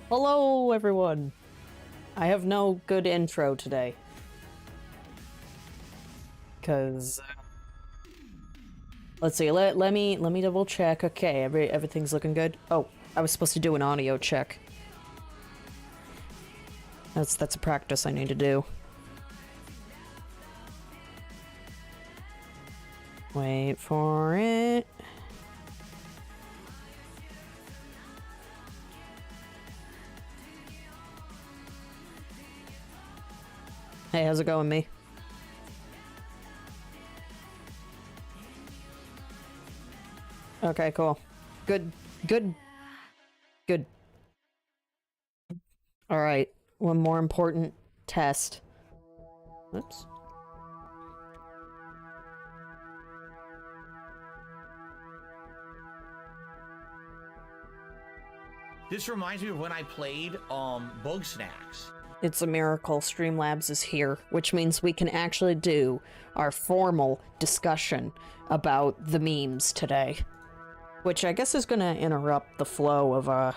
Hello, everyone. I have no good intro today. Cause let's see. Let me double check. Okay, everything's looking good. Oh, I was supposed to do an audio check. That's a practice I need to do. Wait for it. Hey, how's it going, me? Okay, cool. Good. Alright, one more important test. Oops. This reminds me of when I played Bug Snacks. It's a miracle Streamlabs is here, which means we can actually do our formal discussion about the memes today. Which I guess is gonna interrupt the flow of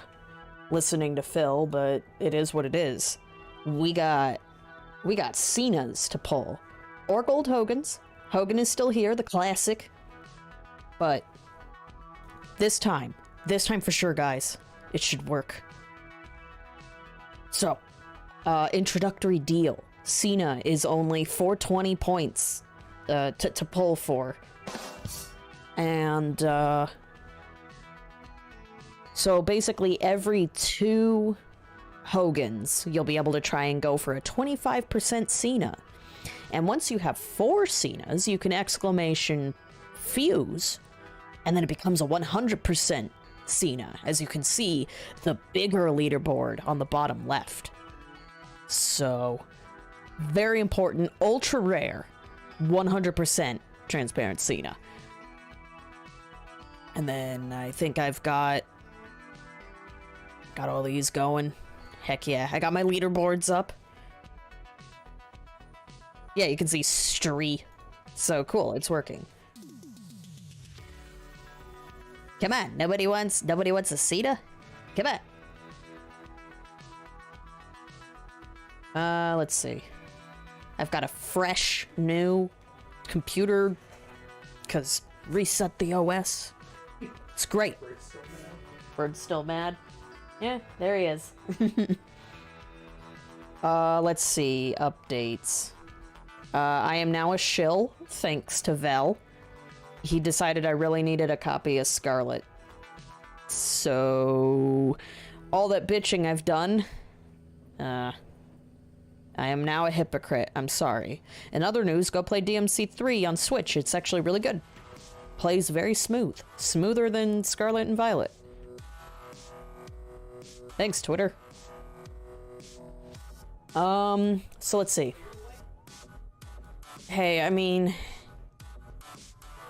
listening to Phil, but it is what it is. We got Cena's to pull. Or Gold Hogan's. Hogan is still here, the classic. But this time for sure, guys, it should work. So, introductory deal. Cena is only 420 points to pull for. And, so basically every 2 Hogans, you'll be able to try and go for a 25% Cena. And once you have 4 Cenas, you can exclamation fuse, and then it becomes a 100% Cena, as you can see the bigger leaderboard on the bottom left. So, very important, ultra rare, 100% transparent Cena. And then I think I've got all these going. Heck yeah, I got my leaderboards up. Yeah, you can see Stree. So cool, it's working. Come on, nobody wants a Cena? Come on. Let's see. I've got a fresh new computer, cause reset the OS. It's great. Bird's still mad. Yeah, there he is. Let's see. Updates. I am now a shill, thanks to Vel. He decided I really needed a copy of Scarlet. So, all that bitching I've done, I am now a hypocrite. I'm sorry. In other news, go play DMC3 on Switch. It's actually really good. Plays very smooth. Smoother than Scarlet and Violet. Thanks, Twitter. So let's see. Hey, I mean,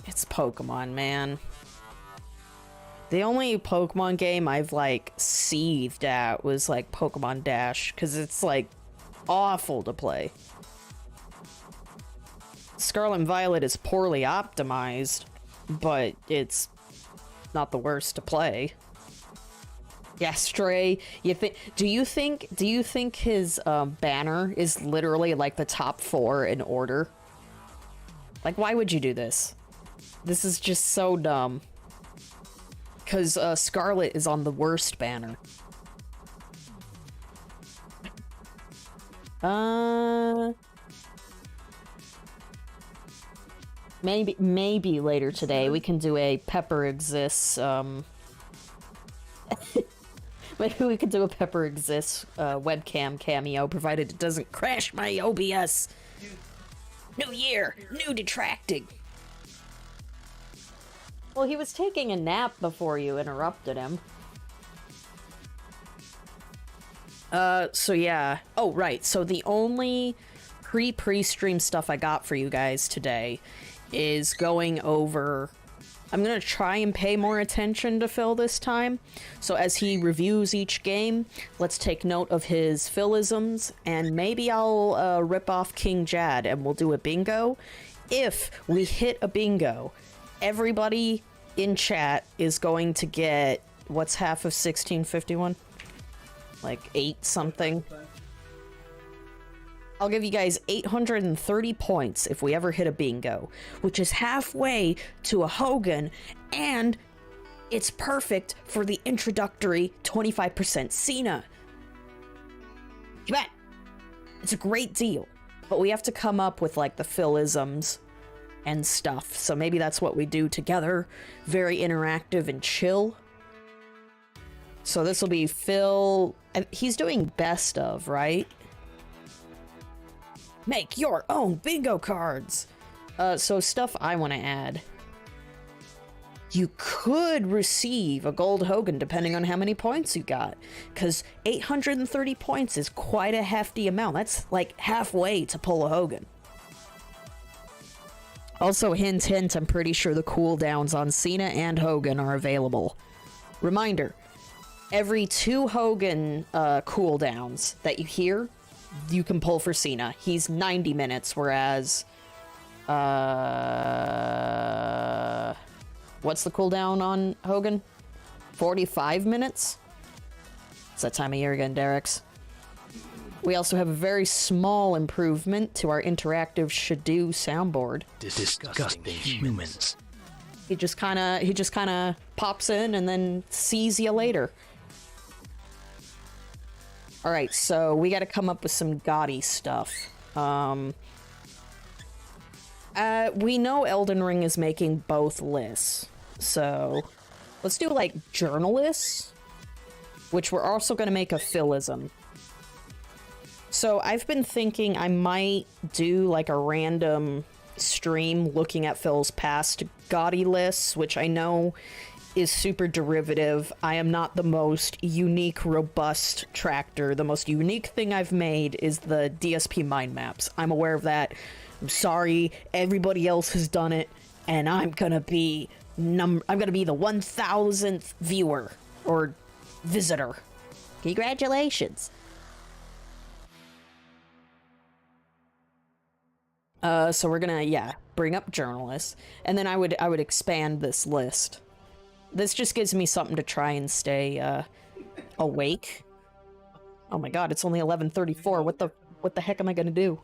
it's Pokemon, man. The only Pokemon game I've, like, seethed at was, like, Pokemon Dash, because it's, like, awful to play. Scarlet and Violet is poorly optimized, but it's not the worst to play. Yeah, Stray. Do you think his banner is literally like the top 4 in order? Like, why would you do this? This is just so dumb. Cause Scarlet is on the worst banner. Maybe later today we can do a Pepper Exists maybe we could do a Pepper Exists webcam cameo, provided it doesn't crash my OBS. New year, new detracting. Well, he was taking a nap before you interrupted him. So yeah. Oh, right. So the only pre-stream stuff I got for you guys today is going over... I'm gonna try and pay more attention to Phil this time. So as he reviews each game, let's take note of his Philisms, and maybe I'll rip off KingJad and we'll do a bingo. If we hit a bingo, everybody in chat is going to get... What's half of 1651? like 8 something. I'll give you guys 830 points if we ever hit a bingo, which is halfway to a Hogan, and it's perfect for the introductory 25% Cena. You bet. It's a great deal, but we have to come up with like the Phil-isms and stuff, so maybe that's what we do together. Very interactive and chill. So this will be Phil. He's doing best of, right? Make your own bingo cards. So stuff I want to add. You could receive a gold Hogan depending on how many points you got, because 830 points is quite a hefty amount. That's like halfway to pull a Hogan. Also, hint, hint, I'm pretty sure the cooldowns on Cena and Hogan are available. Reminder, every 2 Hogan cooldowns that you hear, you can pull for Cena. He's 90 minutes, whereas... what's the cooldown on Hogan? 45 minutes? It's that time of year again, Derek's. We also have a very small improvement to our interactive Shadoo soundboard. Disgusting humans. He just kind of pops in and then sees you later. All right, so we got to come up with some GOTY stuff. We know Elden Ring is making both lists, so let's do like journalists, which we're also going to make a Phil-ism. So I've been thinking I might do like a random stream looking at Phil's past GOTY lists, which I know is super derivative. I am not the most unique, robust tractor. The most unique thing I've made is the DSP mind maps. I'm aware of that. I'm sorry, everybody else has done it, and I'm gonna be the 1000th viewer or visitor. Congratulations. So we're gonna, bring up journalists, and then I would expand this list. This just gives me something to try and stay awake. Oh my god, it's only 11:34. What the heck am I gonna do?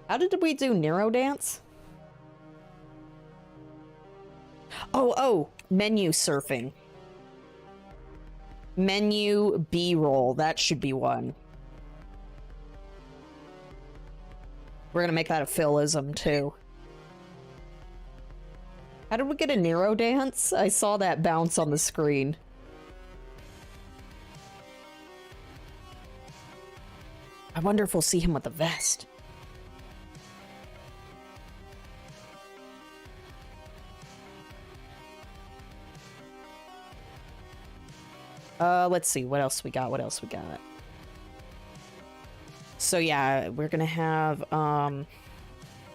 How did we do Nero Dance? Oh, menu surfing. Menu B-roll, that should be one. We're gonna make that a Phil-ism too. How did we get a Nero Dance? I saw that bounce on the screen. I wonder if we'll see him with the vest. Let's see, what else we got? So yeah, we're gonna have,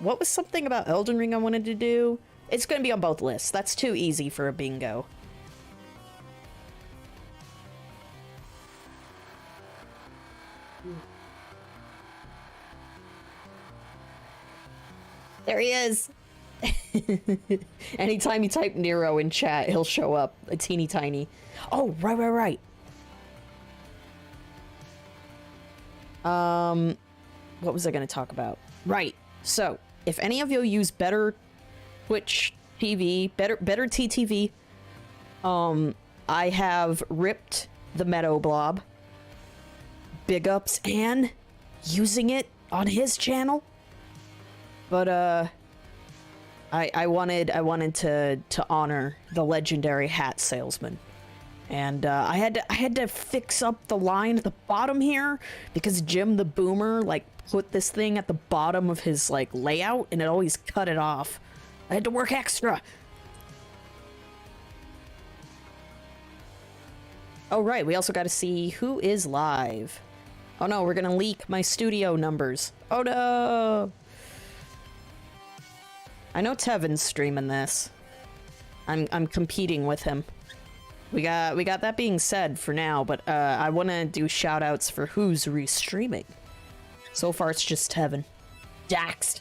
what was something about Elden Ring I wanted to do? It's gonna be on both lists. That's too easy for a bingo. There he is! Anytime you type Nero in chat, he'll show up. A teeny tiny. Oh, right. What was I gonna talk about? Right. So, if any of you use better Twitch TV, better TTV, I have ripped the Meadow Blob. Big ups, and using it on his channel. But, I wanted to honor the legendary hat salesman. And I had to fix up the line at the bottom here because Jim the Boomer like put this thing at the bottom of his like layout and it always cut it off. I had to work extra. Oh right, we also got to see who is live. Oh no, we're gonna leak my studio numbers. Oh no. I know Tevin's streaming this. I'm competing with him. We got that being said for now, but I want to do shout-outs for who's restreaming. So far, it's just Tevin. Doxed.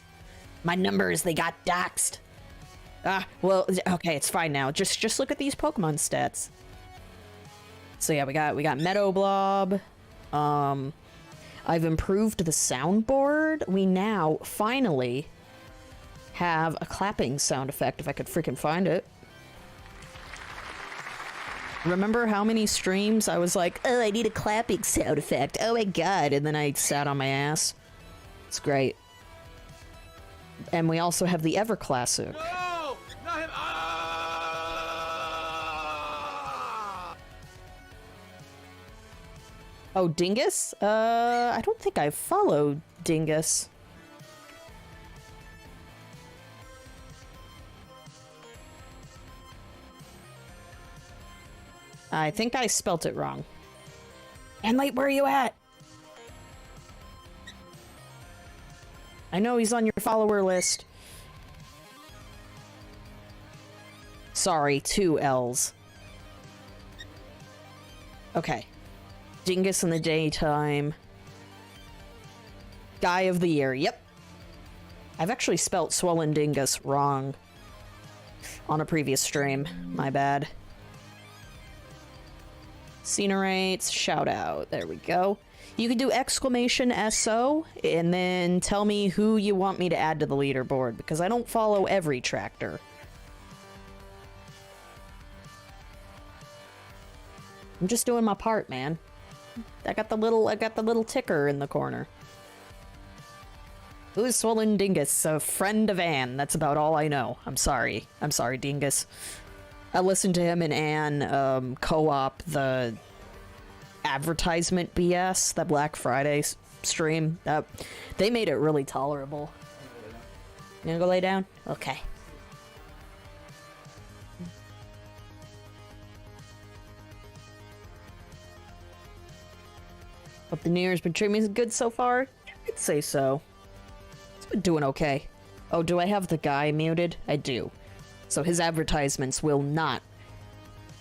My numbers, they got doxed. Well, okay, it's fine now. Just look at these Pokemon stats. So yeah, we got Meadow Blob. I've improved the soundboard. We now finally have a clapping sound effect if I could freaking find it. Remember how many streams I was like, oh, I need a clapping sound effect. Oh my god. And then I sat on my ass. It's great. And we also have the Ever Classic. No! Not him! Ah! Oh, Dingus? I don't think I followed Dingus. I think I spelt it wrong. And like, where are you at? I know he's on your follower list. Sorry, 2 L's. Okay. Dingus in the daytime. Guy of the year, yep. I've actually spelt Swollen Dingus wrong on a previous stream. My bad. Scenerates, shout out. There we go. You can do exclamation SO and then tell me who you want me to add to the leaderboard because I don't follow every tractor. I'm just doing my part, man. I got the little ticker in the corner. Who's Swollen Dingus? A friend of Anne. That's about all I know. I'm sorry. I'm sorry, Dingus. I listened to him and Anne co-op the advertisement BS, that Black Friday stream. They made it really tolerable. You gonna go lay down? Okay. Hope the New Year's been treating me good so far. I'd say so. It's been doing okay. Oh, do I have the guy muted? I do. So his advertisements will not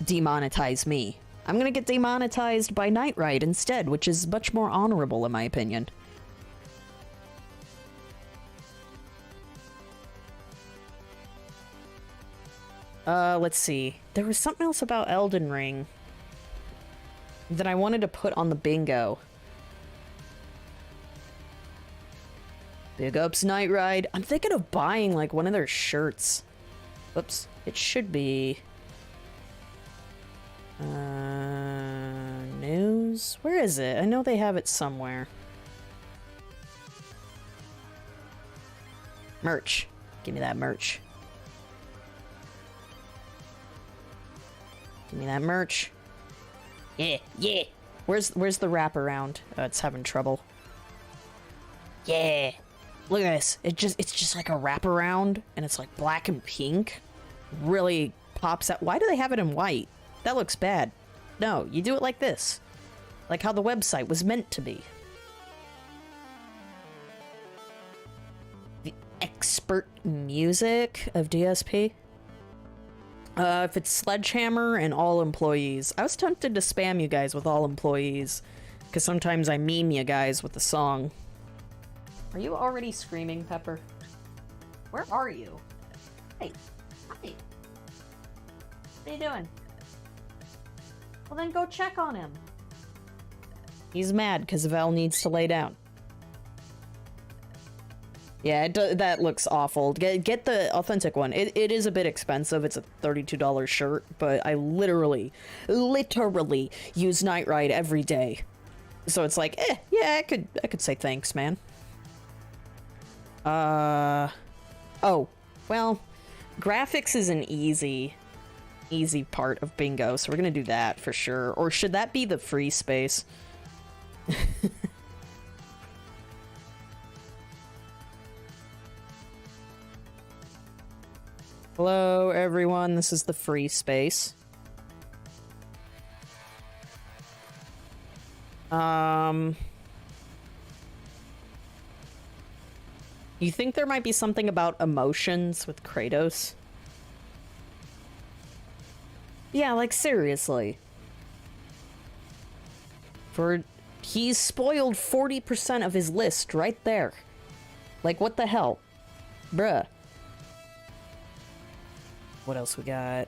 demonetize me. I'm gonna get demonetized by Nightride instead, which is much more honorable in my opinion. Let's see. There was something else about Elden Ring that I wanted to put on the bingo. Big ups, Nightride. I'm thinking of buying, like, one of their shirts. Oops. It should be... news? Where is it? I know they have it somewhere. Merch. Give me that merch. Give me that merch. Yeah, yeah. Where's the wraparound? Oh, it's having trouble. Yeah. Look at this. It's just like a wraparound, and it's like black and pink. Really pops out. Why do they have it in white? That looks bad. No, you do it like this. Like how the website was meant to be. The expert music of DSP. If it's Sledgehammer and all employees. I was tempted to spam you guys with all employees. Because sometimes I meme you guys with the song. Are you already screaming, Pepper? Where are you? Hey. Hi. What are you doing? Well, then go check on him. He's mad because Val needs to lay down. Yeah, that looks awful. Get the authentic one. It is a bit expensive. It's a $32 shirt, but I literally use Nightride every day. So it's like, yeah, I could say thanks, man. Oh, well, graphics is an easy part of bingo, so we're gonna do that for sure. Or should that be the free space? Hello, everyone. This is the free space. You think there might be something about emotions with Kratos? Yeah, like seriously. He's spoiled 40% of his list right there. Like, what the hell? Bruh. What else we got?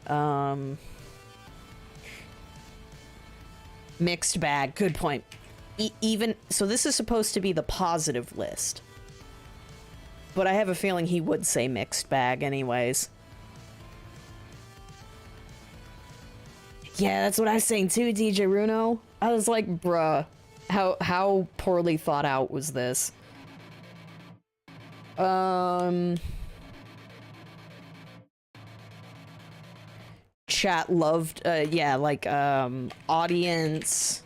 Mixed bag. Good point. Even so, this is supposed to be the positive list, but I have a feeling he would say mixed bag anyways. Yeah, that's what I was saying too, DJ Runo. I was like, bruh, how poorly thought out was this? Chat loved, yeah, like, audience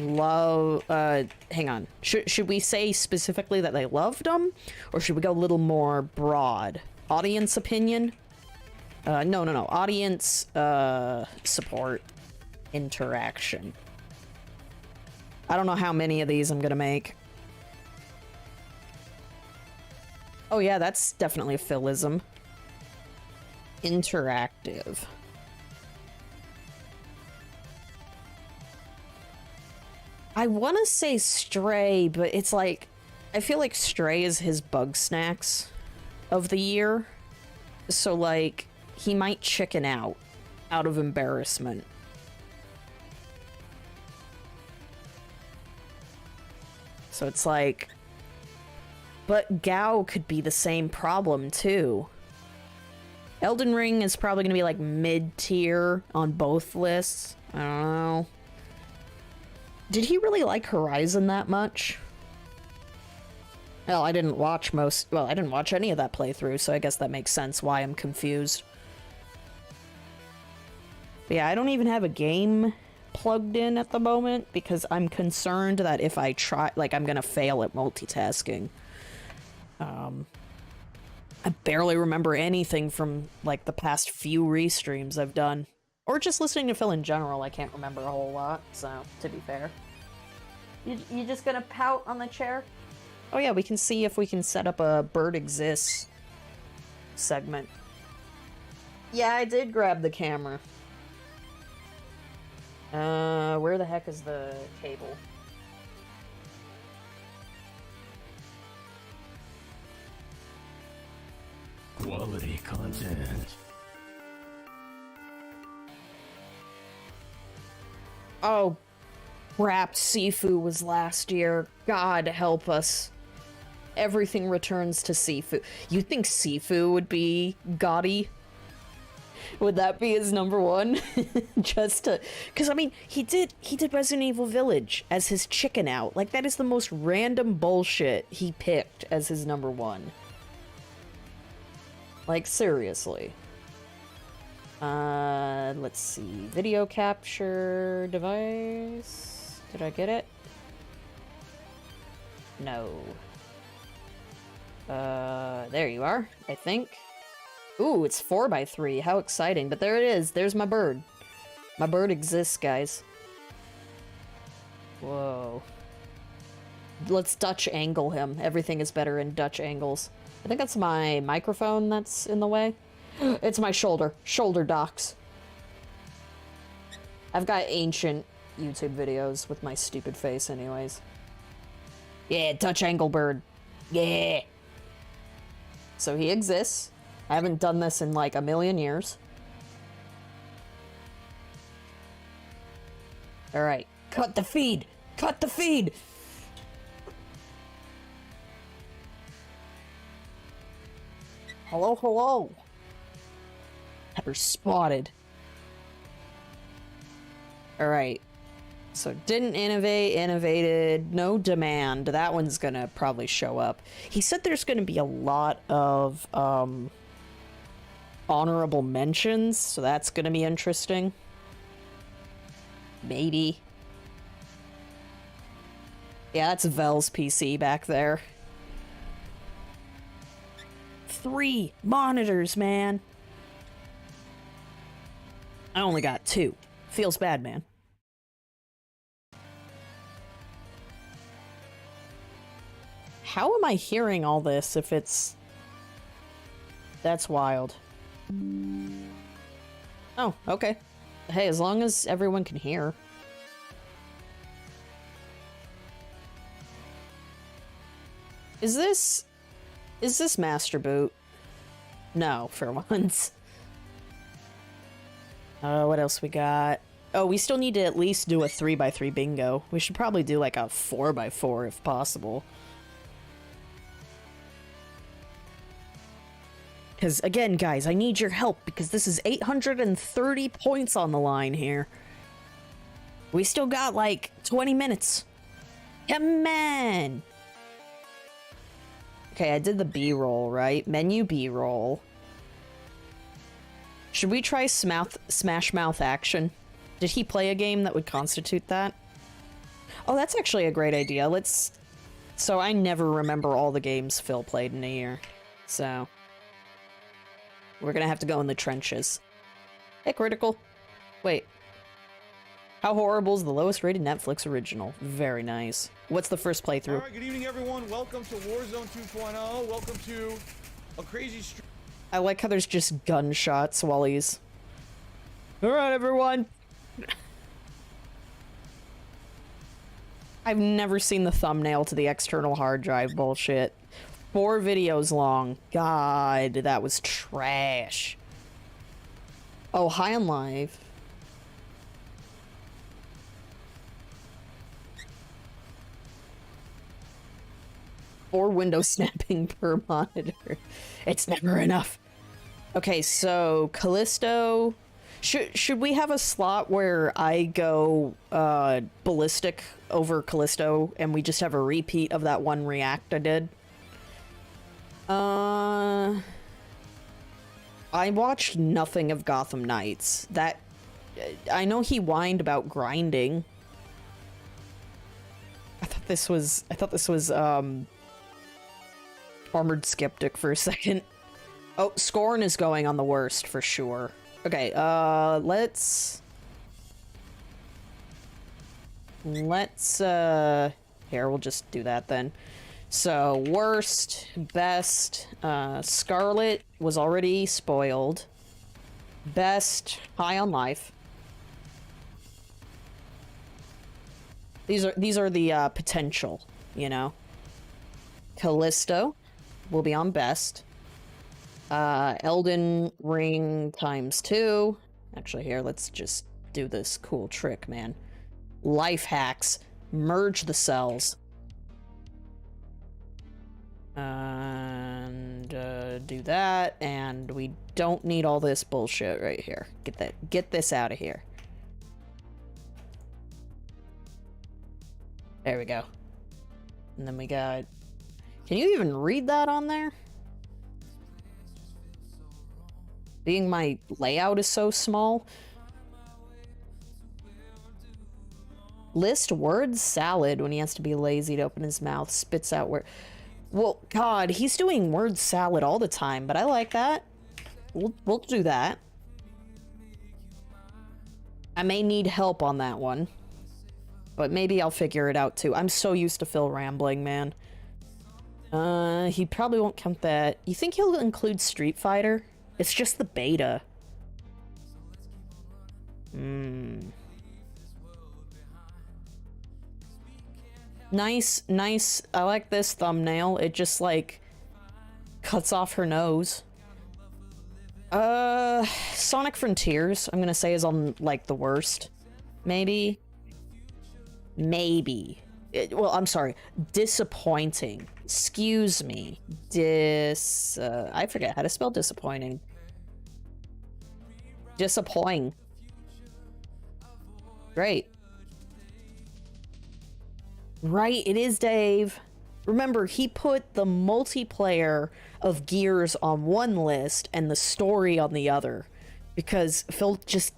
love, hang on. Should we say specifically that they loved them? Or should we go a little more broad? Audience opinion? No. Audience, support. Interaction. I don't know how many of these I'm gonna make. Oh yeah, that's definitely a philism. Interactive. I want to say Stray, but it's like, I feel like Stray is his bug snacks of the year. So like, he might chicken out of embarrassment. So it's like, but Gao could be the same problem too. Elden Ring is probably going to be like mid-tier on both lists. I don't know. Did he really like Horizon that much? Well, I didn't watch I didn't watch any of that playthrough, so I guess that makes sense why I'm confused. But yeah, I don't even have a game plugged in at the moment because I'm concerned that if I try, like, I'm gonna fail at multitasking. I barely remember anything from, like, the past few restreams I've done. Or just listening to Phil in general, I can't remember a whole lot, so, to be fair. You just gonna pout on the chair? Oh yeah, we can see if we can set up a Bird Exists segment. Yeah, I did grab the camera. Where the heck is the cable? Quality content. Oh, crap, Sifu was last year. God help us. Everything returns to Sifu. You think Sifu would be GOTY? Would that be his number one? Just to... Because, I mean, he did Resident Evil Village as his chicken out. Like, that is the most random bullshit he picked as his number one. Like, seriously. Let's see. Video capture device. Did I get it? No. There you are, I think. Ooh, it's 4x3. How exciting. But there it is. There's my bird. My bird exists, guys. Whoa. Let's Dutch angle him. Everything is better in Dutch angles. I think that's my microphone that's in the way. It's my shoulder. Shoulder docks. I've got ancient YouTube videos with my stupid face anyways. Yeah, Dutch angle bird. Yeah. So he exists. I haven't done this in like a million years. Alright. Cut the feed! Cut the feed! Hello, hello! Pepper spotted. Alright. So didn't innovate, innovated, no demand. That one's gonna probably show up. He said there's gonna be a lot of, honorable mentions, so that's gonna be interesting. Maybe. Yeah, that's Vel's PC back there. 3 monitors, man. I only got 2. Feels bad, man. How am I hearing all this if it's... That's wild. Oh, okay. Hey, as long as everyone can hear. Is this Master Boot? No, for once. What else we got? Oh, we still need to at least do a 3x3 bingo. We should probably do like a 4x4 if possible. Because, again, guys, I need your help because this is 830 points on the line here. We still got, like, 20 minutes. Come on! Okay, I did the B-roll, right? Menu B-roll. Should we try Smash Mouth Action? Did he play a game that would constitute that? Oh, that's actually a great idea. Let's... So I never remember all the games Phil played in a year. So... we're gonna have to go in the trenches. Hey, Critical. Wait. How Horrible is the lowest rated Netflix original? Very nice. What's the first playthrough? Alright, good evening everyone. Welcome to Warzone 2.0. Welcome to a crazy stream. I like how there's just gunshots while he's... Alright, everyone! I've never seen the thumbnail to the external hard drive bullshit. 4 videos long. God, that was trash. Oh, High on Live. Or window snapping per monitor. It's never enough. Okay, so Callisto. Should we have a slot where I go ballistic over Callisto and we just have a repeat of that one react I did? I watched nothing of Gotham Knights. That I know he whined about grinding. I thought this was Armored Skeptic for a second. Oh, Scorn is going on the worst for sure. Okay, let's here, we'll just do that then. So, worst, best, Scarlet was already spoiled. Best, High on Life. These are the potential, you know. Callisto will be on best. Elden Ring ×2. Actually, here, let's just do this cool trick, man. Life hacks. Merge the cells. And do that, and we don't need all this bullshit right here. Get this out of here. There we go. And then we got... Can you even read that on there? Being my layout is so small. List word salad when he has to be lazy to open his mouth. Spits out word... Well, God, he's doing word salad all the time, but I like that. We'll do that. I may need help on that one. But maybe I'll figure it out too. I'm so used to Phil rambling, man. He probably won't count that. You think he'll include Street Fighter? It's just the beta. Nice. I like this thumbnail. It just, like, cuts off her nose. Sonic Frontiers, I'm gonna say, is on, like, the worst. Maybe. Well, I'm sorry. Disappointing. Excuse me. I forget how to spell disappointing. Disappointing. Great. Right, it is Dave. Remember, he put the multiplayer of Gears on one list and the story on the other. Because Phil just...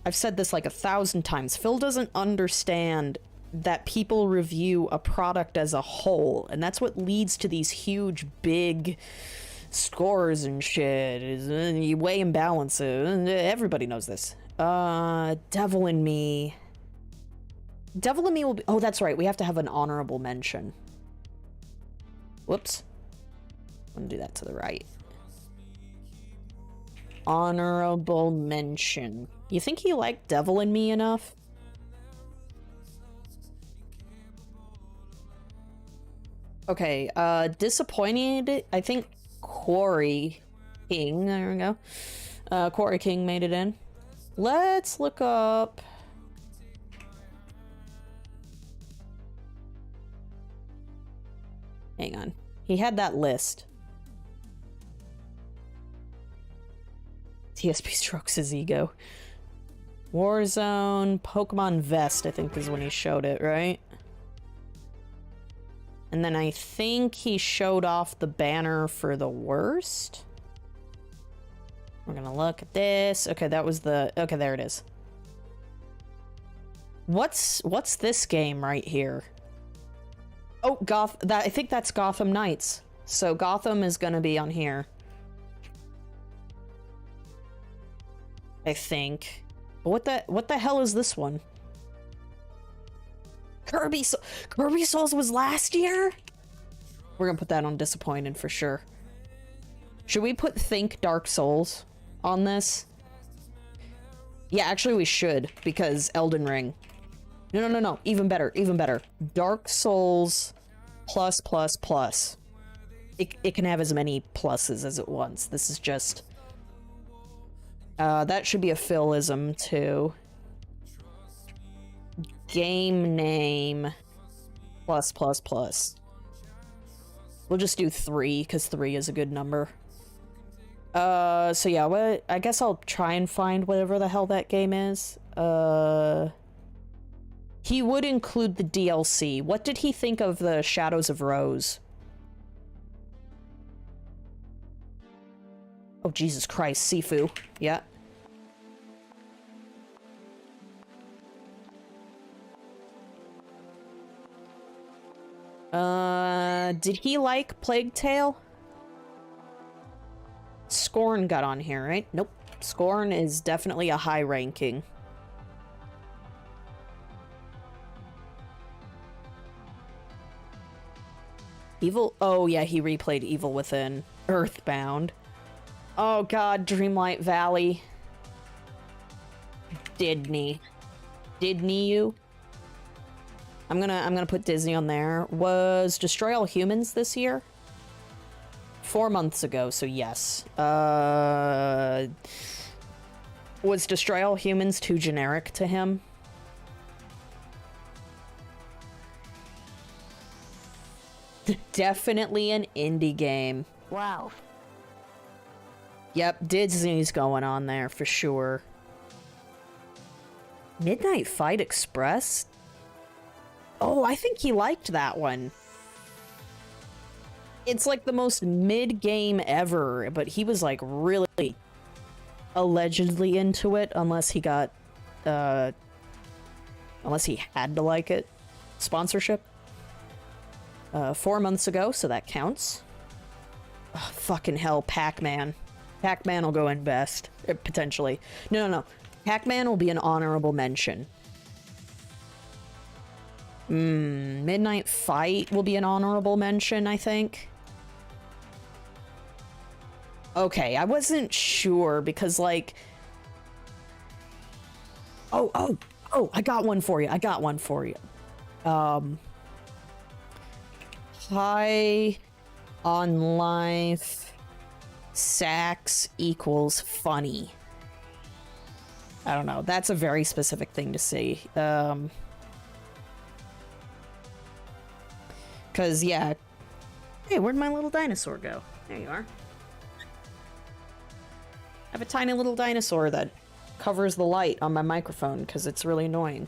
I've said this like 1,000 times. Phil doesn't understand that people review a product as a whole, and that's what leads to these huge, big scores and shit. You weigh and balance it. Everybody knows this. Devil in Me. Devil in Me will be... Oh, that's right. We have to have an honorable mention. Whoops. I'm gonna do that to the right. Honorable mention. You think he liked Devil in Me enough? Okay, disappointed. I think Quarry King. There we go. Quarry King made it in. let's look up... Hang on. He had that list. DSP strokes his ego. Warzone, Pokemon Vest, I think is when he showed it, right? And then I think he showed off the banner for the worst. We're gonna look at this. Okay, that was the... Okay, there it is. What's this game right here? Oh, I think that's Gotham Knights. So Gotham is gonna be on here. I think. What the hell is this one? Kirby Souls was last year? We're gonna put that on disappointed for sure. Should we put Think Dark Souls on this? Yeah, actually we should, because Elden Ring. No. Even better, even better. Dark Souls plus plus plus. It can have as many pluses as it wants. This is just... that should be a Philism too. Game name plus plus plus. We'll just do 3 because 3 is a good number. So yeah, I guess I'll try and find whatever the hell that game is. He would include the DLC. What did he think of the Shadows of Rose? Oh, Jesus Christ, Sifu. Yeah. Did he like Plague Tale? Scorn got on here, right? Nope. Scorn is definitely a high ranking. Evil? Oh, yeah, he replayed Evil Within. Earthbound. Oh, God, Dreamlight Valley. Didn't you? I'm gonna put Disney on there. Was Destroy All Humans this year? 4 months ago, so yes. Was Destroy All Humans too generic to him? Definitely an indie game. Wow. Yep, Disney's going on there for sure. Midnight Fight Express? Oh, I think he liked that one. It's like the most mid-game ever, but he was like really allegedly into it, unless he got, unless he had to like it. Sponsorship. 4 months ago, so that counts. Oh, fucking hell, Pac-Man. Pac-Man will go in best, potentially. No. Pac-Man will be an honorable mention. Midnight Fight will be an honorable mention, I think. Okay, I wasn't sure because, like... Oh, I got one for you. High on life sax equals funny. I don't know. That's a very specific thing to see. Cause yeah. Hey, where'd my little dinosaur go? There you are. I have a tiny little dinosaur that covers the light on my microphone because it's really annoying.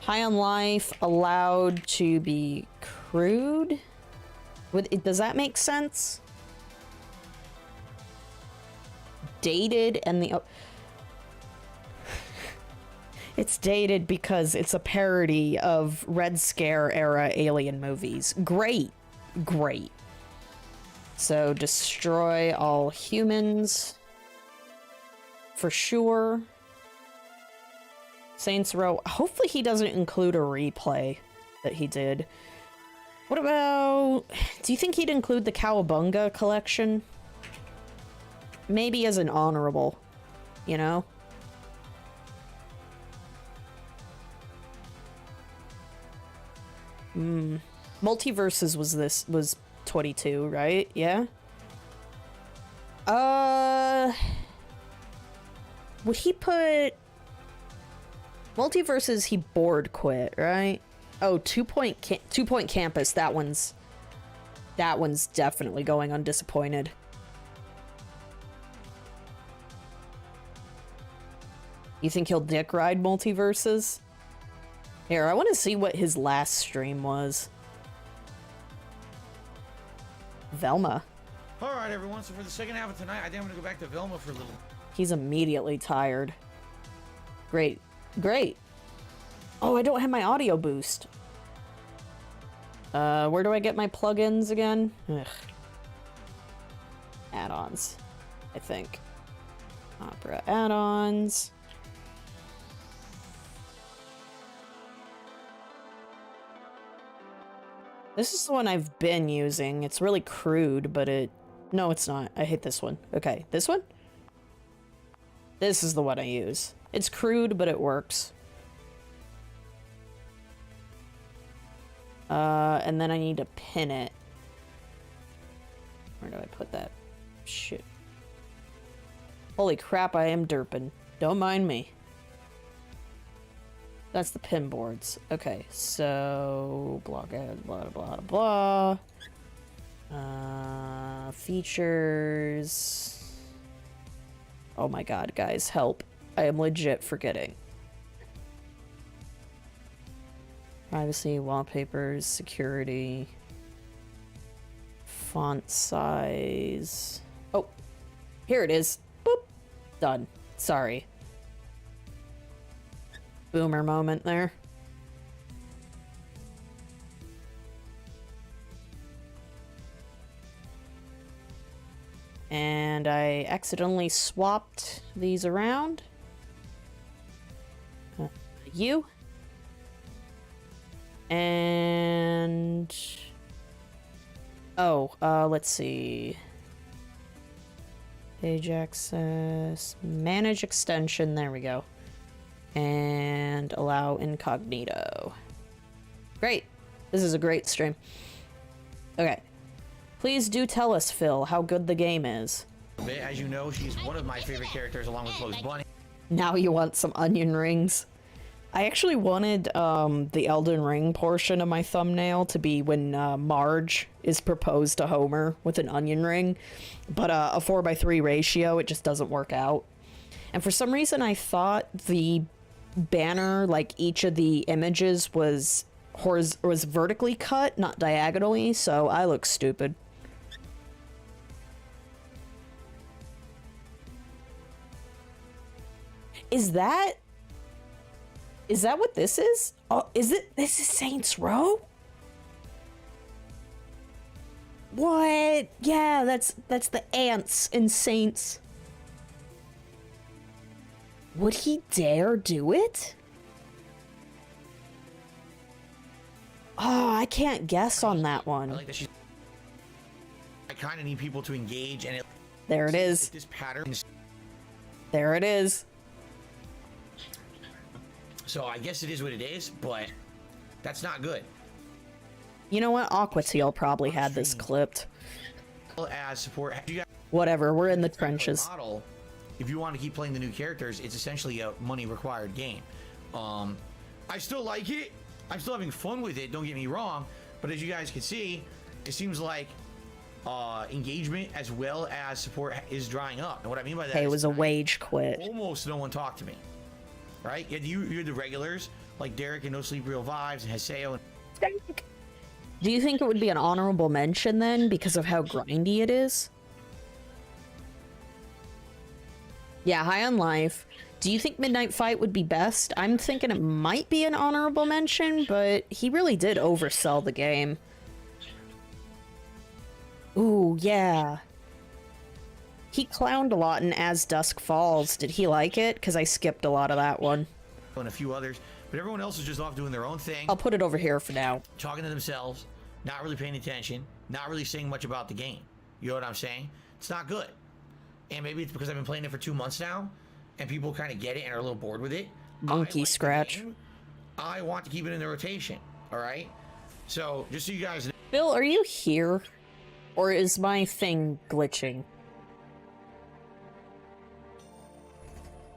High on life, allowed to be crude? Does that make sense? Dated and the... It's dated because it's a parody of Red Scare era alien movies. Great. So, destroy all humans. For sure. Saints Row. Hopefully he doesn't include a replay that he did. What about... Do you think he'd include the Cowabunga collection? Maybe as an honorable, you know? Multiverses was 22, right? Yeah? would he put Multiverses? He board quit, right? Oh, 2-point campus. That one's definitely going undisappointed. You think he'll dick ride Multiverses? Here, I want to see what his last stream was. Velma. All right, everyone. So for the second half of tonight, I think I'm gonna go back to Velma for a little. He's immediately tired. Great. Great. Oh, I don't have my audio boost. Where do I get my plugins again? Ugh. Add-ons, I think. Opera add-ons. This is the one I've been using. It's really crude, but it... No, it's not. I hate this one. Okay, this one? This is the one I use. It's crude, but it works. And then I need to pin it. Where do I put that? Shit. Holy crap, I am derping. Don't mind me. That's the pin boards. Okay, so... blah, blah, blah, blah, blah. Features... Oh my god, guys, help. I am legit forgetting. Privacy, wallpapers, security... Font size... Oh! Here it is! Boop! Done. Sorry. Boomer moment there. And I accidentally swapped these around. You. And... Oh, let's see. Page access. Manage extension. There we go. And allow incognito. Great. This is a great stream. Okay. Please do tell us, Phil, how good the game is. As you know, she's one of my favorite characters along with Bugs Bunny. Now you want some onion rings. I actually wanted the Elden Ring portion of my thumbnail to be when Marge is proposed to Homer with an onion ring, but a 4:3 ratio, it just doesn't work out. And for some reason I thought the banner, like each of the images was vertically cut, not diagonally, so I look stupid. Is that what this is? Oh, is it? This is Saints Row? What? Yeah, that's the ants in Saints. Would he dare do it? Oh, I can't guess on that one. I like that she's... I kind of need people to engage, and there it is. This pattern. There it is. So I guess it is what it is, but that's not good. You know what? Aquateal probably had this clipped. As support, whatever, we're in the trenches. Model, if you want to keep playing the new characters, it's essentially a money required game. I still like it. I'm still having fun with it, don't get me wrong, but as you guys can see, it seems like engagement as well as support is drying up. And what I mean by that is it was a wage quit. Almost no one talked to me. Right? You're the regulars, like Derek and No Sleep Real Vibes and Haseo. Do you think it would be an honorable mention then, because of how grindy it is? Yeah, High on Life. Do you think Midnight Fight would be best? I'm thinking it might be an honorable mention, but he really did oversell the game. Ooh, yeah. He clowned a lot in As Dusk Falls. Did he like it? Because I skipped a lot of that one. And a few others, but everyone else is just off doing their own thing. I'll put it over here for now. Talking to themselves, not really paying attention, not really saying much about the game. You know what I'm saying? It's not good. And maybe it's because I've been playing it for 2 months now, and people kind of get it and are a little bored with it. Monkey scratch. I want to keep it in the rotation. All right. So just so you guys know. Bill, are you here? Or is my thing glitching?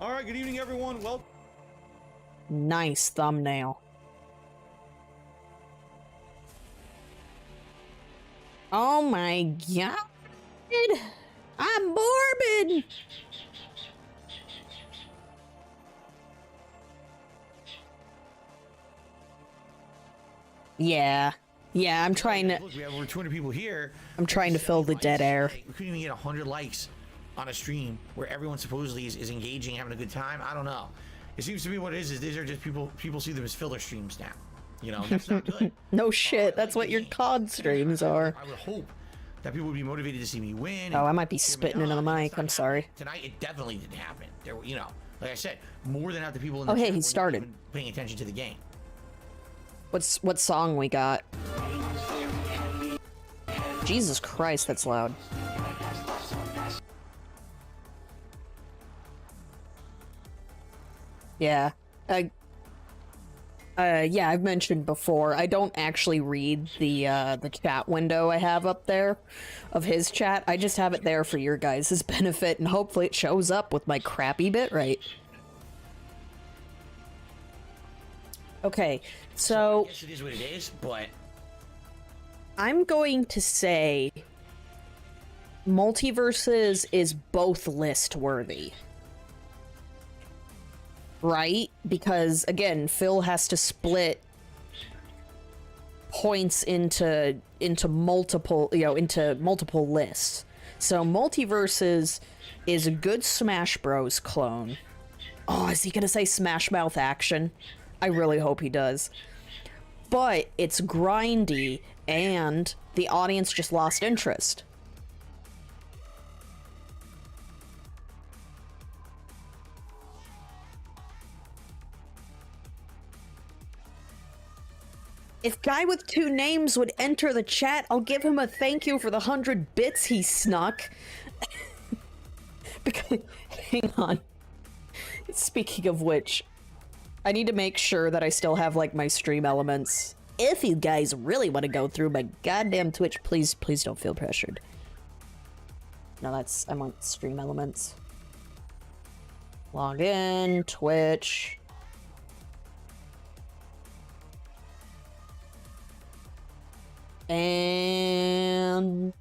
All right, good evening, everyone. Welcome. Nice thumbnail. Oh my god! I'm morbid! Yeah. Yeah, I'm trying to... Look, we have over 200 people here. I'm trying to fill the dead air. We couldn't even get 100 likes on a stream where everyone supposedly is engaging, having a good time. I don't know. It seems to me what it is these are just people see them as filler streams now. You know, that's not good. No shit, that's what your COD streams are. I would hope that people would be motivated to see me win. Oh, I might be spitting into the mic. I'm sorry. Tonight, it definitely didn't happen. There were, you know, like I said, more than half the people in the Oh, hey, chat he weren't started. even paying attention to the game. What song we got? Jesus Christ, that's loud. Yeah. Yeah, I've mentioned before, I don't actually read the chat window I have up there of his chat. I just have it there for your guys' benefit, and hopefully it shows up with my crappy bitrate. Okay, so... I guess it is what it is, but... I'm going to say... Multiverses is both list worthy. Right? Because, again, Phil has to split points into multiple, you know, into multiple lists. So Multiverses is a good Smash Bros. Clone. Oh, is he gonna say Smash Mouth Action? I really hope he does. But it's grindy, and the audience just lost interest. If Guy with Two Names would enter the chat, I'll give him a thank you for the 100 bits he snuck. Because, hang on. Speaking of which, I need to make sure that I still have, like, my stream elements. If you guys really want to go through my goddamn Twitch, please don't feel pressured. No, I want stream elements. Log in, Twitch. And...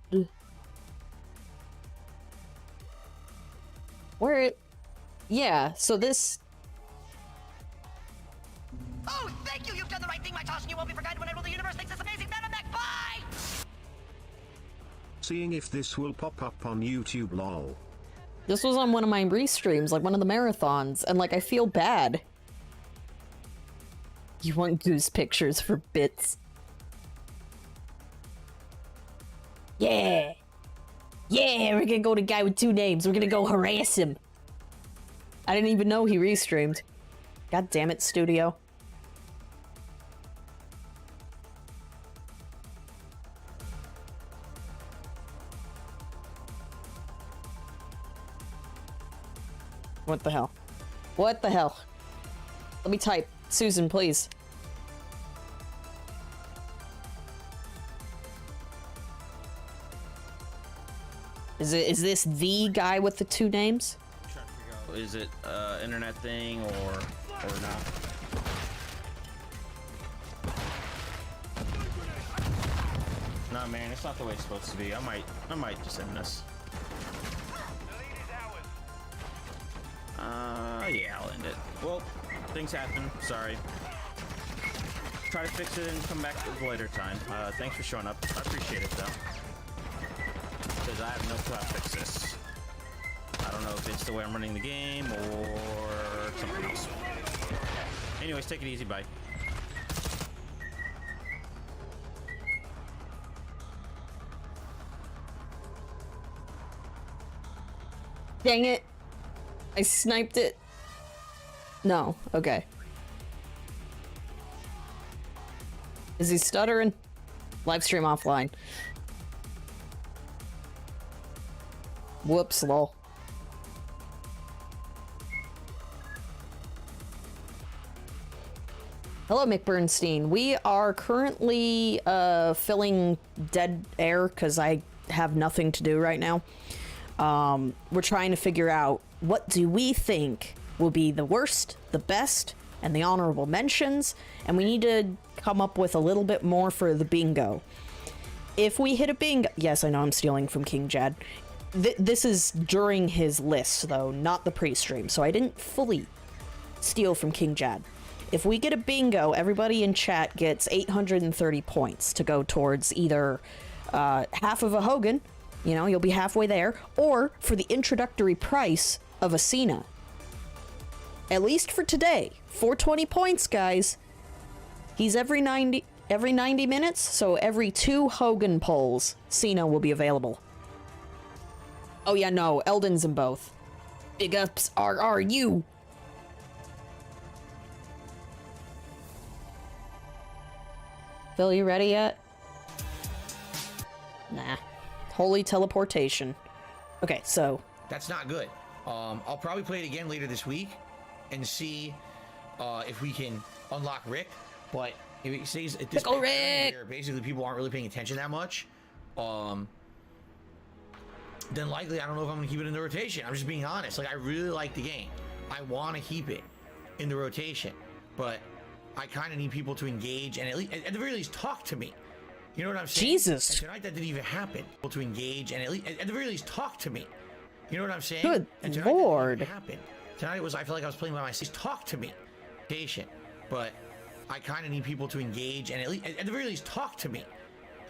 Yeah, so this... Oh, thank you! You've done the right thing, my Tosh, and you won't be forgotten when I rule the universe. Thanks, this amazing man. I'm back. Bye! Seeing if this will pop up on YouTube, lol. This was on one of my restreams, like one of the marathons, and like I feel bad. You want Goose pictures for bits? Yeah! Yeah, we're gonna go to Guy with Two Names. We're gonna go harass him. I didn't even know he restreamed. God damn it, studio. What the hell? What the hell? Let me type. Susan, please. Is this the guy with the two names? I'm trying to figure out, is it internet thing or not? Nah, man, it's not the way it's supposed to be. I might just end this. Yeah, I'll end it. Well, things happen. Sorry. Try to fix it and come back at a later time. Thanks for showing up. I appreciate it, though. Because I have no clue how to fix this. I don't know if it's the way I'm running the game or something else. Anyways, take it easy. Bye. Dang it. I sniped it. No. Okay. Is he stuttering? Livestream offline. Whoops, lol. Hello, McBernstein. We are currently filling dead air because I have nothing to do right now. We're trying to figure out what do we think will be the worst, the best, and the honorable mentions, and we need to come up with a little bit more for the bingo. If we hit a bingo... Yes, I know I'm stealing from KingJad. This is during his list, though, not the pre-stream, so I didn't fully steal from KingJad. If we get a bingo, everybody in chat gets 830 points to go towards either half of a Hogan, you know, you'll be halfway there, or for the introductory price of a Cena. At least for today. 420 points, guys. He's every 90 minutes, so every 2 Hogan polls, Cena will be available. Oh yeah, no, Eldon's in both. Big ups are you. Phil, you ready yet? Nah. Holy teleportation. Okay, so... That's not good. I'll probably play it again later this week and see if we can unlock Rick. But if it stays at this point where basically people aren't really paying attention that much, then likely I don't know if I'm going to keep it in the rotation. I'm just being honest. Like, I really like the game. I want to keep it in the rotation. But I kind of need people to engage and at the very least talk to me. You know what I'm saying? Jesus. And tonight that didn't even happen. People to engage and at the very least talk to me. You know what I'm saying? Good and tonight Lord. That didn't even happen. Tonight it was, I feel like I was playing by myself. Talk to me. Patient. But I kind of need people to engage and at the very least talk to me.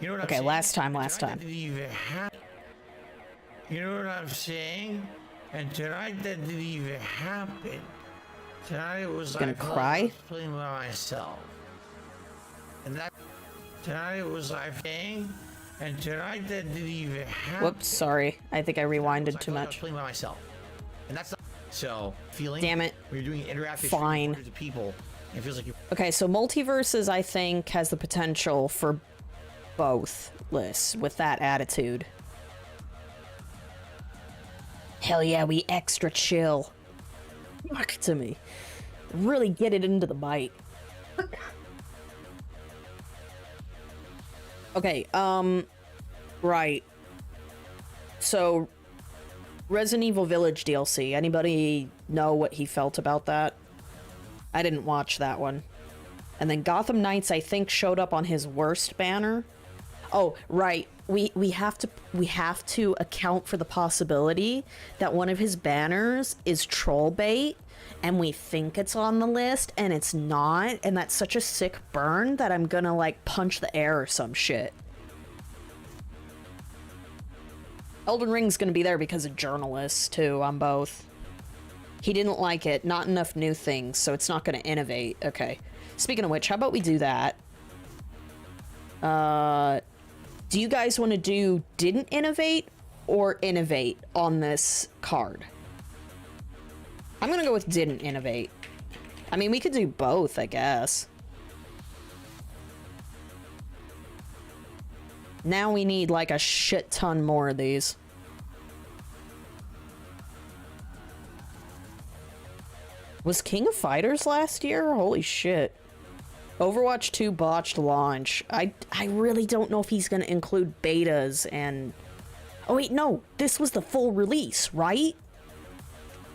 You know what I'm saying? Okay, last time. That didn't even happen. You know what I'm saying? And tonight that didn't even happen. Tonight it was gonna like cry? I was playing by myself. And that tonight it was like thing. And tonight that didn't even happen. Whoops, sorry. I think I rewinded too I was much. playing by myself. And that's not so feeling. Damn it. When you're doing interactive Fine. with hundreds of people, it feels like you. Okay, so Multiverses, I think, has the potential for both lists with that attitude. Hell yeah, we extra chill. Talk to me. Really get it into the bite. Okay, right. So, Resident Evil Village DLC. Anybody know what he felt about that? I didn't watch that one. And then Gotham Knights, I think, showed up on his worst banner. Oh, right. We have to account for the possibility that one of his banners is troll bait, and we think it's on the list, and it's not, and that's such a sick burn that I'm gonna, like, punch the air or some shit. Elden Ring's gonna be there because of journalists, too, on both. He didn't like it. Not enough new things, so it's not gonna innovate. Okay. Speaking of which, how about we do that? Do you guys want to do didn't innovate or innovate on this card? I'm gonna go with didn't innovate. I mean, we could do both, I guess. Now we need like a shit ton more of these. Was King of Fighters last year? Holy shit. Overwatch 2 botched launch. I really don't know if he's gonna include betas and... Oh wait, no. This was the full release, right?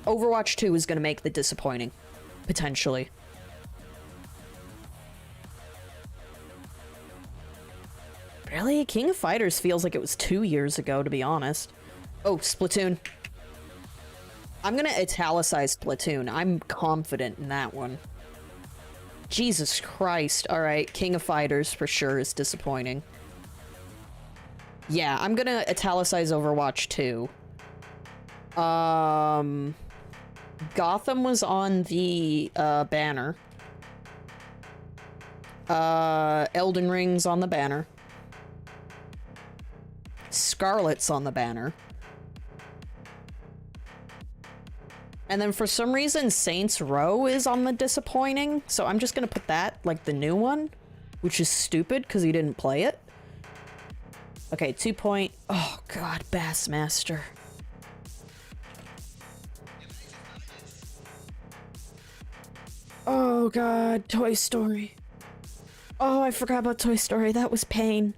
Overwatch 2 is gonna make the disappointing. Potentially. Really? King of Fighters feels like it was 2 years ago, to be honest. Oh, Splatoon. I'm gonna italicize Splatoon. I'm confident in that one. Jesus Christ. Alright, King of Fighters for sure is disappointing. Yeah, I'm gonna italicize Overwatch 2. Gotham was on the banner. Elden Ring's on the banner. Scarlet's on the banner. And then for some reason, Saints Row is on the disappointing, so I'm just gonna put that, like, the new one, which is stupid, because he didn't play it. Okay, 2 point... Oh, God, Bassmaster. Oh, God, Toy Story. Oh, I forgot about Toy Story. That was pain.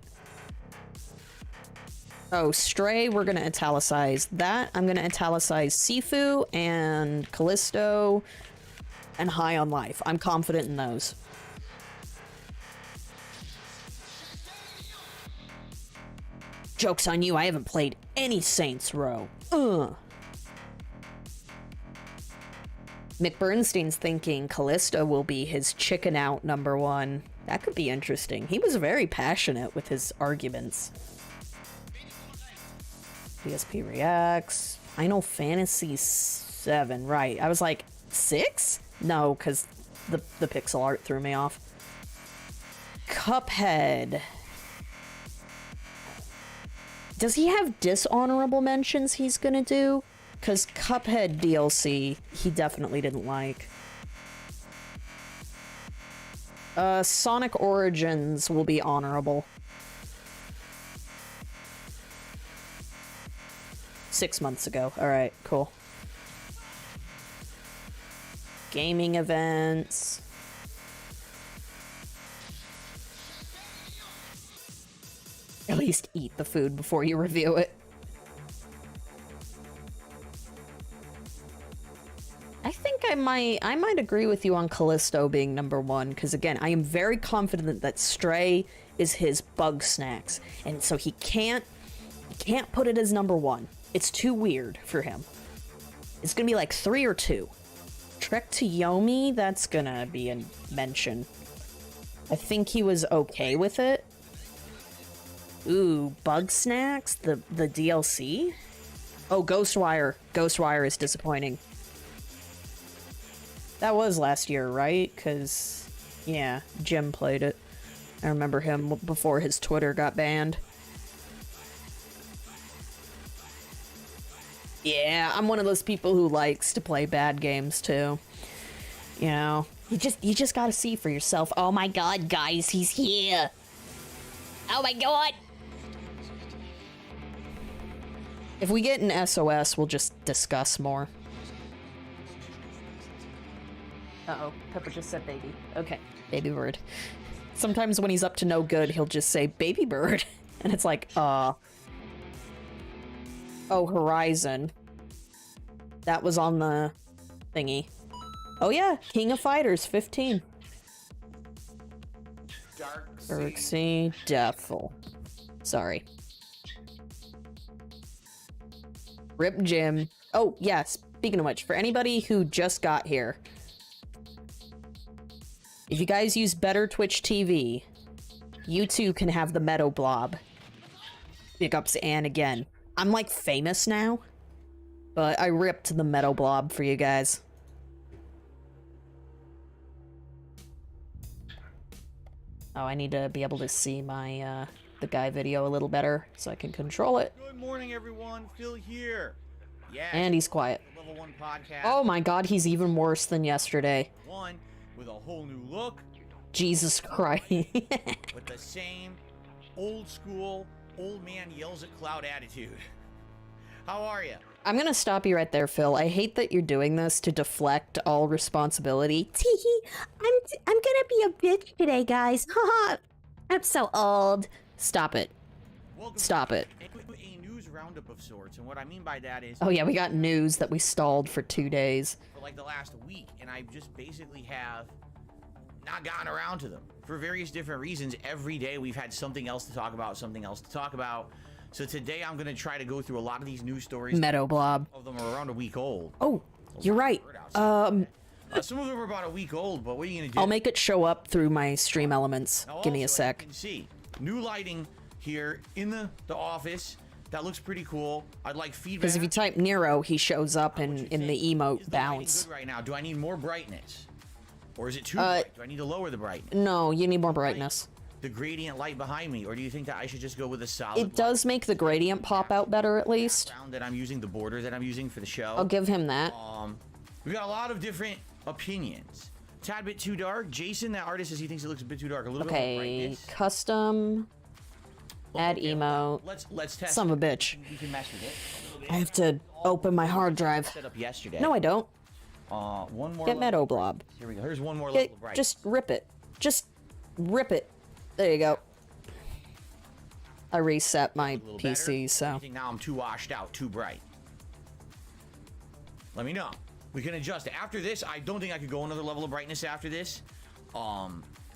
Oh, Stray, we're gonna italicize that. I'm gonna italicize Sifu and Callisto and High on Life. I'm confident in those. Joke's on you, I haven't played any Saints Row. Ugh. Mick Bernstein's thinking Callisto will be his chicken out #1. That could be interesting. He was very passionate with his arguments. DSP reacts. Final Fantasy 7, right. I was like, 6? No, because the pixel art threw me off. Cuphead. Does he have dishonorable mentions he's gonna do? Because Cuphead DLC, he definitely didn't like. Sonic Origins will be honorable. 6 months ago. Alright, cool. Gaming events. At least eat the food before you review it. I think I might agree with you on Callisto being #1, because again, I am very confident that Stray is his bug snacks, and so he can't put it as #1. It's too weird for him. It's gonna be like 3 or 2. Trek to Yomi, that's gonna be a mention. I think he was okay with it. Ooh, bug snacks? The DLC? Oh, Ghostwire. Ghostwire is disappointing. That was last year, right? Because, yeah, Jim played it. I remember him before his Twitter got banned. Yeah, I'm one of those people who likes to play bad games, too. You know, you just gotta see for yourself. Oh my god, guys, he's here! Oh my god! If we get an SOS, we'll just discuss more. Uh-oh, Pepper just said baby. Okay, baby bird. Sometimes when he's up to no good, he'll just say baby bird. And it's like, Oh, Horizon. That was on the thingy. Oh yeah, King of Fighters 15. Dark Sea, Deathful. Sorry. Rip Jim. Oh, yeah, speaking of which, for anybody who just got here, if you guys use Better Twitch TV, you too can have the Meadow Blob. Big ups and again. I'm like famous now, but I ripped the Meadow Blob for you guys. Oh, I need to be able to see my, the guy video a little better so I can control it. Good morning, everyone. Phil here. Yeah. And he's quiet. Level 1 podcast. Oh my god, he's even worse than yesterday. One with a whole new look. Jesus Christ. With the same old school, old man yells at cloud attitude. How are you? I'm gonna stop you right there, Phil. I hate that you're doing this to deflect all responsibility. Teehee, I'm gonna be a bitch today, guys. Haha. I'm so old. Stop it. Stop it. A news roundup of sorts, and what I mean by that is... Oh yeah, we got news that we stalled for 2 days. For like the last week, and I just basically have not gotten around to them. For various different reasons, every day we've had something else to talk about, So today I'm going to try to go through a lot of these news stories. Meadow Blob. Of them are around a week old. Oh, you're right. Some of them are about a week old, but what are you going to do? I'll make it show up through my stream elements. Give me a sec. You can see new lighting here in the office. That looks pretty cool. I'd like feedback. Because if you type Nero, he shows up in the emote bounce. Good right now. Do I need more brightness? Or is it too bright? Do I need to lower the brightness? No, you need more brightness. The gradient light behind me, or do you think that I should just go with a solid It does make the gradient pop out better, at least. That I'm using, the border that I'm using for the show. I'll give him that. We've got a lot of different opinions. Tad bit too dark. Jason, that artist, says he thinks it looks a bit too dark. A little bit more brightness. Custom. Add emote. Let's test. Son of a bitch. We can mess with it. I have to open my hard drive. Set up yesterday. No, I don't. One more. Get Meadow Blob. Here we go. Here's one more level of brightness. Just rip it. Just rip it. There you go. I reset my A little PC, better? so... You think now I'm too washed out, too bright? Let me know. We can adjust. After this, I don't think I could go another level of brightness after this.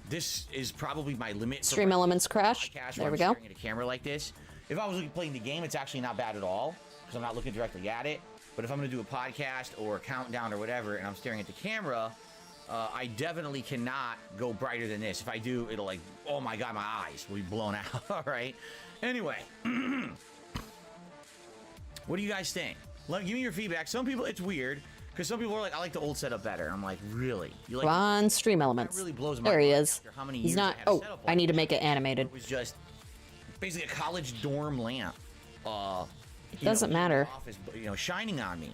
This is probably my limit. For Stream elements crash. podcast There when we I'm go. staring at a camera like this. If I was playing the game, it's actually not bad at all because I'm not looking directly at it. But if I'm going to do a podcast or a countdown or whatever, and I'm staring at the camera, I definitely cannot go brighter than this. If I do, it'll like, oh my god, my eyes will be blown out. All right. Anyway, what do you guys think? Give me your feedback. Some people, it's weird because some people are like, I like the old setup better. I'm like, really? You like? Come on, stream elements. That really blows my There he mind is. after how many He's years not. I had a Oh, setup I like need to this. make it animated. It was just basically a college dorm lamp. It doesn't matter. Office, shining on me,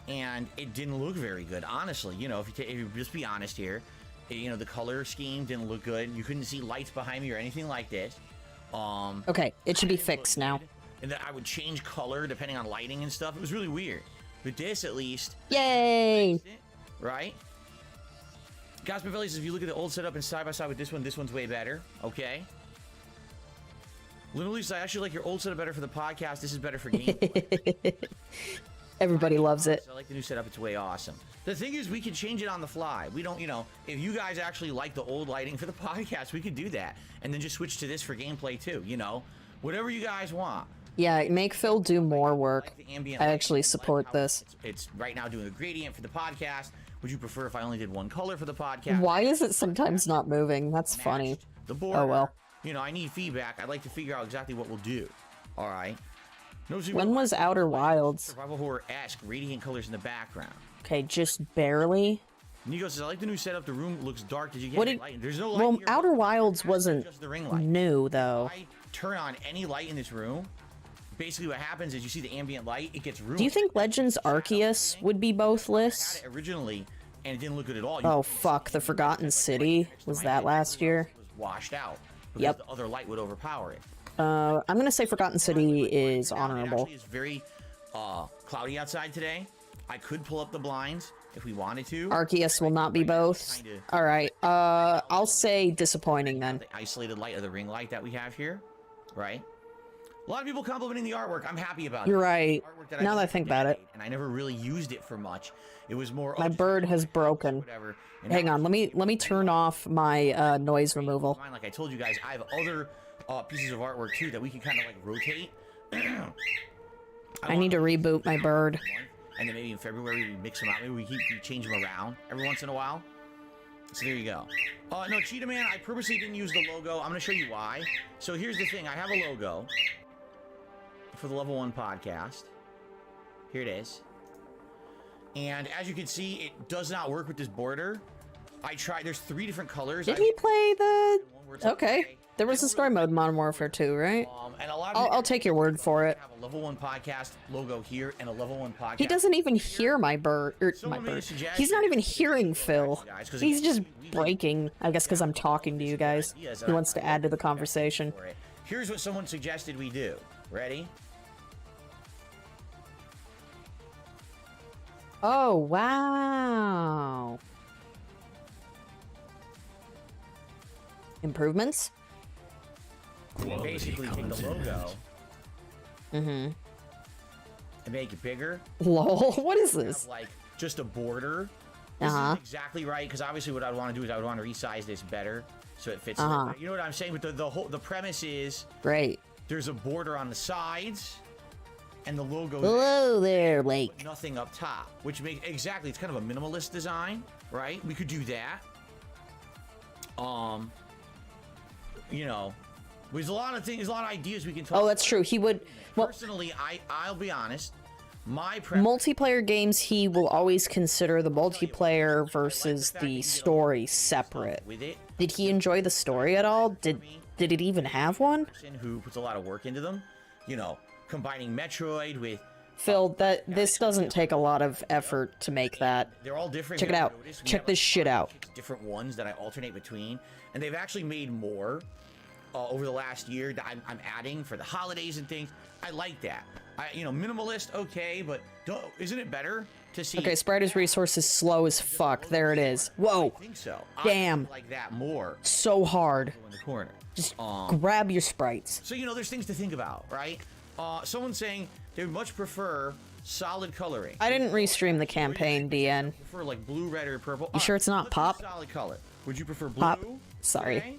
and it didn't look very good. Honestly, if you just be honest here, the color scheme didn't look good. You couldn't see lights behind me or anything like this. Okay, it should be fixed now. And that I would change color depending on lighting and stuff. It was really weird. But this, at least, Yay! right? Gospel Valley says if you look at the old setup and side by side with this one's way better. Okay. Literally, I actually like your old setup better for the podcast. This is better for gameplay. Everybody loves it. I like the new setup. It's way awesome. The thing is, we can change it on the fly. We don't, if you guys actually like the old lighting for the podcast, we could do that. And then just switch to this for gameplay too, Whatever you guys want. Yeah, make Phil do more work. Like the ambient I light, actually like support how this. It's right now doing a gradient for the podcast. Would you prefer if I only did one color for the podcast? Why is it sometimes not moving? That's funny. Matched the border. Oh, well. I need feedback. I'd like to figure out exactly what we'll do. All right. No, When was Outer Wilds? Survival horror-esque radiant colors in the background. Okay, just barely. Nico says, I like the new setup. The room looks dark. Did you get What any did- light? There's no light Well, in here. Outer Wilds Just wasn't the ring light. new, though. If I turn on any light in this room, basically what happens is you see the ambient light, it gets ruined. Do you think Legends Arceus would be both I had lists? it originally, and it didn't look good at all. Oh, fuck, the Forgotten City. Was that last year? It was washed out. Because Yep. the other light would overpower it. I'm gonna say Forgotten City is It honorable. actually is very cloudy outside today. I could pull up the blinds if we wanted to. Arceus will not be both. Alright, I'll say disappointing then. The isolated light of the ring light that we have here, right? A lot of people complimenting the artwork. I'm happy about You're it. right. Artwork Now that I think about it. And I never really used it for much. It was more My bird has broken. whatever. And Hang now- on, let me turn off my noise removal. Like I told you guys, I have other pieces of artwork too that we can kind of like rotate. I need to reboot my bird. And then maybe in February we mix them out. Maybe we change them around every once in a while. So there you go. No, Cheetah Man, I purposely didn't use the logo. I'm going to show you why. So here's the thing. I have a logo for the Level 1 podcast. Here it is. And as you can see, it does not work with this border. I tried. There's 3 different colors. Did he play the... One where it's like, Okay. There was a story mode in Modern Warfare 2, right? and a lot of I'll take your word for it. have a Level 1 podcast logo here and a Level 1 podcast. He doesn't even hear my bird. Or my Someone made a bird. suggestion. He's not even hearing Phil. Guys, 'cause He's just we- breaking. I guess because I'm talking to you guys. Ideas, He wants to add to the conversation. for it. Here's what someone suggested we do. Ready? Oh, wow. Improvements? Quality Basically take the content. logo Mm-hmm. and make it bigger. Lol, what is Have this? like just a border. This Uh-huh. isn't exactly right because obviously what I'd want to do is I would want to resize this better so it fits. Uh-huh. You know what I'm saying? But the premise is Great. there's a border on the sides and the logo. Hello there, but Lake. nothing up top, which makes exactly it's kind of a minimalist design, right? We could do that. There's a lot of things, a lot of ideas we can talk. Oh, that's true. He would... Well, Personally, I'll be honest. My preference multiplayer games, he will always consider the multiplayer versus the story separate. with it. Did he enjoy the story at all? Did it even have one? Person who puts a lot of work into them, combining Metroid with Phil, this doesn't take a lot of effort to make that. they're all different. Check it You'll out. notice we Check have, this shit out. different ones that I alternate between, and they've actually made more over the last year that I'm adding for the holidays and things. I like that. Minimalist, okay, but isn't it better to see? Okay, Spider's resource is slow as fuck. There it is. Whoa. I think so. Damn. I like that more. So hard. In the corner. Just grab your sprites. So there's things to think about, right? Someone's saying they would much prefer solid coloring. I didn't restream the campaign, DN. Prefer like blue, red, or purple. You sure it's not let's pop? do solid color. Would you prefer blue? Pop. Sorry. Gray?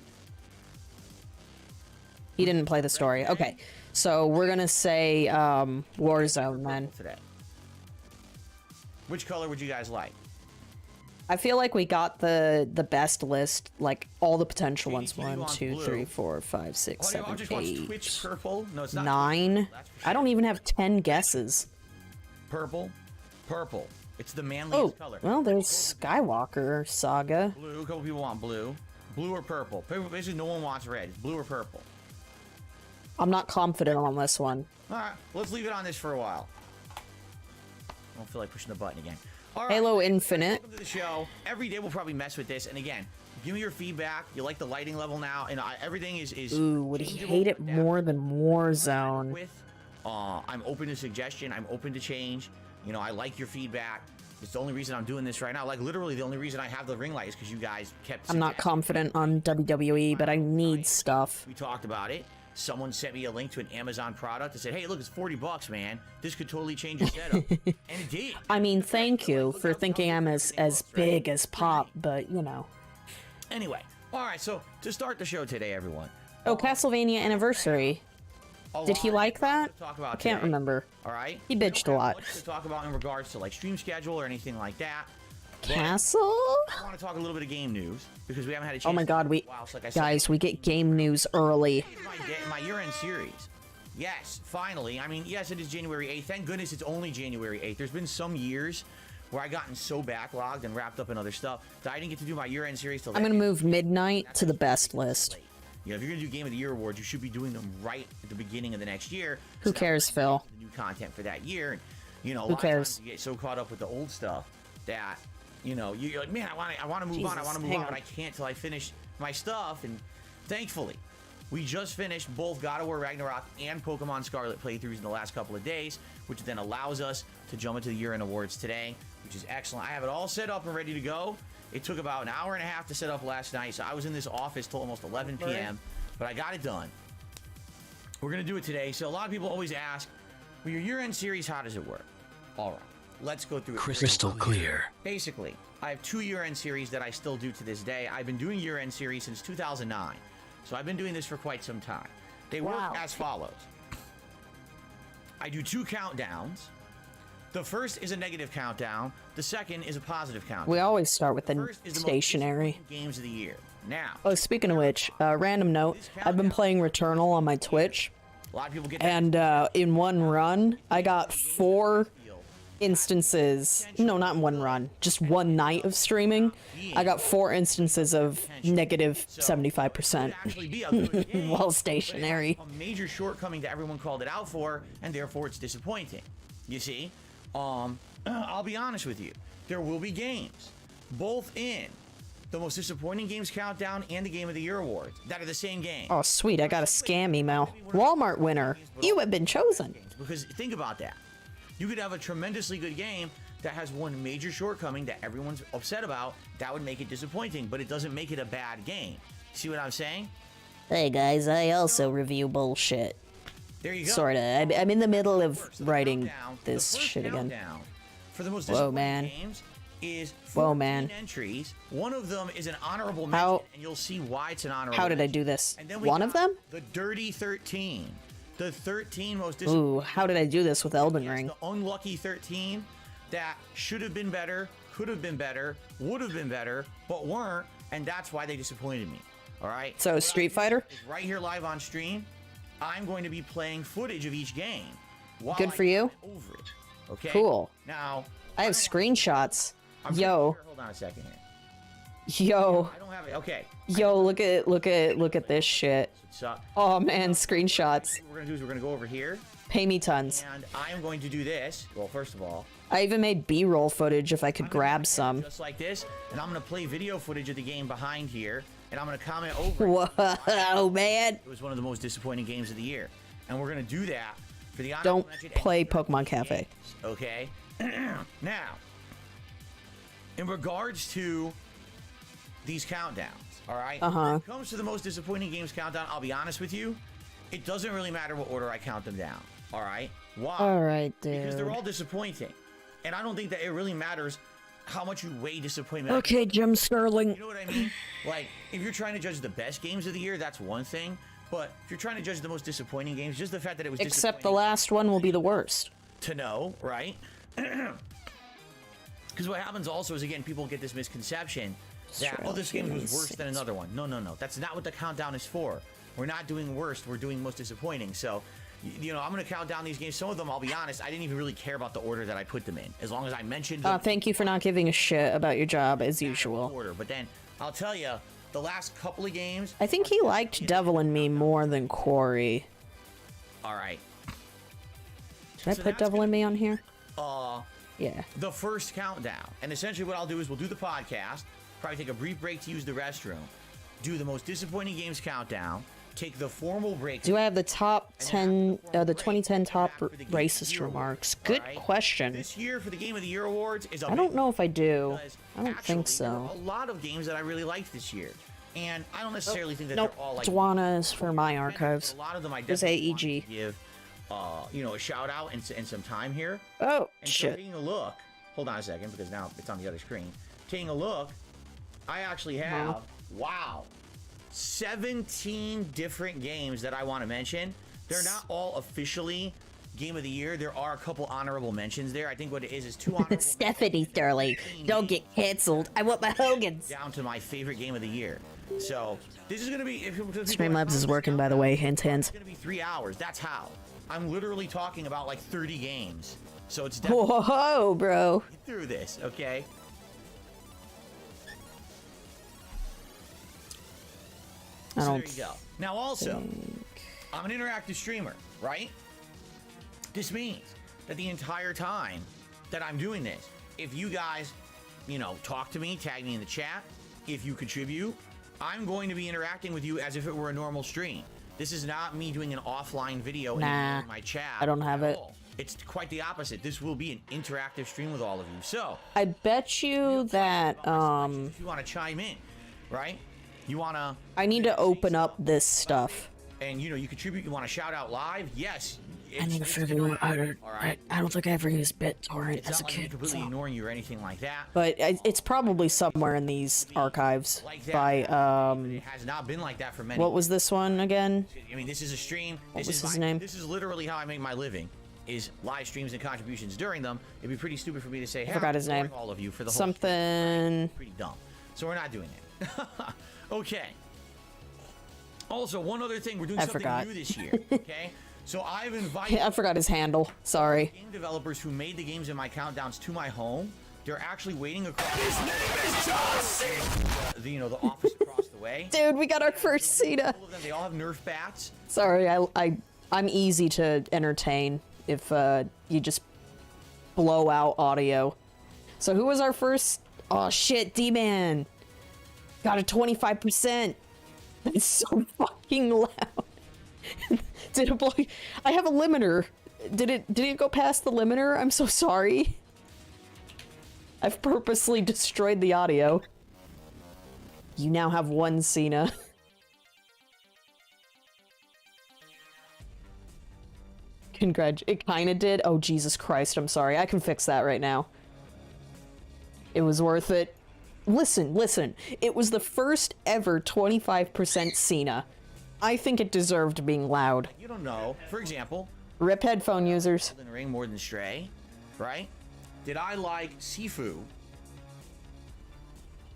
He didn't play the story. Okay, so we're gonna say Warzone then. Today. Which color would you guys like? I feel like we got the best list, like all the potential Katie, ones. Katie 1, wants 2, blue. 3, 4, 5, 6, Audio 7, Object wants 8, Twitch purple. No, it's not 9. Twitch purple, that's for sure. I don't even have 10 guesses. Purple. It's the Oh, manliest color. well, there's Skywalker Saga. Blue. A couple people want blue. Blue or purple. Basically, no one wants red. It's blue or purple. I'm not confident on this one. All right, let's leave it on this for a while. I don't feel like pushing the button again. All right, Halo Infinite. welcome to the show. Every day we'll probably mess with this, and again, give me your feedback. You like the lighting level now, and everything is. Ooh, would he changeable, hate it adaptable more than Warzone? With, I'm open to suggestion. I'm open to change. I like your feedback. It's the only reason I'm doing this right now. Like literally, the only reason I have the ring light is because you guys kept. I'm not suggesting. confident on WWE, but I need stuff. We talked about it. Someone sent me a link to an Amazon product and said, "Hey, look, it's $40, man. This could totally change your setup." And it did. I mean, thank you for thinking I'm as big as Pop, but Anyway, all right. So to start the show today, everyone. Oh, Castlevania Anniversary. Did he like that? I can't remember. All right. He bitched a lot. Much to talk about in regards to like stream schedule or anything like that. But Castle? I want to talk a little bit of game news because we haven't had a chance. Oh my god, Like I said, guys, we get game news early. my year-end series. Yes, finally. I mean, yes, it is January 8th. Thank goodness it's only January 8th. There's been some years where I gotten so backlogged and wrapped up in other stuff that I didn't get to do my year-end series till I'm gonna move Midnight to the best list. if you're gonna do Game of the Year awards, you should be doing them right at the beginning of the next year. Who cares, Phil? The new content for that year, and a Who lot of cares? times you get so caught up with the old stuff that you're like, man, I want to move on, I Jesus, want to move hang on, but on. I can't till I finish my stuff. And thankfully, we just finished both God of War Ragnarok and Pokemon Scarlet playthroughs in the last couple of days, which then allows us to jump into the year-end awards today, which is excellent. I have it all set up and ready to go. It took about an hour and a half to set up last night, so I was in this office till almost 11 p.m., but I got it done. We're going to do it today. So a lot of people always ask, well, your year-end series, how does it work? All right, let's go through it. Crystal clear. Basically, I have 2 year-end series that I still do to this day. I've been doing year-end series since 2009, so I've been doing this for quite some time. They work as follows. I do 2 countdowns. The first is a negative countdown. The second is a positive countdown. We always start with the First is the most stationary. disappointing games of the year. Now, Oh, speaking of which, random note, I've been playing Returnal on my Twitch, a lot of people get and in one run, I got 4 instances, no, not in one run, just one night of streaming, I got 4 instances of negative 75% actually be a good game, while but it stationary. has a major shortcoming that everyone called it out for, and therefore it's disappointing. You see, I'll be honest with you. There will be games, both in the most disappointing games countdown and the Game of the Year awards, that are the same game. Oh, sweet, I got a scam email. Walmart winner, you have been chosen. Because think about that. You could have a tremendously good game that has one major shortcoming that everyone's upset about. That would make it disappointing, but it doesn't make it a bad game. See what I'm saying? Hey guys, I also review bullshit. There you go. Sorta. I'm in the middle of So the writing countdown- this the first shit again. countdown for the most Whoa, disappointing man. games is Whoa, 14 man. entries. One of them is an honorable How- mention, and you'll see why it's an honorable How did I mention. do this? And then we One of got them? The Dirty 13. The 13 most disappointing. Ooh, how did I do this with Elden Yes, Ring? the unlucky 13 that should have been better, could have been better, would have been better, but weren't, and that's why they disappointed me. All right? So, Street Fighter? Right here live on stream, I'm going to be playing footage of each game. while Good I for you. comment Over it. Okay? Cool. Now, I have screenshots. I'm pretty Yo, sure- hold on a second here. yo, I don't have it. Okay. yo, look at this shit. So, Oh man, screenshots. what we're going to do is we're going to go over here, Pay me tons. and I am going to do this. Well, first of all, I even made B-roll footage if I could I'm gonna grab do some. just like this, and I'm going to play video footage of the game behind here, and and I'm gonna comment over it. Whoa, man. It was one of the most disappointing games of the year, and we're gonna do that for the Don't play Pokemon Cafe. games, okay? Now, in regards to these countdowns, all right? When it comes to the most disappointing games countdown, I'll be honest with you, it doesn't really matter what order I count them down, all right? Why? All right, dude. Because they're all disappointing, and I don't think that it really matters how much you weigh disappointment. Okay, Jim Sterling. You know what I mean? Like, if you're trying to judge the best games of the year, that's one thing. But if you're trying to judge the most disappointing games, just the fact that it was Except the last one will be the worst. to know, right? Because what happens also is, again, people get this misconception that, oh, this game was worse than another one. No, no, no. That's not what the countdown is for. We're not doing worst. We're doing most disappointing. So, you know, I'm going to count down these games. Some of them, I'll be honest, I didn't even really care about the order that I put them in. As long as I mentioned them. Thank you for not giving a shit about your job, as usual. Order. But then, I'll tell you, the last couple of games... I think he liked Devil in Me more than Quarry. All right. Should I put Devil in Me on here? Yeah. The first countdown. And essentially what I'll do is we'll do the podcast, probably take a brief break to use the restroom, do the most disappointing games countdown, take the formal break. Do I have the top 10, the 2010 top racist remarks? Good question. This year for the Game of the Year Awards is a I don't know if I do. because I don't actually, think there were so. a lot of games that I really liked this year. And I don't necessarily think that Nope. they're all like... Dwana is for my archives. A lot of them I There's definitely want to AEG. give, you know, a shout out and some time here. Oh, And so shit. taking a look, hold on a second, because now it's on the other screen. Taking a look, I actually have, wow, 17 different games that I want to mention. They're not all officially Game of the Year. There are a couple honorable mentions there. I think what it is 2 honorable Stephanie Sterling, don't get canceled. I want my Hogans. down to my favorite Game of the Year. So, this is going to be... Streamlabs is working, by the way. Hint, hint. It's going to be 3 hours. That's how. I'm literally talking about like 30 games. So it's definitely... Whoa, bro. Get through this, okay? I So don't there you go. Now also, I'm an interactive streamer, right? This means that the entire time that I'm doing this, if you guys, you know, talk to me, tag me in the chat, if you contribute, I'm going to be interacting with you as if it were a normal stream. This is not me doing an offline video Nah, in my chat. I don't have at it. all. It's quite the opposite. This will be an interactive stream with all of you. So, I bet you that, if you want to chime in, right? You want to... I need to open up this stuff. And, you know, you contribute, you want to shout out live? Yes. I need to figure out. I don't think I ever used BitTorrent It's as a not like me kid. completely So. ignoring you or anything like that. But it's probably somewhere in these archives Like that. by, It has not been like that for many what was this one again? I mean, this is a stream. What This was is his my, name? This is literally how I make my living, is live streams and contributions during them. It'd be pretty stupid for me to say, hey, forgot I'm his name. ignoring all of you for the whole Something. pretty dumb. So we're not doing it. Okay. Also, one other thing, we're doing something forgot. new this year, okay? So I've invited I forgot his handle. Sorry. game developers who made the games in my countdowns to my home. They're actually waiting across the, you know, the office across the way. Dude, we got our first Cena. All of them, they all have Nerf bats. Sorry, I'm easy to entertain if you just blow out audio. So who was our first? Oh shit, D-Man. Got a 25%. That's so fucking loud. Did it blow? I have a limiter. Did it go past the limiter? I'm so sorry. I've purposely destroyed the audio. You now have one Cena. It kinda did. Oh, Jesus Christ, I'm sorry. I can fix that right now. It was worth it. Listen. It was the first ever 25% Cena. I think it deserved being loud. You don't know. For example, Rip headphone users. Elden Ring more than Stray, right? Did I like Sifu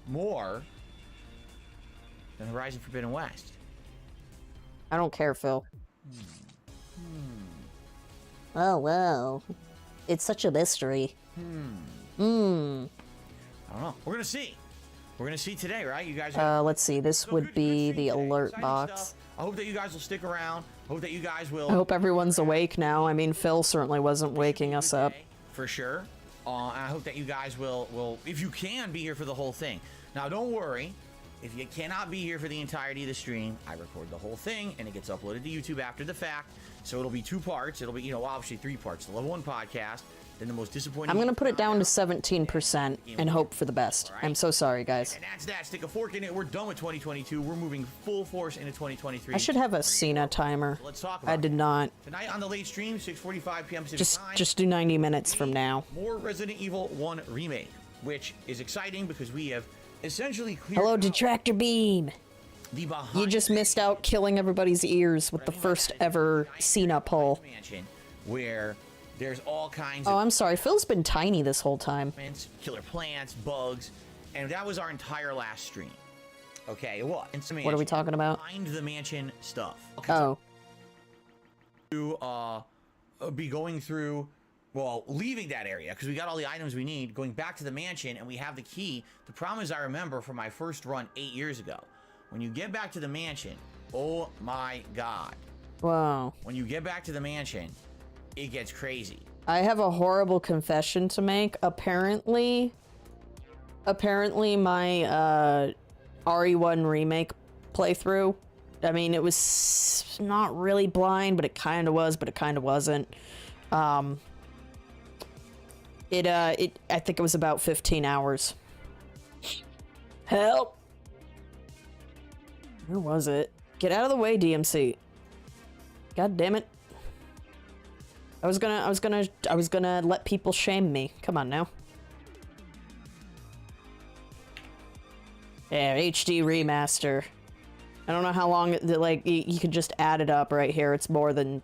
more than Horizon Forbidden West? I don't care, Phil. Oh, well. It's such a mystery. I don't know. We're gonna see. We're gonna see today, right? You guys. Let's see. This So would good be stream the today. alert Exciting box. stuff. I hope that you guys will stick around. I hope that you guys will. I hope everyone's awake now. I mean, Phil certainly wasn't waking us up. For sure. And I hope that you guys will, if you can, be here for the whole thing. Now, don't worry. If you cannot be here for the entirety of the stream, I record the whole thing and it gets uploaded to YouTube after the fact. So it'll be 2 parts. It'll be, you know, obviously 3 parts. The level 1 podcast, then the most disappointing. I'm gonna put it down to 17% and hope for the best. Right. I'm so sorry, guys. And that's that. Stick a fork in it. We're done with 2022. We're moving full force into 2023. I should have a Cena timer. Let's talk about I did not. Tonight on the late stream, 6:45 p.m. Pacific time. Just do 90 minutes from now. More Resident Evil 1 remake, which is exciting because we have essentially cleared Hello, out Detractor Beam. the behind You just missed out killing everybody's ears with the first ever Cena poll. mansion where there's all kinds Oh, of I'm sorry. Phil's been tiny this whole time. plants, killer plants, bugs, and that was our entire last stream. Okay, what? What are we talking about? Behind the mansion stuff. Oh. To be going through, well, leaving that area because we got all the items we need, going back to the mansion, and we have the key. The problem is, I remember from my first run 8 years ago, when you get back to the mansion, oh my god, Wow. when you get back to the mansion, it gets crazy. I have a horrible confession to make. Apparently my RE1 remake playthrough, I mean, it was not really blind, but it kind of was, but it kind of wasn't. I think it was about 15 hours. Help! Where was it? Get out of the way, DMC. God damn it. I was gonna let people shame me. Come on now. Yeah, HD remaster. I don't know how long, like, you could just add it up right here. It's more than...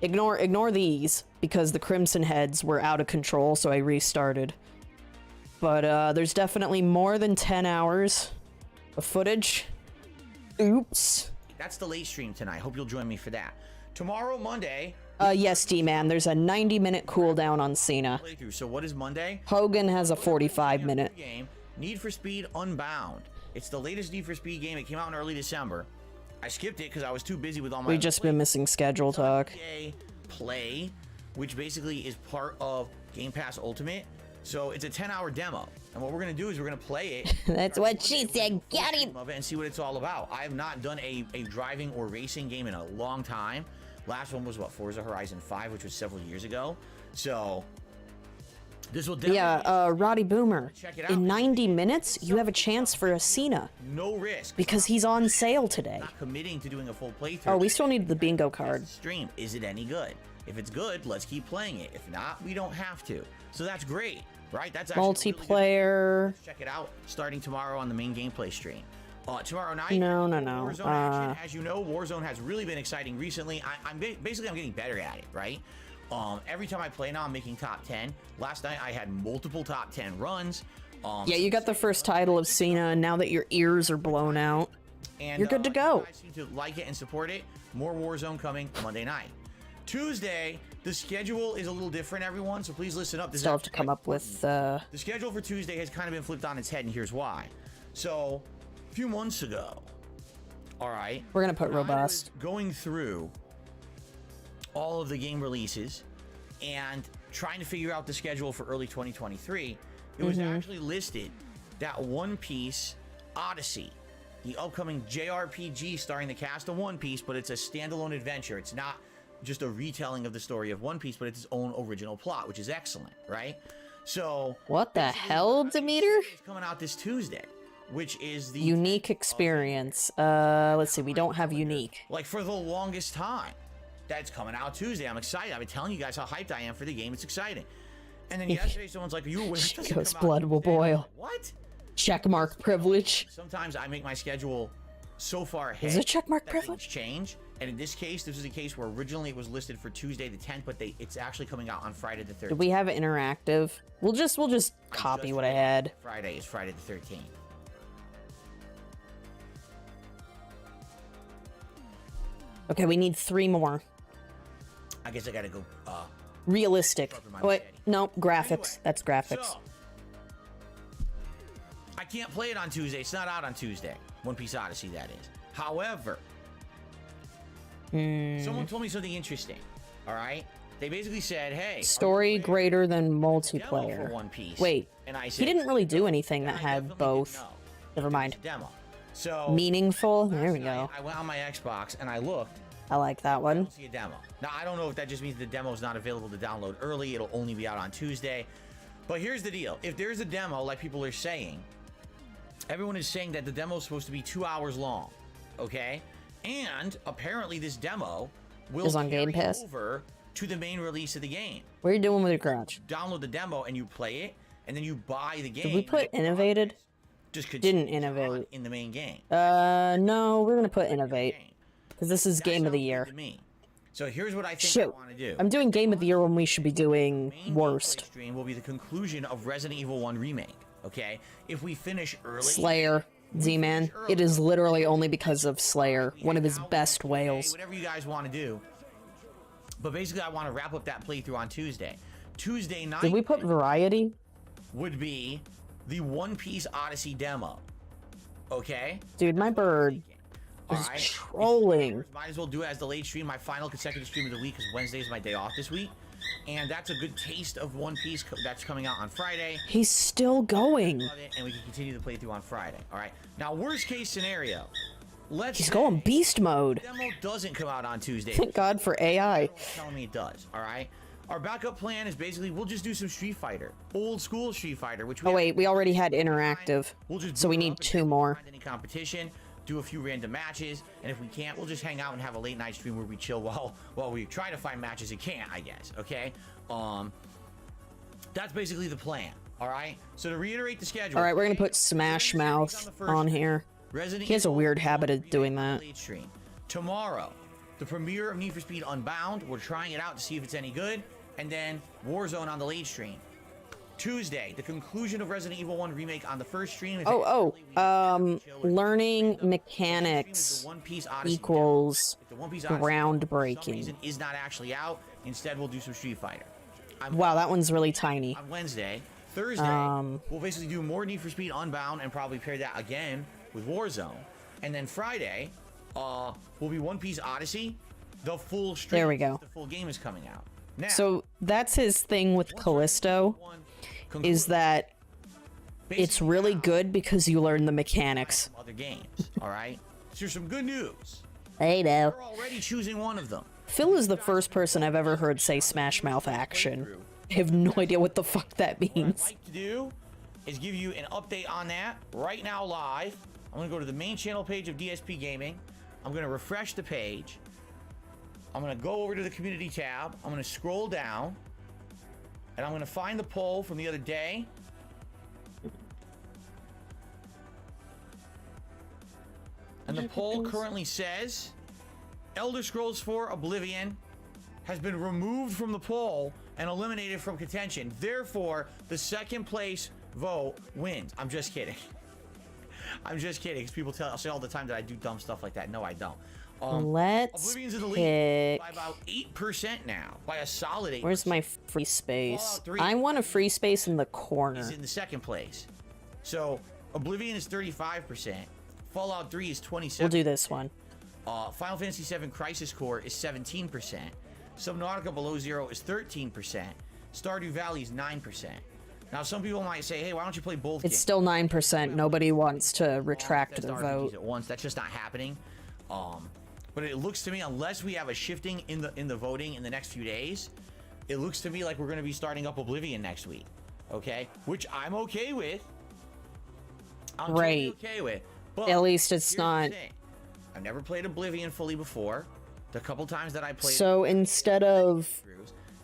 Ignore these, because the Crimson Heads were out of control, so I restarted. But, there's definitely more than 10 hours of footage. Oops. That's the late stream tonight. Hope you'll join me for that. Tomorrow, Monday... Yes, D-Man, there's a 90-minute cooldown on Cena. playthrough. So what is Monday? Hogan has a 45-minute. Game, Need for Speed Unbound. It's the latest Need for Speed game. It came out in early December. I skipped it because I was too busy with all my... We've just been missing schedule talk. EA Play, which basically is part of Game Pass Ultimate. So it's a 10-hour demo. And what we're going to do is we're going to play it. That's what she said. Got him. Of it and see what it's all about. I have not done a driving or racing game in a long time. Last one was, what, Forza Horizon 5, which was several years ago. So this will definitely... Yeah, Roddy Boomer. Check it out. In 90 minutes, you have a chance for a Cena. No risk. Because he's on sale today. Not committing to doing a full playthrough. Oh, we still need the bingo card. Stream. Is it any good? If it's good, let's keep playing it. If not, we don't have to. So that's great, right? That's actually Multiplayer. Let's check it out starting tomorrow on the main gameplay stream. Tomorrow night. No. Warzone action. As you know, Warzone has really been exciting recently. I'm getting better at it, right? Every time I play now, I'm making top 10. Last night I had multiple top 10 runs. Yeah, you got the first title of Cena, and now that your ears are blown out, and you're good to go. You guys seem to like it and support it. More Warzone coming Monday night. Tuesday, the schedule is a little different, everyone, so please listen up. Still have to come up with... The schedule for Tuesday has kind of been flipped on its head, and here's why. So, a few months ago, all right, we're gonna put when I was robust. going through all of the game releases and trying to figure out the schedule for early 2023, it was actually listed that One Piece Odyssey, the upcoming JRPG starring the cast of One Piece, but it's a standalone adventure. It's not just a retelling of the story of One Piece, but it's its own original plot, which is excellent, right? So What the hell, Demeter? it's coming out this Tuesday, which is the Unique experience. Let's see, we don't have unique. like for the longest time. That's coming out Tuesday. I'm excited. I've been telling you guys how hyped I am for the game. It's exciting. And then yesterday, someone's like, "Are you aware?" Chico's blood will boil. What? Checkmark privilege. Sometimes I make my schedule so far ahead. Is it checkmark that privilege? things change. And in this case, this is a case where originally it was listed for Tuesday the 10th, but it's actually coming out on Friday the 13th. Did we have it interactive? We'll just copy what I had. Friday is Friday the 13th. Okay, we need 3 more. I guess I gotta go. Realistic. my Wait, machete. no, graphics. Anyway, That's graphics. So, I can't play it on Tuesday. It's not out on Tuesday. One Piece Odyssey, that is. However, someone told me something interesting. All right, they basically said, "Hey, Story greater than demo for multiplayer. One Piece." Wait, and I he said, didn't really do anything that I had definitely both. didn't know. Never mind. It's a demo. So Meaningful? There we last go. night, I went on my Xbox and I looked. I like that I one. don't see a demo. Now, I don't know if that just means the demo is not available to download early. It'll only be out on Tuesday. But here's the deal. If there's a demo, like people are saying, everyone is saying that the demo is supposed to be 2 hours long. Okay? And apparently this demo will Is on Game carry Pass? over to the main release of the game. What are you doing with your garage? Download the demo and you play it, and then you buy the game. Did we put innovated? Just Didn't continues on innovate. in the main game. No, we're gonna put innovate. Because this is That game of the sounds year. good to me. So here's what I think I Shit. want to do. I'm doing game of the year when we should be doing Main worst. gameplay stream will be the conclusion of Resident Evil 1 Remake. Okay? If we finish early... Slayer. Z-Man. It is literally only because of Slayer. One of his best whales. Whatever you guys want to do. But basically, I want to wrap up that playthrough on Tuesday. Tuesday night Did we put variety? would be the One Piece Odyssey demo. Okay? Dude, my bird is Alright. trolling. Might as well do it as the late stream. My final consecutive stream of the week, because Wednesday is my day off this week. And that's a good taste of One Piece that's coming out on Friday. He's still going. Love it, and we can continue the playthrough on Friday. All right. Now, worst case scenario. Let's He's say going beast mode. the demo doesn't come out on Tuesday. Thank God for AI. Telling me it does. All right. Our backup plan is basically we'll just do some Street Fighter, old school Street Fighter, which we Oh wait, we already had interactive. We'll just So we boot it need up and 2 see if we more. find any competition, do a few random matches, and if we can't, we'll just hang out and have a late night stream where we chill while we try to find matches and can't, I guess. Okay. That's basically the plan. All right. So to reiterate the schedule. Alright, we're gonna put Smash Mouth on here. Resident He has a Evil weird habit of Remake doing that. late stream. Tomorrow, the premiere of Need for Speed Unbound. We're trying it out to see if it's any good. And then Warzone on the late stream. Tuesday, the conclusion of Resident Evil 1 Remake on the first stream. If Learning the mechanics One Piece Odyssey equals demo. If the One Piece Odyssey demo, for some groundbreaking. reason, is not actually out. Instead, we'll do some Street Fighter. Wow, that one's really tiny. On Wednesday. Thursday, we'll basically do more Need for Speed Unbound and probably pair that again with Warzone. And then Friday, will be One Piece Odyssey. The full stream. There we go. The full game is coming out. Now, So that's his thing with Callisto, is that it's really good because you learn the mechanics. other games. All right. So here's some good news. I know. We're already choosing one of them. Phil is the first person I've ever heard say Smash Mouth action. I have no idea what the fuck that What I'd means. like to do is give you an update on that right now live. I'm going to go to the main channel page of DSP Gaming. I'm going to refresh the page. I'm going to go over to the community tab. I'm going to scroll down. And I'm going to find the poll from the other day. And the poll currently says Elder Scrolls 4 Oblivion has been removed from the poll and eliminated from contention. Therefore, the second place vote wins. I'm just kidding. I'm just kidding, because people say all the time that I do dumb stuff like that. No, I don't. Let's Oblivion's in the lead pick... by about 8% now, by a solid 8%. Where's my free space? Fallout 3 I want a free space in the is corner. in the second place. So, Oblivion is 35%. Fallout 3 is 27%. We'll do this one. Final Fantasy VII Crisis Core is 17%. Subnautica Below Zero is 13%. Stardew Valley is 9%. Now, some people might say, hey, why don't you play both It's games? still 9%. Nobody wants to retract Bethesda their RPGs vote. at once. That's just not happening. But it looks to me, unless we have a shifting in the voting in the next few days, it looks to me like we're going to be starting up Oblivion next week. Okay? Which I'm okay with. I'm totally Right. okay with. But At least it's here's the not... thing. I've never played Oblivion fully before. The couple times that I played So instead of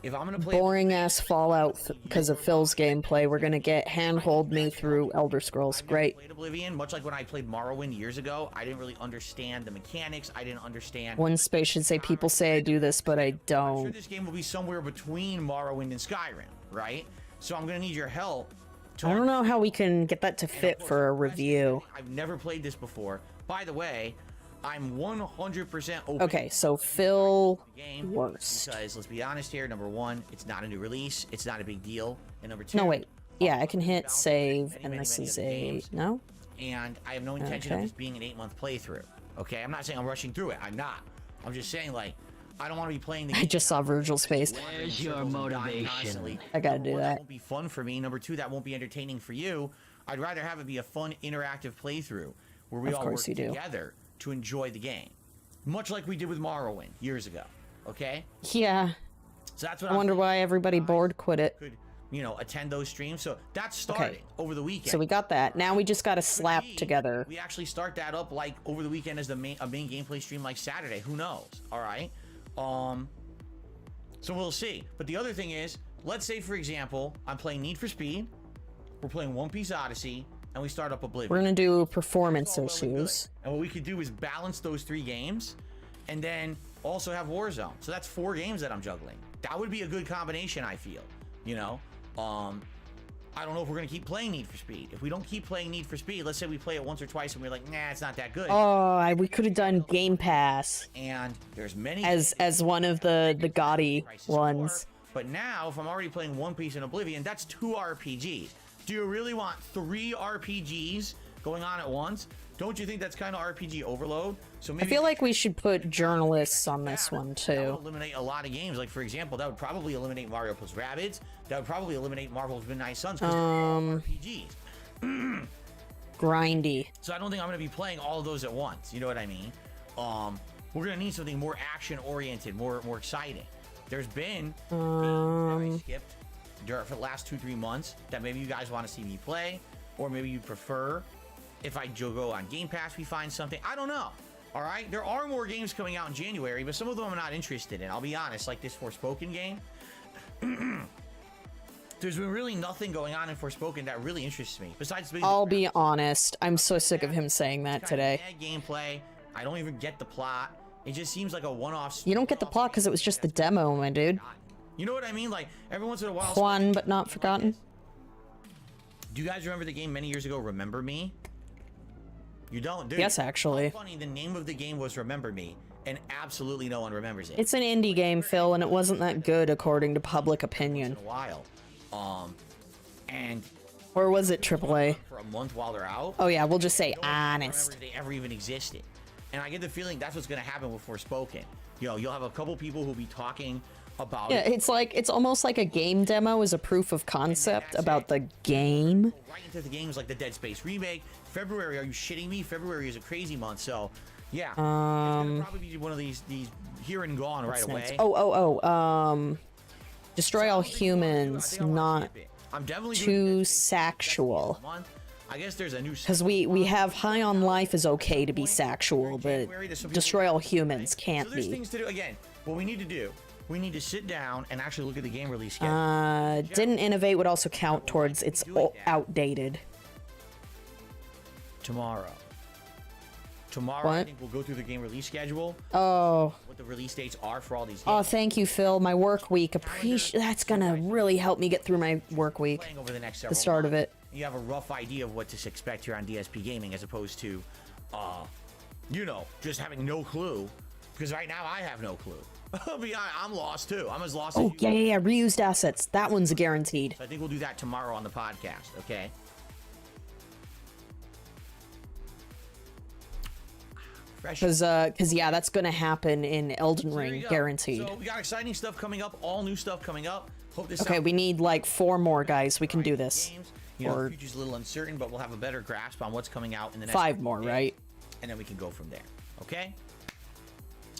if I'm going to play boring ass Fallout because of Phil's gameplay, we're gonna get handhold me through Elder Scrolls. Great. played Oblivion, much like when I played Morrowind years ago, I didn't really understand the mechanics. I didn't understand. One space should say people say I do this, but I I'm sure don't. this game will be somewhere between Morrowind and Skyrim, right? So I'm going to need your help. To I don't know how we can get that to fit for a review. I've never played this before. By the way, I'm 100% open Okay, so Phil to the game. worst. Because let's be honest here, number one, it's not a new release. It's not a big deal. And number two, No, wait. Yeah, I can hit balance save, many, and many, this many is other a... games. No? And I have no intention of Okay. this being an 8-month playthrough. Okay, I'm not saying I'm rushing through it. I'm not. I'm just saying, like, I don't want to be playing the I game. just saw Virgil's face. Where's your motivation? I gotta do That that. won't be fun for me. Number two, that won't be entertaining for you. I'd rather have it be a fun, interactive playthrough where we Of all course work you do. together to enjoy the game, much like we did with Morrowind years ago. Okay, Yeah. so that's what I wonder why everybody bored quit it. could attend those streams. So that's starting over the weekend. So we got that. Now we just gotta slap Maybe together. We actually start that up like over the weekend as a main gameplay stream, like Saturday. Who knows? All right. So we'll see. But the other thing is, let's say for example, I'm playing Need for Speed, we're playing One Piece Odyssey, and we start up Oblivion. We're gonna do performance It's all well and issues. good. And what we could do is balance those 3 games, and then also have Warzone. So that's 4 games that I'm juggling. That would be a good combination, I feel. You know, I don't know if we're gonna keep playing Need for Speed. If we don't keep playing Need for Speed, let's say we play it once or twice and we're like, nah, it's not that good. We could have done Game Pass And there's many as one of the GOTY Crisis ones. Core. But now, if I'm already playing One Piece and Oblivion, that's 2 RPGs. Do you really want 3 RPGs going on at once? Don't you think that's kind of RPG overload? So I maybe feel like we should put journalists on this that one would too. eliminate a lot of games. Like for example, that would probably eliminate Mario plus Rabbids. That would probably eliminate Marvel's Midnight Suns because they're all RPGs. Grindy. So I don't think I'm going to be playing all of those at once. You know what I mean? We're going to need something more action oriented, more exciting. There's been games that I skipped for the last 2-3 months that maybe you guys want to see me play, or maybe you prefer if I go on Game Pass, we find something. I don't know. All right, there are more games coming out in January, but some of them I'm not interested in. I'll be honest, like this Forspoken game. There's been really nothing going on in Forspoken that really interests me. Besides, I'll be honest. I'm so sick of him saying that today. Bad gameplay. I don't even get the plot. It just seems like a one-off. You don't get the plot because it was just the demo, my dude. You know what I mean? Like every once in a while. Juan, but not forgotten. Do you guys remember the game many years ago? Remember Me? You don't, do Yes, you? actually. How funny. The name of the game was Remember Me, and absolutely no one remembers it. It's an indie game, Phil, and it wasn't that good according to public opinion. In a while, and Or was it AAA? for a month while they're out. Oh yeah, we'll just say No one honest. remembers they ever even existed. And I get the feeling that's what's going to happen with Forspoken. You'll have a couple people who'll be talking about Yeah, it. it's almost like a game demo is a proof of concept about the game. Right into the games like the Dead Space remake. February, are you shitting me? February is a crazy month, so yeah. It's gonna probably be one of these here and gone right away. Destroy all humans, not I'm definitely too sexual. I guess there's a new Because we have High on Life is okay to be sexual, but Destroy All Humans can't so there's be. things to do. Again, what we need to do, we need to sit down and actually look at the game release schedule. Didn't innovate would also count towards it's outdated. Tomorrow, I What? think we'll go through the game release schedule, Oh, what the release dates are for all these games. oh, thank you, Phil. My work week. That's gonna really help me get through my work week. Playing over the next several The start of months. it. You have a rough idea of what to expect here on DSP Gaming, as opposed to, just having no clue. Because right now I have no clue. I'll be honest, I'm lost too. I'm as lost as Oh, you. yeah. Reused assets. That one's guaranteed. So I think we'll do that tomorrow on the podcast. Okay. Fresh. Cause yeah, that's gonna happen in Elden There you Ring, go. guaranteed. So we got exciting stuff coming up. All new stuff coming up. Hope this. Okay, sounds we need like 4 more guys. We can do this. games. The Or future's a little uncertain, but we'll have a better grasp on what's coming out in the next 5 couple more, days, right? and then we can go from there. Okay.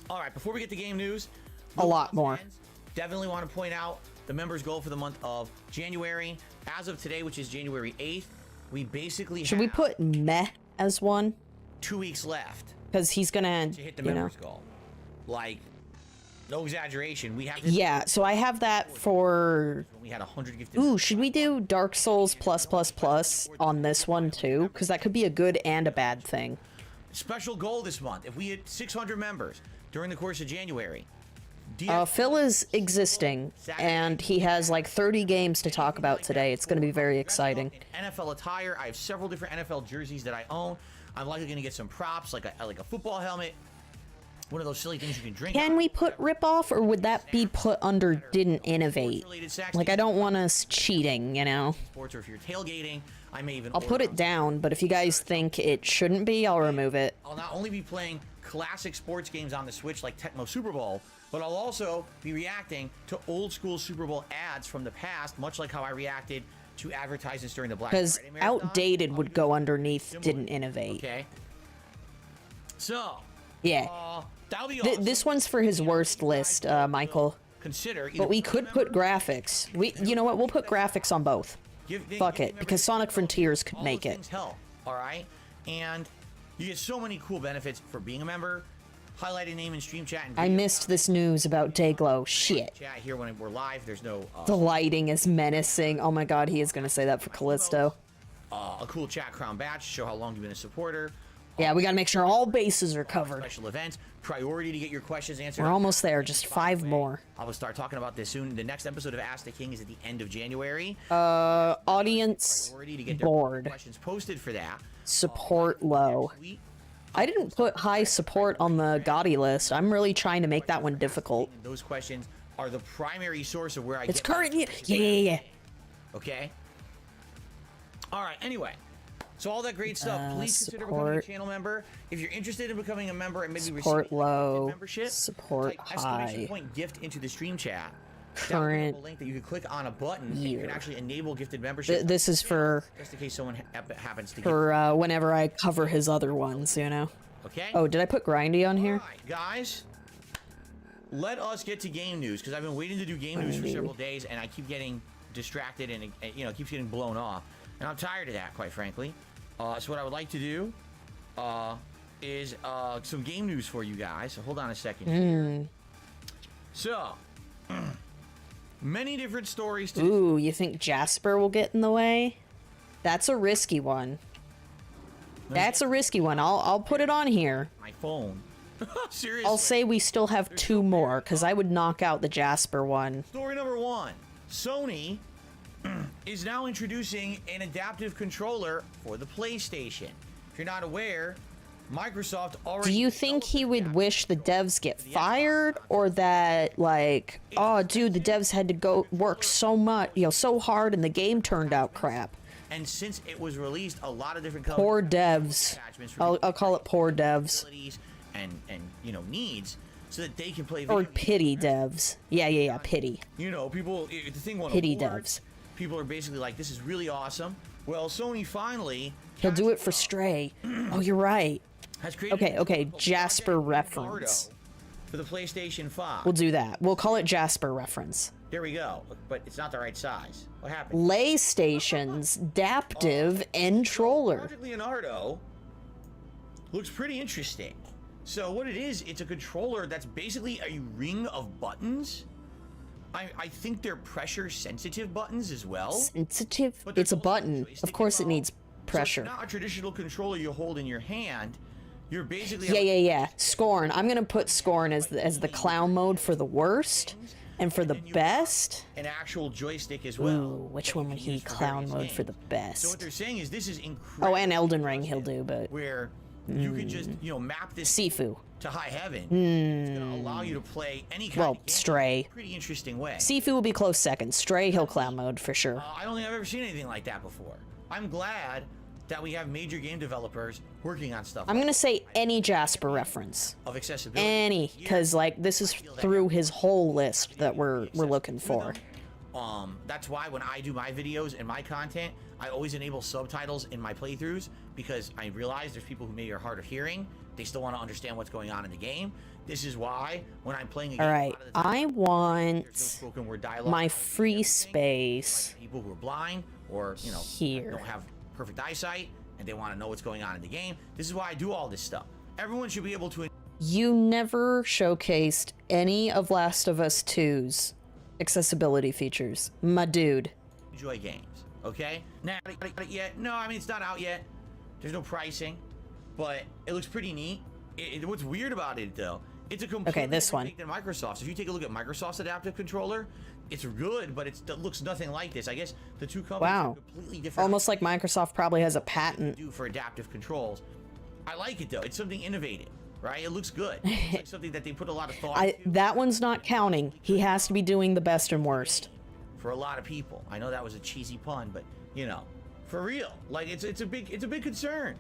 All right. Before we get to game news, A lot more. fans, definitely want to point out the members' goal for the month of January. As of today, which is January 8th, we basically Should we have put Meh as one? 2 weeks left Because he's gonna, to hit the you know. members' goal. Like, no exaggeration. We have to. Yeah, so I have that for. When we had 100 gifted. Ooh, should we do Dark Souls +++ on this one too? Because that could be a good and a bad thing. Special goal this month. If we hit 600 members during the course of January, Phil is existing, and he has like 30 games to talk about today. It's going to be very exciting. NFL attire. I have several different NFL jerseys that I own. I'm likely going to get some props, like a football helmet, one of those silly things you can drink. Can we put rip-off, or would that be put under didn't innovate? Like, I don't want us cheating, you know? Sports, or if you're tailgating, I may even. I'll put it down, but if you guys think it shouldn't be, I'll remove it. I'll not only be playing classic sports games on the Switch like Tecmo Super Bowl, but I'll also be reacting to old school Super Bowl ads from the past, much like how I reacted to advertisements during the Black Friday Because Marathon. outdated would go underneath didn't innovate. Okay. So, Yeah. that'll be awesome. This one's for his worst list, Michael. Consider. But we could put graphics. You know what? We'll put graphics on both. Fuck it, because Sonic Frontiers could make it. Help, all right? And you get so many cool benefits for being a member. Highlight a name in stream chat. And I missed this news about Dayglow. Shit. Chat here when we're live. There's no. The lighting is menacing. Oh my god, he is gonna say that for Callisto. A cool chat crown badge to show how long you've been a supporter. Yeah, we gotta make sure all bases are covered. Special events, priority to get your questions answered. We're almost there, just 5 more. I will start talking about this soon. The next episode of Ask the King is at the end of January. Audience Priority to get their board. questions posted for that. Support low. Next week, I didn't put high support on the GOTY list. I'm really trying to make that one difficult. those questions are the primary source of where I It's get my currently... questions. Yeah. Okay. All right. Anyway, so all that great stuff. Please consider becoming a support. channel member. If you're interested in becoming a member and maybe Support receiving low, membership, support type exclamation high. point gift into the stream chat. Current a link that you can click on a button and you year. can actually enable gifted membership. This is for just in case someone happens to. whenever I cover his other ones, you know. Okay. Oh, did I put Grindy on here? All right, guys. Let us get to game news because I've been waiting to do game news for several days and I keep getting distracted and it keeps getting blown off. And I'm tired of that, quite frankly. So what I would like to do is some game news for you guys. So hold on a second. So, many different stories to... Ooh, you think Jasper will get in the way? That's a risky one. That's a risky one. I'll put it on here. My phone. Seriously. I'll say we still have 2 more, because I would knock out the Jasper one. Story number 1. Sony is now introducing an adaptive controller for the PlayStation. If you're not aware, Microsoft already... Do you think he would wish the devs get fired, or that, like, oh, dude, the devs had to go work so much, so hard, and the game turned out crap? And since it was released, a lot of different Poor devs. I'll call it poor devs. And needs, so that they can play Or video games. pity devs. Yeah, pity. People, the thing won Pity awards. devs. People are basically like, this is really awesome. Well, Sony finally He'll do it for Stray. Oh, you're right. has created Okay, a Jasper Project reference. Leonardo for the PlayStation 5. We'll do that. We'll call it Jasper reference. There we go. But it's not the right size. What happened? Lay stations, adaptive, and troller. Project Leonardo looks pretty interesting. So what it is, it's a controller that's basically a ring of buttons. I think they're pressure sensitive buttons as well. Sensitive? But there's It's a also button. joystick Of course it involved. needs pressure. So it's not a traditional controller you hold in your hand. You're basically Yeah. Scorn. I'm gonna put Scorn as the clown mode for the worst, and for the best. an actual joystick as well. Ooh, which one would he clown mode for the So what best? they're saying is this is incredible. Oh, and Elden Ring he'll do, but where you can just map this Sifu. to high heaven. It's gonna allow you to play any kind Well, of game Stray. in a pretty interesting way. Sifu will be close second. Stray, he'll clown mode for sure. I don't think I've ever seen anything like that before. I'm glad that we have major game developers working on stuff I'm gonna say any Jasper reference. of accessibility. Any, because like this is through his whole list that we're looking for. That's why when I do my videos and my content, I always enable subtitles in my playthroughs because I realize there's people who maybe are hard of hearing. They still want to understand what's going on in the game. This is why when I'm playing a game, All right, a lot of the time, I there's no want spoken word dialogue. my free space People who are blind or here. don't have perfect eyesight and they want to know what's going on in the game. This is why I do all this stuff. Everyone should be able to You never showcased any of Last of Us 2's accessibility features, my dude. enjoy games. Okay? Now, got it yet? No, I mean it's not out yet. There's no pricing, but it looks pretty neat. What's weird about it though? It's a completely this different one. thing than Microsoft's. If you take a look at Microsoft's adaptive controller, it's good, but it looks nothing like this. I guess the two companies Wow. are completely different. Almost like Microsoft probably has a patent. Do for adaptive controls. I like it though. It's something innovative, right? It looks good. It's like something that they put a lot of thought into That one's not counting. He has to be doing the best and worst. for a lot of people. I know that was a cheesy pun, but for real, like it's a big concern.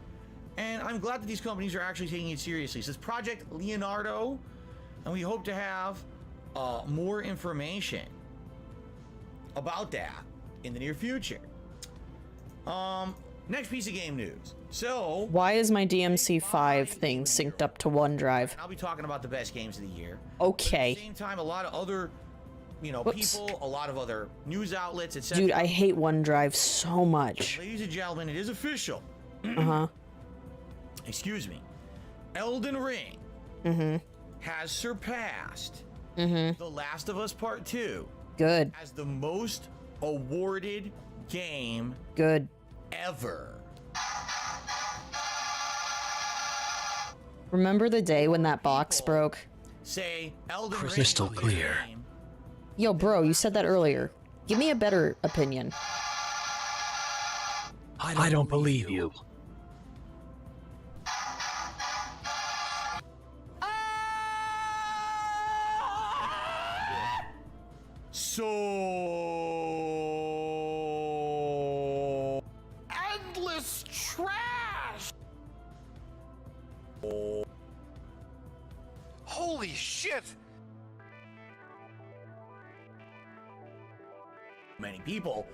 And I'm glad that these companies are actually taking it seriously. So it's Project Leonardo, and we hope to have more information about that in the near future. Next piece of game news. So, Why is my DMC5 thing synced up to OneDrive? I'll be talking about the best games of the year. Okay. At the same time, a lot of other, Whoops. people, a lot of other news outlets, etc. Dude, I hate OneDrive so much. Ladies and gentlemen, it is official. Uh-huh. Excuse me. Elden Ring has surpassed The Last of Us Part 2 Good. as the most awarded game Good. ever. Remember the day when that box broke? Say Elden Ring Crystal is the clear. game. Yo, bro, you said that earlier. Give me a better opinion. I don't believe you. So endless trash. Holy shit! Many people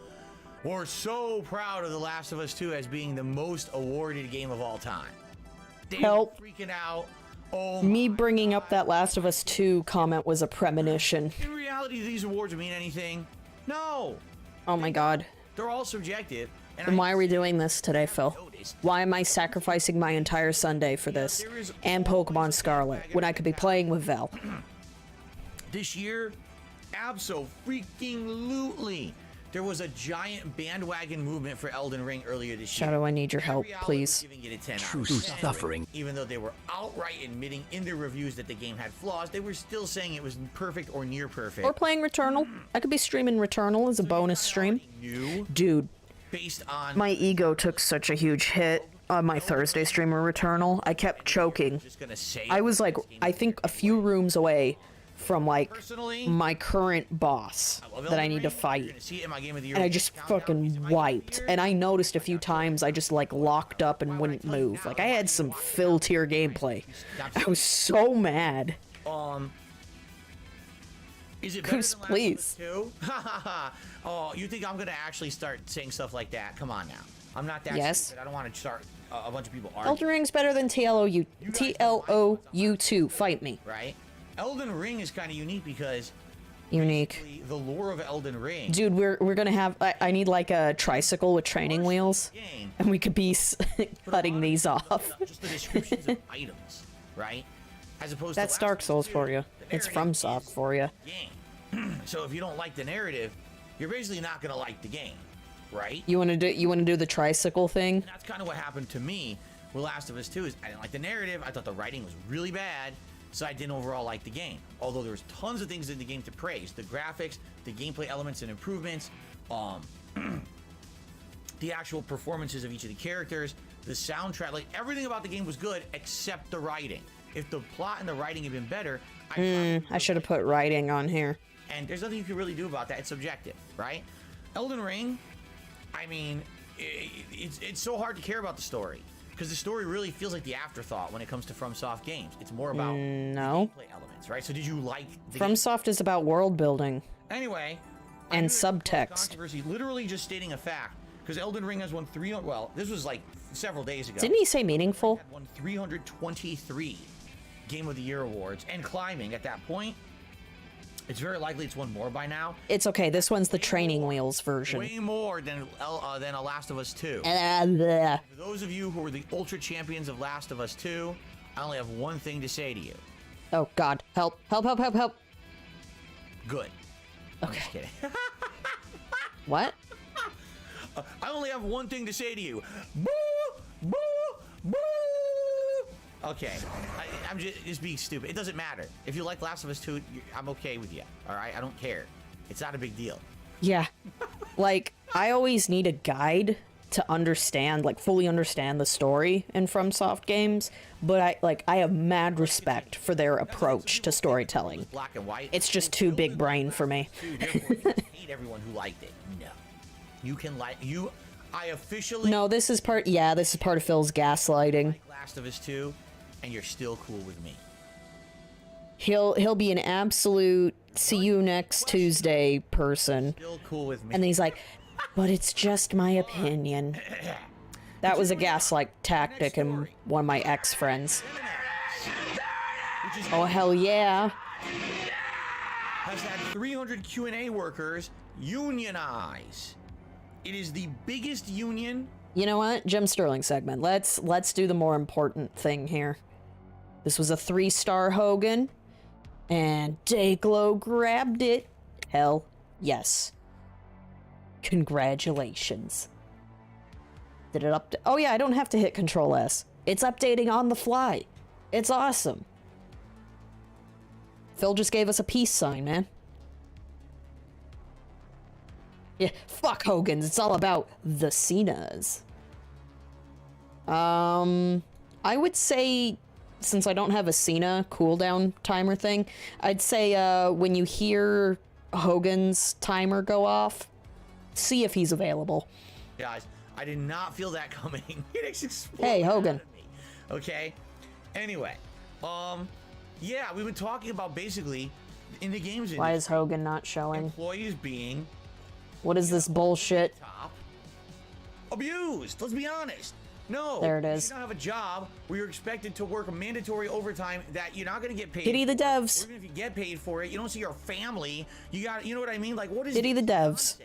were so proud of The Last of Us 2 as being the most awarded game of all time. They Help. were freaking out. Oh, Me my bringing God. up that Last of Us 2 comment was a premonition. In reality, these awards mean anything? No. Oh my god. They're all subjective. And Then why are we doing this today, Phil? noticed Why am I sacrificing my entire Sunday for this? And Pokemon Scarlet, when I could be playing with Vel? this year, abso-freaking-lutely, there was a giant bandwagon movement for Elden Ring earlier this year. Shadow, I need your help, Every outlet was please. giving it a 10 True out of 10. suffering. Even though they were outright admitting in their reviews that the game had flaws, they were still saying it was perfect or near perfect. Or playing Returnal. I could be streaming Returnal as a bonus stream. New, Dude, based on my ego took such a huge hit on my Thursday stream of Returnal. I kept choking. just gonna say I was like, I think a few rooms away from like personally, my current boss love that I Elden need to Ring. You're fight. gonna see it in my game of the year And I just countdown. It's in fucking my game of the wiped. year. And I noticed a few times I just like locked up and wouldn't move. Like I had some fill tier gameplay. I was so mad. Is it better Goose, than Last please. of Us 2? Oh, you think I'm gonna actually start saying stuff like that? Come on now. I'm not that Yes. stupid. I don't want to start a bunch of people arguing, Elden Ring's better than TLOU2. Fight me. right? Elden Ring is kind of unique because Unique. the lore of Elden Ring Dude, we're gonna have. I need like a tricycle with training wheels, game, and we could be cutting these off. just the descriptions of items, right? As opposed That's to Dark Souls for you. It's from Soft for you. game. So if you don't like the narrative, you're basically not gonna like the game, right? You wanna do the tricycle thing? And that's kind of what happened to me with Last of Us 2 is I didn't like the narrative. I thought the writing was really bad, so I didn't overall like the game. Although there's tons of things in the game to praise. The graphics, the gameplay elements and improvements, the actual performances of each of the characters, the soundtrack, like everything about the game was good except the writing. If the plot and the writing had been better, I should have put writing on here. and there's nothing you can really do about that. It's subjective, right? Elden Ring, I mean, it's so hard to care about the story because the story really feels like the afterthought when it comes to FromSoft games. It's more about No. gameplay elements, right? So did you like the game? FromSoft is about world building. Anyway, And I knew there was subtext. controversy, literally just stating a fact, because Elden Ring has won well, this was like several days ago. Didn't he say meaningful? Had won 323 Game of the Year awards and climbing at that point. It's very likely it's won more by now. It's okay. This one's the training wheels version. Way more than A Last of Us 2. Bleh. For those of you who are the ultra champions of Last of Us 2, I only have one thing to say to you. Oh God! Help! Help! Help! Help! Help! Good. I'm just Okay. kidding. What? I only have one thing to say to you. Boo! Boo! Boo! Okay. I'm just being stupid. It doesn't matter. If you like Last of Us 2, I'm okay with you. All right? I don't care. It's not a big deal. Yeah. Like I always need a guide to understand, like fully understand the story in FromSoft games, but I have mad respect for their approach to storytelling. Black and white. It's just too big brain for me. Therefore, you hate everyone who liked it. No. You can like you. I officially No, this is part. Yeah, this is part of Phil's gaslighting. like Last of Us 2, and you're still cool with me. He'll be an absolute see you next Tuesday person. Still cool with me. And he's like, but it's just my opinion. That was a gaslight tactic in one of my ex-friends. Oh, hell yeah. Has had 300 Q&A workers unionize. It is the biggest union. You know what? Jim Sterling segment. Let's do the more important thing here. This was a 3-star Hogan, and Dayglow grabbed it. Hell yes. Congratulations. Did it update? Oh yeah, I don't have to hit Control S. It's updating on the fly. It's awesome. Phil just gave us a peace sign, man. Yeah, fuck Hogan's. It's all about the Cenas. I would say, since I don't have a Cena cooldown timer thing, I'd say when you hear Hogan's timer go off, see if he's available. Guys, I did not feel that coming. It exploded Hey, Hogan. out of me. Okay. Anyway, yeah, we've been talking about basically in the games Why industry, is Hogan not showing? employees being What is this bullshit? top abused. Let's be honest. No, There it is. You don't have a job where you're expected to work a mandatory overtime that you're not going to get paid. Pity the for. devs. Or even if you get paid for it, you don't see your family. You got, you know what I mean? Like, what is Pity the this devs. nonsense?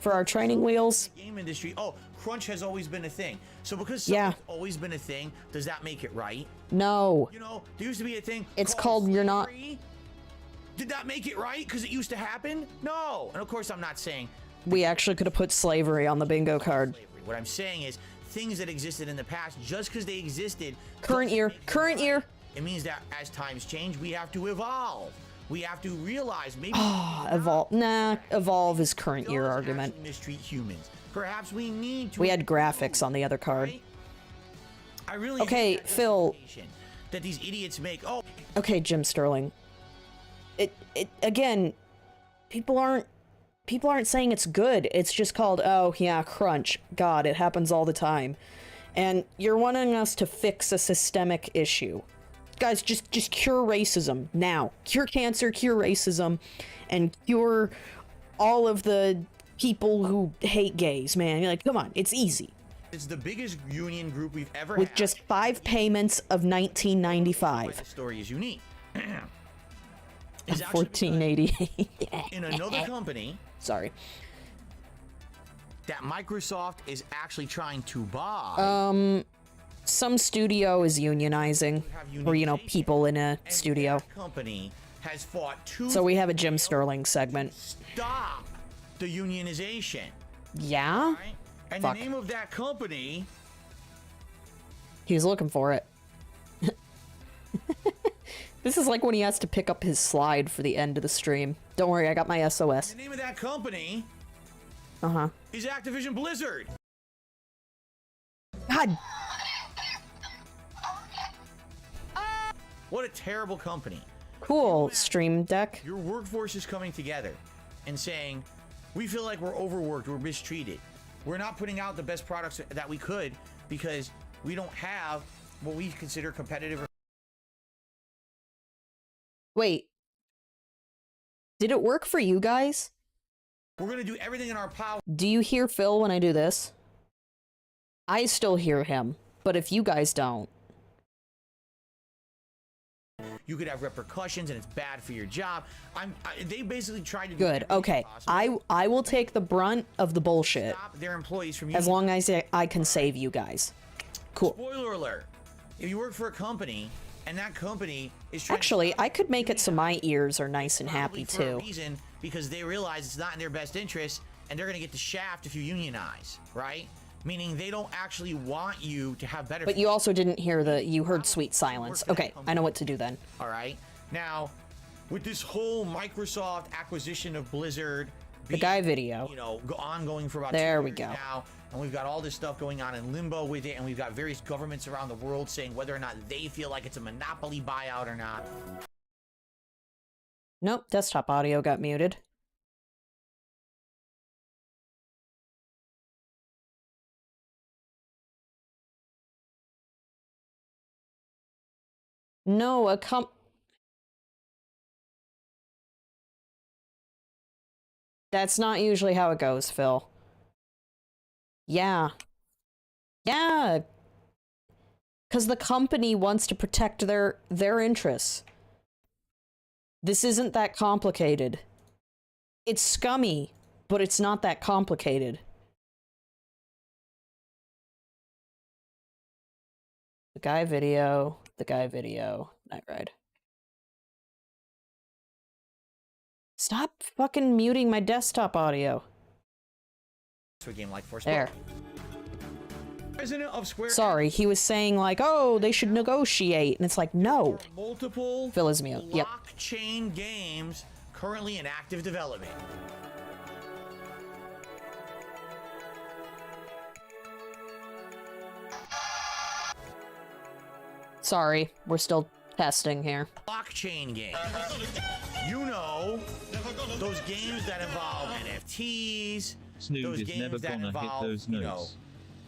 For our training wheels. Game industry. Oh, crunch has always been a thing. So because Yeah. something's always been a thing, does that make it right? No. You know, there used to be a thing. It's called you're not- slavery. Did that make it right? Because it used to happen? No. And of course, I'm not saying We actually could have put slavery on the bingo card. slavery. What I'm saying is things that existed in the past, just because they existed. Current doesn't year. make them Current right. year. It means that as times change, we have to evolve. We have to realize maybe Evolve. Nah, evolve is current year does argument. actually mistreat humans. Perhaps we need to. We had graphics on the other card. Right? I really Okay, hate that Phil. justification that these idiots make. Oh, Okay, Jim Sterling. It again, people aren't saying it's good. It's just called, oh yeah, crunch. God, it happens all the time. And you're wanting us to fix a systemic issue. Guys, just cure racism now. Cure cancer, cure racism, and cure all of the people who hate gays, man. You're like, come on, it's easy. it's the biggest union group we've ever With had. just 5 payments of Why $19.95. the story is unique. Is actually because $14.88. in another company Sorry. that Microsoft is actually trying to buy. Some studio is unionizing, or, you know, people in a and studio. that company has fought tooth So we have a Jim Sterling segment. stop the unionization. Yeah? Right? And Fuck. the name of that company. He's looking for it. This is like when he has to pick up his slide for the end of the stream. Don't worry, I got my SOS. The name of that company Uh-huh. is Activision Blizzard. God, What a terrible company. cool, Stream Deck. Your workforce is coming together and saying, we feel like we're overworked, we're mistreated. We're not putting out the best products that we could because we don't have what we consider competitive. Wait. Did it work for you guys? We're going to do everything in our power. Do you hear Phil when I do this? I still hear him, but if you guys don't. You could have repercussions and it's bad for your job. They basically tried to do Good, everything okay. possible I will take the brunt of the to bullshit. stop their employees from As using. long as I can save you guys. Cool. Spoiler alert. If you work for a company and that company is trying Actually, to I could make it so my ears are nice and probably happy for a too. reason, because they realize it's not in their best interest and they're going to get the shaft if you unionize, right? Meaning they don't actually want you to have better. But you also didn't hear you heard sweet silence. Okay, I know what to do then. All right. Now, with this whole Microsoft acquisition of Blizzard, The guy video. you know, ongoing for about There 2 we years go. now, and we've got all this stuff going on in limbo with it, and we've got various governments around the world saying whether or not they feel like it's a monopoly buyout or not. Nope, desktop audio got muted. No, That's not usually how it goes, Phil. Yeah. Yeah. Because the company wants to protect their interests. This isn't that complicated. It's scummy, but it's not that complicated. The guy video, night ride. Stop fucking muting my desktop audio. To a game like Forspoken. There. President of Square Sorry, he was saying like, oh, they should negotiate, and it's like, no. multiple Phil is mute. Yep. blockchain games currently in active development. Sorry, we're still testing here. Blockchain games. You know, those games that involve NFTs, Snood those is games never that gonna hit involve, those you know, notes.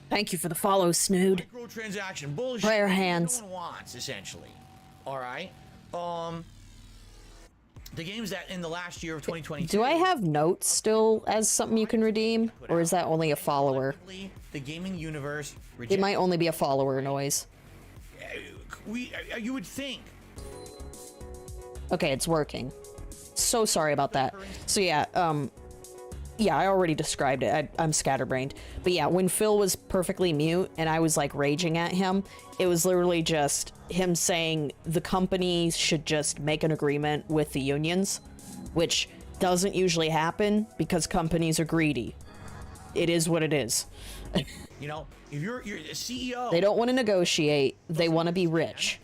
Thank you for the follow, Snood. microtransaction bullshit. Prayer hands. No one wants, essentially. All right. The games that in the last year of 2022. Do I have notes still as something you can redeem? Or is that only a follower? The gaming universe. It might only be a follower noise. You would think. Okay, it's working. So sorry about that. So yeah, yeah, I already described it. I'm scatterbrained. But yeah, when Phil was perfectly mute and I was like raging at him, it was literally just him saying the companies should just make an agreement with the unions, which doesn't usually happen because companies are greedy. It is what it is. You know, if you're a CEO, They don't want to negotiate. They want to be rich.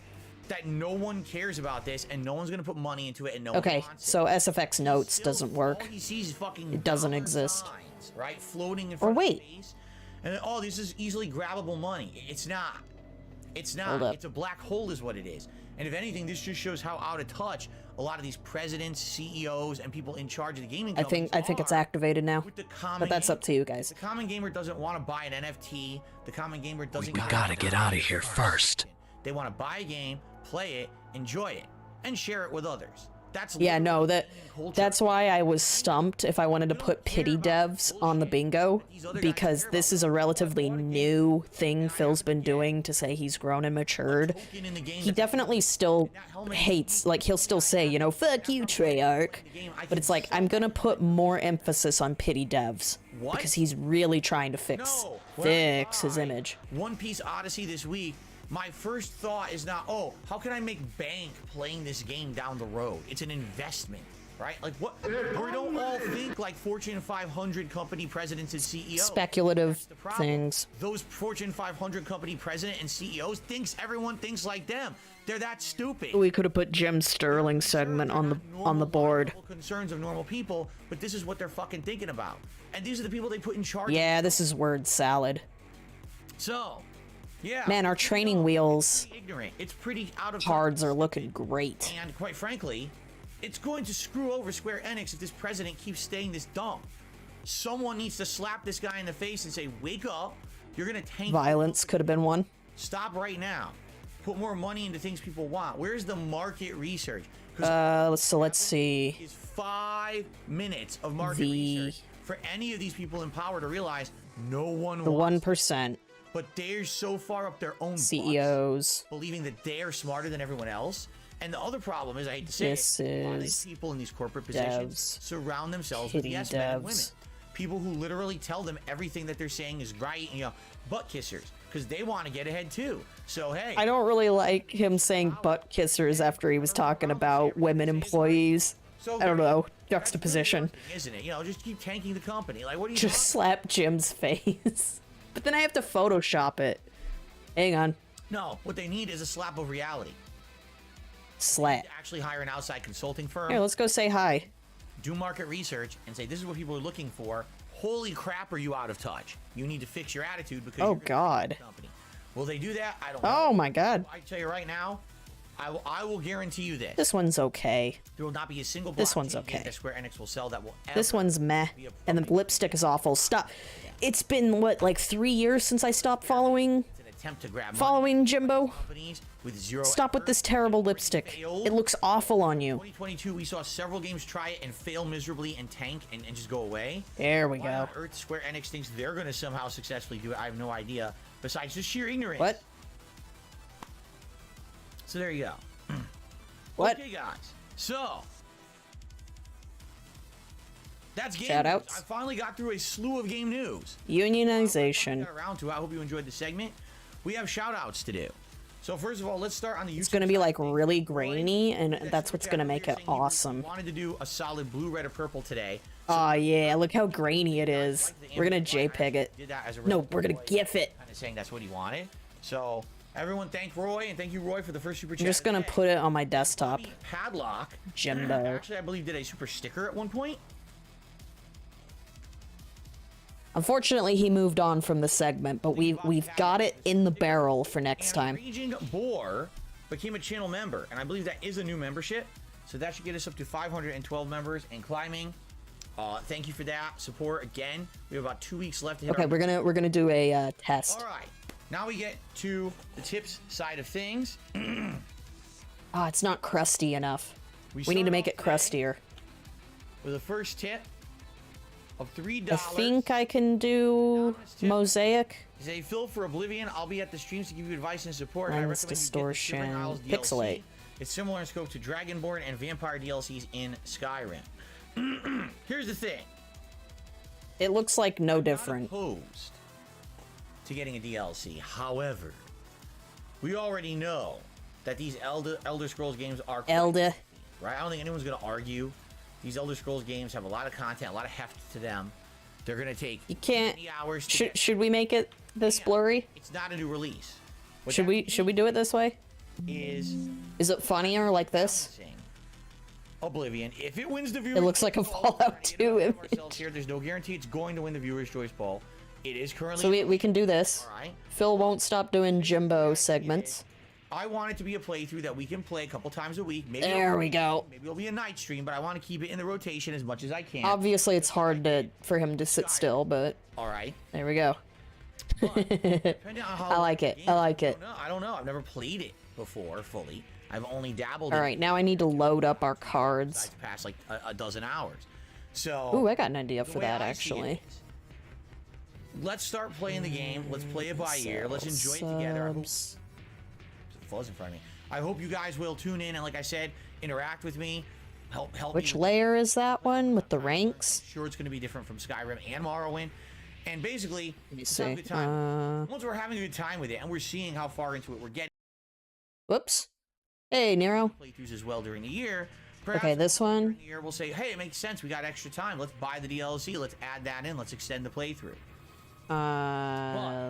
that no one cares about this and no one's gonna put money into it and no Okay, one wants so it. SFX notes Still, doesn't work. all he sees is fucking It doesn't dollar exist. signs, right? Floating in Or front wait. of his face. And then, oh, this is easily grabbable money. It's not. It's Hold not. up. It's a black hole is what it is. And if anything, this just shows how out of touch a lot of these presidents, CEOs, and people in charge of the gaming I companies think it's are activated now. with the common But that's gamer. up to you guys. The common gamer doesn't want to buy an NFT. The common gamer doesn't. We gotta get out of here first. They want to buy a game, play it, enjoy it, and share it with others. That's Yeah, no, literally culture. that's why I was stumped if I wanted to put pity devs on the bingo, because this is a relatively new thing Phil's been doing to say he's grown and matured. He definitely still hates, like, he'll still say, you know, fuck you, Treyarch. But it's like, I'm gonna put more emphasis on pity devs, because he's really trying to fix his image. One Piece Odyssey this week. My first thought is not, oh, how can I make bank playing this game down the road? It's an investment, right? Like, what? We don't all think like Fortune 500 company presidents and CEOs. Speculative The problem, things. Those Fortune 500 company president and CEOs everyone thinks like them. They're that stupid. We could have put Jim Sterling's segment on the board. Concerns of normal people, but this is what they're fucking thinking about. And these are the people they put in charge. Yeah, this is word salad. So, yeah. Man, our training wheels Ignorant. It's pretty out of cards are looking great. And quite frankly, it's going to screw over Square Enix if this president keeps staying this dumb. Someone needs to slap this guy in the face and say, wake up, you're gonna tank. Violence could have been one. Stop right now. Put more money into things people want. Where's the market research? So let's see. Is 5 minutes of market research for any of these people in power to realize no one The wants 1%. but they're so far up their own CEOs. butts, believing that they are smarter than everyone else. And the other problem is, I hate to say This it, a lot of these is people in these corporate positions devs. surround themselves with Kitty yes men and women. devs. People who literally tell them everything that they're saying is right, you know, butt kissers, because they want to get ahead too. So hey, I don't really like him saying butt kissers after he was talking about women employees. I don't know. Juxtaposition. isn't it? You know, just keep tanking the company. Like, what do you Just slap Jim's face. But then I have to Photoshop it. Hang on. No, what they need is a slap of reality. Slap. Actually hire an outside consulting firm, Here, let's go say hi. do market research, and say, this is what people are looking for. Holy crap, are you out of touch? You need to fix your attitude because Oh, you're gonna God. tank the company. Will they do that? I don't know. Oh, my God. I tell you right now, I will guarantee you this. This one's okay. There will not be a single This one's blockchain game okay. that Square Enix will sell that will ever This one's meh. be a And the lipstick is awful. Stop. It's been, what, like 3 years since I stopped following attempt to grab Following Jimbo. companies with zero Stop with effort. this terrible lipstick. Failed. It looks awful on you. 2022, we saw several games try it and fail miserably and tank and just go away. There we Why go. on Earth Square Enix thinks they're going to somehow successfully do it, I have no idea. Besides just sheer ignorance. What? So there you go. What? Okay, guys. So that's game Shout news. outs. I finally got through a slew of game news. Unionization. Got around to. I hope you enjoyed the segment. We have shout outs to do. So first of all, let's start on the YouTube. It's gonna be side like of things. really grainy, and That that's super what's chat gonna earlier make it saying he awesome. wanted to do a solid blue, red, or purple today. Oh yeah, look how grainy it is. We're gonna JPEG it. Did that as a No, we're gonna GIF it. Kind of saying that's what he wanted. So everyone, thank Roy, and thank you, Roy, for the first super chat. I'm just gonna put it on my desktop. Padlock. Jimbo. Actually, I believe did a super sticker at one point. Unfortunately, he moved on from the segment, but we've got it in the barrel for next time. Raging Boar became a channel member, and I believe that is a new membership. So that should get us up to 512 members and climbing. Thank you for that support again. We have about 2 weeks left to hit Okay, our... we're gonna do a test. All right. Now we get to the tips side of things. Ah, it's not crusty enough. We need start to make off it today crustier. with the first tip of $3. I think I can do mosaic. Say, Phil, for Oblivion, I'll be at the streams to give you advice and support. I Lens recommend you get the distortion, Shivering Isles DLC. pixelate. It's similar in scope to Dragonborn and Vampire DLCs in Skyrim. Here's the thing. It looks like no Not different. opposed to getting a DLC. However, we already know that these Elder Scrolls games are quite Elder. lengthy, right? I don't think anyone's going to argue. These Elder Scrolls games have a lot of content, a lot of heft to them. They're going to take You can't. many hours to get. Should we make it this blurry? It's not a new release. What Should that we do it this way? is Is it funnier like this? balancing Oblivion. If it wins the viewers' It looks like a choice poll, Fallout we're 2 gonna get image. ourselves here. There's no guarantee it's going to win the viewers' choice poll. It is currently. So we can do this. All right. Phil won't stop doing Jimbo segments. I want it to be a playthrough that we can play a couple times a week. Maybe There we go. Maybe it'll be a night stream, but I want to keep it in the rotation as much as I can. Obviously, it's hard for him to sit still, but All right. there we go. Depending on how I like it. I like it. I don't know. I've never played it before fully. I've only dabbled. All in right, now I need to load up our cards. it past like a dozen hours. So. Ooh, I got an idea the for way that I see it actually. is, let's start playing the game. Let's play it by ear. Let's enjoy it together. I hope, Subs. fuzz in front of me. I hope you guys will tune in and, like I said, interact with me. Help Which me. layer is that one with the ranks? I'm sure it's going to be different from Skyrim and Morrowind. And basically, Let me let's have a see. good time. Once we're having a good time with it and we're seeing how far into it we're getting, Whoops. Hey, Nero. playthroughs as well during the year. Perhaps Okay, this one. during the year we'll say, hey, it makes sense. We got extra time. Let's buy the DLC. Let's add that in. Let's extend the playthrough.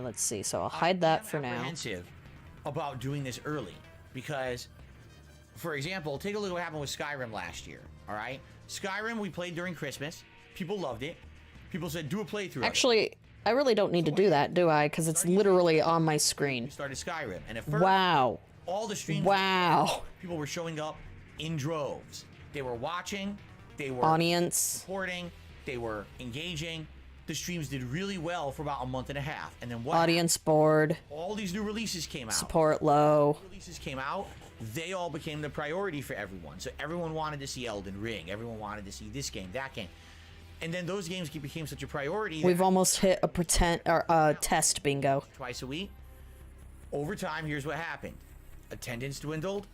Let's see. So I'll hide that for I'm now. apprehensive about doing this early because, for example, take a look at what happened with Skyrim last year. All right, Skyrim we played during Christmas. People loved it. People said do a playthrough. of it." Actually, I really don't need to do that, do I? Because it's literally on my screen. We started Skyrim, and at first, Wow. all the streams, Wow. people were showing up in droves. They were watching. They were Audience. supporting. They were engaging. The streams did really well for about a month and a half, and then what? Audience board. All these new releases came out. Support low. Releases came out, they all became the priority for everyone. So everyone wanted to see Elden Ring. Everyone wanted to see this game, that game. And then those games became such a priority. We've that almost hit a test bingo. twice a week. Over time, here's what happened. Attendance dwindled,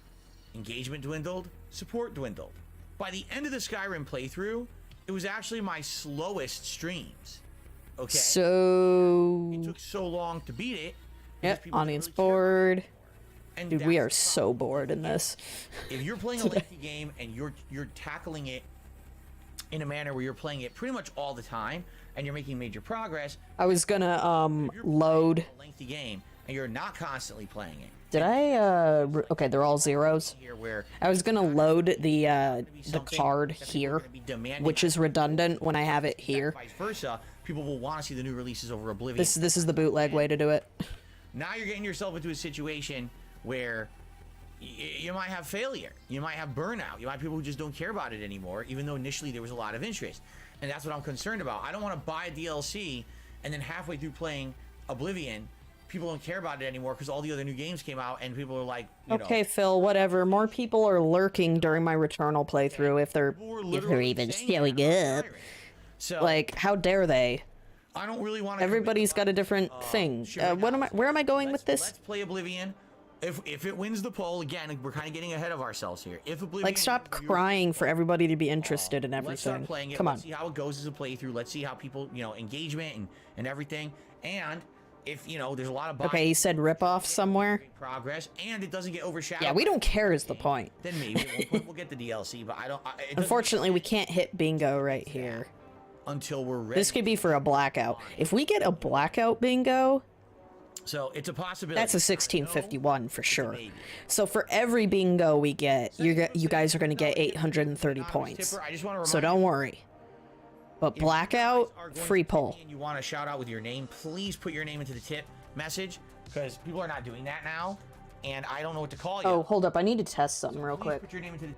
engagement dwindled, support dwindled. By the end of the Skyrim playthrough, it was actually my slowest streams. Okay? So, It took so long to beat it. because yep, people didn't audience really care about it. board. And Dude, we that's are the so problem. bored in this. If you're playing a lengthy game and you're tackling it in a manner where you're playing it pretty much all the time and you're making major progress, I was gonna if you're load. playing a lengthy game and you're not constantly playing it. Did I okay, they're all zeros. Here where I was gonna load the something card that people are here, gonna be demanding which is redundant when I have it here. vice versa, people will want to see the new releases over Oblivion. This is the bootleg way to do it. Now you're getting yourself into a situation where you might have failure. You might have burnout. You might have people who just don't care about it anymore, even though initially there was a lot of interest. And that's what I'm concerned about. I don't want to buy a DLC and then halfway through playing Oblivion, people don't care about it anymore because all the other new games came out and people are like, you know, Okay, Phil, whatever. More people are lurking during my Returnal playthrough if they're even showing up. So Like, how dare they? I don't really want to. Everybody's got a different thing. Where am I going with this? Let's play Oblivion. If it wins the poll, again, we're kind of getting ahead of ourselves here. If Oblivion, Like, stop crying for everybody to be interested in let's start everything. playing it. Come on. Let's see how it goes as a playthrough. Let's see how people, you know, engagement and everything. And if, you know, there's a lot of Okay, he said rip off somewhere. progress, and it doesn't get overshadowed. Yeah, we don't care is the point. Then maybe at one point we'll get the DLC, but I don't. It doesn't Unfortunately, we can't hit bingo right here. until we're ready. This could be for a blackout. If we get a blackout bingo, So it's a possibility. that's a 1651 for sure. So for every bingo we get, you guys are going to get 830 points. I just want to remind So don't worry. But blackout, free poll. And you want to shout out with your name, please put your name into the tip message because people are not doing that now, and I don't know what to call you. Oh, hold up. I need to test something real Please quick. Put your name into the.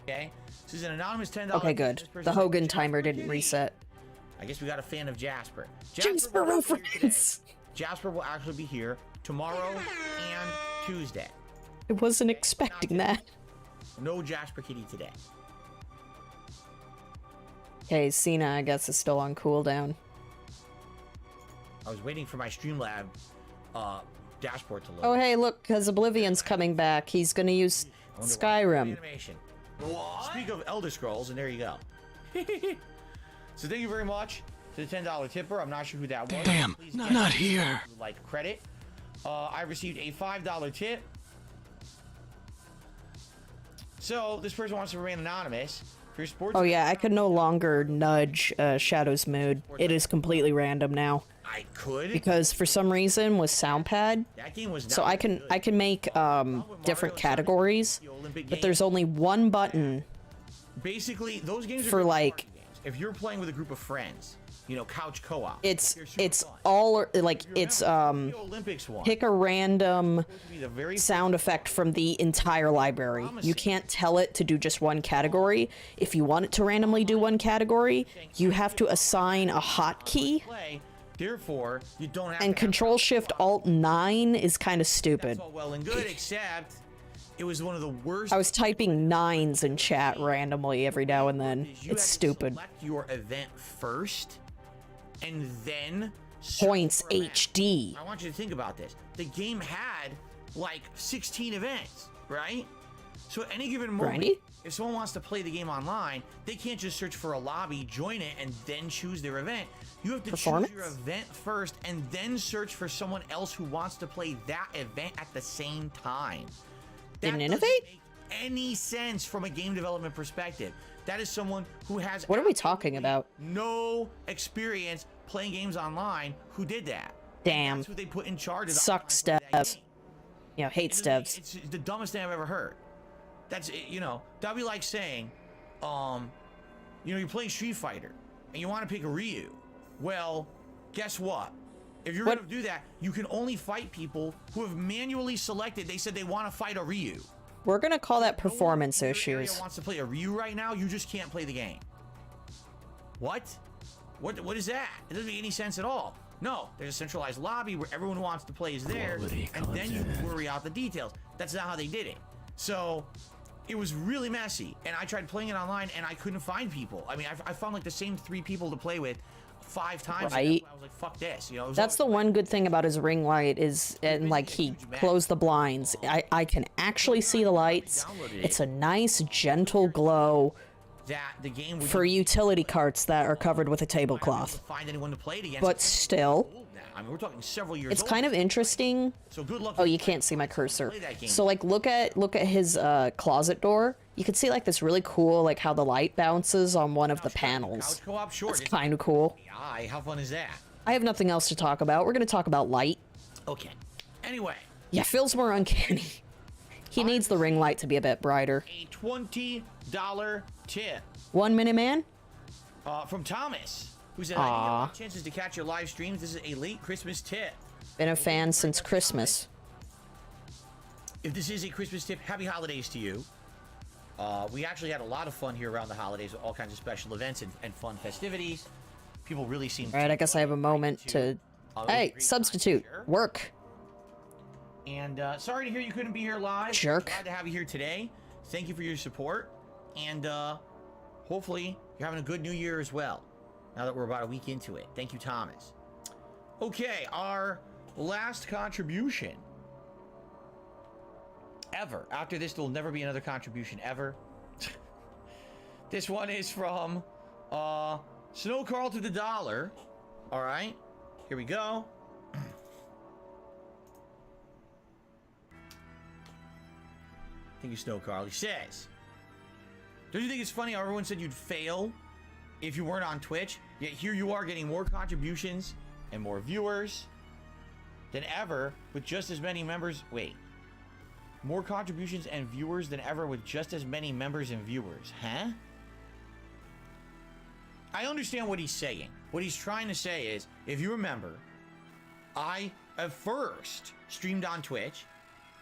Okay. This is an anonymous $10. Okay, good. The Hogan timer didn't reset. I guess we got a fan of Jasper. Jasper will be here today. reference! Jasper will actually be here tomorrow and Tuesday. I wasn't expecting that. No Jasper Kitty today. Okay, Cena, I guess, is still on cooldown. I was waiting for my Streamlabs dashboard to load. Oh, hey, look, because Oblivion's coming back. He's gonna use Skyrim. Animation. Speak of Elder Scrolls, and there you go. So thank you very much to the $10 tipper. I'm not sure who that was. Damn, Please not get here. like credit. I received a $5 tip. So this person wants to remain anonymous. For your sports. Oh, yeah, I can no longer nudge Shadow's mood. It is completely random now. I could. Because for some reason with Soundpad, That game was. so not I can good. make different categories, The Olympic but there's Games. only one button. Basically those games are for, good like- party games. If you're playing with a group of friends, you know, couch co-op. It's they're super fun. all like If you it's remember, the Olympics one. pick a random supposed to be the very sound effect from the entire library. You can't tell it to do just one category. If you want it to randomly do one category, you have to assign a hotkey, play. Therefore, you don't have and to have Control Shift Alt 9 is kind of That's stupid. all well and good, except it was one of the worst. I was typing 9s in chat randomly every now and then. You It's had to stupid. Select your event first, and then search Points for events. HD. I want you to think about this. The game had like 16 events, right? So at any given moment, Grindy? if someone wants to play the game online, they can't just search for a lobby, join it, and then choose their event. You have to Performance? choose your event first and then search for someone else who wants to play that event at the same time. That Didn't doesn't innovate? make any sense from a game development perspective. That is someone who has What are we talking about? no experience playing games online who did that. Damn. That's who they put in charge of the Sucks, online play of that devs. game. You know, hate It doesn't make- devs. It's the dumbest thing I've ever heard. That's, you know, that'd be like saying, you know, you're playing Street Fighter and you want to pick a Ryu. Well, guess what? If you're What? going to do that, you can only fight people who have manually selected. They said they want to fight a Ryu. We're gonna call that No one performance in your area issues. wants to play a Ryu right now. You just can't play the game. What? What is that? It doesn't make any sense at all. No, there's a centralized lobby where everyone who wants to play is there, and then you worry out the details. That's not how they did it. So it was really messy, and I tried playing it online, and I couldn't find people. I mean, I found like the same 3 people to play with 5 times. Right. And I was like, fuck this. You know, it was That's the always one good thing about his ring light is, and like he closed the blinds. I can actually see the lights. It's a nice gentle glow that the game would for utility carts that are covered with a tablecloth. find anyone to play it against. But still, Now. I mean, we're talking several years it's old. kind of interesting. So good luck. Oh, you can't see my cursor. Play that game. So like look at his closet door. You can see like this really cool like how the light bounces on one of the panels. Couch co-op, sure. It's kind of cool. How fun is that? I have nothing else to talk about. We're going to talk about light. Okay. Anyway, Yeah, feels more uncanny. He needs the ring light to be a bit brighter. a $20 tip 1 minute man? from Thomas, who said, "I didn't get a lot of chances to catch your live streams. This is a late Christmas tip. Been a fan since Christmas. If this is a Christmas tip, happy holidays to you. We actually had a lot of fun here around the holidays with all kinds of special events and fun festivities. People really seem Alright, I guess I have a moment to Hey, Great substitute. time, sure. Work. And sorry to hear you couldn't be here live. Jerk. Glad to have you here today. Thank you for your support. And hopefully you're having a good new year as well. Now that we're about a week into it. Thank you, Thomas. Okay, our last contribution ever. After this, there'll never be another contribution ever. This one is from Snow Carl to the Dollar. All right, here we go. Thank you, Snow Carl. He says, don't you think it's funny how everyone said you'd fail if you weren't on Twitch? Yet here you are getting more contributions and more viewers than ever with just as many members. Wait. More contributions and viewers than ever with just as many members and viewers. Huh? I understand what he's saying. What he's trying to say is, if you remember, I at first streamed on Twitch,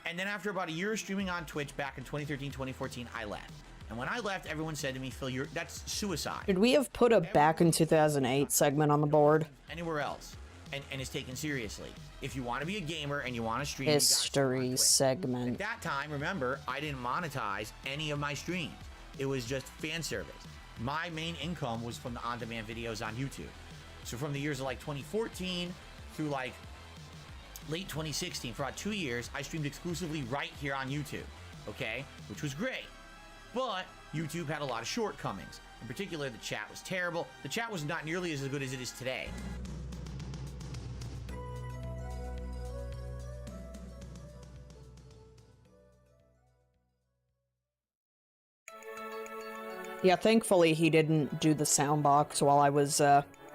and then after about a year of streaming on Twitch back in 2013, 2014, I left. And when I left, everyone said to me, Phil, that's suicide. Should we have put a back in 2008 segment on the board? Anywhere else. And is taken seriously. If you want to be a gamer and you want to stream, History segment. At that time, remember, I didn't monetize any of my streams. It was just fan service. My main income was from the on-demand videos on YouTube. So from the years of like 2014 through like late 2016, for about 2 years, I streamed exclusively right here on YouTube, okay? Which was great. But YouTube had a lot of shortcomings. In particular, the chat was terrible. The chat was not nearly as good as it is today. Yeah, thankfully he didn't do the sound box while I was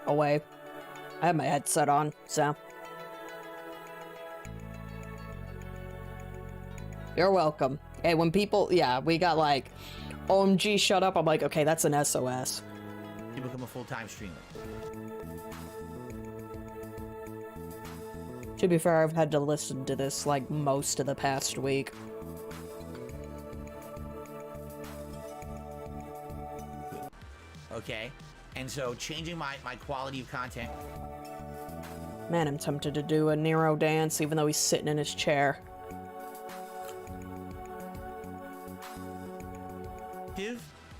away. I had my headset on, so. You're welcome. Hey, when people, yeah, we got like, OMG, shut up. I'm like, okay, that's an SOS. You become a full-time streamer. To be fair, I've had to listen to this like most of the past week. Okay, and so changing my quality of content. Man, I'm tempted to do a Nero dance even though he's sitting in his chair.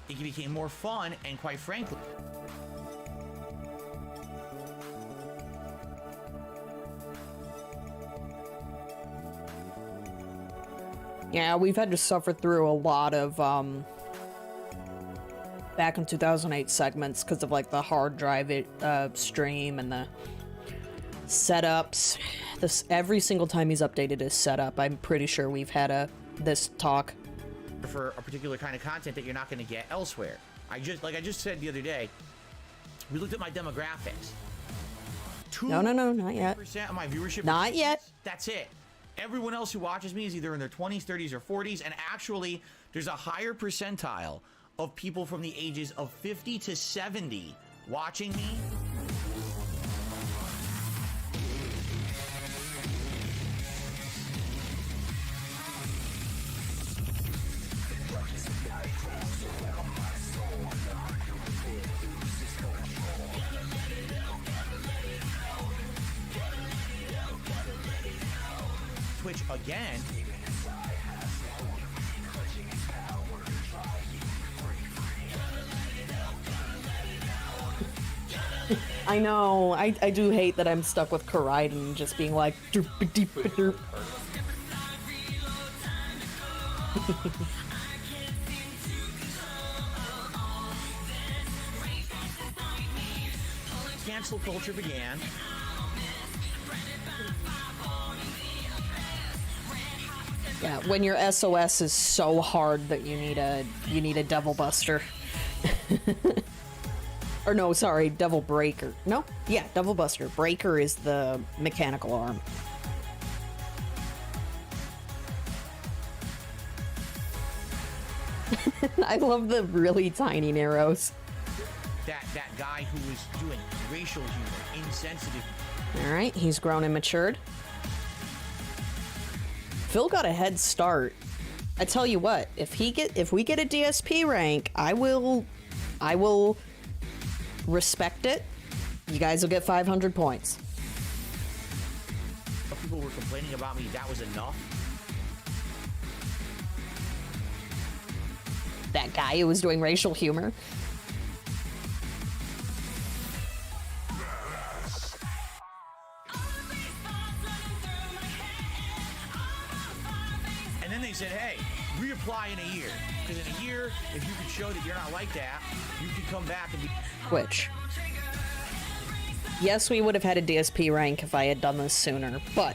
It became more fun and quite frankly, yeah, we've had to suffer through a lot of back in 2008 segments because of like the hard drive stream and the setups. Every single time he's updated his setup, I'm pretty sure we've had this talk. For a particular kind of content that you're not going to get elsewhere. I just said the other day, we looked at my demographics. No, not yet. 2% of my viewership. Not yet. That's it. Everyone else who watches me is either in their 20s, 30s, or 40s, and actually, there's a higher percentile of people from the ages of 50 to 70 watching me. Twitch again. I know. I do hate that I'm stuck with Koraiden just being like derp deep derp. Cancel culture began. Yeah, when your SOS is so hard that you need a Devil Buster. Or no, sorry, Devil Breaker. No? Yeah, Devil Buster. Breaker is the mechanical arm. I love the really tiny Neros. That guy who was doing racial humor, insensitive. Alright, he's grown and matured. Phil got a head start. I tell you what, if we get a DSP rank, I will respect it. You guys will get 500 points. people were complaining about me, that was enough. That guy who was doing racial humor. And then they said, hey, reapply in a year. Because in a year, if you can show that you're not like that, you can come back and be... Which, yes, we would have had a DSP rank if I had done this sooner, but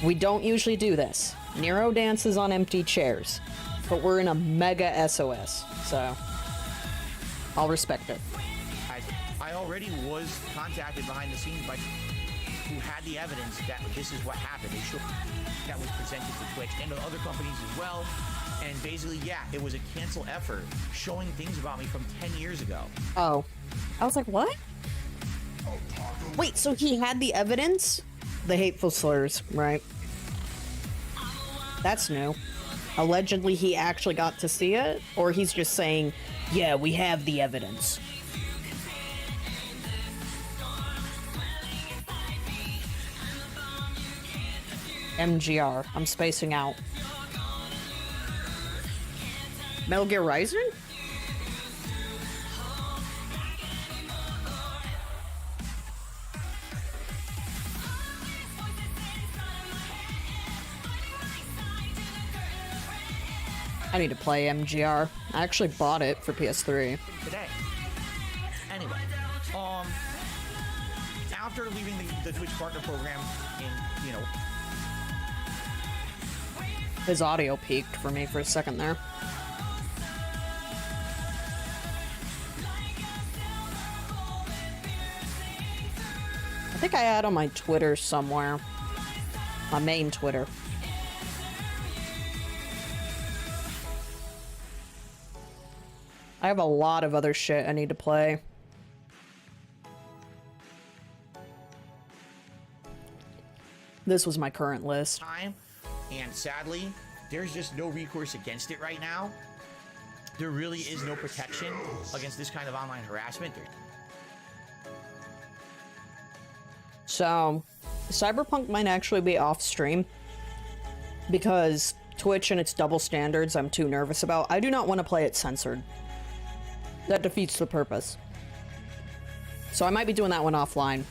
we don't usually do this. Nero dances on empty chairs, but we're in a mega SOS, so I'll respect it. I already was contacted behind the scenes by who had the evidence that this is what happened. They showed that was presented to Twitch and to other companies as well. And basically, yeah, it was a cancel effort showing things about me from 10 years ago. Oh. I was like, what? Wait, so he had the evidence? The hateful slurs, right? That's new. Allegedly, he actually got to see it? Or he's just saying, yeah, we have the evidence. MGR. I'm spacing out. Metal Gear Rising? I need to play MGR. I actually bought it for PS3. Today. Anyway, after leaving the Twitch partner program in, you know... His audio peaked for me for a second there. I think I had on my Twitter somewhere. My main Twitter. I have a lot of other shit I need to play. This was my current list. And sadly, there's just no recourse against it right now. There really is no protection against this kind of online harassment. So, Cyberpunk might actually be off stream because Twitch and its double standards I'm too nervous about. I do not want to play it censored. That defeats the purpose. So I might be doing that one offline.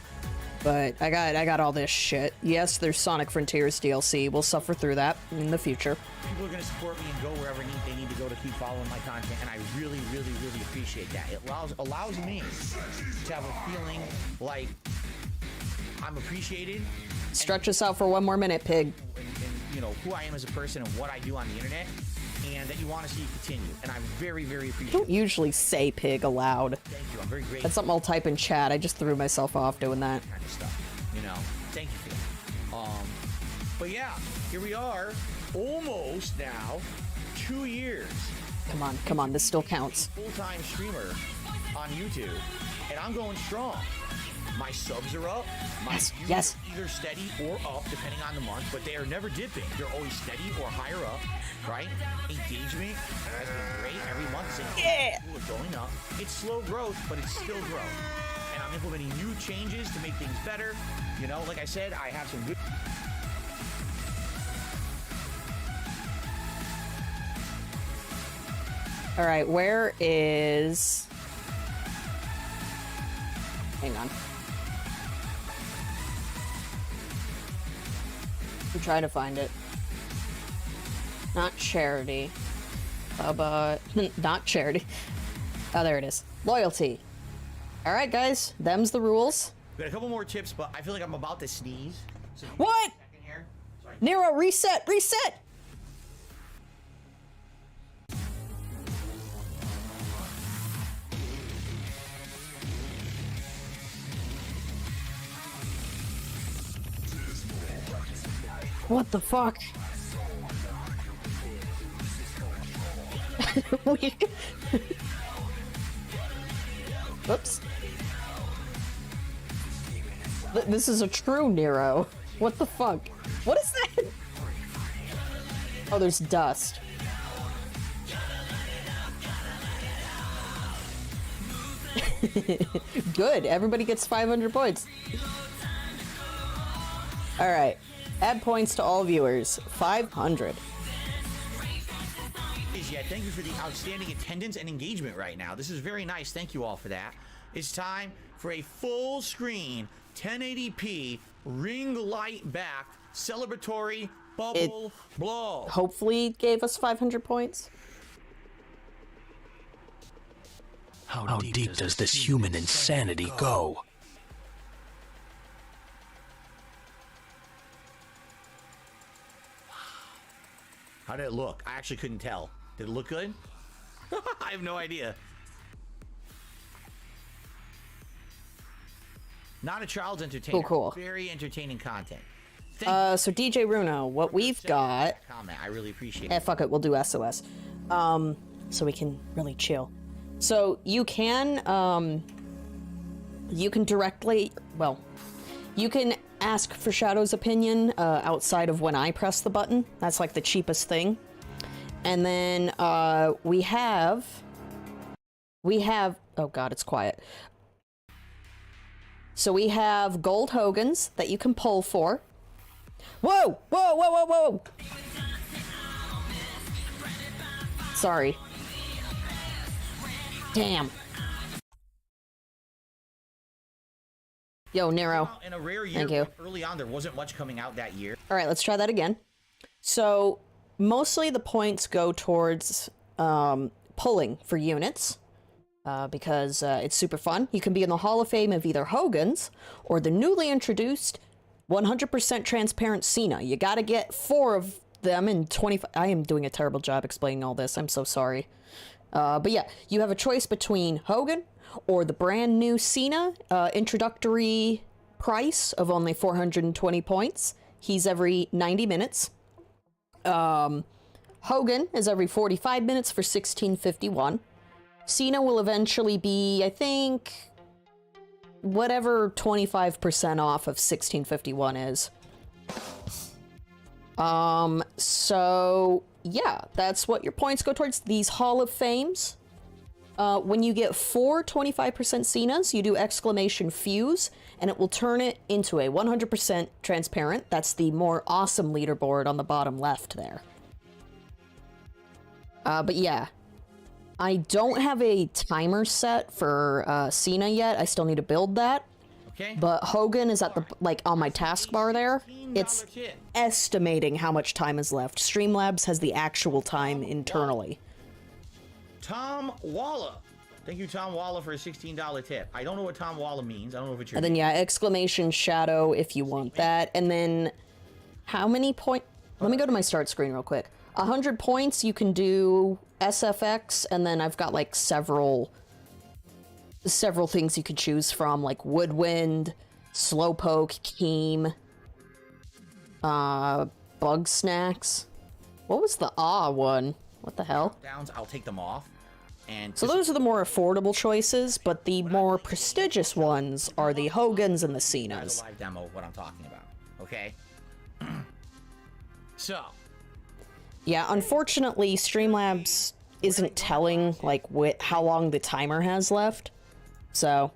But I got all this shit. Yes, there's Sonic Frontiers DLC. We'll suffer through that in the future. People are going to support me and go wherever they need to go to keep following my content, and I really, really, really appreciate that. It allows me to have a feeling like I'm appreciated. Stretch us out for one more minute, Pig. And you know, who I am as a person and what I do on the internet, and that you want to see continue. And I'm very, very appreciative. Don't usually say pig aloud. Thank you. I'm very grateful. That's something I'll type in chat. I just threw myself off doing that. Kind of stuff, you know. Thank you for that. But yeah, here we are, almost now 2 years. Come on, this still counts. Full-time streamer on YouTube, and I'm going strong. My subs are up. My views are either steady or up, depending on the month, but they are never dipping. They're always steady or higher up, right? Engagement has been great every month. People are going up. It's slow growth, but it's still growth. And I'm implementing new changes to make things better. You know, like I said, I have some good... All right, where is... Hang on. I'm trying to find it. Not charity. Not charity. Oh, there it is. Loyalty. All right, guys. Them's the rules. We got a couple more tips, but I feel like I'm about to sneeze. So what? Nero, reset! Reset! What the fuck? Oops. This is a true Nero. What the fuck? What is that? Oh, there's dust. Good. Everybody gets 500 points. All right. Add points to all viewers. 500. Yeah, thank you for the outstanding attendance and engagement right now. This is very nice. Thank you all for that. It's time for a full screen 1080p ring light backed celebratory bubble blow. Hopefully gave us 500 points. How deep does this human insanity go? How did it look? I actually couldn't tell. Did it look good? I have no idea. Not a child's entertainer. Cool. Very entertaining content. So DJ Runo, what we've got... Comment. I really appreciate it. Fuck it, we'll do SOS. So we can really chill. So you can directly... Well, you can ask for Shadow's opinion outside of when I press the button. That's like the cheapest thing. And then we have... Oh god, it's quiet. So we have gold Hogans that you can pull for. Whoa! Whoa, whoa, whoa, whoa! Sorry. Damn. Yo, Nero. In a rare year, Thank you. early on, there wasn't much coming out that year. Alright, let's try that again. So, mostly the points go towards pulling for units. Because it's super fun. You can be in the Hall of Fame of either Hogan's or the newly introduced 100% transparent Cena. You gotta get 4 of them in 25... I am doing a terrible job explaining all this. I'm so sorry. But yeah, you have a choice between Hogan or the brand new Cena. Introductory price of only 420 points. He's every 90 minutes. Hogan is every 45 minutes for 1651. Cena will eventually be, I think, whatever 25% off of 1651 is. So, yeah, that's what your points go towards. These Hall of Fames. When you get 4 25% Cenas, you do exclamation fuse, and it will turn it into a 100% transparent. That's the more awesome leaderboard on the bottom left there. But yeah. I don't have a timer set for Cena yet. I still need to build that. Okay. But Hogan is at the, like, on my taskbar there. It's estimating how much time is left. Streamlabs has the actual time internally. Tom Walla. Thank you, Tom Walla, for a $16 tip. I don't know what Tom Walla means. I don't know if it's your And then, yeah, exclamation shadow if you want that. And then, how many points? Let me go to my start screen real quick. 100 points, you can do SFX, and then I've got, like, several things you could choose from, like Woodwind, Slowpoke, Keem, Bug Snacks. What was the one? What the hell? Downs, I'll take them off. And so those are the more affordable choices, but the more prestigious ones are the Hogans and the Cenas. That's a live demo of what I'm talking about, okay? So. Yeah, unfortunately, Streamlabs isn't telling, like, how long the timer has left. So.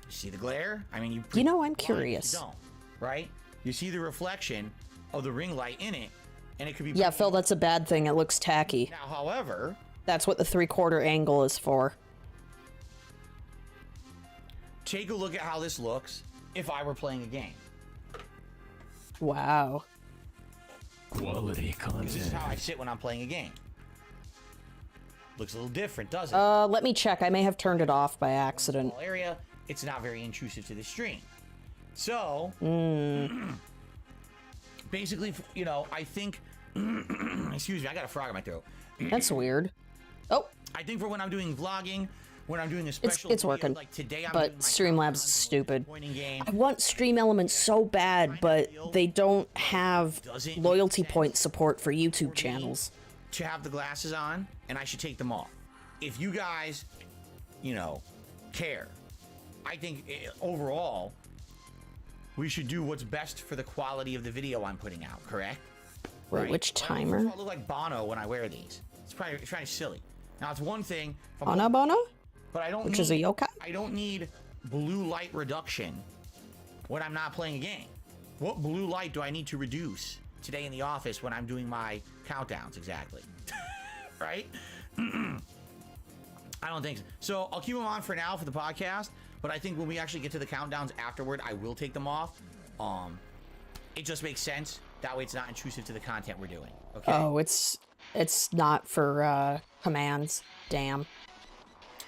You see the glare? I mean, you know, I'm curious. You don't, right? You see the reflection of the ring light in it, and it could be... Yeah, Phil, that's a bad thing. It looks tacky. Now, however... That's what the 3/4 angle is for. Take a look at how this looks if I were playing a game. Wow. Quality content. This is how I sit when I'm playing a game. Looks a little different, doesn't it? Let me check. I may have turned it off by accident. Area, it's not very intrusive to the stream. So, basically, you know, I think... excuse me, I got a frog in my throat. That's weird. Oh. I think for when I'm doing vlogging, when I'm doing a special it's working, like today, but Streamlabs is stupid. I want Stream Elements so bad, but they don't have loyalty point support for YouTube channels. To have the glasses on, and I should take them off. If you guys, you know, care, I think overall, we should do what's best for the quality of the video I'm putting out, correct? Wait, right? Which timer? I look like Bono when I wear these. It's probably silly. Now, it's one thing... Bono? But I don't Which is a yokai? I don't need blue light reduction when I'm not playing a game. What blue light do I need to reduce today in the office when I'm doing my countdowns exactly? Right? I don't think so. So I'll keep them on for now for the podcast, but I think when we actually get to the countdowns afterward, I will take them off. It just makes sense. That way it's not intrusive to the content we're doing. Okay. Oh, it's not for commands. Damn.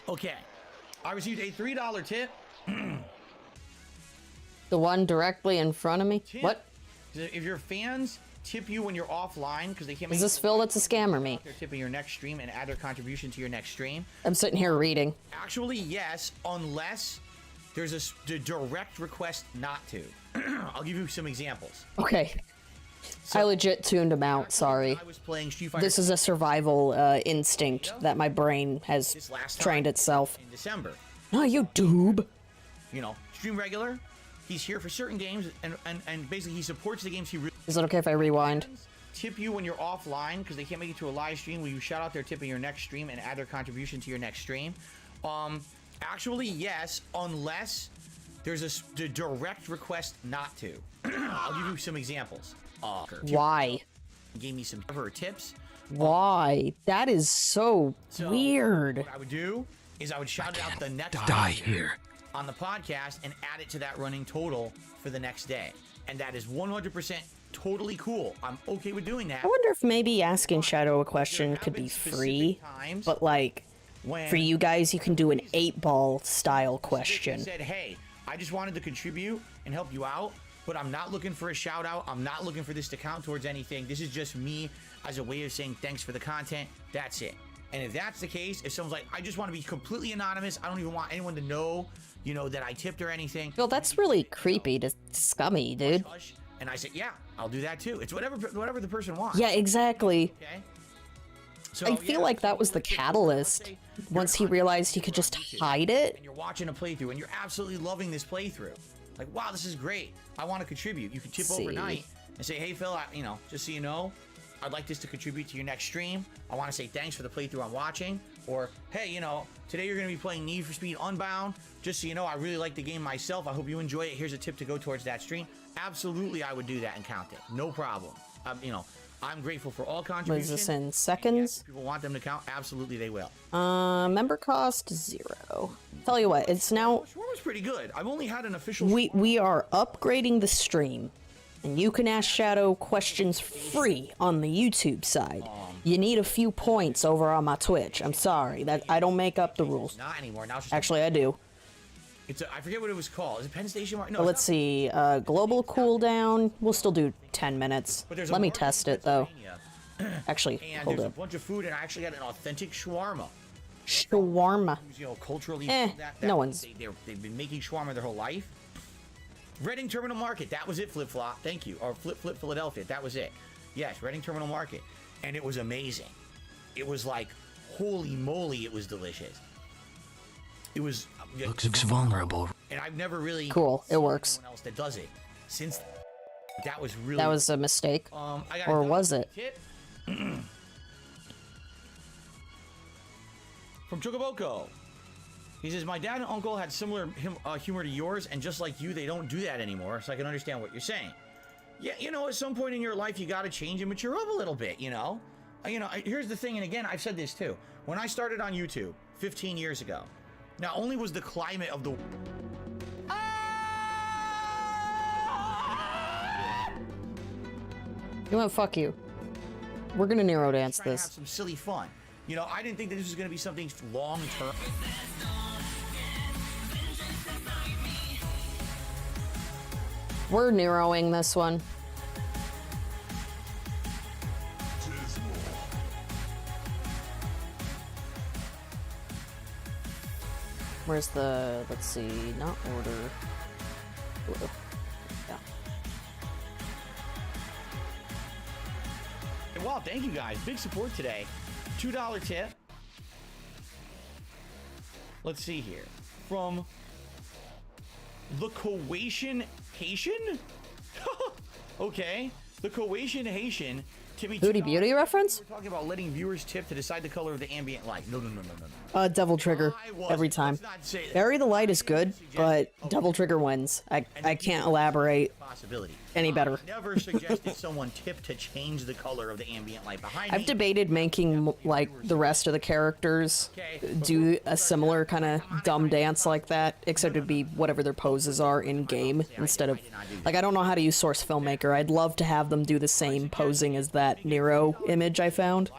Okay. I received a $3 tip. The one directly in front of me? Tip. What? If your fans tip you when you're offline because they can't Is this Phil that's a scammer me? They're tipping your next stream and add their contribution to your next stream. I'm sitting here reading. Actually, yes, unless there's a direct request not to. I'll give you some examples. Okay. So, I legit tuned him out, sorry. I was playing Street Fighter. This is a survival instinct that my brain has This last trained time itself. in December. No, you doob. You know, stream regular. He's here for certain games, and basically he supports the games he really Is it okay if I rewind? tip you when you're offline because they can't make it to a live stream. Will you shout out their tip in your next stream and add their contribution to your next stream? Actually, yes, unless there's a direct request not to. I'll give you some examples. Why? Gave me some tips. Why? That is so weird. What I would do is I would shout out the next Die here. on the podcast and add it to that running total for the next day. And that is 100% totally cool. I'm okay with doing that. I wonder if maybe asking Shadow a question There could have been be specific free, times but like, when for you guys, you can do an 8-ball style they question. said, hey, I just wanted to contribute and help you out, but I'm not looking for a shout out. I'm not looking for this to count towards anything. This is just me as a way of saying thanks for the content. That's it. And if that's the case, if someone's like, I just want to be completely anonymous, I don't even want anyone to know, you know, that I tipped or anything. Well, that's really creepy to scummy, dude. Hush. And I said, yeah, I'll do that too. It's whatever the person wants. Yeah, exactly. Okay. So, I feel like that was the catalyst. Once he realized he could just hide it. And you're watching a playthrough and you're absolutely loving this playthrough. Like, wow, this is great. I want to contribute. You can tip overnight and say, hey, Phil, you know, just so you know, I'd like this to contribute to your next stream. I want to say thanks for the playthrough I'm watching. Or, hey, you know, today you're going to be playing Need for Speed Unbound. Just so you know, I really like the game myself. I hope you enjoy it. Here's a tip to go towards that stream. Absolutely, I would do that and count it. No problem. You know, I'm grateful for all contributions. Was this in seconds? Yes, people want them to count. Absolutely, they will. Member cost 0. Tell you what, it's now. Swarm was pretty good. I've only had an official. We are upgrading the stream, and you can ask Shadow questions free on the YouTube side. You need a few points over on my Twitch. I'm sorry that I don't make up the rules. Not anymore. Now it's just Actually, I do. I forget what it was called. Is it Penn Station? No. Let's see. Global cooldown. We'll still do 10 minutes. Let me test it though. Actually, And hold there's a up. bunch of food, and I actually got an authentic shawarma. Shawarma. You know, culturally, no one's. They've been making shawarma their whole life. Reading Terminal Market. That was it. Flip Flop. Thank you. Or Flip Philadelphia. That was it. Yes, Reading Terminal Market, and it was amazing. It was like, holy moly, it was delicious. It was Looks vulnerable. and I've never really Cool, it seen works. anyone else that does it since. That was really. That was a mistake. I got Or another was it? tip from Chocoboko. He says, my dad and uncle had similar humor to yours, and just like you, they don't do that anymore, so I can understand what you're saying. Yeah, you know, at some point in your life, you got to change and mature up a little bit, you know? Here's the thing, and again, I've said this too. When I started on YouTube 15 years ago, not only was the climate of the... You know what? Fuck you. We're gonna Nero dance trying to have this. some silly fun. You know, I didn't think that this was going to be something long term. We're Neroing this one. Where's the, let's see, not order. Ooh, yeah. And wow, thank you guys. Big support today. $2 tip. Let's see here. From the Croatian Haitian? Okay. The Croatian Haitian Timmy, Booty $2. Beauty reference? We're talking about letting viewers tip to decide the color of the ambient light. No. Devil Trigger. Every time. Let's not say that. Bury the Light is good, but Devil Trigger wins. I can't elaborate Possibility. any better. I never suggested someone tip to change the color of the ambient light behind me. I've debated making, like, the rest of the characters do a similar kind of dumb dance like that, except it'd be whatever their poses are in-game, instead of... Like, I don't know how to use Source Filmmaker. I'd love to have them do the same posing as that Nero image I found.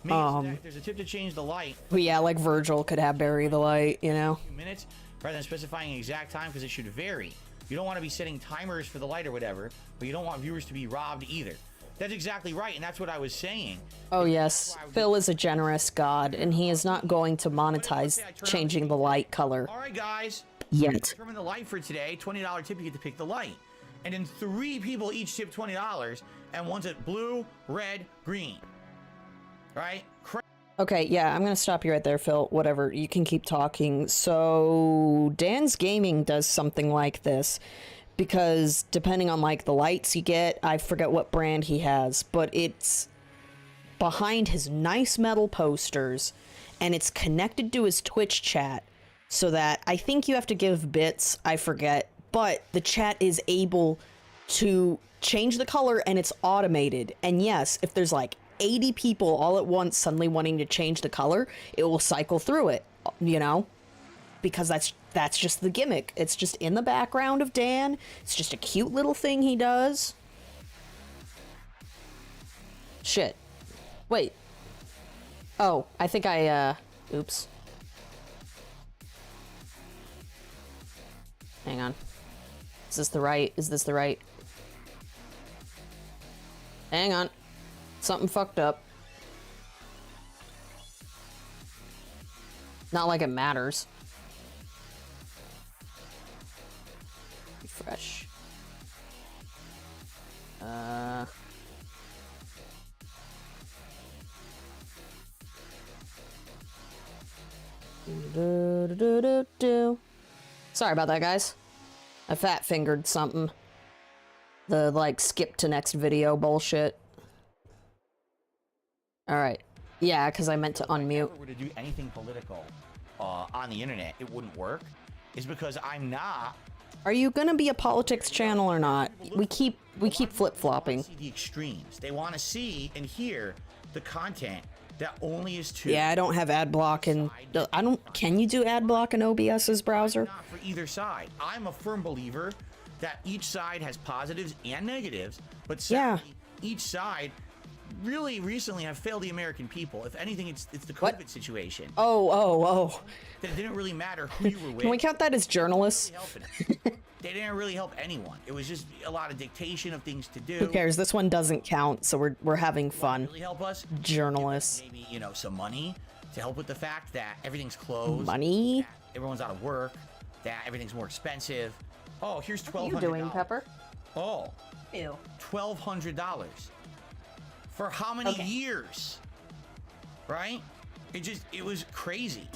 There's a tip to change the light. But yeah, like Virgil could have Bury the Light, you know? Minutes rather than specifying an exact time because it should vary. You don't want to be setting timers for the light or whatever, but you don't want viewers to be robbed either. That's exactly right, and that's what I was saying. Oh yes, Phil is a generous god, and he is not going to monetize changing the light color. All right, guys. Yet. Determine the light for today. $20 tip, you get to pick the light. And then 3 people each tip $20, and one's at blue, red, green. Right? Okay, yeah, I'm gonna stop you right there, Phil. Whatever, you can keep talking. So, Dan's Gaming does something like this, because depending on, like, the lights you get, I forget what brand he has, but it's behind his nice metal posters, and it's connected to his Twitch chat, so that I think you have to give bits, I forget, but the chat is able to change the color, and it's automated. And yes, if there's, like, 80 people all at once suddenly wanting to change the color, it will cycle through it, you know? Because that's just the gimmick. It's just in the background of Dan. It's just a cute little thing he does. Shit. Wait. Oh, I think oops. Hang on. Is this the right? Hang on. Something fucked up. Not like it matters. Refresh. Sorry about that, guys. I fat fingered something. The, like, skip to next video bullshit. Alright. Yeah, because I meant to unmute. If I were to do anything political on the internet, it wouldn't work. Is because I'm not. Are you gonna be a politics channel or not? We keep flip-flopping. See the extremes. They want to see and hear the content that only is true. Yeah, I don't have ad block and can you do ad block in OBS's browser? Not for either side. I'm a firm believer that each side has positives and negatives, but sadly, each side really recently have failed the American people. If anything, it's the COVID situation. Oh. That it didn't really matter who you were with. Can we count that as journalists? They didn't really help anyone. It was just a lot of dictation of things to do. Who cares? This one doesn't count, so we're having fun. Really help us? Journalists. Maybe, some money to help with the fact that everything's closed. Money? That everyone's out of work. That everything's more expensive. Oh, here's $1,200. What are you doing, Pepper? Oh. Ew. $1,200. For how many years? Right? It was crazy.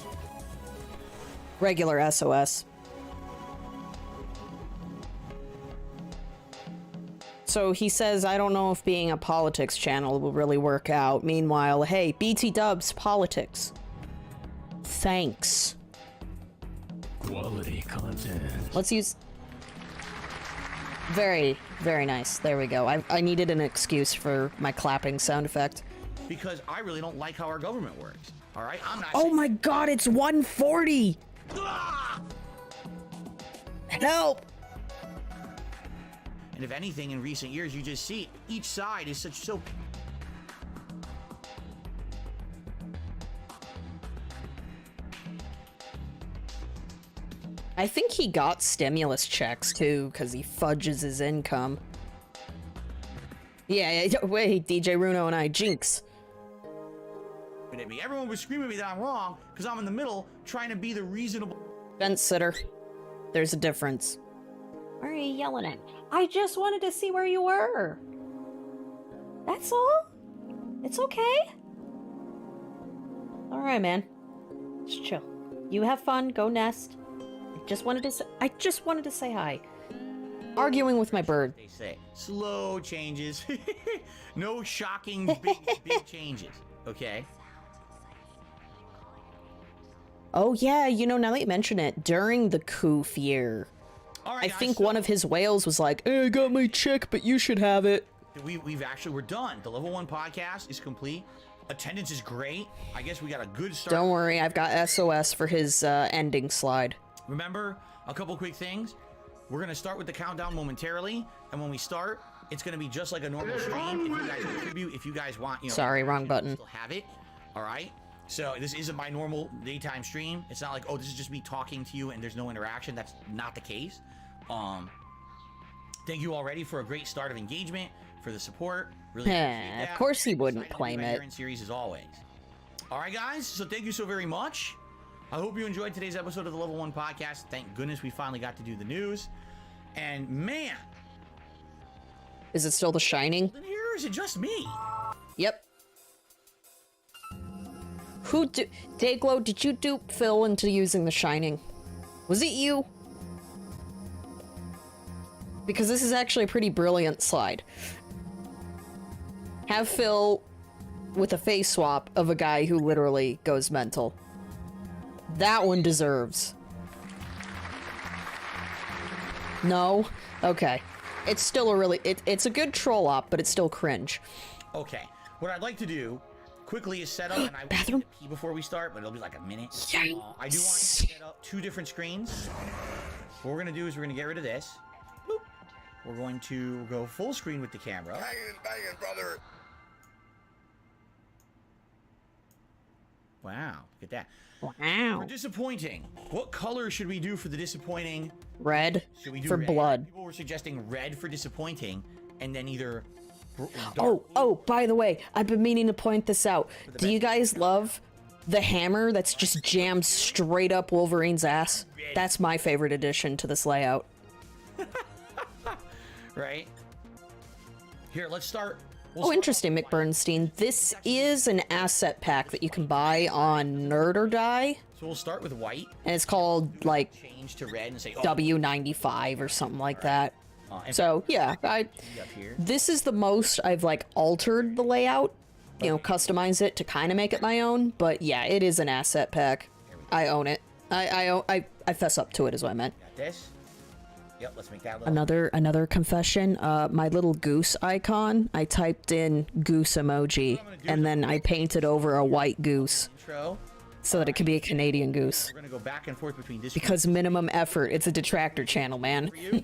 Regular SOS. So he says, I don't know if being a politics channel will really work out. Meanwhile, hey, BT Dubs politics. Thanks. Quality content. Let's use... Very, very nice. There we go. I needed an excuse for my clapping sound effect. Because I really don't like how our government works. All right? I'm not Oh my god, it's 140! Help! And if anything, in recent years, you just see each side is so... I think he got stimulus checks, too, because he fudges his income. Yeah, wait, DJ Runo and I, jinx. At me. Everyone was screaming at me that I'm wrong, because I'm in the middle, trying to be the reasonable... Fence sitter. There's a difference. Why are you yelling at me? I just wanted to see where you were. That's all. It's okay. Alright, man. Just chill. You have fun, go nest. I just wanted to say hi. Arguing with my bird. They say slow changes. No shocking big changes. Okay. Oh yeah, you know, now that you mention it, during the Coof year, All right, I guys, think so one of his whales was like, "Hey, I got my chick, but you should have it." we're done. The level 1 podcast is complete. Attendance is great. I guess we got a good start. Don't worry, I've got SOS for his ending slide. Remember, a couple quick things. We're gonna start with the countdown momentarily, and when we start, it's gonna be just like a normal stream. If you guys contribute, if you guys want, you know. Sorry, wrong button. Still have it. All right. So this isn't my normal daytime stream. It's not like, oh, this is just me talking to you and there's no interaction. That's not the case. Thank you already for a great start of engagement, for the support. Really appreciate that. Of course he wouldn't Excited to be claim right it. here in series as always. All right, guys. So thank you so very much. I hope you enjoyed today's episode of the Level 1 Podcast. Thank goodness we finally got to do the news. And man, Is it still The Shining? then here is it just me? Yep. Dayglow, did you dupe Phil into using The Shining? Was it you? Because this is actually a pretty brilliant slide. Have Phil with a face swap of a guy who literally goes mental. That one deserves. No? Okay. It's still a really... It's a good troll op, but it's still cringe. Okay. What I'd like to do quickly is set up, and I Bathroom? will pee before we start, but it'll be like a minute. Yikes. I do want to set up 2 different screens. What we're going to do is we're going to get rid of this. Boop. We're going to go full screen with the camera. Banging, brother. Wow. Look at that. Wow. For disappointing, what color should we do for the disappointing? Red Should we do for red? blood. People were suggesting red for disappointing, and then either... Oh, by the way, I've been meaning to point this out. Do you guys love the hammer that's just jammed straight up Wolverine's ass? That's my favorite addition to this layout. Right? Here, let's start. Oh, interesting, Mick Bernstein. This is an asset pack that you can buy on Nerd or Die, So we'll start with white, and it's called, like, change to red, and say, oh, W95 or something like that. and So, yeah, up here. this is the most I've, like, altered the layout, you know, customize it to kind of make it my own, but yeah, it is an asset pack. I own it. I fess up to it is what I meant. Got this. Yep, let's make that little... Another confession, my little goose icon, I typed in goose emoji, and then I painted over a white goose intro. so that it could be a Canadian goose. We're gonna go back and forth between this Because minimum effort, it's a detractor channel, man. for you.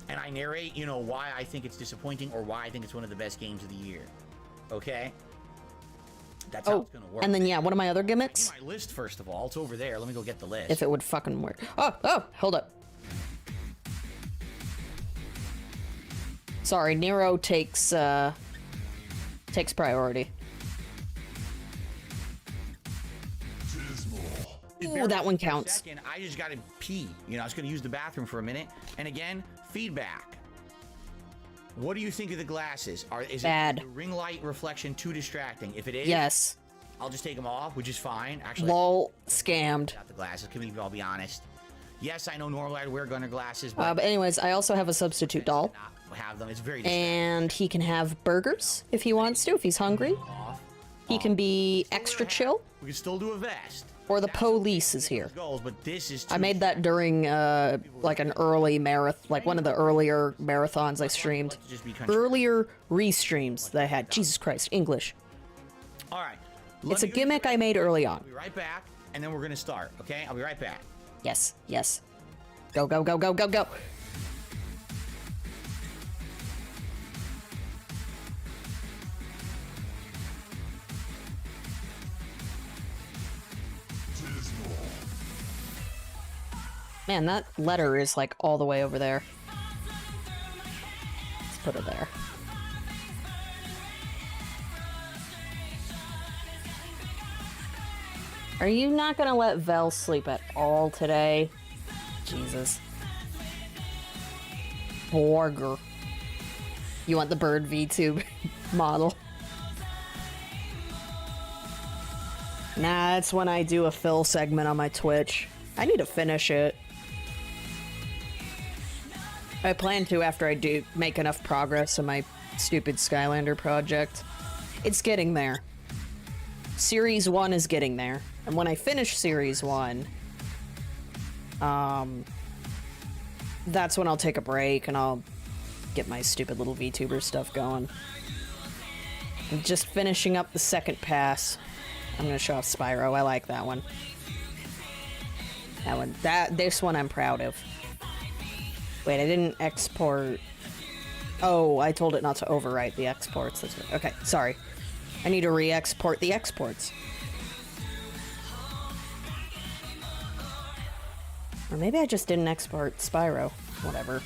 And I narrate, you know, why I think it's disappointing or why I think it's one of the best games of the year. Okay? That's how Oh, it's gonna work. and then yeah, one of my other gimmicks, My list, first of all. It's over there. Let me go get the list. if it would fucking work. Oh, hold up. Sorry, Nero takes priority. Ooh, that one counts. Second, I just gotta pee. You know, I was gonna use the bathroom for a minute. And again, feedback. What do you think of the glasses? Is Bad. it the ring light reflection too distracting? If it is, Yes. I'll just take them off, which is fine. Actually, Lol, scammed. got the glasses. Can we all be honest? Yes, I know normally I'd wear Gunner glasses, but But anyways, I also have a substitute doll, not have them. It's very distracting. and he can have burgers if he wants to, if he's hungry. Off. He can be extra chill, We can still do a vest. or the police is here. Goals, but this is. I made that during like an early marathon, like one of the earlier marathons I streamed. Just be country. Earlier restreams that I had. Jesus Christ, English. All right. It's a gimmick I made early on. I'll be right back, and then we're gonna start. Okay? I'll be right back. Yes, yes. Go, go, go, go, go, go. Man, that letter is like all the way over there. Let's put it there. Are you not gonna let Vel sleep at all today? Jesus. Borger. You want the bird VTube model? Nah, that's when I do a Phil segment on my Twitch. I need to finish it. I plan to after I do make enough progress on my stupid Skylander project. It's getting there. Series 1 is getting there. And when I finish Series 1, that's when I'll take a break and I'll get my stupid little VTuber stuff going. I'm just finishing up the second pass. I'm gonna show off Spyro. I like that one. That one. This one I'm proud of. Wait, I didn't export. Oh, I told it not to overwrite the exports. That's right. Okay, sorry. I need to re-export the exports. Or maybe I just didn't export Spyro. Whatever.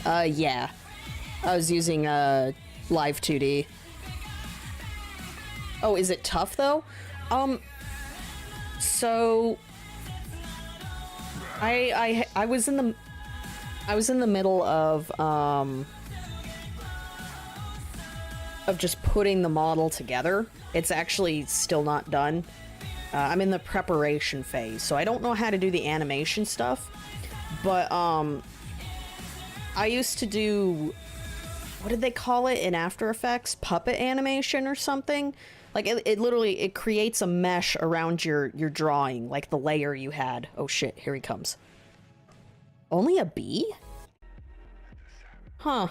Yeah. I was using, Live 2D. Oh, is it tough, though? So... I was in the middle of just putting the model together. It's actually still not done. I'm in the preparation phase, so I don't know how to do the animation stuff. But, I used to do... What did they call it in After Effects? Puppet animation or something? Like, it literally, it creates a mesh around your drawing, like the layer you had. Oh shit, here he comes. Only a bee? Huh.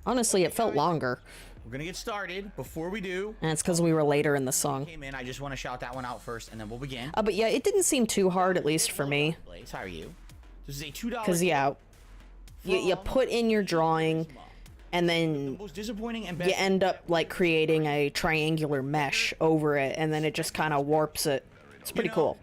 Honestly, it felt longer. We're gonna get started. Before we do... And it's because we were later in the song. Came in, I just want to shout that one out first, and then we'll begin. But yeah, it didn't seem too hard, at least for me. Blaze, how are you? This is a $2... Because, yeah, you put in your drawing... And then most disappointing and you end up like creating a triangular mesh over it, and then it just kind of warps it. It's pretty cool.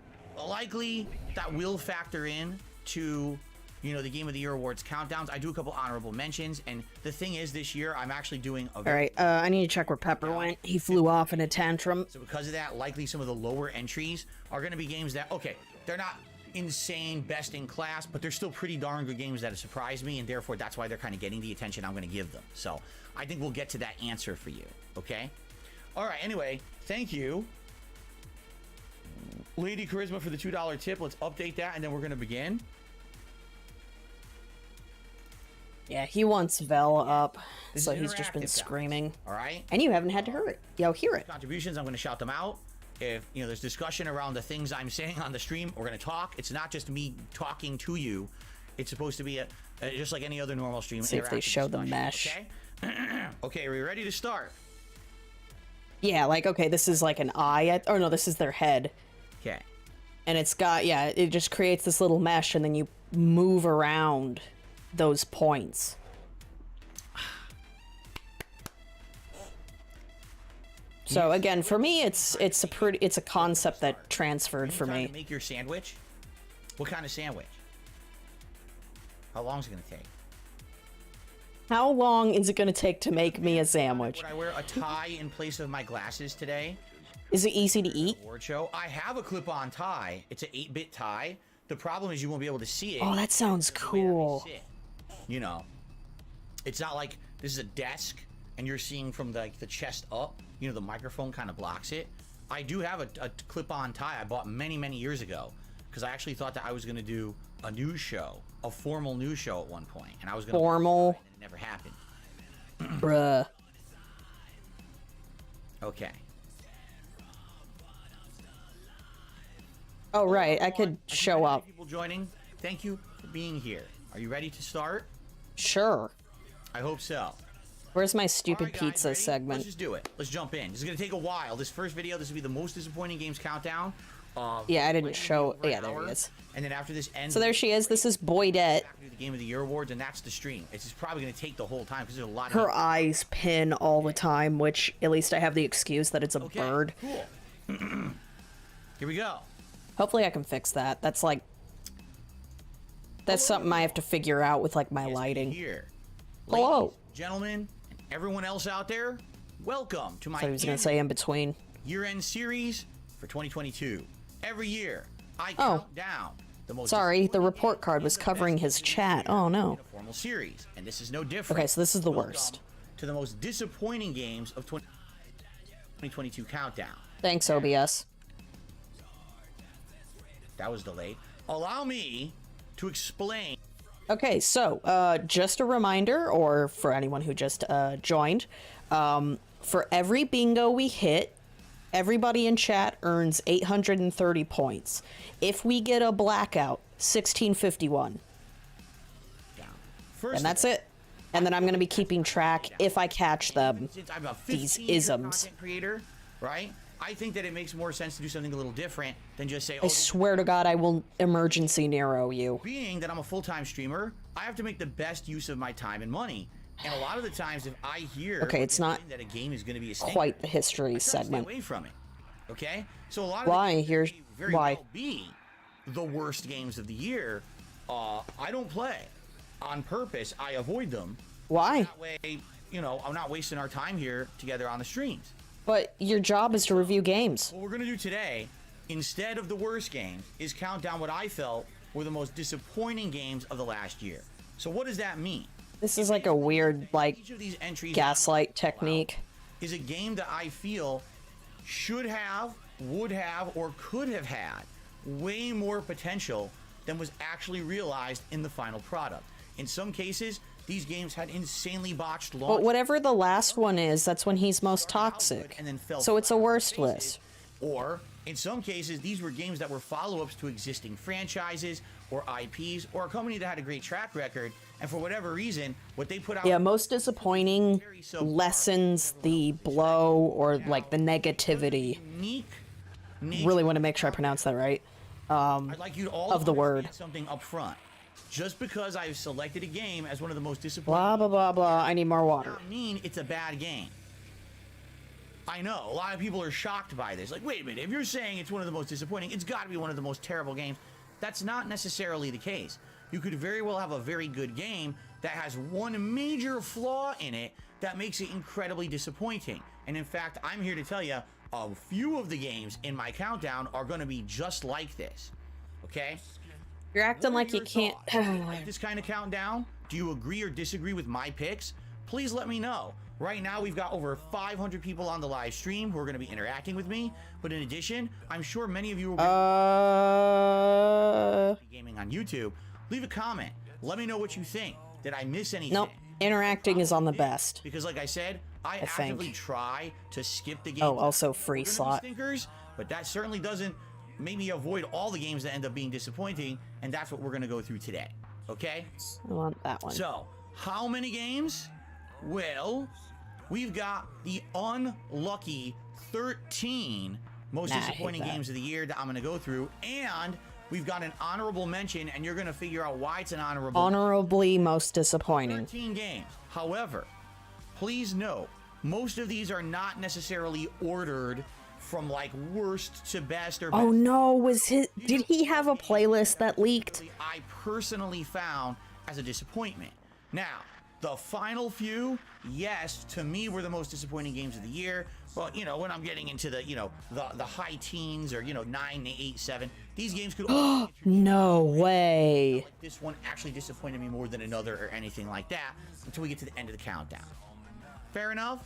Likely that will factor in to, the Game of the Year Awards countdowns. I do a couple honorable mentions, and the thing is, this year I'm actually doing a... Alright, I need to check where Pepper went. He flew off in a tantrum. So because of that, likely some of the lower entries are going to be games that, okay, they're not insane, best in class, but they're still pretty darn good games that have surprised me, and therefore that's why they're kind of getting the attention I'm going to give them. So I think we'll get to that answer for you, okay? All right, anyway, thank you, Lady Charisma, for the $2 tip. Let's update that, and then we're going to begin. Yeah, he wants Vel up, so he's just been screaming. All right? And you haven't had to hear it. Hear it. Contributions, I'm going to shout them out. If there's discussion around the things I'm saying on the stream, we're going to talk. It's not just me talking to you. It's supposed to be just like any other normal stream. See if they show the mesh. Okay? Okay, are we ready to start? Yeah, like, okay, this is like an eye. Oh, no, this is their head. Okay. And it's got, yeah, it just creates this little mesh, and then you move around those points. So again, for me, it's a concept that transferred for me. Make your sandwich. What kind of sandwich? How long is it gonna take? How long is it gonna take to make me a sandwich? Would I wear a tie in place of my glasses today? Is it easy to eat? Award show. I have a clip-on tie. It's an 8-bit tie. The problem is you won't be able to see it. Oh, that sounds cool. It's not like this is a desk and you're seeing from the chest up. The microphone kind of blocks it. I do have a clip-on tie I bought many, many years ago because I actually thought that I was going to do a news show, a formal news show at one point, and I was going to... Formal? And it never happened. Bruh. Okay. Oh, right. I could show up. People joining. Thank you for being here. Are you ready to start? Sure. I hope so. Where's my stupid guys, pizza ready? segment? Let's just do it. Let's jump in. This is going to take a while. This first video, this will be the most disappointing games countdown. Yeah, I didn't show... Yeah, there he is. And then after this ends... So there she is. This is Boydette. The Game of the Year Awards, and that's the stream. It's just probably going to take the whole time because there's a lot of... Her eyes pin all the time, which at least I have the excuse that it's a bird. Cool. Here we go. Hopefully I can fix that. That's like... That's something I have to figure out with like my lighting. Here. Hello. Ladies, gentlemen, and everyone else out there, welcome to my So I was going to say in between. year-end series for 2022. Every year, I count down the most... Sorry, the report card was covering his chat. Oh, no. Formal series, and this is no different. Okay, so this is the worst. To the most disappointing games of 2022 countdown. Thanks, OBS. that was delayed. Allow me to explain. Okay, so just a reminder, or for anyone who just joined, for every bingo we hit, everybody in chat earns 830 points. If we get a blackout, 1651. First And that's it. And then I'm going to be keeping track if I catch them. Since I'm a These 15-year isms. content creator, right? I think that it makes more sense to do something a little different than just say, I swear to God, I will emergency Nero you. Being that I'm a full-time streamer, I have to make the best use of my time and money. And a lot of the times, if I hear Okay, it's not that a game is going to be a stinker, quite the history I try to stay segment. away from it. Okay, so a lot of Why? the games Here's may very why. well be the worst games of the year. I don't play on purpose. I avoid them. Why? That way, you know, I'm not wasting our time here together on the streams. But your job is to review games. What we're gonna do today, instead of the worst games, is count down what I felt were the most disappointing games of the last year. So what does that mean? This is like a weird, like, Each of these entries gaslight technique. is a game that I feel should have, would have, or could have had way more potential than was actually realized in the final product. In some cases, these games had insanely botched launch. But whatever the last one is, that's when he's most toxic. And then fell So it's a flat on worst their list. faces. Or, in some cases, these were games that were follow-ups to existing franchises or IPs or a company that had a great track record, and for whatever reason, what they put out... Yeah, most disappointing lessens the blow or, like, the negativity. Unique Really want to make sure I pronounce that right. I'd like you to all Of the word. understand something up front. Just because I've selected a game as one of the most disappointing... Blah, blah, blah, blah. I need more water. does not mean it's a bad game. I know, a lot of people are shocked by this. Like, wait a minute, if you're saying it's one of the most disappointing, it's got to be one of the most terrible games. That's not necessarily the case. You could very well have a very good game that has one major flaw in it that makes it incredibly disappointing. And in fact, I'm here to tell you, a few of the games in my countdown are going to be just like this. Okay? You're acting What are like you your can't... thoughts? Like this kind of countdown? Do you agree or disagree with my picks? Please let me know. Right now, we've got over 500 people on the live stream who are going to be interacting with me. But in addition, I'm sure many of you will be gaming on YouTube. Leave a comment. Let me know what you think. Did I miss anything? Nope. Interacting is on the best. Because like I said, I think. actively try to skip the games. Oh, also free We're gonna be slot. stinkers, but that certainly doesn't make me avoid all the games that end up being disappointing, and that's what we're going to go through today. Okay? I want that one. So, how many games? Well, we've got the unlucky 13 most Nah, I hate disappointing that. games of the year that I'm going to go through, and we've got an honorable mention, and you're going to figure out why it's an honorable Honorably most disappointing. 13 games. However, please note, most of these are not necessarily ordered from like worst to best or Oh best. no, did he have a playlist that leaked? I personally found as a disappointment. Now, the final few, yes, to me were the most disappointing games of the year. But, you know, when I'm getting into the, you know, the high teens or, you know, 9, 8, 7, these games could all No way. this one actually disappointed me more than another or anything like that until we get to the end of the countdown. Fair enough?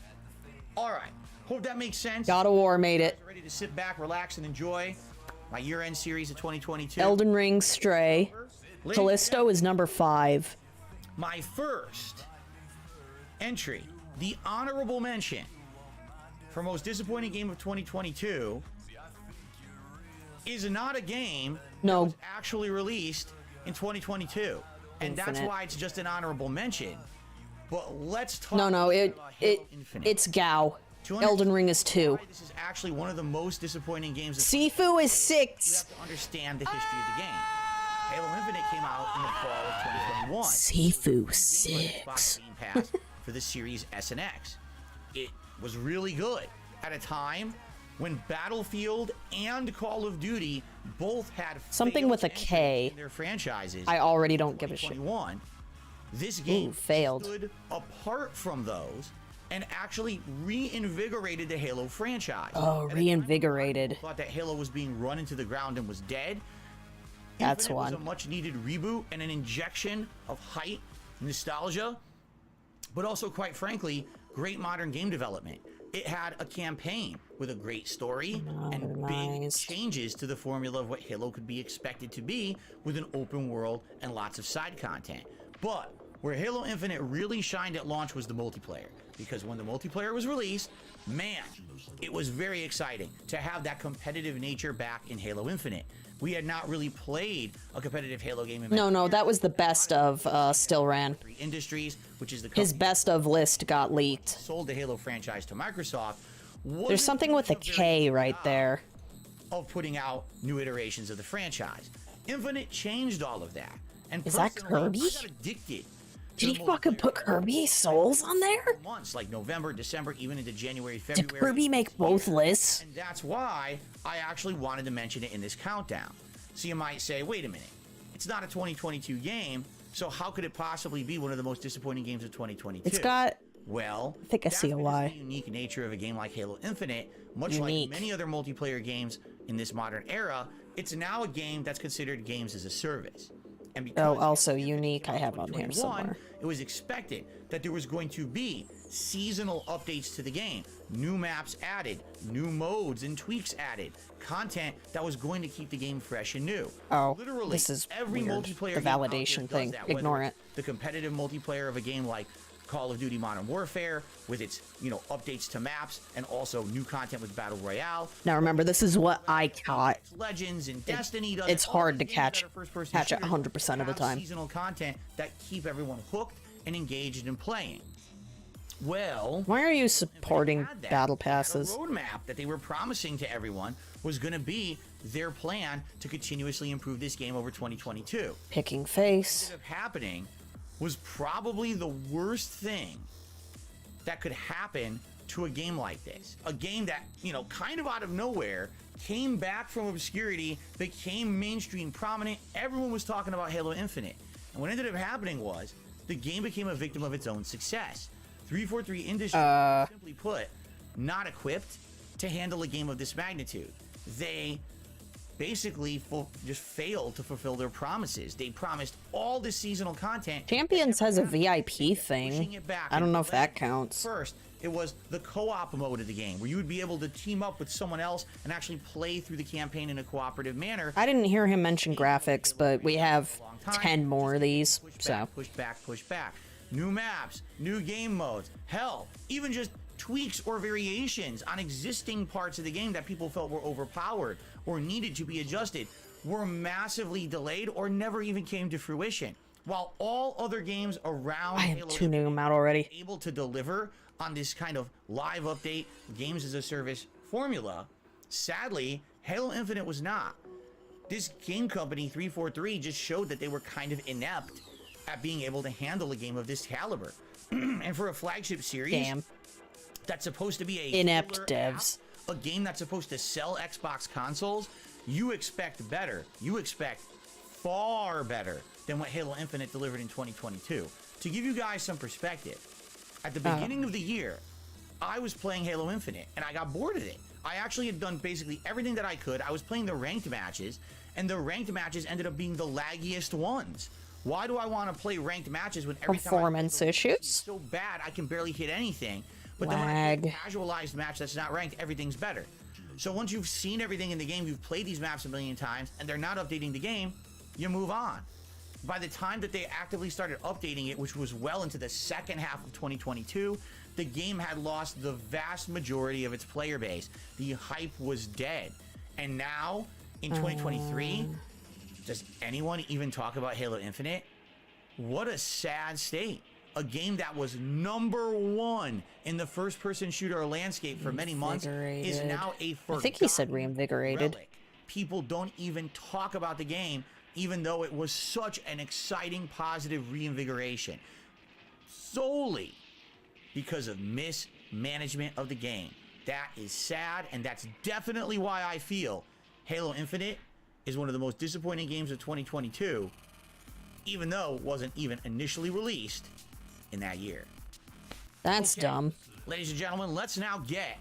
All right. Hope that makes sense. God of War made it. Ready to sit back, relax, and enjoy my year-end series of 2022. Elden Ring, Stray. Ladies and Callisto is number 5. my first entry, the honorable mention for most disappointing game of 2022, is not a game No. that was actually released in 2022, and that's Infinite. why it's just an honorable mention. But let's talk. No, about Halo Infinite. it's Gao. To Elden Ring is understand 2. why this is actually one of the most disappointing games. Of Sifu is you 6. have to understand the history of the game. Halo Infinite came out in the fall of 2021. Sifu Xbox 6. Game Pass for the Series S and X. It was really good at a time when Battlefield and Call of Duty both had Something failed with a entries K. in their franchises. I already don't give a shit. 2021. This game failed. stood apart from those and actually reinvigorated the Halo franchise. Oh, At a time, reinvigorated. thought that Halo was being run into the ground and was dead. That's Infinite was one. a much-needed reboot and an injection of height, nostalgia, but also, quite frankly, great modern game development. It had a campaign with a great story and big Modernized. changes to the formula of what Halo could be expected to be with an open world and lots of side content. But where Halo Infinite really shined at launch was the multiplayer, because when the multiplayer was released, man, it was very exciting to have that competitive nature back in Halo Infinite. We had not really played a competitive Halo game in No, that was the best of Still Ran. Industries, which is the His company best of list got leaked. that sold the Halo franchise to Microsoft. There's something with a K right there. Of putting out new iterations of the franchise. Infinite changed all of that. And Is that personally, Kirby? I got addicted. to Did the he fucking multiplayer put Kirby Souls on there? months like November, December, even into January, Did February. Kirby make both lists? And that's why I actually wanted to mention it in this countdown. So you might say, wait a minute, it's not a 2022 game, so how could it possibly be one of the most disappointing games of 2022? It's got... Well, I think I see that's because why. of the unique nature of a game like Halo Infinite, much Unique. like many other multiplayer games in this modern era, it's now a game that's considered games as a service. And because Oh, also Infinite unique, came I out have in on here 2021, somewhere. It was expected that there was going to be seasonal updates to the game, new maps added, new modes and tweaks added, content that was going to keep the game fresh and new. Oh, Literally, this is every weird. multiplayer The game out there validation does thing. that, whether Ignore it's it. the competitive multiplayer of a game like Call of Duty Modern Warfare with its, updates to maps and also new content with Battle Royale. Now remember, this is what I caught. Legends and Destiny does It's all hard these to games that are first-person catch it shooters 100% of the have time. Seasonal content that keep everyone hooked and engaged in playing. Well, Why are you supporting had that. battle They had a passes? roadmap that they were promising to everyone was going to be their plan to continuously improve this game over 2022. Picking face. Ended up happening was probably the worst thing that could happen to a game like this. A game that, kind of out of nowhere came back from obscurity, became mainstream prominent. Everyone was talking about Halo Infinite. And what ended up happening was the game became a victim of its own success. 343 Industries, simply put, not equipped to handle a game of this magnitude. They basically just failed to fulfill their promises. They promised all the seasonal content. Champions has a VIP Pushing thing. it back I don't and know if that delaying it. counts. First, it was the co-op mode of the game, where you would be able to team up with someone else and actually play through the campaign in a cooperative manner. I didn't hear him mention graphics, but we have 10 more of these, so. Push back. New maps, new game modes. Hell, even just tweaks or variations on existing parts of the game that people felt were overpowered or needed to be adjusted were massively delayed or never even came to fruition. While all other games around I am Halo tuning them out already. able to deliver on this kind of live update, games as a service formula, sadly, Halo Infinite was not. This game company, 343, just showed that they were kind of inept at being able to handle a game of this caliber. And for a flagship series Damn. that's supposed to be a Inept killer devs. app, a game that's supposed to sell Xbox consoles, you expect better. You expect far better than what Halo Infinite delivered in 2022. To give you guys some perspective, at the beginning of the year, I was playing Halo Infinite and I got bored of it. I actually had done basically everything that I could. I was playing the ranked matches, and the ranked matches ended up being the laggiest ones. Why do I want to play ranked matches when every Performance time I play issues? it's so bad I can barely hit anything? But then when I play Lag. a casualized match that's not ranked, everything's better. So once you've seen everything in the game, you've played these maps a million times, and they're not updating the game, you move on. By the time that they actively started updating it, which was well into the second half of 2022, the game had lost the vast majority of its player base. The hype was dead. And now, in 2023, does anyone even talk about Halo Infinite? What a sad state. A game that was #1 in the first-person shooter landscape for many months is now a forgotten I think he said reinvigorated. relic. People don't even talk about the game, even though it was such an exciting, positive reinvigoration. Solely because of mismanagement of the game. That is sad, and that's definitely why I feel Halo Infinite is one of the most disappointing games of 2022, even though it wasn't even initially released in that year. That's dumb. Ladies and gentlemen, let's now get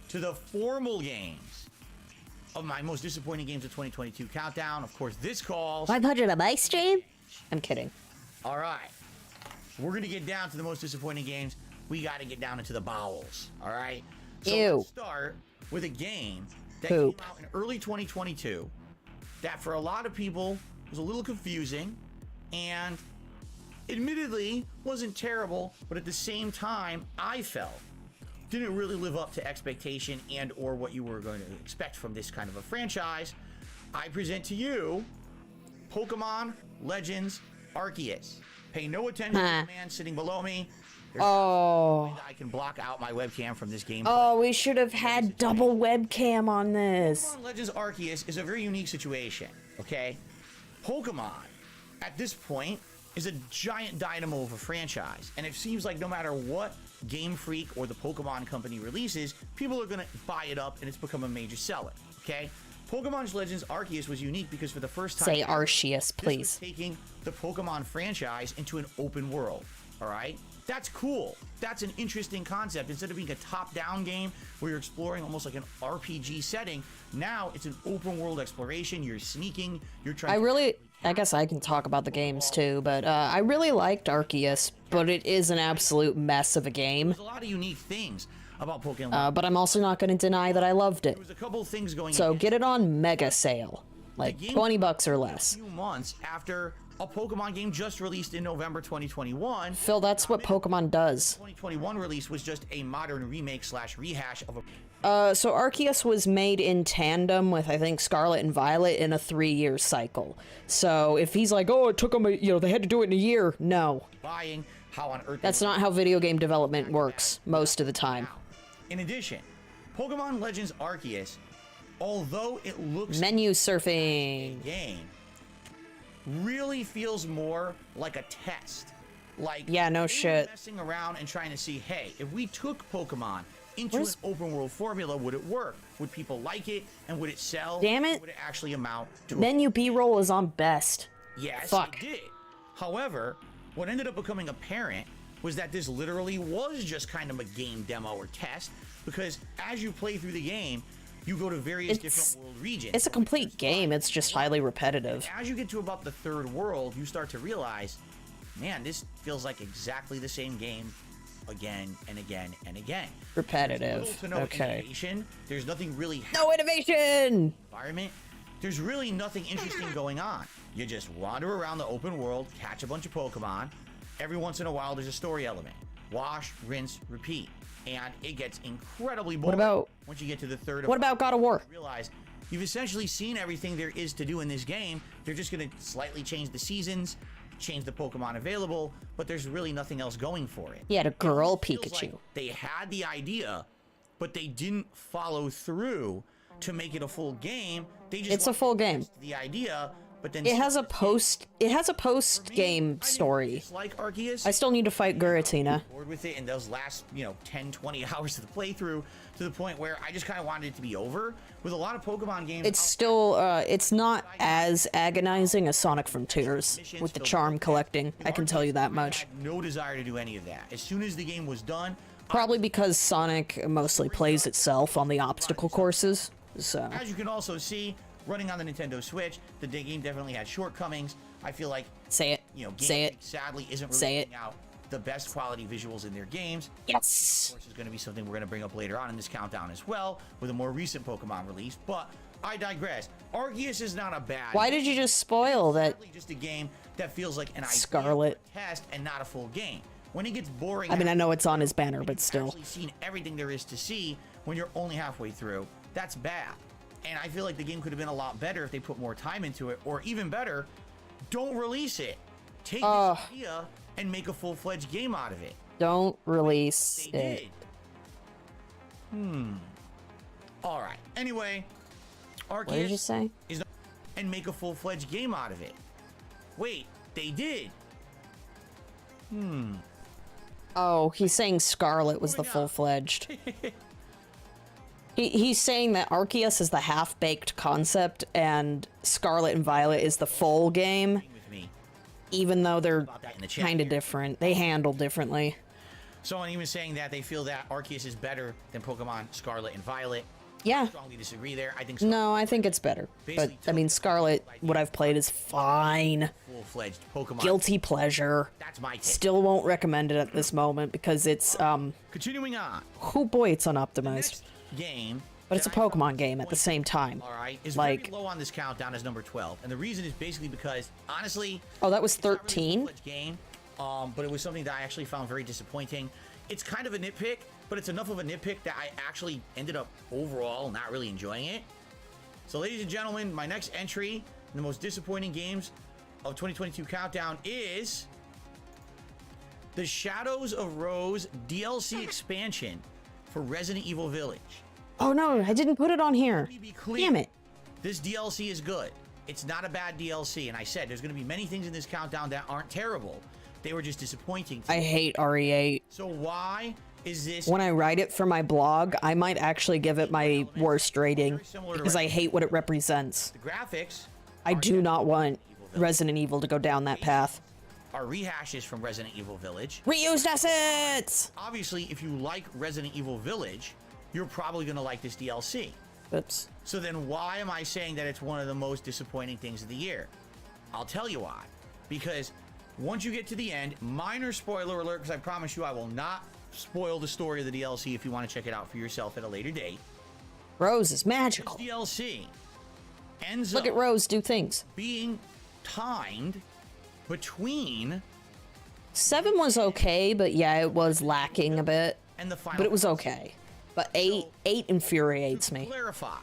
to the formal games of my most disappointing games of 2022 countdown. Of course, this calls... 500 on my stream? I'm kidding. All right. We're going to get down to the most disappointing games. We got to get down into the bowels. All right. So Ew. let's start with a game that Poop. came out in early 2022 that for a lot of people was a little confusing and admittedly wasn't terrible, but at the same time I felt didn't really live up to expectation and or what you were going to expect from this kind of a franchise. I present to you Pokemon Legends Arceus. Pay no attention to the man sitting below me. There's no way that I can block out my webcam from this gameplay. Oh, we should have had double webcam on this. Pokemon Legends Arceus is a very unique situation, okay? Pokemon, at this point, is a giant dynamo of a franchise, and it seems like no matter what Game Freak or the Pokemon company releases, people are gonna buy it up and it's become a major seller, okay? Pokemon Legends Arceus was unique because for the first time... Say Arceus, this was please. taking the Pokemon franchise into an open world, all right? That's cool. That's an interesting concept. Instead of being a top-down game where you're exploring almost like an RPG setting, now it's an open world exploration. You're sneaking, you're trying I guess I can talk about the games too, but I really liked Arceus, but it is an absolute mess of a game. There's a lot of unique things about Pokemon. But I'm also not going to deny that I loved it. There was a couple of things going So in. get it on mega sale, like The game $20 or a less. few months after a Pokemon game just released in November 2021. Phil, that's what Pokemon does. 2021 release was just a modern remake / rehash of a... So Arceus was made in tandem with, I think, Scarlet and Violet in a 3-year cycle. So if he's like, oh, it took them, they had to do it in a year. No. Buying, how on earth... That's not how video game development works most of the time. In addition, Pokemon Legends Arceus, although it looks Menu surfing. game, really feels more like a test. Like, Yeah, no they were shit. messing around and trying to see, hey, if we took Pokemon into Where's- an open world formula, would it work? Would people like it? And would it sell? Damn it. Would it actually amount to Menu B-roll is on best. Yes, Fuck. it did. However, what ended up becoming apparent was that this literally was just kind of a game demo or test, because as you play through the game, you go to various different world regions. It's a complete game, it's just highly repetitive. As you get to about the third world, you start to realize, man, this feels like exactly the same game again and again and again. Repetitive. Little to no Okay. innovation. There's nothing really No innovation! environment. There's really nothing interesting going on. You just wander around the open world, catch a bunch of Pokemon. Every once in a while, there's a story element. Wash, rinse, repeat. And it gets incredibly boring once you get to the third. What about God of War? Realize you've essentially seen everything there is to do in this game. They're just going to slightly change the seasons, change the Pokemon available, but there's really nothing else going for it. He had a girl It feels Pikachu. like they had the idea, but they didn't follow through to make it a full game. They just It's a full game. test the idea, but then It has a post-game story. It's like Arceus. I still need to fight Giratina. Bored with it in those last 10 20 hours of the playthrough, to the point where I just kind of wanted it to be over. With a lot of Pokemon games, It's still, it's not as agonizing as Sonic Frontiers with the charm collecting. I can tell you that I much. had no desire to do any of that. As soon as the game was done, Probably because Sonic mostly plays itself on the obstacle courses, so... as you can also see, running on the Nintendo Switch, the game definitely had shortcomings. I feel like, Say it. Game Say Freak it. sadly isn't really Say it. putting out the best quality visuals in their games. Yes! Of course, is going to be something we're going to bring up later on in this countdown as well, with a more recent Pokemon release, but I digress. Arceus is not a bad Why did you just spoil that? It's just a game that feels like an idea Scarlet. for a test and not a full game. When it gets boring, I mean, I know it's on his banner, but you've still. actually seen everything there is to see when you're only halfway through. That's bad. And I feel like the game could have been a lot better if they put more time into it, or even better, don't release it. Take this idea and make a full-fledged game out of it. Don't release They it. did. All right. Anyway, Arceus What did you say? is not, and make a full-fledged game out of it. Wait, they did. Oh, he's saying Scarlet was the Moving on. full-fledged. He's saying that Arceus is the half-baked concept and Scarlet and Violet is the full game, With me even though they're about that in the chat. kind of here. different. They handle differently. Someone even saying that they feel that Arceus is better than Pokemon Scarlet and Violet. Yeah. Strongly disagree there. I think No, I think it's better. But, I mean, Scarlet, what I've played is fine. full-fledged Pokemon. Guilty pleasure. That's my take. Still won't recommend it at this moment because it's, Continuing on. oh boy, it's The unoptimized. next game. But it's a that I Pokemon game at the same time. All right, is Like, very low on this countdown as number 12, and the reason is basically because honestly, oh, that was it's not really a 13? full-fledged game, but it was something that I actually found very disappointing. It's kind of a nitpick, but it's enough of a nitpick that I actually ended up overall not really enjoying it. So, ladies and gentlemen, my next entry in the most disappointing games of 2022 countdown is the Shadows of Rose DLC expansion for Resident Evil Village. Oh no, I didn't put it on here. Let me be clear. Damn it. This DLC is good. It's not a bad DLC, and I said there's going to be many things in this countdown that aren't terrible. They were just disappointing. I hate RE8. So why is this? When I write it for my blog, I might actually give it my worst rating because I hate what it represents. The graphics I do not want Resident Evil to go down that path. are rehashes from Resident Evil Village. Reused assets! Obviously, if you like Resident Evil Village, you're probably going to like this DLC. Oops. So then why am I saying that it's one of the most disappointing things of the year? I'll tell you why. Because once you get to the end, minor spoiler alert, because I promise you I will not spoil the story of the DLC if you want to check it out for yourself at a later date. Rose is magical. This DLC ends Look up at Rose do things. being timed between 7 was okay, but yeah, it was lacking a bit. and the final. But it was okay. But 8 infuriates me. Clarify.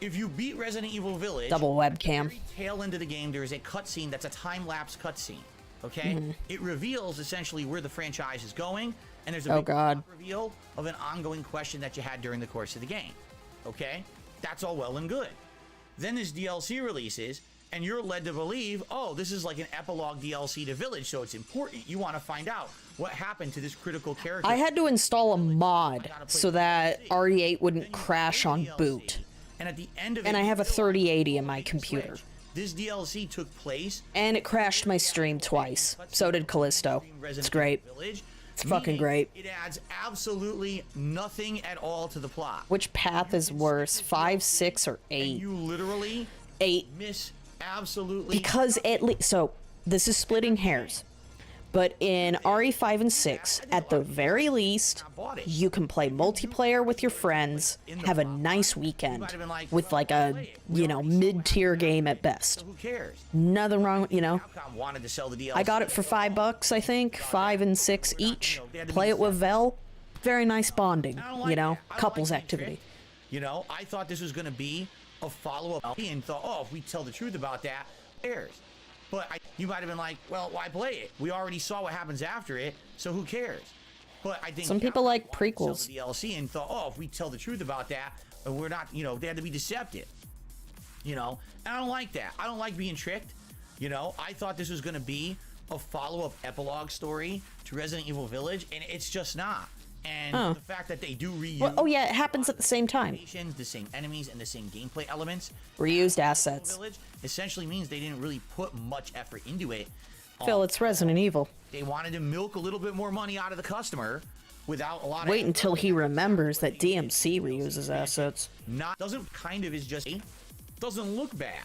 If you beat Resident Evil Village, Double webcam. very tail end of the game, there is a cutscene that's a time-lapse cutscene. Okay, it reveals essentially where the franchise is going, and there's a Oh, big God. reveal of an ongoing question that you had during the course of the game. Okay, that's all well and good. Then this DLC releases, and you're led to believe, oh, this is like an epilogue DLC to Village, so it's important. You want to find out what happened to this critical character. I had to install a mod so that RE8 wouldn't crash on boot. And at the end of And it, I have a you realize 3080 in on my the computer. Switch, this DLC took place. And it crashed my stream twice. So did Callisto. It's great. Village, It's fucking meaning great. It adds absolutely nothing at all to the plot. Which path is worse, 5, 6, or And 8? you literally 8. miss absolutely. Because at least, so this is splitting hairs, but in RE5 and 6, at the very least, you can play multiplayer with your friends, have a nice weekend with like a, mid-tier game at best. Who cares? Nothing wrong, Capcom wanted to sell the DLC. I got it for $5, I think, 5 and 6 each. Play it with Vel, very nice bonding, I don't like that. I don't couples like being activity. tricked. I thought this was going to be a follow-up and thought, oh, if we tell the truth about that, who cares? But you might have been like, well, why play it? We already saw what happens after it, so who cares? But I think Some people Capcom like wanted to sell prequels. the DLC and thought, oh, if we tell the truth about that, we're not, they had to be deceptive. And I don't like that. I don't like being tricked. I thought this was going to be a follow-up epilogue story to Resident Evil Village, and it's just not. And the fact that they do reuse Well, oh yeah, it happens at the same time. locations, the same enemies, and the same gameplay elements. Reused assets. Village essentially means they didn't really put much effort into it. Phil, it's Resident Evil. They wanted to milk a little bit more money out of the customer without a lot of Wait until he remembers that DMC reuses assets. Doesn't look bad,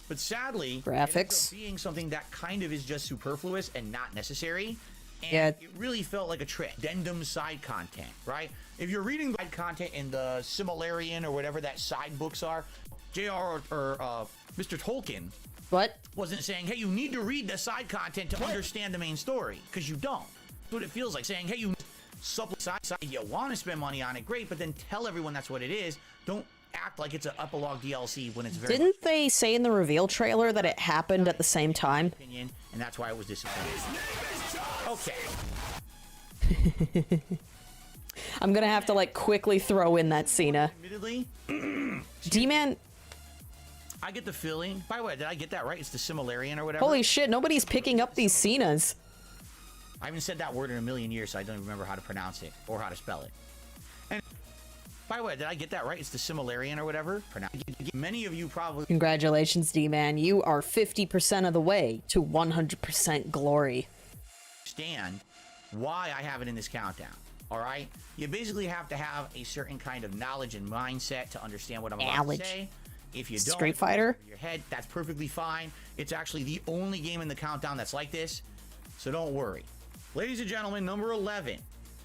but sadly it ends Graphics. up being something that kind of is just superfluous and not necessary. And Yeah. it really felt like a trick. Addendum side content, right? If you're reading the side content in the Similarian or whatever that side books are, JR or Mr. Tolkien What? wasn't saying, hey, you need to read the side content to understand the main story, because you don't. That's what it feels like, saying, hey, you supplement side, you want to spend money on it, great, but then tell everyone that's what it is. Don't act like it's an epilogue DLC when it's very Didn't they say in the reveal trailer that it happened at the same time? opinion, and that's why I was disappointed. Okay. I'm gonna have to like quickly throw in that Cena. Admittedly, D-Man, I get the feeling. By the way, did I get that right? It's the Similarian or whatever. holy shit, nobody's picking up these Cenas. I haven't said that word in a million years, so I don't even remember how to pronounce it or how to spell it. And by the way, did I get that right? It's the Similarian or whatever. Many of you probably Congratulations, D-Man. You are 50% of the way to 100% glory. understand why I have it in this countdown. All right, you basically have to have a certain kind of knowledge and mindset to understand what I'm about to say. If you don't, Street Fighter? your head, that's perfectly fine. It's actually the only game in the countdown that's like this, so don't worry. Ladies and gentlemen, number 11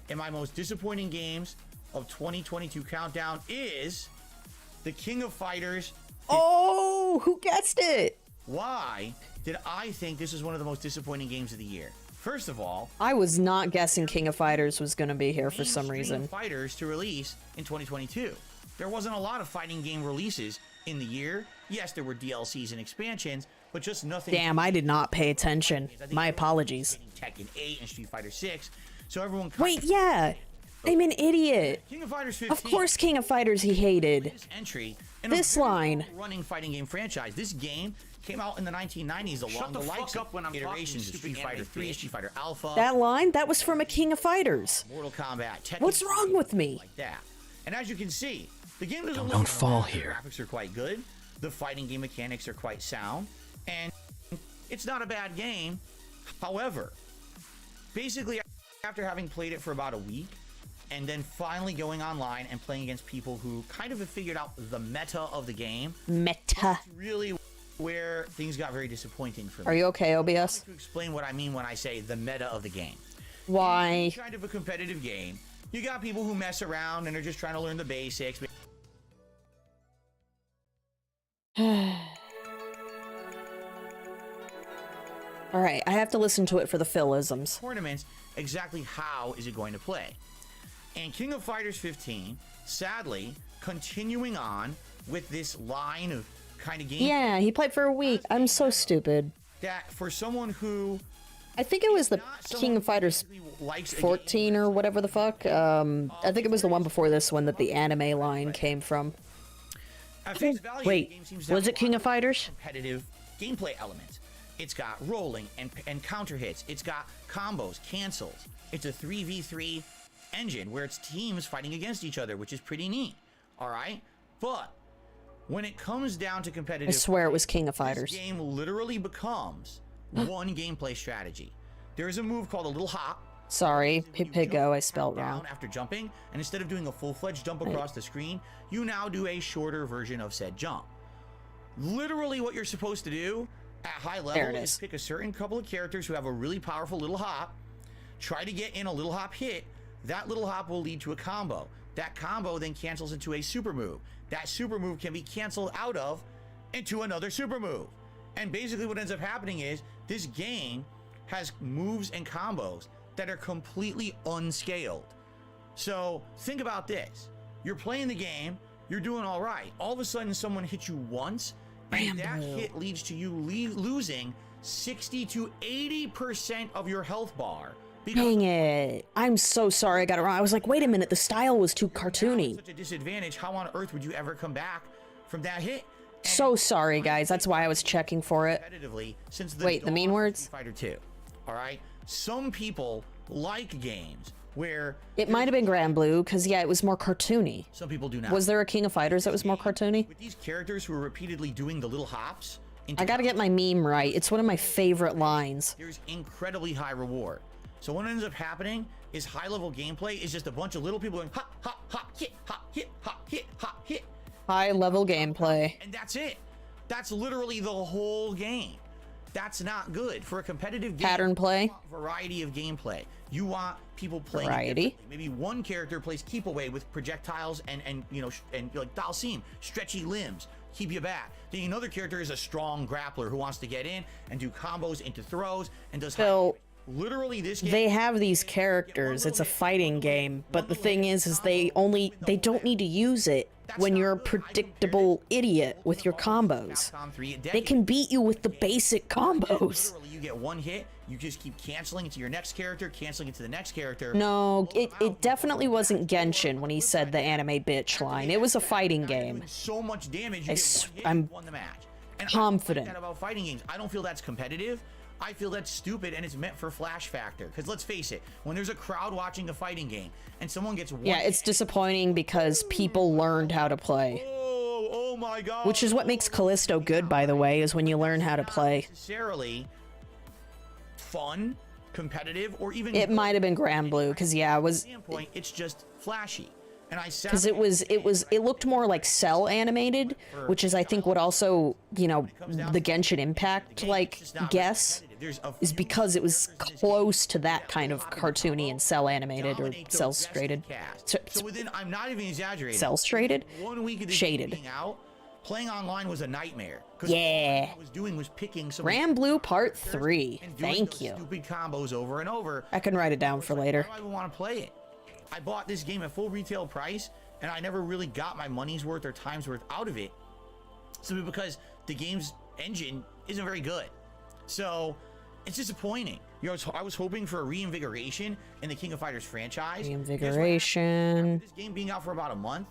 in my most disappointing games of 2022 countdown is the King of Fighters. Oh, who guessed it? Why did I think this is one of the most disappointing games of the year? First of all, I was not guessing King of Fighters was going to be here for some mainstream reason. fighters to release in 2022. There wasn't a lot of fighting game releases in the year. Yes, there were DLCs and expansions, but just nothing. Damn, I did not pay attention. My apologies. Tekken 8 and Street Fighter 6. So everyone. Wait, yeah. I'm an idiot. King of Fighters 15. Of course, King of Fighters he hated. This entry in This a very line. running fighting game franchise. This game came out in the 1990s along the likes of iterations of Street Fighter 3, Street Fighter Alpha, That line, that was from a King of Fighters. Mortal Kombat, Tekken. What's wrong with me? Like that. And as you can see, the game doesn't Don't look fall bad. here. The graphics are quite good. The fighting game mechanics are quite sound, and it's not a bad game. However, basically, after having played it for about a week, and then finally going online and playing against people who kind of have figured out the meta of the game, Meta. really where things got very disappointing for me. Are you okay, OBS? To explain what I mean when I say the meta of the game. Why? It's kind of a competitive game. You got people who mess around and are just trying to learn the basics. Alright, I have to listen to it for the philisms. Tournaments, exactly how is it going to play? And King of Fighters 15, sadly, continuing on with this line of kind of game. Yeah, he played for a week. I'm so stupid. That for someone who I think it was the not King someone of Fighters who likes a 14 game, or whatever the fuck. I think it was the one before this one that the anime line came from. at face value, Wait, the game seems to have was it a King lot of Fighters? competitive gameplay elements. It's got rolling and counter hits. It's got combos, cancels. It's a 3v3 engine where it's teams fighting against each other, which is pretty neat. All right, but when it comes down to I competitive, swear it was King of this Fighters. game literally becomes one gameplay strategy. There is a move called a little hop. Sorry, You jump Piggo, I spelled down wrong. after jumping, and instead of doing a full-fledged jump across the screen, you now do a shorter version of said jump. Literally what you're supposed to do at high There level it is is. pick a certain couple of characters who have a really powerful little hop, try to get in a little hop hit. That little hop will lead to a combo. That combo then cancels into a super move. That super move can be canceled out of into another super move. And basically what ends up happening is this game has moves and combos that are completely unscaled. So think about this. You're playing the game, you're doing all right. All of a sudden someone hits you once, and that Rambo. hit leads to you losing 60 to 80% of your health bar. Dang it. I'm so sorry I got it wrong. I was like, wait a minute, the style was too cartoony. Such a disadvantage. How on earth would you ever come back from that hit? And So sorry, guys. That's why I was checking for it. competitively since the Wait, the mean dawn of words? Street Fighter 2. All right. Some people like games where It might have been Grand Blue, because, yeah, it was more cartoony. some people do not. Was there a King of Fighters that was more cartoony? With these characters who are repeatedly doing the little hops, into I gotta get my meme right. It's one of my favorite lines. there's incredibly high reward. So what ends up happening is high-level gameplay is just a bunch of little people going hop, hop, hop, hit, hop, hit, hop, hit, hop, hit. High level gameplay. And that's it. That's literally the whole game. That's not good for a competitive game. Pattern play. You want variety of gameplay. You want people playing Variety. differently. Maybe one character plays keep away with projectiles and you know and like Dalsim, stretchy limbs, keep you back. Then another character is a strong grappler who wants to get in and do combos into throws and does high Phil, damage. Literally this game. They have these characters. It's a fighting game, but the thing is they don't need to use it when you're a predictable idiot with your combos. Capcom 3 They can beat you with the basic combos. Literally, you get one hit, you just keep canceling it to your next character, canceling it to the next character. No, it definitely wasn't Genshin when he said the anime bitch line. It was a fighting game. Doing so much damage, you I get s- one hit, I'm you won the match. And confident. I don't like that about fighting games. I don't feel that's competitive. I feel that's stupid, and it's meant for flash factor. Because let's face it, when there's a crowd watching a fighting game and someone gets one Yeah, it's hit, disappointing because people learned how to play. oh my god, Which is what makes Callisto good, by the way, is when you learn how to play. necessarily fun competitive, or even It might have been Grand Blue, because yeah, it was, standpoint, it's just flashy. And I because it looked more like cell animated, which is I think what also, you know, the Genshin Impact like guess is because it was close to that kind of cartoony and cell animated or cell shaded. So within, I'm not even exaggerating, Cell shaded? 1 week of this Shaded. being out, playing online was a nightmare. 'Cause Yeah. all I was doing was picking some Grand Blue Part 3. and doing Thank those you. stupid combos over and over. I can write it down for later. Why do I even want to play it? I bought this game at full retail price, and I never really got my money's worth or time's worth out of it, simply because the game's engine isn't very good. So it's disappointing. You know, I was hoping for a reinvigoration in the King of Fighters franchise. Reinvigoration. This game being out for about a month,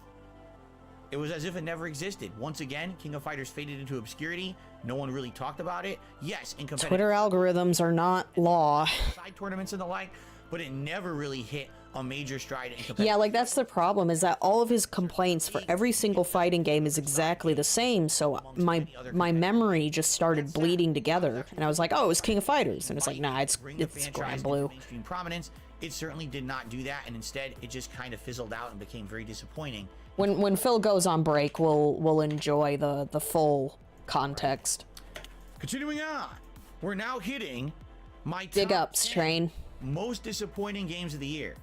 it was as if it never existed. Once again, King of Fighters faded into obscurity. No one really talked about it. Yes, in competitive Twitter algorithms are not law. side tournaments and the like, but it never really hit a major stride in competitive. Yeah, like that's the problem, is that all of his complaints for every single fighting game is exactly the same, so my memory just started bleeding together, and I was like, oh, it was King of Fighters, and it's like, nah, it's Grand Blue. Mainstream prominence. It certainly did not do that, and instead it just kind of fizzled out and became very disappointing. When Phil goes on break, we'll enjoy the full context. Continuing on, we're now hitting my Big top ups, 10 Train. most disappointing games of the year.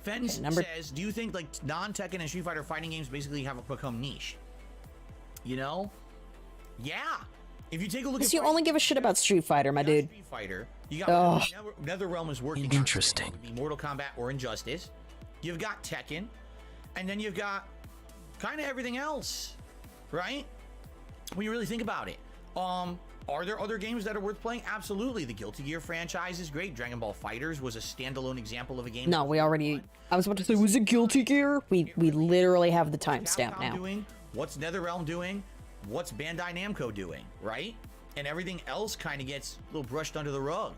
Fens says, do you think like non-Tekken and Street Fighter fighting games basically have become niche? You know? Yeah. If you take a look at You only give a shit about Street Fighter, my dude. Street Fighter, you got NetherRealm is working on. Interesting. It would be Mortal Kombat or Injustice. You've got Tekken, and then you've got kind of everything else, right? When you really think about it. Are there other games that are worth playing? Absolutely. The Guilty Gear franchise is great. Dragon Ball FighterZ was a standalone example of a game. No, we already. I was about to say, was it Guilty Gear? We literally have the timestamp now. Doing? What's NetherRealm doing? What's Bandai Namco doing? Right? And everything else kind of gets a little brushed under the rug.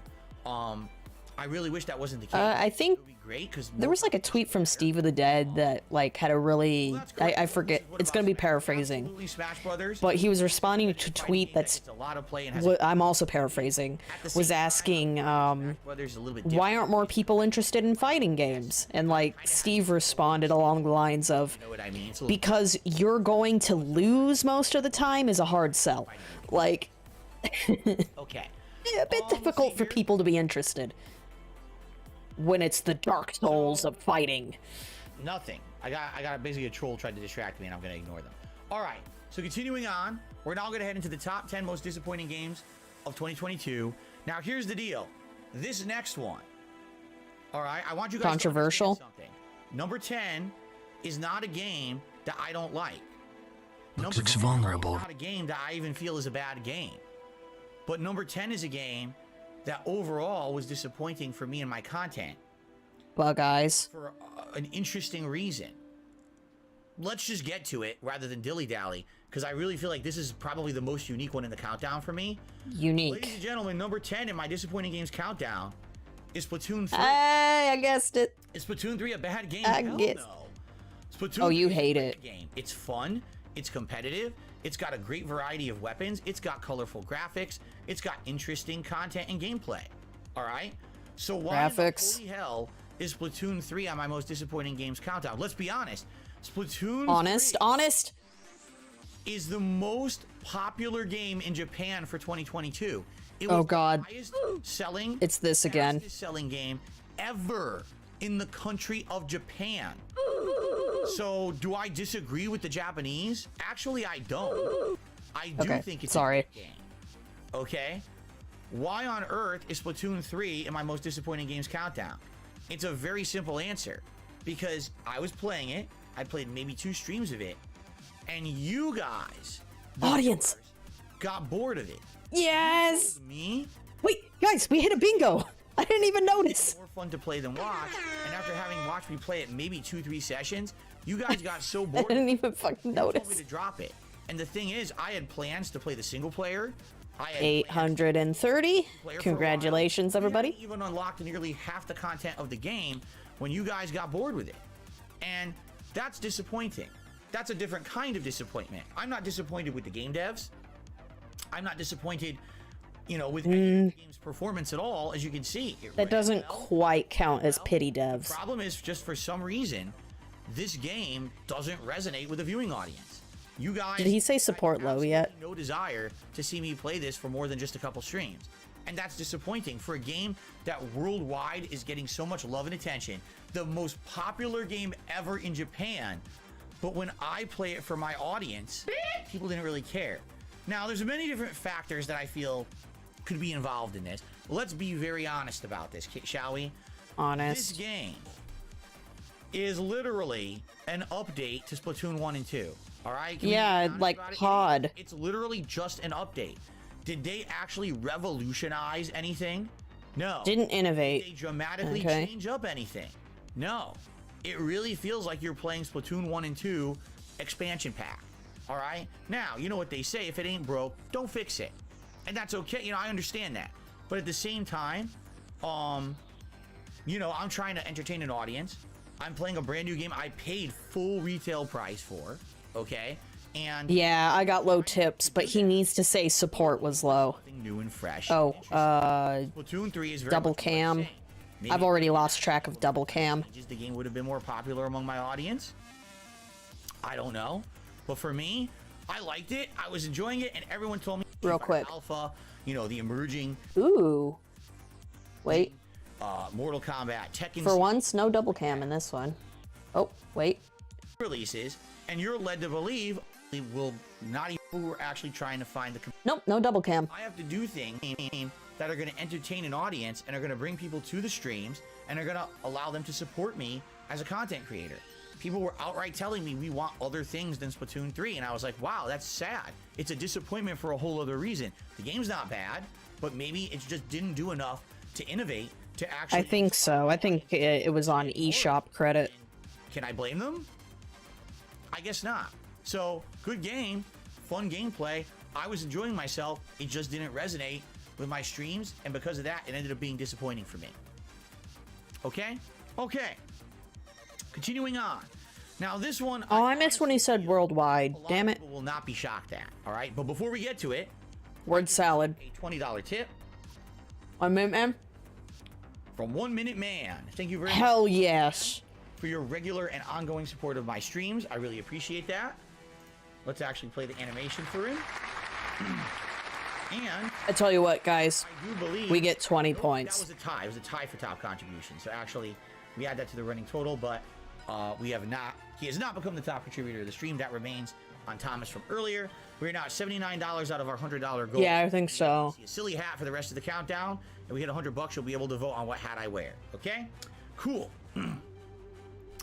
I really wish that wasn't the case. I think it would be great because there was like a tweet from Steve of the Dead that like had a really I forget, it's gonna be paraphrasing, Smash Brothers, but he was responding to a tweet that's a lot of play and has what I'm also paraphrasing, was asking Brothers a little bit why aren't more people interested in fighting games, and like Steve responded along the lines of, you know what I mean? because you're going to lose most of the time is a hard sell. Like okay, a bit difficult for people to be interested when it's the Dark Souls of fighting. Nothing. I got basically a troll tried to distract me, and I'm gonna ignore them. All right. So continuing on, we're now gonna head into the top 10 most disappointing games of 2022. Now here's the deal. This next one. All right. I want you guys controversial. to understand something. Number 10 is not a game that I don't like. Looks vulnerable. It's not a game that I even feel is a bad game. But number 10 is a game that overall was disappointing for me and my content. Bug Eyes. For an interesting reason. Let's just get to it rather than dilly-dally, because I really feel like this is probably the most unique one in the countdown for me. Unique. Ladies and gentlemen, number 10 in my disappointing games countdown is Splatoon 3. Hey, I guessed it. Is Splatoon 3 a bad game? I Hell guess. no. Splatoon Oh, you 3 is a hate great it. Game. It's fun. It's competitive. It's got a great variety of weapons. It's got colorful graphics. It's got interesting content and gameplay. All right? So why in the Graphics. holy hell is Splatoon 3 on my most disappointing games countdown? Let's be honest. Splatoon Honest, 3 honest. is the most popular game in Japan for 2022. It Oh, was God. the highest selling, It's this again. fastest selling game ever in the country of Japan. So, do I disagree with the Japanese? Actually, I don't. I do Okay, think it's sorry. a good game. Okay? Why on earth is Splatoon 3 in my most disappointing games countdown? It's a very simple answer. Because I was playing it, I played maybe 2 streams of it, and you guys, the Audience. viewers, got bored of it. Yes. Me? Wait, guys, we hit a bingo. I didn't even notice. More fun to play than watch, and after having watched me play it maybe 2-3 sessions, you guys got so I bored didn't even fucking you told me notice. to drop it. And the thing is, I had plans to play the single player. I had 830. plans to play for a Congratulations, while. We everybody. hadn't even unlocked nearly half the content of the game when you guys got bored with it. And that's disappointing. That's a different kind of disappointment. I'm not disappointed with the game devs. I'm not disappointed you know, with any game's performance at all, as you can see. That doesn't quite count as pity devs. The problem is just for some reason, this game doesn't resonate with a viewing audience. You guys, Did he say support low yet? no desire to see me play this for more than just a couple streams. And that's disappointing for a game that worldwide is getting so much love and attention. The most popular game ever in Japan. But when I play it for my audience, people didn't really care. Now, there's many different factors that I feel could be involved in this. Let's be very honest about this, shall we? Honest. This game is literally an update to Splatoon 1 and 2. All right? Can we be Yeah, honest like about it? COD. It's literally just an update. Did they actually revolutionize anything? No. Didn't Did innovate. they dramatically Okay. change up anything? No. It really feels like you're playing Splatoon 1 and 2 expansion pack. All right? Now, you know what they say, if it ain't broke, don't fix it. And that's okay. You know, I understand that. But at the same time, you know, I'm trying to entertain an audience. I'm playing a brand new game I paid full retail price for, okay? And Yeah, I got low tips, but he needs to say support was low. something new and fresh. Oh, Splatoon 3 is very double much what I'm cam. saying. Maybe I've already lost track of double cam. just the game would have been more popular among my audience. I don't know. But for me, I liked it. I was enjoying it, and everyone told me Real quick. Alpha, you know, the emerging Ooh. Wait. Mortal Kombat, Tekken For once, no double cam in this one. Oh, wait. releases, and you're led to believe we will not even who are actually trying to find the. Nope, no double cam. I have to do things that are going to entertain an audience and are going to bring people to the streams and are going to allow them to support me as a content creator. People were outright telling me we want other things than Splatoon 3, and I was like, wow, that's sad. It's a disappointment for a whole other reason. The game's not bad, but maybe it just didn't do enough to innovate to actually. I think so. I think it was on eShop credit. Can I blame them? I guess not. So, good game, fun gameplay. I was enjoying myself. It just didn't resonate with my streams, and because of that, it ended up being disappointing for me. Okay? Okay. Continuing on. Now, this one. Oh, I missed when he said worldwide. a lot Damn of it. people will not be shocked at. All right? But before we get to it, Word salad. a $20 tip 1 minute, man? from 1 Minute Man. Thank you very much Hell yes. for your regular and ongoing support of my streams. I really appreciate that. Let's actually play the animation for him. And I tell you what, guys. I do believe We get 20 That points. was a tie. It was a tie for top contribution. So actually, we add that to the running total, but we have not. He has not become the top contributor of the stream. That remains on Thomas from earlier. We're now at $79 out of our $100 goal. Yeah, I think so. See a silly hat for the rest of the countdown, and we hit $100. You'll be able to vote on what hat I wear. Okay? Cool.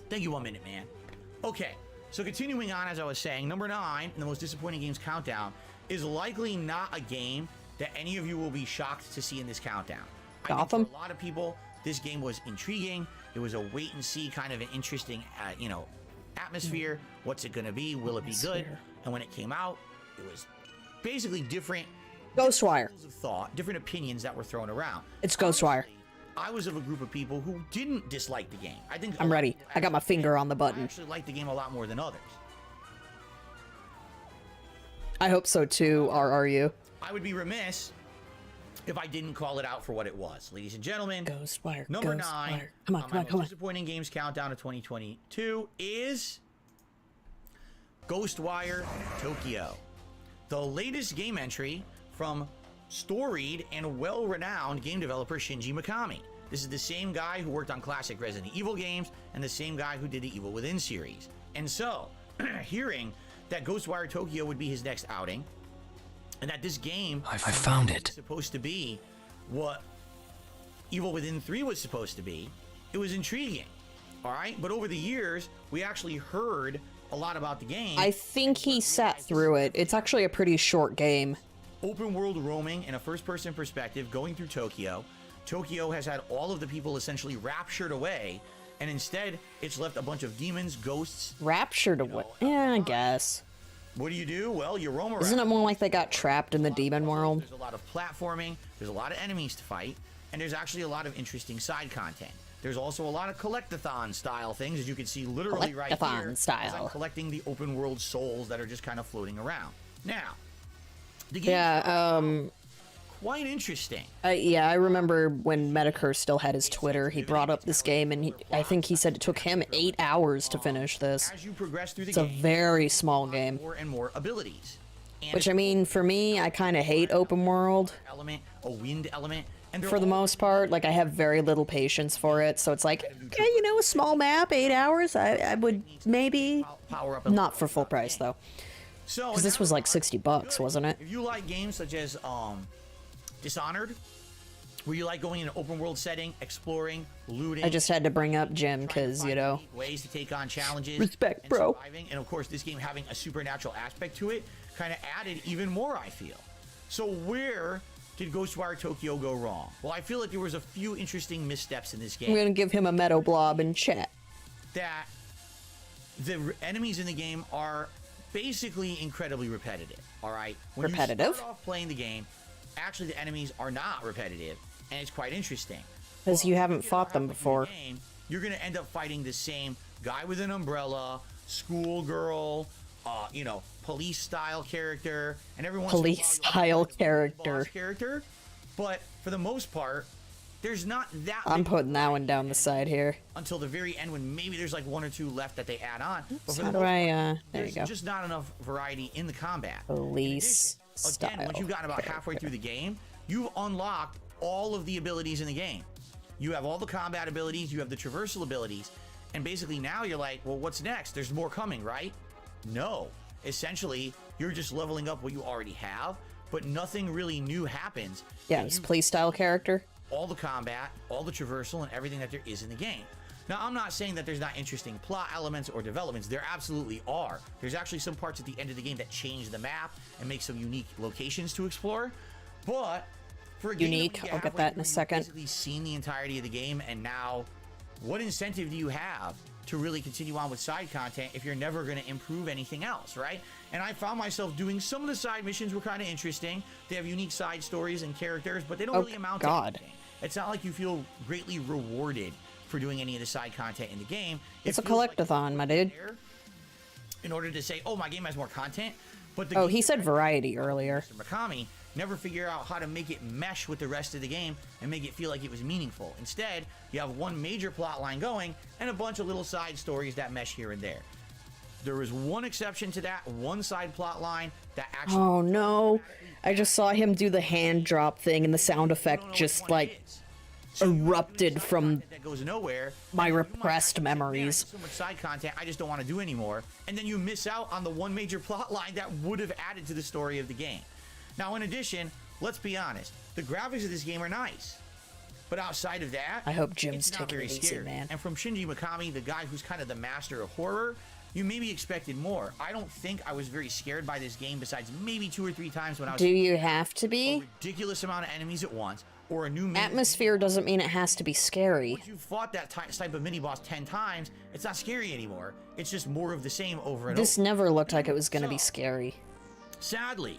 Thank you, 1 Minute Man. Okay. So continuing on, as I was saying, number 9 in the most disappointing games countdown is likely not a game that any of you will be shocked to see in this countdown. I think Gotham? for a lot of people, this game was intriguing. It was a wait and see kind of an interesting, you know, atmosphere. What's it going to be? Will it be good? Atmosphere. And when it came out, it was basically different Ghostwire. schools of thought, different opinions that were thrown around. It's Ghostwire. I was of a group of people who didn't dislike the game. I think I'm ready. I got my finger on the I button. actually liked the game a lot more than others. I hope so too, RRU. I would be remiss if I didn't call it out for what it was. Ladies and gentlemen, Ghostwire. number 9 Ghostwire. Come on, on come my on, come most on. disappointing games countdown of 2022 is Ghostwire Tokyo. The latest game entry from storied and well-renowned game developer Shinji Mikami. This is the same guy who worked on classic Resident Evil games and the same guy who did the Evil Within series. And so, hearing that Ghostwire Tokyo would be his next outing, and that this game I found is it. supposed to be what Evil Within 3 was supposed to be, it was intriguing. All right? But over the years, we actually heard a lot about the game. I think he sat through it. It's actually a pretty short game. Open world roaming in a first-person perspective going through Tokyo. Tokyo has had all of the people essentially raptured away, and instead it's left a bunch of demons, ghosts. Raptured away. Yeah, I guess. What do? Well, you roam around. Isn't it more like they got trapped in the demon world? There's a lot of platforming, there's a lot of enemies to fight, and there's actually a lot of interesting side content. There's also a lot of collectathon style things, as you can see literally right Collectathon here. As style. I'm collecting the open world souls that are just kind of floating around. Now, the game Yeah, quite interesting. Yeah, I remember when Medicare still had his Twitter, he brought up this game, and I think he said it took him 8 hours to finish this. As you progress through the It's a game, very small game. more and more abilities. And Which, I mean, for me, I kind of hate open world. element, a wind element, and they're For the all most part, like, I have very little patience for it, so it's like, okay, you know, a small map, 8 hours, I would maybe... power up. Not for full price, though. So Because this was like $60, wasn't it? if you like games such as Dishonored, where you like going in an open world setting, exploring, looting. I just had to bring up Jim, trying to because, find you know... unique ways to take on challenges. Respect, and bro. surviving. And of course, this game having a supernatural aspect to it kind of added even more, I feel. So where did Ghostwire Tokyo go wrong? Well, I feel like there was a few interesting missteps in this game. I'm gonna give him a Meadow Blob in chat. That the enemies in the game are basically incredibly repetitive. All right, when Repetitive? you start off playing the game, actually the enemies are not repetitive, and it's quite interesting. Because you haven't Get fought them halfway through the before. game, you're gonna end up fighting the same guy with an umbrella, schoolgirl, you know, police style character, and every once in a while you'll Police have, style like, a boss character. character. But for the most part, there's not that. I'm big putting that one down the side here. until the very end, when maybe there's like 1 or 2 left that they add on. But for How the do most I, part, there you there's go. just not enough variety in the combat. Police Again, style once you've gotten about halfway through the game, you've unlocked all of the abilities in the game. You have all the combat abilities, you have the traversal abilities, and basically now you're like, well, what's next? There's more coming, right? No. Essentially, you're just leveling up what you already have, but nothing really new happens. Yeah, And it's you police style character. all the combat, all the traversal, and everything that there is in the game. Now, I'm not saying that there's not interesting plot elements or developments. There absolutely are. There's actually some parts at the end of the game that change the map and make some unique locations to explore. But for a game Unique, that when you I'll get halfway that in a through, you've second. basically seen the entirety of the game, and now what incentive do you have to really continue on with side content if you're never going to improve anything else, right? And I found myself doing some of the side missions were kind of interesting. They have unique side stories and characters, but they don't Oh, really amount God. to anything. It's not like you feel greatly rewarded for doing any of the side content in the game. It's a feels like collectathon, my dude. there in order to say, oh, my game has more content, but the Oh, game he said variety earlier. Mr. Mikami never figure out how to make it mesh with the rest of the game and make it feel like it was meaningful. Instead, you have one major plot line going and a bunch of little side stories that mesh here and there. There was one exception to that, one side plot line that actually Oh no. I just saw him do the hand drop thing and the sound effect just like erupted from that goes nowhere. my And you might repressed actually say, "Man, memories. so much side content I just don't want to do anymore," and then you miss out on the one major plot line that would have added to the story of the game. Now, in addition, let's be honest, the graphics of this game are nice, but outside of that, I hope Jim's it's not taking very it easy, scary. man. And from Shinji Mikami, the guy who's kind of the master of horror, you maybe expected more. I don't think I was very scared by this game, besides maybe 2 or 3 times when I was Do you have to a be? ridiculous amount of enemies at once, or a new mini- Atmosphere doesn't mean it has to be scary. Once you fought that type of mini boss 10 times, it's not scary anymore. It's just more of the same over and This over. never looked like it was gonna be scary. Sadly,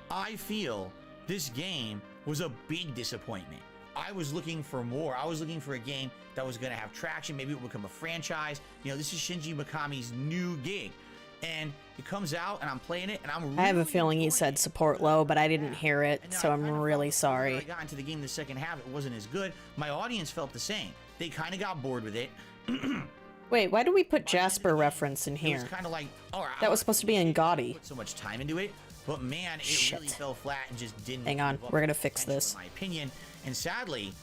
I feel this game was a big disappointment. I was looking for more. I was looking for a game that was going to have traction. Maybe it would become a franchise. You know, this is Shinji Mikami's new gig. And it comes out, and I'm playing it, and I'm really I have a feeling he said enjoying it. support low, but I didn't hear it, And then so I I'm kinda felt really like when sorry. I got into the game the second half, it wasn't as good. My audience felt the same. They kind of got bored with it. Wait, why do we put Jasper reference in It was here? kind of like, all right, That was supposed to be in GOTY. put so much time into it, but man, it really Shit. fell flat and just didn't. Hang on, live up we're to gonna the fix potential, this. in my opinion. And sadly,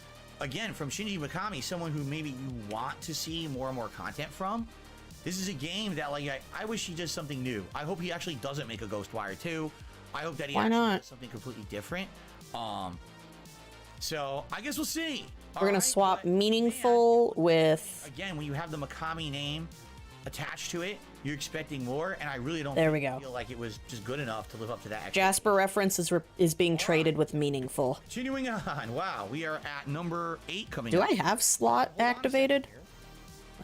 again, from Shinji Mikami, someone who maybe you want to see more and more content from, this is a game that, like, I wish he does something new. I hope he actually doesn't make a Ghostwire 2. I hope that he Why actually not? does something completely different. So I guess we'll see. We're gonna Alright, swap but, meaningful with... man, again, when you have the Mikami name attached to it, you're expecting more, and I really don't There we go. feel like it was just good enough to live up to that. Jasper reference is being traded with meaningful. Continuing on, wow, we are at number 8 coming Do up. I have slot Hold on a second activated?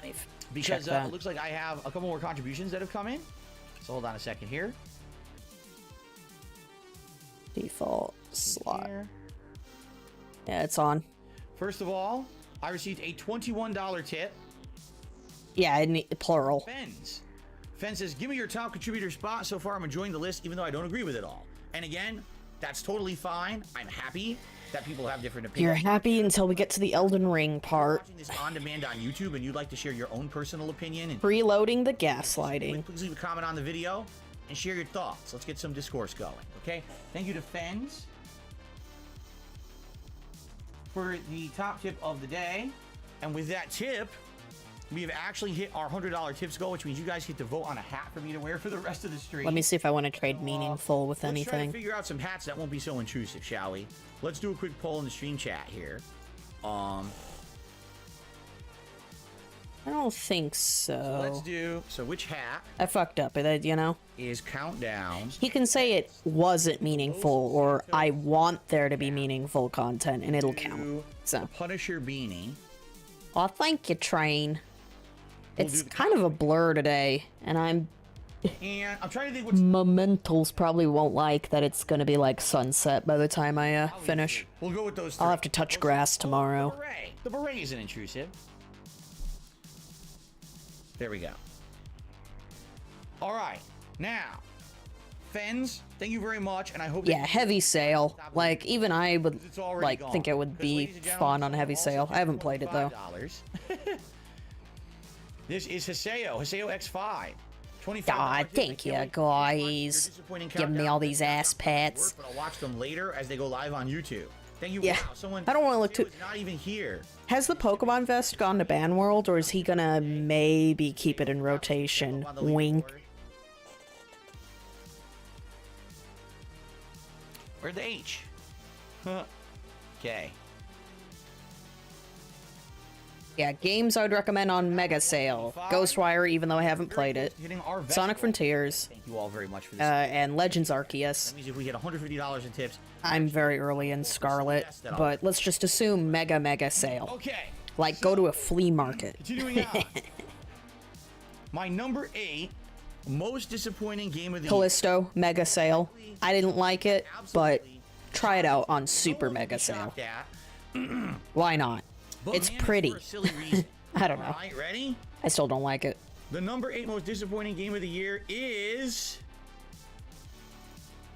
here, Check Because that. it looks like I have a couple more contributions that have come in. So hold on a second here. Default slot. Here. Yeah, it's on. First of all, I received a $21 tip. Yeah, plural. Fens. Fen says, give me your top contributor spot. So far, I'm enjoying the list, even though I don't agree with it all. And again, That's totally fine. I'm happy that people have different You're opinions. happy until we get to the Elden Ring part. Watching this on demand on YouTube and you'd like to share your own personal opinion and Preloading the gaslighting. please leave a comment on the video and share your thoughts. Let's get some discourse going, okay? Thank you to Fens for the top tip of the day. And with that tip, we have actually hit our $100 tips goal, which means you guys get to vote on a hat for me to wear for the rest of the stream. Let me see if I want to trade meaningful with Let's try anything. to figure out some hats that won't be so intrusive, shall we? Let's do a quick poll in the stream chat here. I don't think so. Let's do, so which hat I fucked up, you know? is Countdown? He can say it wasn't meaningful, or I want there to be meaningful content, and it'll count. So, Punisher beanie. oh, thank you, Train. We'll It's do the kind of a blur today, and I'm... And I'm trying to think what's Mementals probably won't like that it's gonna be like sunset by the time I finish. We'll go with those. I'll have to touch grass tomorrow. Beret. The beret isn't intrusive. There we go. All right, now, Fens, thank you very much, and I hope. Yeah, heavy sale. Like, even I would, It's already like, gone. think it would Because, be ladies and gentlemen, fun on heavy also sale. I haven't played it, though. $25. This is Haseo X5. $25. God, thank you, guys. Give me all these ass pats. But I'll watch them later as they go live on YouTube. Thank you. Yeah. Wow, someone. I don't wanna look too- It's not even here. Has the Pokemon Vest gone to Ban World, or is he gonna maybe keep it in rotation? On the Wink. leaderboard. Where's the H? Okay. Yeah, games I would recommend on Mega Sale. Ghostwire, even though I haven't played it. Hitting our vest Sonic goal. Frontiers, Thank you all very much for this. and Legends Arceus. That means if we hit $150 in tips. I'm very early in Scarlet, but let's just assume Mega Sale. Okay. Like, go to a flea market. Continuing on. My number 8 most disappointing game of the Callisto, Mega Sale. I didn't like it, but try it out on Super Mega Sale. Why not? It's pretty. I don't know. Alright, ready? I still don't like it. The number 8 most disappointing game of the year is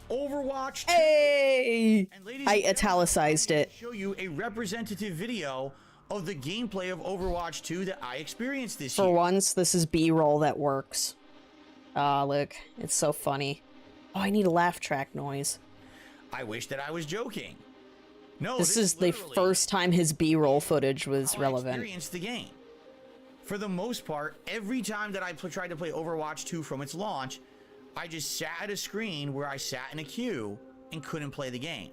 Overwatch 2. Hey! And ladies I and gentlemen, italicized I'm gonna it. show you a representative video of the gameplay of Overwatch 2 that I experienced this For year. once, this is B-roll that works. Ah, look. It's so funny. Oh, I need a laugh track noise. I wish that I was joking. No, This is the literally first time his B-roll footage was how I relevant. experienced the game. For the most part, every time that I tried to play Overwatch 2 from its launch, I just sat at a screen where I sat in a queue and couldn't play the game.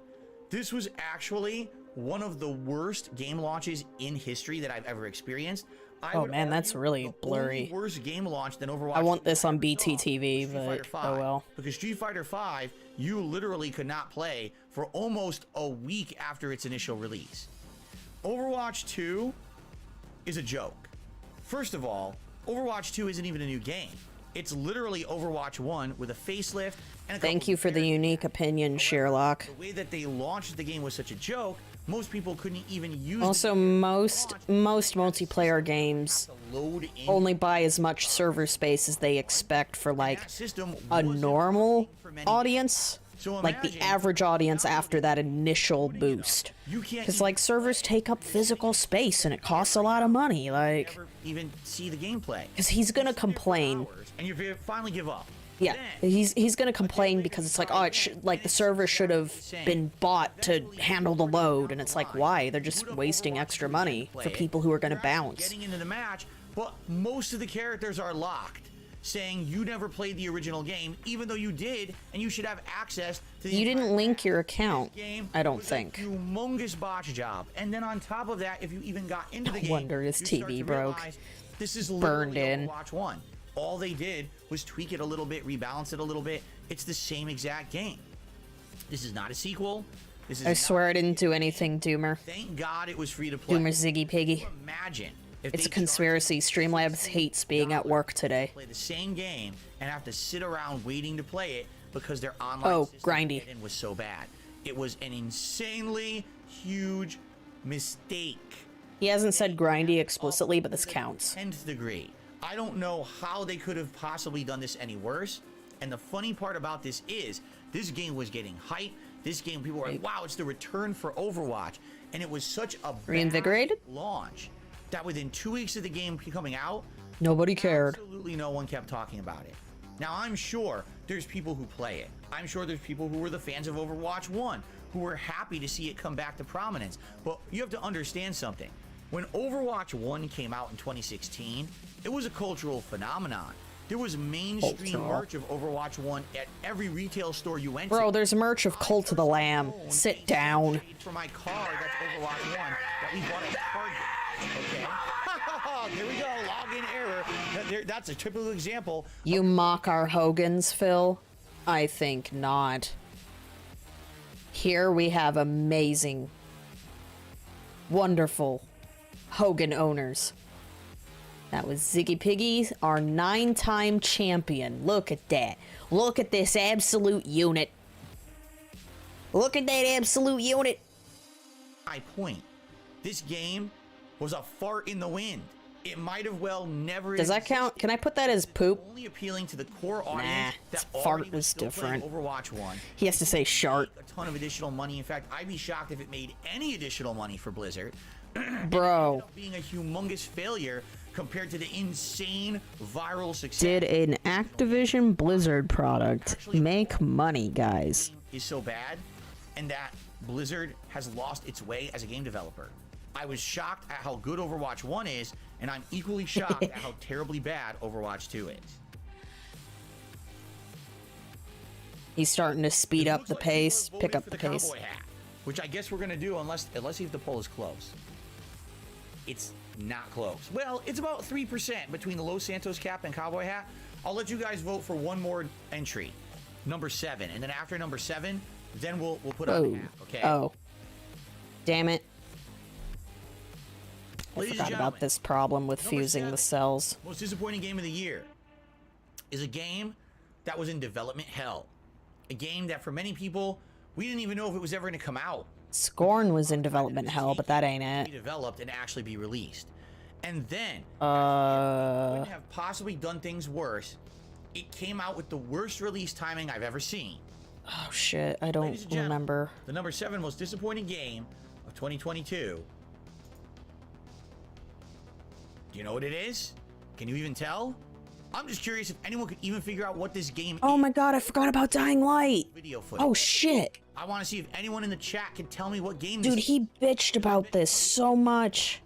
This was actually one of the worst game launches in history that I've ever experienced. I Oh would man, that's argue really the blurry. only worse game launch than Overwatch. I want 2 this on ever saw BTTV, was Street but Fighter V, oh well. Because Street Fighter V, you literally could not play for almost a week after its initial release. Overwatch 2 is a joke. First of all, Overwatch 2 isn't even a new game. It's literally Overwatch 1 with a facelift and a Thank couple you for the characters. unique opinion, Sherlock. The way that they launched the game was such a joke, most people couldn't even use Also, most multiplayer games load in only buy as much server space as they expect for like that system a wasn't normal working for many audience. So Like the imagine average audience after that initial boost. you can't Because like servers take up physical space and it costs a lot of money. Like, ever even see the gameplay. because he's gonna complain. And you finally give up. Yeah, Then, he's gonna complain because it's like, oh, it should, like the server should have been bought to handle the load, and it's like, why? They're just wasting extra money for people who are gonna bounce. getting into the match, but most of the characters are locked, saying you never played the original game, even though you did, and you should have access to the You entire didn't link your account, game. I don't was think. a humongous botch job. And then on top of that, if you even got into the No game, wonder his you start TV to broke. realize this is Burned literally in. Overwatch 1. All they did was tweak it a little bit, rebalance it a little bit. It's the same exact game. This is not a sequel. This is I not- swear I didn't do anything, Doomer. Thank God it was free to play. Doomer Ziggy Piggy. Imagine if It's they a conspiracy. Streamlabs hates being at work today. play the same game and have to sit around waiting to play it because their online Oh, system grindy. was so bad. It was an insanely huge mistake. He hasn't said grindy explicitly, but this counts. 10th degree. I don't know how they could have possibly done this any worse. And the funny part about this is, this game was getting hype. this game, people were like, wow, it's the return for Overwatch. And it was such a Reinvigorated bad launch that within 2 weeks of the game coming out, nobody cared. absolutely no one kept talking about it. Now, I'm sure there's people who play it. I'm sure there's people who were the fans of Overwatch 1 who were happy to see it come back to prominence. But you have to understand something. When Overwatch 1 came out in 2016, it was a cultural phenomenon. There was mainstream merch of Overwatch 1 at every retail store you went to. Bro, there's merch of Cult of the Lamb. Sit down. For my car, that's Overwatch 1 that we bought at Target. Okay. There we go. Login error. That's a typical example. You mock our Hogans, Phil? I think not. Here we have amazing, wonderful Hogan owners. That was Ziggy Piggy, our 9-time champion. Look at that. Look at this absolute unit. Look at that absolute unit. My point. This game was a fart in the wind. It might have well never. Does that count? Can I put that as poop? Only appealing to the core audience that fart was different. Overwatch 1. He has to say shart. A ton of additional money. In fact, I'd be shocked if it made any additional money for Blizzard. Bro. Being a humongous failure compared to the insane viral success. Did an Activision Blizzard product make money, guys? Is so bad, and that Blizzard has lost its way as a game developer. I was shocked at how good Overwatch 1 is, and I'm equally shocked at how terribly bad Overwatch 2 is. He's starting to speed up the Like pace, people pick voted up for the pace. cowboy hat, which I guess we're gonna do unless if the poll is close. It's not close. Well, it's about 3% between the Los Santos cap and cowboy hat. I'll let you guys vote for one more entry, number 7, and then after number 7, then we'll put on the hat. Okay. Oh. Damn it. I Ladies and forgot about gentlemen, this problem with number fusing 7, the cells. Most disappointing game of the year is a game that was in development hell. A game that for many people, we didn't even know if it was ever going to come out. Scorn was in development hell, but that ain't Be it. developed and actually be released. And then, Uh, couldn't have possibly done things worse. It came out with the worst release timing I've ever seen. oh shit, I Ladies don't and gentlemen, remember. The number 7 most disappointing game of 2022. Do you know what it is? Can you even tell? I'm just curious if anyone could even figure out what this game Oh is. my god, I forgot about Dying Light. Video footage. Oh shit. I want to see if anyone in the chat can tell me what game Dude, this is. he bitched about this so much.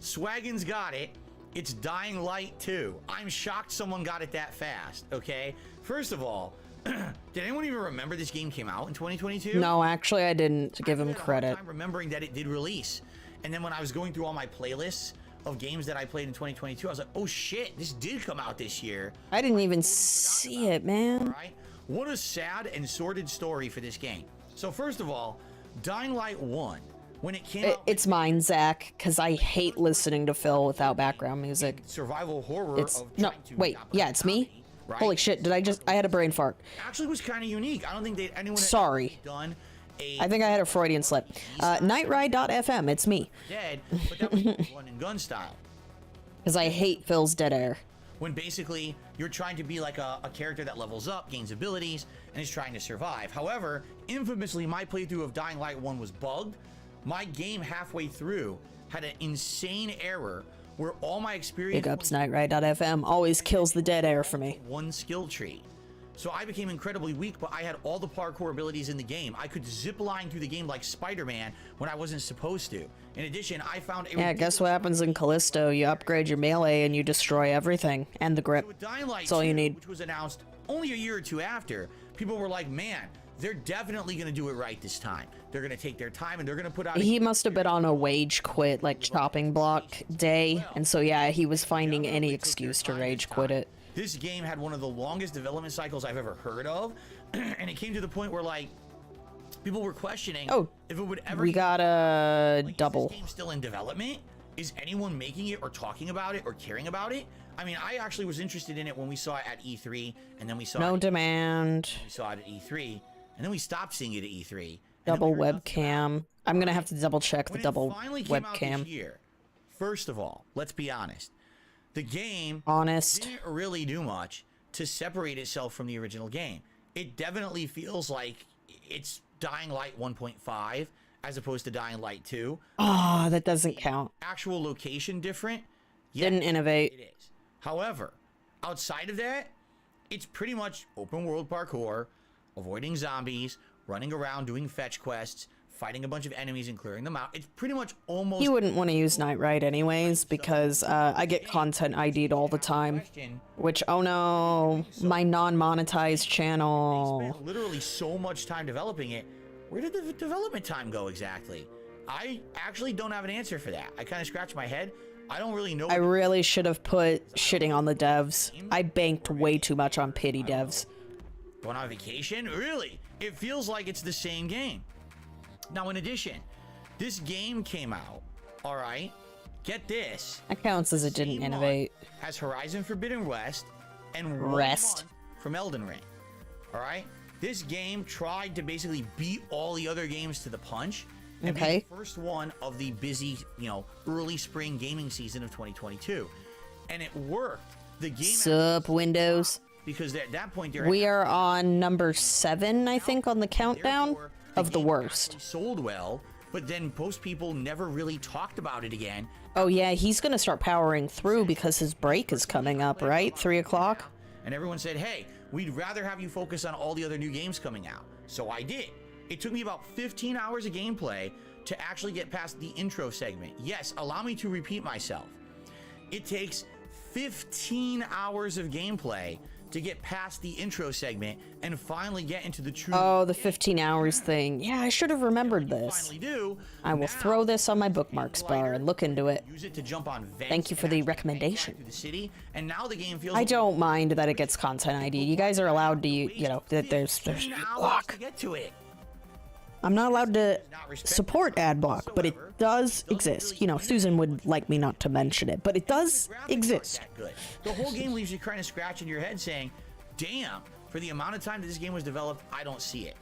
Swaggin's got it. It's Dying Light 2. I'm shocked someone got it that fast, okay? First of all, did anyone even remember this game came out in 2022? No, actually, I didn't give him I had a hard credit. time remembering that it did release. And then when I was going through all my playlists of games that I played in 2022, I was like, oh shit, this did come out this year. I didn't even see it, All man. right? What a sad and sordid story for this game. So first of all, Dying Light 1, when it came out, It's mine, Zach, because I hate listening to Phil without background music. survival horror It's of no, trying to wait, adopt a yeah, it's me. copy, right? Holy shit! I had a brain fart. Actually was kind of unique. I don't think anyone had Sorry. done a I think I had a Freudian slip. Nightride.fm, it's me. dead, but that was run and gun style. Because I hate Phil's dead air. When basically you're trying to be like a character that levels up, gains abilities, and is trying to survive. However, infamously, my playthrough of Dying Light 1 was bugged. My game halfway through had an insane error where all my experience Big ups, Nightride.fm always kills the dead air for me. one skill tree. So I became incredibly weak, but I had all the parkour abilities in the game. I could zip line through the game like Spider-Man when I wasn't supposed to. In addition, I found a Yeah, guess what happens in Callisto? You upgrade your melee and you destroy everything. And the grip. With Dying Light That's all you 2, need. which was announced only a year or two after, people were like, man, they're definitely going to do it right this time. They're going to take their time and they're going to put out He must have been on a wage quit, like chopping block day. And so, yeah, he was finding any excuse to rage quit it. This game had one of the longest development cycles I've ever heard of. And it came to the point where, like, people were questioning if it would ever... We got a double. Is this game still in development? Is anyone making it or talking about it or caring about it? I mean, I actually was interested in it when we saw it at E3, and then we saw No it, demand. we saw it at E3, and then we stopped seeing it at E3. and then Double we heard nothing about it. webcam. I'm gonna have to double check the When double it finally came out this webcam. year, first of all, let's be honest. The game Honest. didn't really do much to separate itself from the original game. it definitely feels like it's Dying Light 1.5 as opposed to Dying Light 2. Ah, that doesn't count. Actual location different. Yes, Didn't innovate. it is. However, outside of that, it's pretty much open world parkour, avoiding zombies, running around doing fetch quests, fighting a bunch of enemies and clearing them out. It's pretty much almost... You wouldn't want to use Night Ride anyways, because I get content ID'd all the time. Which, oh no, my non-monetized channel. They spent literally so much time developing it. Where did the development time go exactly? I actually don't have an answer for that. I kind of scratched my head. I don't really know. I really should have put shitting on the devs. I banked way too much on pity devs. Going on vacation? Really? It feels like it's the same game. Now, in addition, this game came out, all right? Get this. That counts as it didn't innovate. Has Horizon Forbidden West and Rest from Elden Ring, all right? This game tried to basically beat all the other games to the punch and be the first one of the busy, you know, early spring gaming season of 2022. And it worked. The game... Sup, Windows? Because at that point... We are on number 7, I think, on the countdown of the worst. Sold well, but then most people never really talked about it again. Oh yeah, he's gonna start powering through because his break is coming up, right? 3 o'clock? And everyone said, hey, we'd rather have you focus on all the other new games coming out. So I did. It took me about 15 hours of gameplay to actually get past the intro segment. Yes, allow me to repeat myself. It takes 15 hours of gameplay to get past the intro segment and finally get into the true... Oh, the 15 hours thing. Yeah, I should have remembered this. I will throw this on my bookmarks bar and look into it. Use it to jump on vents. Thank you for the recommendation. The city, and now the game feels... I don't mind that it gets content ID. You guys are allowed to, you know, that there's block. To get to it. I'm not allowed to support ad block, but it does exist. You know, Susan would like me not to mention it, but it does exist. The whole game leaves you kind of scratching your head saying, damn, for the amount of time that this game was developed, I don't see it.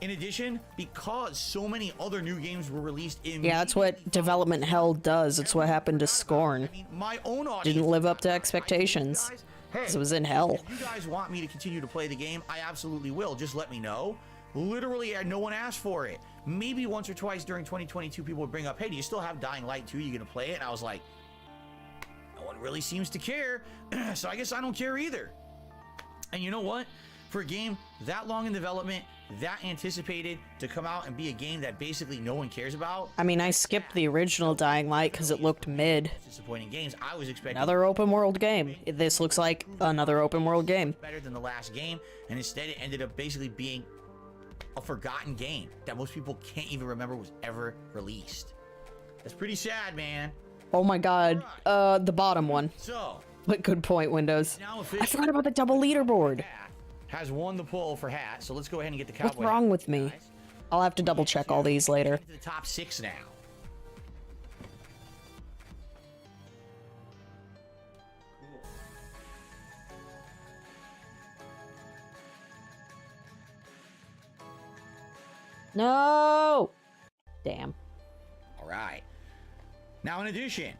In addition, because so many other new games were released in... Yeah, that's what development hell does. It's what happened to Scorn. I mean, my own audience didn't live up to expectations. Because it was in hell. If you guys want me to continue to play the game, I absolutely will. Just let me know. Literally, no one asked for it. Maybe once or twice during 2022, people would bring up, hey, do you still have Dying Light 2? You gonna play it? And I was like, no one really seems to care. So I guess I don't care either. And you know what? For a game that long in development, that anticipated to come out and be a game that basically no one cares about. I mean, I skipped the original Dying Light because it looked mid. Disappointing games. I was expecting another open world game. This looks like another open world game. Better than the last game, and instead it ended up basically being a forgotten game that most people can't even remember was ever released. That's pretty sad, man. Oh my god. The bottom one. So, but good point, Windows. I forgot about the double leaderboard. Has won the poll for hat, so let's go ahead and get the cowboy. What's wrong with me? I'll have to double check all these later. The top 6 now. No! Damn. All right. Now, in addition,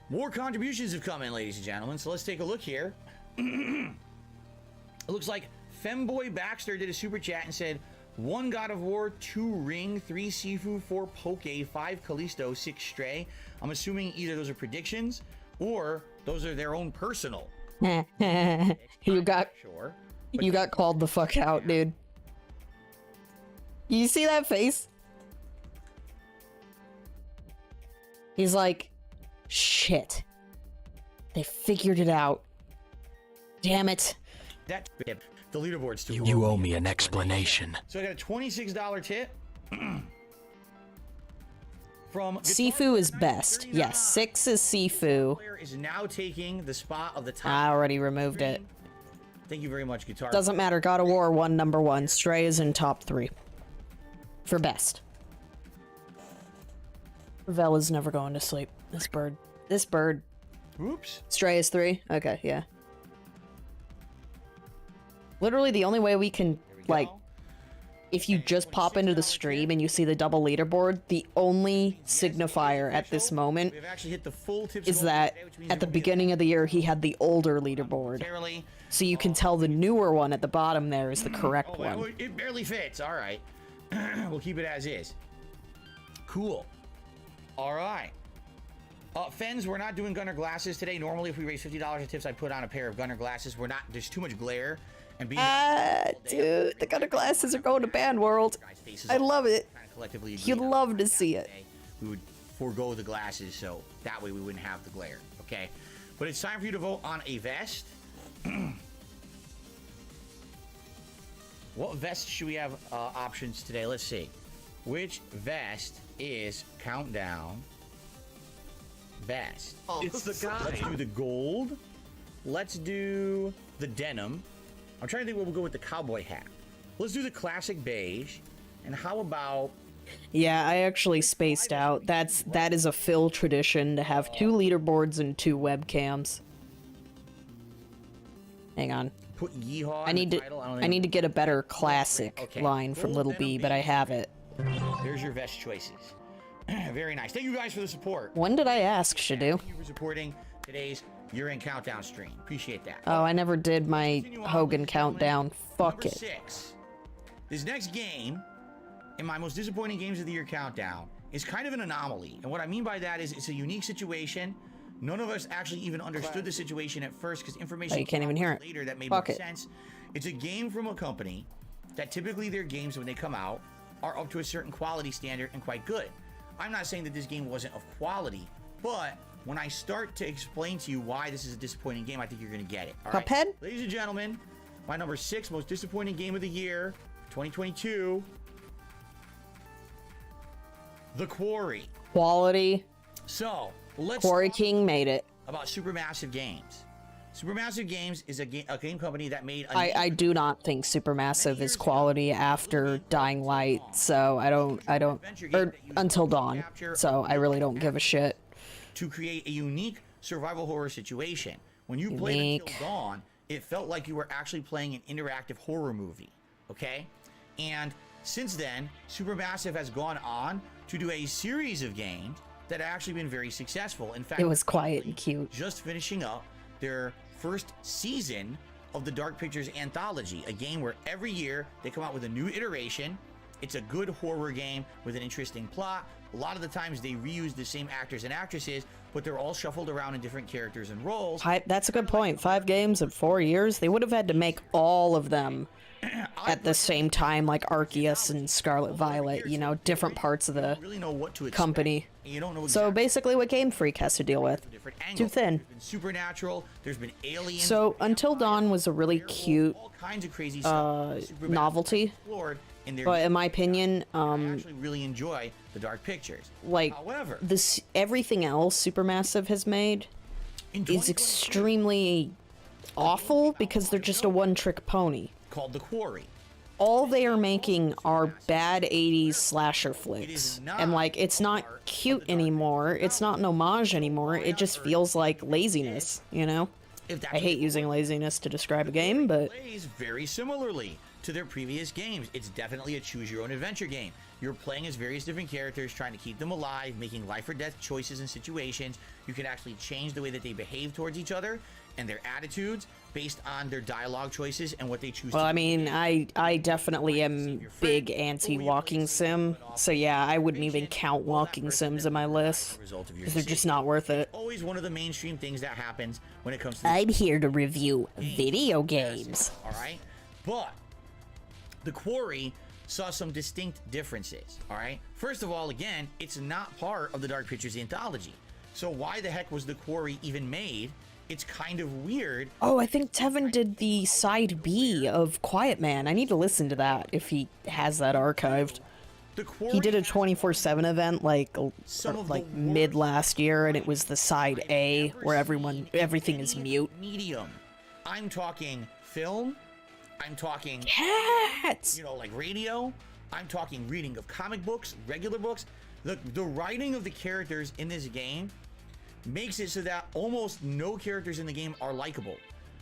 more contributions have come in, ladies and gentlemen. So let's take a look here. It looks like Femboy Baxter did a super chat and said, 1 God of War, 2 Ring, 3 Sifu, 4 Poke, 5 Callisto, 6 Stray. I'm assuming either those are predictions or those are their own personal. You got called the fuck out, dude. You see that face? He's like, shit. They figured it out. Damn it. That tip. The leaderboard's too You owe me an explanation. So I got a $26 tip. From Sifu is best. Yes, 6 is Sifu. Is now taking the spot of the top. I already removed it. Thank you very much, Guitar. Doesn't matter. God of War won number 1. Stray is in top 3. For best. Vella's never going to sleep. This bird. Oops. Stray is 3? Okay, yeah. Literally the only way we can, like, if you just pop into the stream and you see the double leaderboard, the only signifier at this moment We've actually hit the full tips is goal that today, which means at the there will be a beginning of the year he had the older leaderboard. momentarily. So you can tell the newer one at the bottom there is the correct Oh, well, one. it barely fits. All right. We'll keep it as is. Cool. All right. Fens, we're not doing gunner glasses today. Normally, if we raise $50 in tips, I put on a pair of gunner glasses. We're not. There's too much glare. And being Dude, the gunner glasses are going to Band World. I love it. kind of collectively agreed You'd on love to see it. we would forego the glasses, so that way we wouldn't have the glare. Okay. But it's time for you to vote on a vest. What vest should we have options today? Let's see. Which vest is Countdown best? Oh, it's the guy. Let's do the gold. Let's do the denim. I'm trying to think what we'll go with the cowboy hat. Let's do the classic beige. And how about... Yeah, I actually spaced out. That is a Phil tradition to have 2 leaderboards and 2 webcams. Hang on. Put Yeehaw I in need the to title? I need to get a better classic Okay. line from Gold Little denim B, but I beige. have it. There's your vest choices. Very nice. Thank you guys for the support. When did I ask, Shadu? Thank you for supporting today's year-end countdown stream. Appreciate that. Oh, I never did my Continue on, Hogan ladies and countdown. gentlemen. Fuck Number it. 6. This next game, in my most disappointing games of the year countdown, is kind of an anomaly. And what I mean by that is it's a unique situation. None of us actually even understood the situation at first because information Oh, you can't came even out hear it. later that made Fuck more it. sense. It's a game from a company that typically their games when they come out are up to a certain quality standard and quite good. I'm not saying that this game wasn't of quality, but when I start to explain to you why this is a disappointing game, I think you're going to get it. All right? Cuphead? Ladies and gentlemen, my number 6 most disappointing game of the year, 2022, The Quarry. Quality. So, let's Quarry talk King made it. about Supermassive Games. Supermassive Games is a game company that made a I do not think Supermassive is quality after Dying Light, so I don't, or Until Dawn, so I really don't give a shit. to create a unique survival horror situation. When you played Unique. Until Dawn, it felt like you were actually playing an interactive horror movie, okay? And since then, Supermassive has gone on to do a series of games that have actually been very successful. In fact, It was quiet and cute. just finishing up their first season of the Dark Pictures Anthology, a game where every year they come out with a new iteration. It's a good horror game with an interesting plot. A lot of the times they reuse the same actors and actresses, but they're all shuffled around in different characters and roles. That's a good point. 5 games in 4 years. They would have had to make all of them at the same time, like Arceus and Scarlet Violet. You know, different parts of You the don't really know what to expect. company. And you don't know So exactly basically, what Game Freak has to deal with. different Too angles. thin. There's been supernatural. There's been aliens. So Until Dawn was a really werewolves, cute all kinds of crazy stuff. Supermassive novelty. explored in their But in my opinion, I actually really enjoy the Dark Pictures. like However, this, everything else Supermassive has made in is 2022, extremely awful because they're just a one-trick pony. called The Quarry. All they are making are bad 80s slasher flicks. is not And like, it's not part of cute the Dark anymore. It's not an homage anymore. It just feels like laziness, you know? If that's I what hate they using laziness to describe a game, but plays very similarly to their previous games. It's definitely a choose your own adventure game. You're playing as various different characters, trying to keep them alive, making life or death choices and situations. You can actually change the way that they behave towards each other and their attitudes based on their dialogue choices and what they choose well, to I do. mean, I definitely am big anti-walking sim, so yeah, I wouldn't even count walking sims in my list Result of your because they're just decision. not worth it. Always one of the mainstream things that happens when it comes to I'm here to review video games. all right? But The Quarry saw some distinct differences, all right? First of all, again, it's not part of the Dark Pictures Anthology. So why the heck was The Quarry even made? It's kind of weird. Oh, I think Tevin did the side B of Quiet Man. I need to listen to that if he has that archived. The Quarry He did a has 24/7 event like some of the like worst mid last year, and it was the side A where everything is mute. medium. I'm talking film. I'm talking, Cats. you know, like radio. I'm talking reading of comic books, regular books. The writing of the characters in this game makes it so that almost no characters in the game are likable.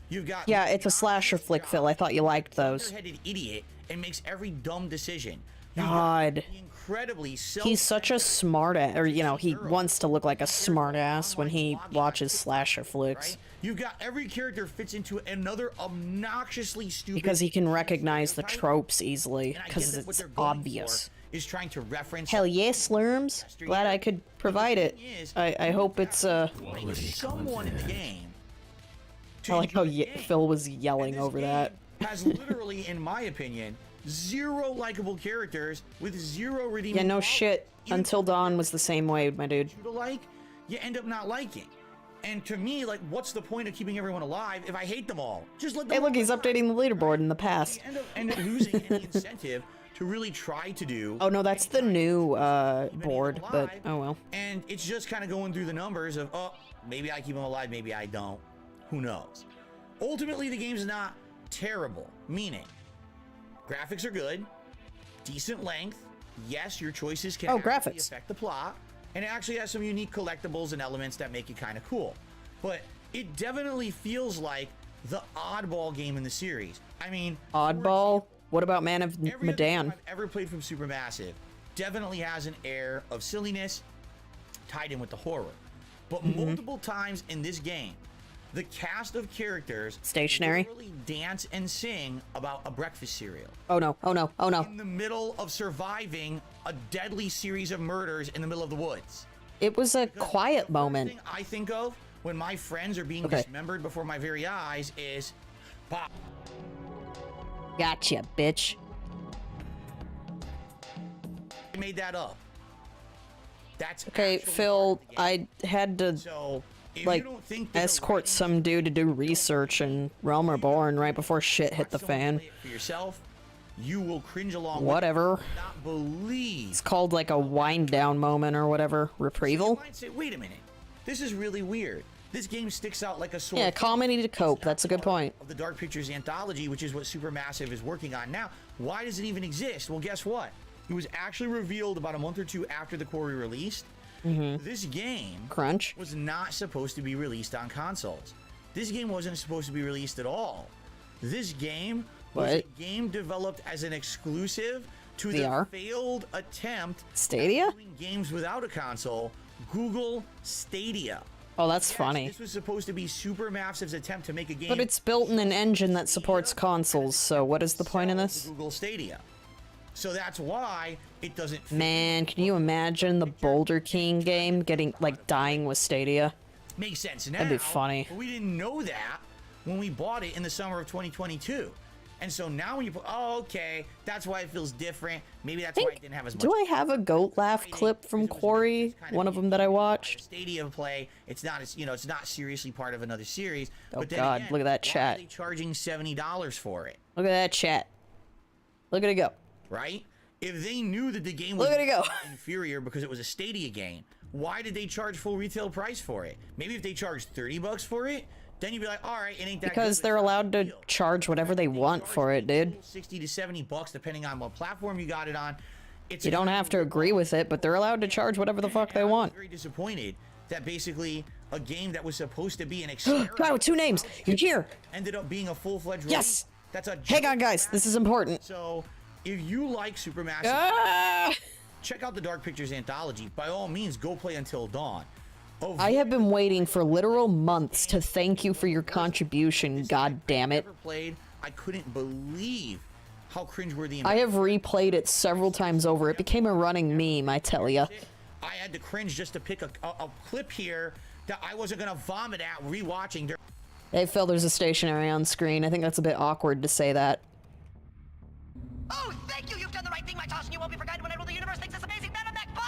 You've got Yeah, it's a slasher flick, Phil. I thought you liked those. Headed idiot and makes every dumb decision. You've God. got the incredibly He's such a smart ass, or, you know, he wants to look like a smart ass when he watches slasher flicks. Right? You've got every character fits into another obnoxiously stupid. Because he can recognize the tropes easily, And I because get that what it's they're going obvious. for is trying to reference. Hell yeah, Slurms. Glad I could provide it. I hope it's, someone in the game. I like how Phil was yelling over that. Has literally, in my opinion, zero likable characters with zero redeeming. Yeah, no qualities. shit. Even Until Dawn was the same way, my dude. you to like, you end up not liking. And to me, like, what's the point of keeping everyone alive if I hate them all? Just let them. Hey, look, all he's die. updating the leaderboard in the past. You end up losing any incentive to really try to do. Oh no, that's the new board, but oh well. And it's just kind of going through the numbers of, oh, maybe I keep them alive, maybe I don't. Who knows? Ultimately, the game's not terrible, meaning graphics are good, decent length. Yes, your choices can actually graphics. affect the plot, and it actually has some unique collectibles and elements that make it kind of cool. But it definitely feels like the oddball game in the series. I mean, Oddball? What about Man of every other game Medan? I've ever played from Supermassive definitely has an air of silliness tied in with the horror. But multiple times in this game, the cast of characters Stationary? literally dance and sing about a breakfast cereal Oh no, oh no, oh no. in the middle of surviving a deadly series of murders in the middle of the woods. It was a quiet The moment. first thing I think of when my friends are being Okay. dismembered before my very eyes is pop. Gotcha, bitch. I made that up. That's Okay, actually Phil, part of the game. I had to, So, if like, you don't think that the escort writing some dude to do research in Realm Reborn right before shit hit the watch someone fan. play it for yourself, you will cringe along Whatever. with it and not believe. It's called like a wind down moment or whatever. You Reprieval? might say, wait a minute, this is really weird. This game sticks out like a sore Yeah, thumb. comedy to cope. It's That's a not good point. part of the Dark Pictures anthology, which is what Supermassive is working on now. Why does it even exist? Well, guess what? It was actually revealed about a month or two after the Quarry released. This game Crunch. was not supposed to be released on consoles. This game wasn't supposed to be released at all. This game was a What? game developed as an exclusive to VR? the failed attempt Stadia? at doing games without a console, Google Stadia. Oh, that's Yes, funny. This was supposed to be Supermassive's attempt to make a game. But it's built in an engine that supports consoles, so what is the point in this? Google Stadia. So that's why it doesn't fit. Man, can you imagine the Boulder King game getting, like, dying with Stadia? Makes sense now. That'd be funny. But we didn't know that when we bought it in the summer of 2022. And so now when you put, oh, okay, that's why it feels different. Maybe that's why it didn't have as much. Do I have a goat laugh clip from Quarry? One of them that I watched? Stadia play. It's not as it's not seriously part of another series. Oh, but then God, again, look at that why chat. Are they charging $70 for it, Look at that chat. Look at it go. right? If they knew that the game was Look at it go. inferior because it was a Stadia game, why did they charge full retail price for it? Maybe if they charged $30 for it, then you'd be like, all right, it ain't that Because good, they're but it's allowed to not a deal. charge whatever they want for it, dude. 60 to 70 bucks depending on what platform you got it on. It's You don't have to agree with it, but they're allowed to charge whatever the fuck they I was want. very disappointed that basically a game that was supposed to be an experiment God, with 2 names. You're here. ended up being a full-fledged Yes! release. That's a Hang on, guys. This is important. So if you like Supermassive, Ah! check out the Dark Pictures anthology. By all means, go play Until Dawn. I have been waiting for literal months to thank you for your contribution, god damn it. Never played. I couldn't believe how cringeworthy. I have replayed it several times over. It became a running meme, I tell ya. I had to cringe just to pick a clip here that I wasn't gonna vomit at rewatching. Hey, Phil, there's a stationary on screen. I think that's a bit awkward to say that. Oh, thank you! You've done the right thing. My toss and you won't be forgotten when I rule the universe. Thanks, this amazing man. I'm back. Bye!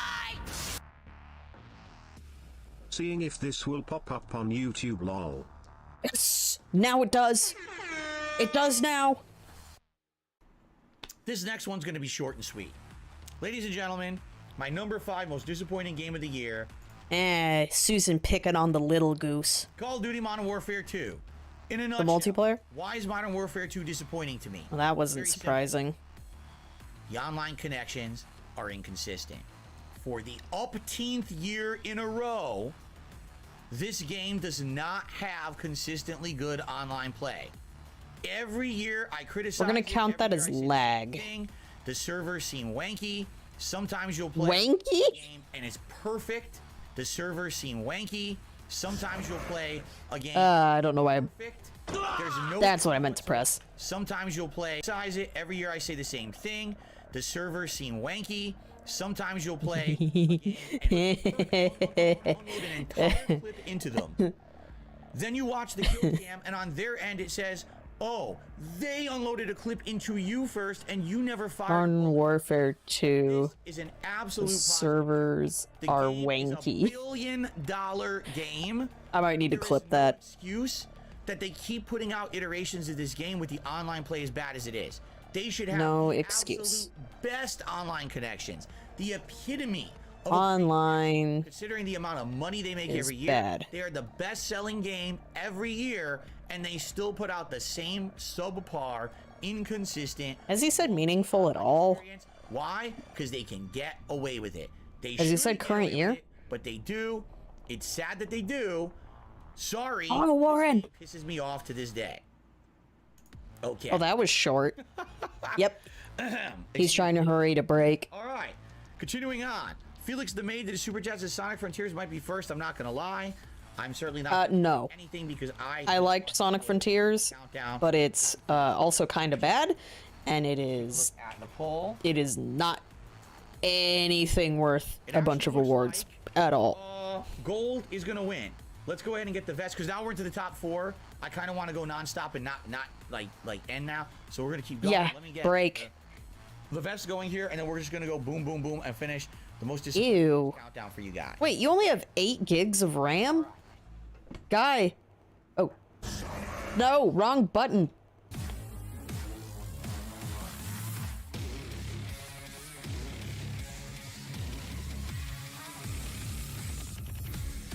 Seeing if this will pop up on YouTube lol. Yes! Now it does. It does now. This next one's gonna be short and sweet. Ladies and gentlemen, my number 5 most disappointing game of the year, Susan picking on the little goose. Call of Duty Modern Warfare 2. In a The nutshell, multiplayer? why is Modern Warfare 2 disappointing to me? Well, that wasn't Very simple. surprising. The online connections are inconsistent. For the upteenth year in a row, This game does not have consistently good online play. Every year I criticize. We're gonna count that as lag. The servers seem wanky. Sometimes you'll play Wanky? a game and it's perfect. The servers seem wanky. Sometimes you'll play a game. I don't know why. Perfect. There's no. That's what I meant to press. Sometimes you'll play. Size it. Every year I say the same thing. The servers seem wanky. Sometimes you'll play and download an entire clip into them. Then you watch the kill cam, and on their end it says, "Oh, they unloaded a clip into you first, and you never fired." Modern Warfare 2. This is an The absolute. servers The are game is wanky. a $1 billion game. I might need to There is clip no that. excuse that they keep putting out iterations of this game with the online play as bad as it is. They should have No the excuse. absolute best online connections. The epitome of Online. considering the amount of money they make is every year. bad. They are the best-selling game every year, and they still put out the same subpar, inconsistent. Has he said meaningful at all? experience. Why? Because they can get away with it. They Has he shouldn't said get current away with year? it, but they do. It's sad that they do. Sorry. Oh, Warren. This pisses me off to this day. Okay. Oh, that was short. Yep. He's trying to hurry to break. All right. Continuing on. Felix the Maid that is Super Chats says Sonic Frontiers might be first. I'm not going to lie. I'm certainly not No. anything because I liked Sonic Frontiers, Countdown. but it's also kind of bad, and it is At the poll. not anything worth It a bunch of actually looks awards at all. Gold is going to win. Let's go ahead and get the vest because now we're into the top 4. I kind of want to go nonstop and not like end now. So we're going to keep going. Yeah, Let me get break. the vest going here, and then we're just going to go boom, boom, boom, and finish the most disappointing Ew. countdown for you guys. Wait, you only have 8 gigs of RAM? Guy. Oh. No, wrong button.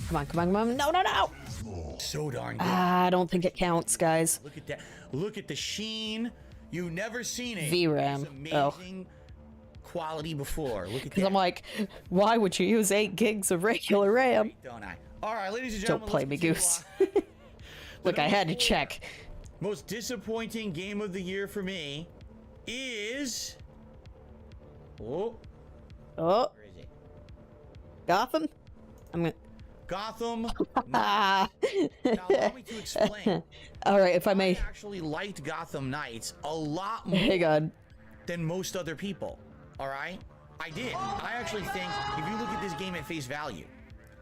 Come on, come on, come on. No, no, no. So darn good. I don't think it counts, guys. Look at that. Look at the sheen. You've never seen it. VRAM. It's Oh. amazing quality before. Look at Because that. I'm like, why would you use 8 gigs of regular RAM? Don't I? All right, ladies and Don't gentlemen. play let's me, continue Goose. on. Look, I had to check. Most disappointing game of the year for me is. Oh, Oh, where is it? Gotham? I'm gonna. Gotham. Ah. Now, allow me to explain. All right, if I I may. actually liked Gotham Knights a lot more Hang on. than most other people. All right? I did. I actually think if you look at this game at face value,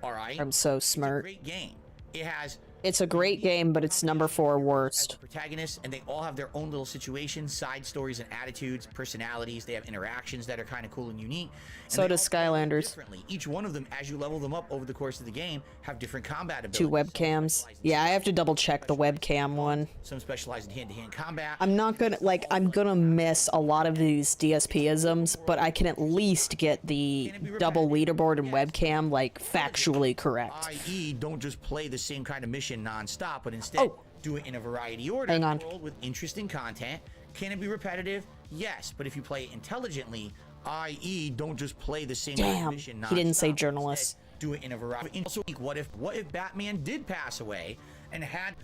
all right? I'm so It's a smart. great game. It has It's a great game, but it's number 4 as worst. the protagonists, and they all have their own little situations, side stories, and attitudes, personalities. They have interactions that are kind of cool and unique. And So they does all play Skylanders. differently. Each one of them, as you level them up over the course of the game, have different combat abilities. 2 webcams. Yeah, I have to double check the webcam one. Some specialize in hand-to-hand combat. I'm not gonna, like, I'm gonna miss a lot of these DSP-isms, but I can at least get the double leaderboard and webcam, like, factually correct. I.e., don't just play the same kind of mission non-stop, but instead do it in a variety order. Hang on. World with interesting content. Can it be repetitive? Yes, but if you play it intelligently, i.e., don't just play the same kind of Damn, mission he didn't say non-stop, journalists. instead do it in a variety. Also, what if Batman did pass away and had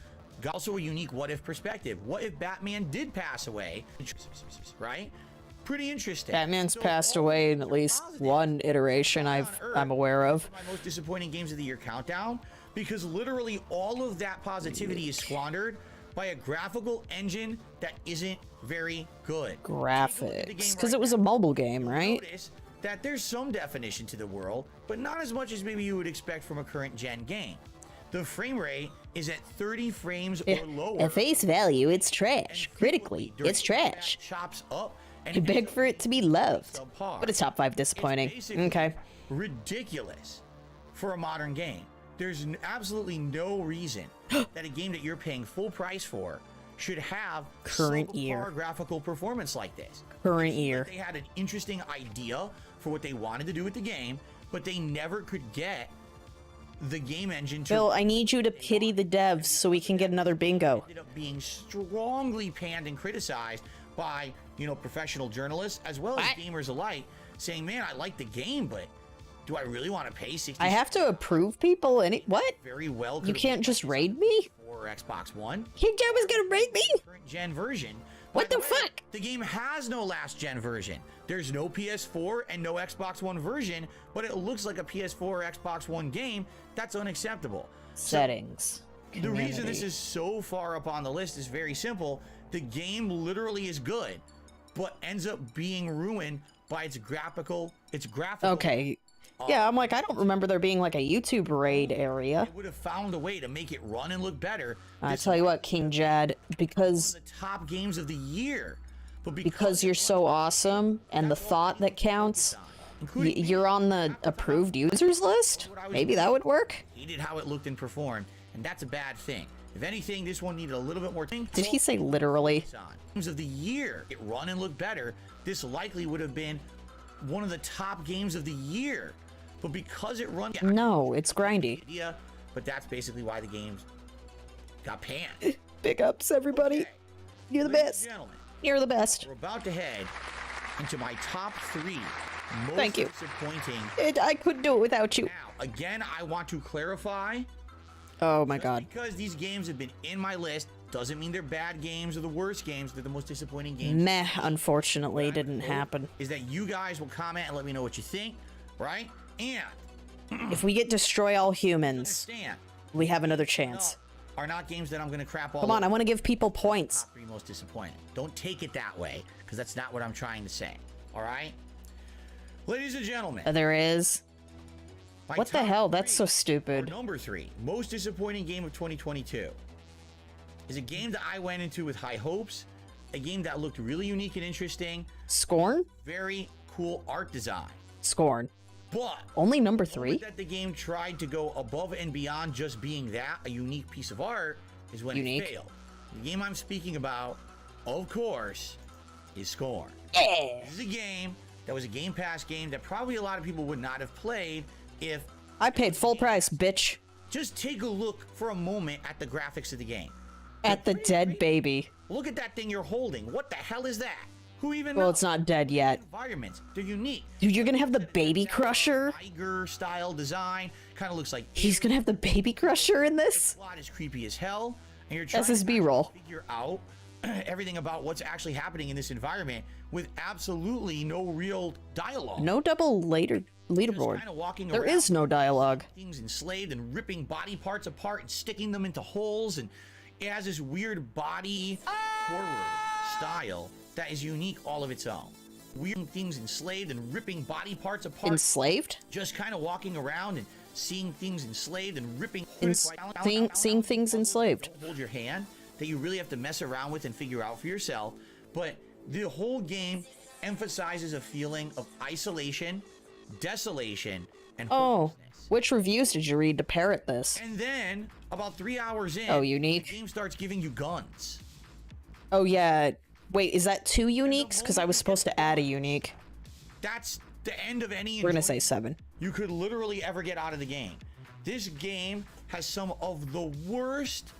also a unique what if perspective? What if Batman did pass away? Right? Pretty interesting. Batman's So passed all away in these at are least positive. one iteration On Earth, I'm aware of. my most disappointing games of the year countdown, because literally all of that positivity is squandered by a graphical engine that isn't very good. Graphics. Because it was a mobile game, right? Notice that there's some definition to the world, but not as much as maybe you would expect from a current gen game. The frame rate is at 30 frames or lower. At face value, it's trash. and Critically, during it's trash. combat chops up and You beg ends up for it to be loved. subpar. But it's top 5 It's disappointing. basically Okay. ridiculous for a modern game. There's absolutely no reason that a game that you're paying full price for should have Current subpar year. graphical performance like this. Current year. They had an interesting idea for what they wanted to do with the game, but they never could get the game engine to Bill, I need you to pity the devs so we can get another bingo. ended up being strongly panned and criticized by, professional journalists as well as What? gamers alike, saying, man, I like the game, but Do I really want to pay 60? I have to approve people. What? Very well. You can't just raid me? For Xbox One. KingJad was gonna raid me? Current gen version. What the fuck? The game has no last gen version. There's no PS4 and no Xbox One version, but it looks like a PS4 or Xbox One game. That's unacceptable. Settings. The reason this is so far up on the list is very simple. The game literally is good, but ends up being ruined by its graphical. Okay. Yeah, I'm like, I don't remember there being like a YouTube raid area. They would have found a way to make it run and look better. I tell you what, KingJad, because the top games of the year, but because you're so awesome and the thought that counts, you're on the approved users list. Maybe that would work. Hated how it looked and performed, and that's a bad thing. If anything, this one needed a little bit more. Did he say literally? Games of the year, it run and look better. This likely would have been one of the top games of the year, but because it runs, no, it's grindy. But that's basically why the games got panned. Big ups, everybody. Okay. You're the Ladies best. and gentlemen, You're the best. we're about to head into my top 3 most Thank you. disappointing. I couldn't do it without you. Now, again, I want to clarify. Oh my god. Because these games have been in my list doesn't mean they're bad games or the worst games. They're the most disappointing games. Meh, unfortunately, didn't happen. Is that you guys will comment and let me know what you think, right? And If we get Destroy All Humans, understand, we have another chance. are not games that I'm going to crap all Come on, over. I want to give people points. Top 3 most disappointing. Don't take it that way, because that's not what I'm trying to say. All right? Ladies and gentlemen. There is. my What the top hell? That's 3, so stupid. or number 3, most disappointing game of 2022 is a game that I went into with high hopes, a game that looked really unique and interesting, Scorn? very cool art design. Scorn. But Only number the 3? moment that the game tried to go above and beyond just being that, a unique piece of art, is when Unique. it failed. The game I'm speaking about, of course, is Scorn. Yeah. This is a game that was a Game Pass game that probably a lot of people would not have played if... I paid full price, bitch. Just take a look for a moment at the graphics of the game. At the dead baby. Look at that thing you're holding. What the hell is that? Who even Well, knows? it's not dead yet. Environments, they're unique. Dude, you're gonna have the baby crusher? Tiger style design, kind of looks like... He's gonna have the baby crusher in this? The plot is creepy as hell, and you're trying That's his to B-roll. figure out everything about what's actually happening in this environment with absolutely no real dialogue. No double leaderboard. Kind of walking There around, is no dialogue. things enslaved and ripping body parts apart and sticking them into holes, and it has this weird body horror style that is unique all of its own. Weird things enslaved and ripping body parts apart. Enslaved? Just kind of walking around and seeing things enslaved and ripping. Seeing things enslaved. Hold your hand that you really have to mess around with and figure out for yourself. But the whole game emphasizes a feeling of isolation, desolation, and Oh, hopelessness. which reviews did you read to parrot this? And then about 3 hours in, Oh, unique. the game starts giving you guns. Oh yeah. Wait, is that 2 uniques? Because I was supposed to add a unique. That's the end of any. We're gonna say 7. you could literally ever get out of the game. This game has some of the worst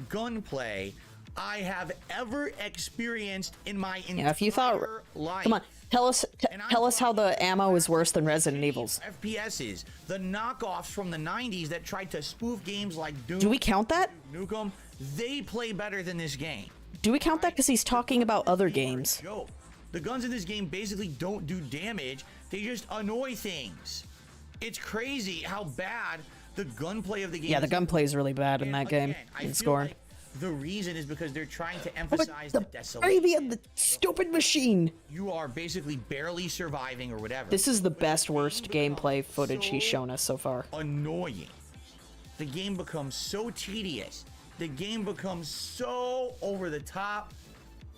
gunplay I have ever experienced in my entire Yeah, if you thought, life. come on, tell us how the ammo is worse than Resident Evil's. FPSs, the knockoffs from the 90s that tried to spoof games like Doom, Do we count that? Nukem, they play better than this game. Do we count that because he's talking about other games? Joke. The guns in this game basically don't do damage, they just annoy things. It's crazy how bad the gunplay of the game Yeah, the is. gunplay is really bad in And that game. again, I In feel Scorn. like the reason is because they're trying to But emphasize the the desolation. baby of the stupid machine. You are basically barely surviving or whatever. This is the best worst gameplay footage he's shown us so far. Annoying. The game becomes so tedious. The game becomes so over the top,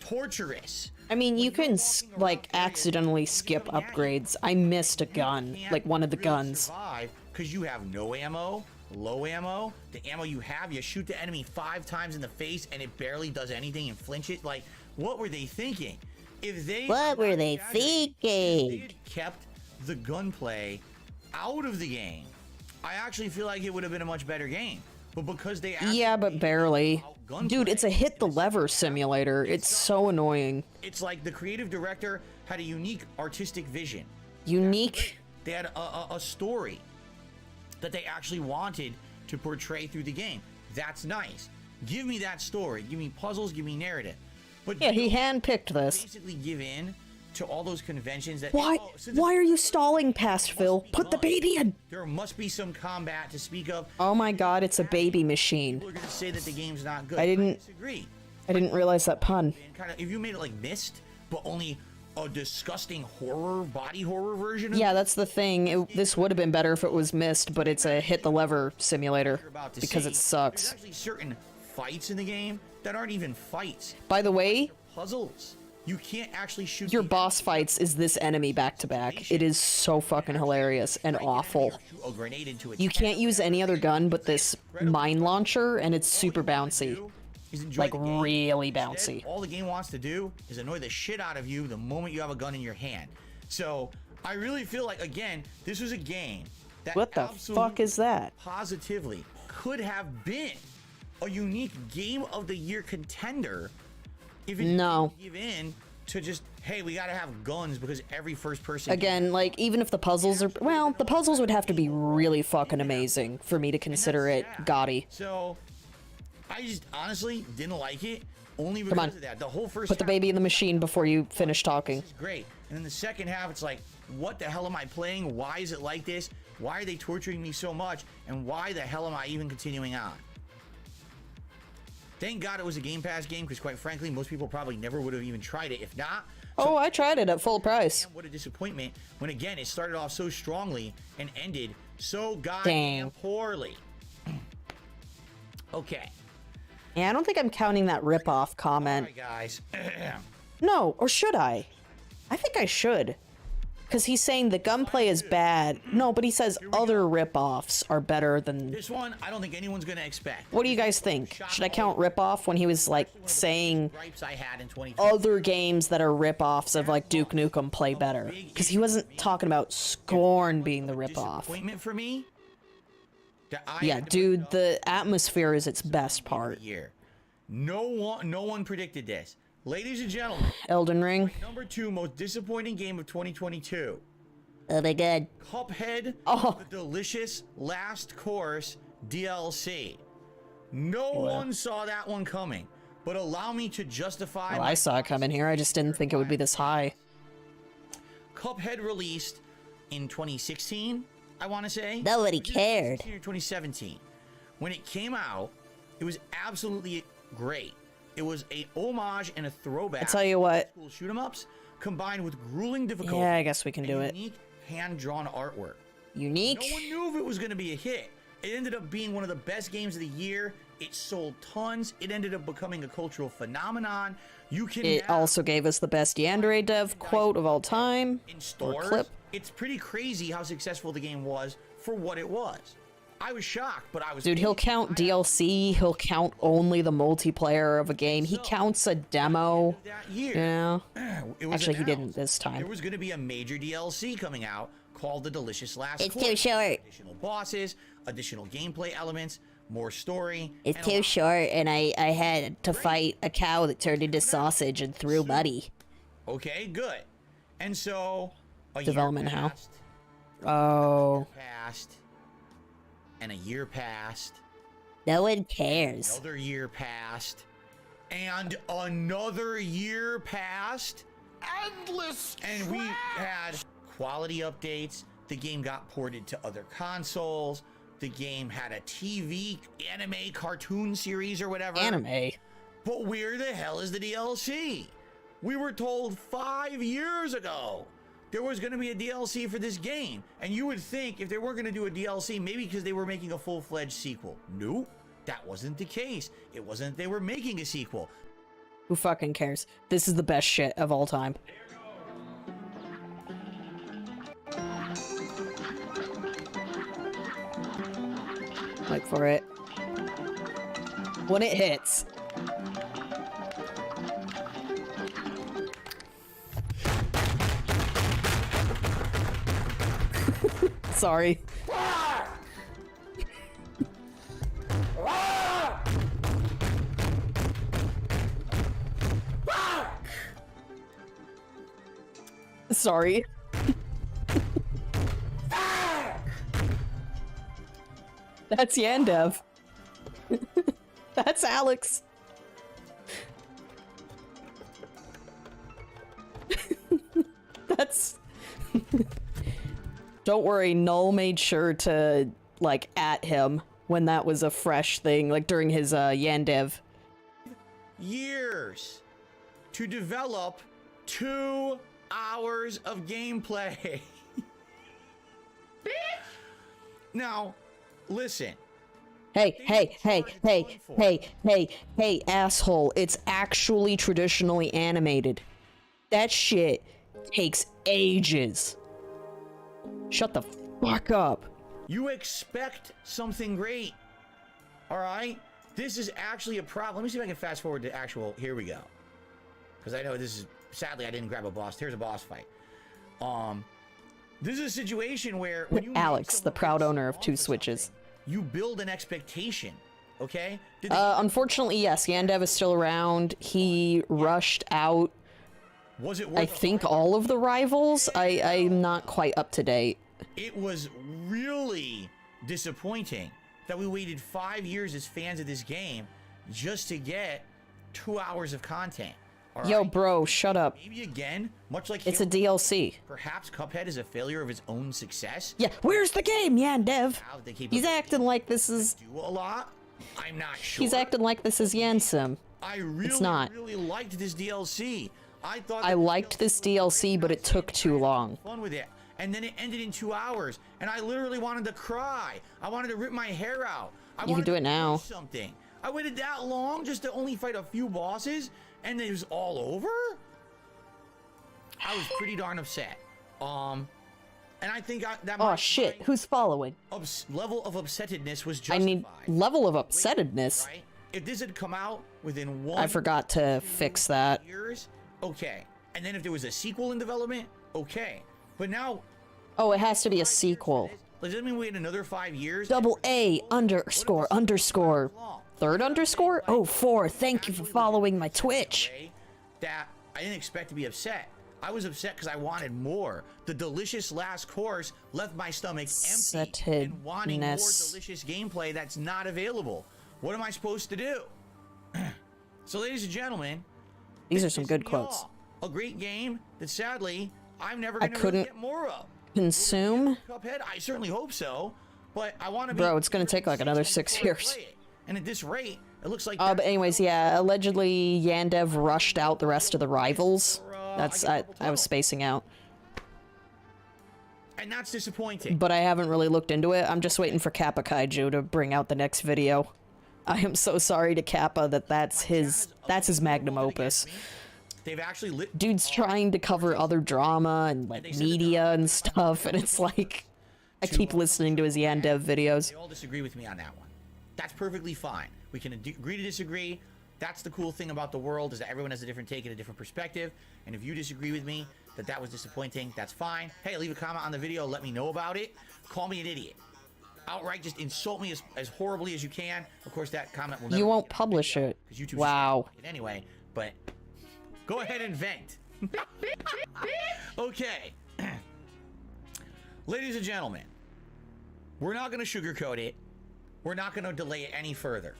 torturous. I mean, you can like accidentally skip upgrades. I missed a gun, like one of the guns. Because you have no ammo, low ammo. The ammo you have, you shoot the enemy 5 times in the face and it barely does anything and flinches. Like, what were they thinking? If they What were they if they thinking? had kept the gunplay out of the game, I actually feel like it would have been a much better game. But because they Yeah, but barely. gunplay, Dude, it's a hit the lever simulator. It's so annoying. it's like the creative director had a unique artistic vision. Unique. They had a story that they actually wanted to portray through the game. That's nice. Give me that story. Give me puzzles. Give me narrative. But Yeah, he handpicked this. basically give in to all those conventions that. Why? Why are you stalling past Phil? Put the baby in. There must be some combat to speak of. Oh my God, it's a baby machine. People are gonna say that the game's not good. I didn't disagree. I didn't realize that pun. And kind of, if you made it like Myst, but only a disgusting horror, body horror version of Yeah, that's the thing. This would have been better if it was Myst, but it's a hit the lever simulator because it There's sucks. actually certain fights in the game that aren't even fights. By the way, Puzzles. You can't actually shoot your the boss fights is this enemy back to back. It is so fucking hilarious and awful. shoot a grenade into its You head. can't use any other gun but this mine launcher, and it's super bouncy. Is enjoy Like the game. really Instead, bouncy. all the game wants to do is annoy the shit out of you the moment you have a gun in your hand. So I really feel like, again, this was a game that What the fuck is that? positively could have been a unique game of the year contender if it No. didn't give in to just, hey, we gotta have guns because every first person Again, like, even if the puzzles are... Well, the puzzles would have to be really fucking amazing for me to consider it GOTY. So I just honestly didn't like it only Come because on. of that. The whole first Put the half baby in the machine before you finish talking. is great. And then the second half, it's like, what the hell am I playing? Why is it like this? Why are they torturing me so much? And why the hell am I even continuing on? Thank God it was a Game Pass game, because quite frankly, most people probably never would have even tried it. If not, Oh, I tried it at full price. what a disappointment when, again, it started off so strongly and ended so Dang. goddamn poorly. Okay. Yeah, I don't think I'm counting that ripoff comment. All right, guys. No, or should I? I think I should. Because he's saying the gunplay is bad. No, but he says other ripoffs are better than... This one, I don't think anyone's going to expect. What do you guys think? Should I count ripoff when he was, like, saying Gripes I had in 2020. other games that are ripoffs of, like, Duke Nukem play better? Because he wasn't talking about Scorn being the ripoff. Disappointment for me. that I Yeah, had to dude, put the atmosphere is its best up part. a year. No one predicted this. Ladies and gentlemen, Elden Ring. number 2 most disappointing game of 2022. Oh my god. Cuphead, Oh. the Delicious Last Course DLC. No one saw that one coming, but allow me to justify. Well, I saw it coming here. I just didn't think it would be this high. Cuphead released in 2016, I want to say. Nobody cared. 2016 or 2017. When it came out, it was absolutely great. It was a homage and a throwback. I tell you what. to shoot 'em ups combined with grueling difficulty. Yeah, I guess we can do and it. unique hand-drawn artwork. Unique. No one knew if it was going to be a hit. It ended up being one of the best games of the year. It sold tons. It ended up becoming a cultural phenomenon. You can It now, also gave us the best Yandere dev quote of all time. in Or stores. clip. It's pretty crazy how successful the game was for what it was. I was shocked, but I was. Dude, he'll count DLC. He'll count only the multiplayer of a game. He counts a demo. that year. Yeah. It was Actually, he didn't announced this time. There was going to be a major DLC coming out called The Delicious Last It's Course. too short. Additional bosses, additional gameplay elements, more story. It's and a too lot- short, and I had to fight a cow that turned into sausage and threw muddy. Okay, good. And so a Development year how? passed, Oh. and a year passed. No one cares. Another year passed, and another year passed. Endless. And we had quality updates. The game got ported to other consoles. The game had a TV anime cartoon series or whatever. Anime. But where the hell is the DLC? We were told 5 years ago there was going to be a DLC for this game. And you would think if they weren't going to do a DLC, maybe because they were making a full-fledged sequel. Nope, that wasn't the case. It wasn't they were making a sequel. Who fucking cares? This is the best shit of all time. Wait for it. When it hits. Sorry. Sorry. That's Yandev. That's Alex. That's... Don't worry, Null made sure to, like, at him when that was a fresh thing, like during his Yandev. Years to develop 2 hours of gameplay. Now, listen. Hey, asshole. It's actually traditionally animated. That shit takes ages. Shut the fuck up. You expect something great. Alright? This is actually a problem. Let me see if I can fast forward to actual... Here we go. Because I know this is... Sadly, I didn't grab a boss. Here's a boss fight. This is a situation where... When you Alex, the proud owner of 2 Switches. You build an expectation. Okay? Unfortunately, yes. Yandev is still around. He rushed out... Was it worth I think all of the rivals? I'm not quite up to date. It was really disappointing that we waited 5 years as fans of this game just to get 2 hours of content. Yo, bro, shut up. Maybe again, much like it's a DLC. Perhaps Cuphead is a failure of its own success. Yeah, where's the game, Yandev? He's acting like this is... Do a lot. I'm not sure. He's acting like this is Yansum. It's not. Really liked this DLC. I liked this DLC, but it took too long. Fun with it. And then it ended in 2 hours, and I literally wanted to cry. I wanted to rip my hair out. You can do it now. Something. I waited that long just to only fight a few bosses, and it was all over? I was pretty darn upset. And I think that... Oh shit, who's following? Level of upsettedness was justified. I mean, level of upsettedness? Right? If this had come out within 1... I forgot to fix that. Years, okay. And then if there was a sequel in development, okay. But now... Oh, it has to be a sequel. Does that mean we wait another 5 years? Double A underscore underscore. Third underscore? Oh, 4. Thank you for following my Twitch. That I didn't expect to be upset. I was upset because I wanted more. The delicious last course left my stomach empty and wanting more delicious gameplay that's not available. What am I supposed to do? So, ladies and gentlemen, these are some good quotes. A great game that sadly I'm never going to get more of. Consume? Cuphead? I certainly hope so, but I want to be... Bro, it's going to take like another 6 years. And at this rate, it looks like... But anyways, yeah, allegedly Yandev rushed out the rest of the rivals. That's... I was spacing out. And that's disappointing. But I haven't really looked into it. I'm just waiting for Kappa Kaiju to bring out the next video. I am so sorry to Kappa that that's his magnum opus. They've actually dude's trying to cover other drama and like media and stuff, and it's like I keep listening to his Yandev videos. They all disagree with me on that one. That's perfectly fine. We can agree to disagree. That's the cool thing about the world, is that everyone has a different take and a different perspective. And if you disagree with me that was disappointing, that's fine. Hey, leave a comment on the video. Let me know about it. Call me an idiot. Outright, just insult me as horribly as you can. Of course, that comment will never... You won't publish it. Wow. Anyway, but go ahead and vent. Okay. Ladies and gentlemen, we're not going to sugarcoat it. We're not going to delay it any further.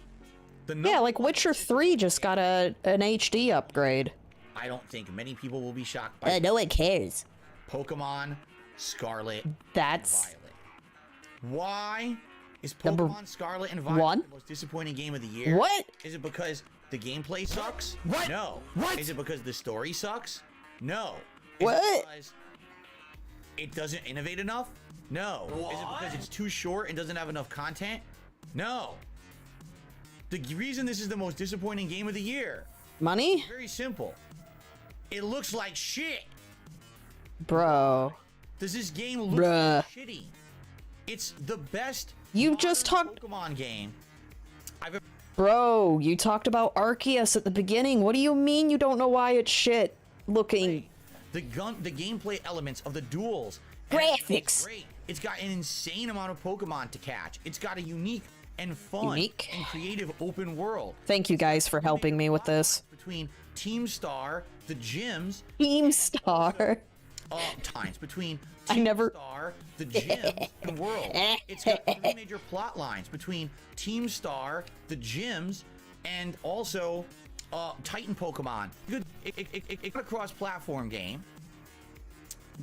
Yeah, like Witcher 3 just got an HD upgrade. I don't think many people will be shocked by no one cares. Pokemon Scarlet and Violet. Why is Pokemon Scarlet and Violet the most disappointing game of the year? What? Is it because the gameplay sucks? What? No. What? Is it because the story sucks? No. What? Is it because it doesn't innovate enough? No. What? Is it because it's too short and doesn't have enough content? No. The reason this is the most disappointing game of the year. Money? Very simple. It looks like shit. Bro. Does this game look like shitty? It's the best Pokemon game I've ever... Bro, you talked about Arceus at the beginning. What do you mean you don't know why it's shit looking? The gameplay elements of the duels. Graphics. Great. It's got an insane amount of Pokemon to catch. It's got a unique and fun and creative open world. Thank you guys for helping me with this. Between Team Star, the gyms, Team Star, times between I Team never- Star, the gyms, and World. It's got 3 major plot lines between Team Star, the gyms, and also Titan Pokemon. It's a cross-platform game.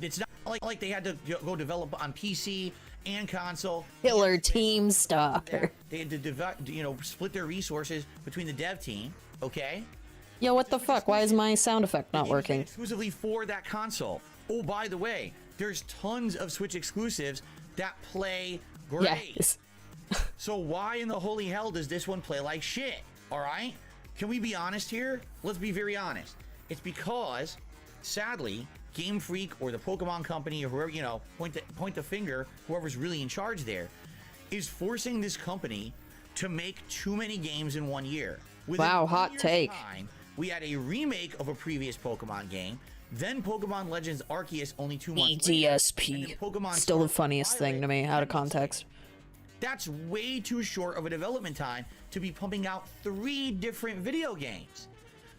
It's not like they had to go develop on PC and console. Killer Team Star. They had to split their resources between the dev team. Okay. Yo, what the fuck? Why is my sound effect not The game is working? exclusively for that console. Oh, by the way, there's tons of Switch exclusives that play great. Yes. So why in the holy hell does this one play like shit? All right? Can we be honest here? Let's be very honest. It's because, sadly, Game Freak or the Pokemon Company or whoever, point the finger, whoever's really in charge there, is forcing this company to make too many games in 1 year. Within Wow, 1 hot year's take. time, we had a remake of a previous Pokemon game, then Pokemon Legends Arceus only 2 months later, and DSP. then Pokemon Still the Scarlet funniest thing to me, out of context. That's way too short of a development time to be pumping out 3 different video games.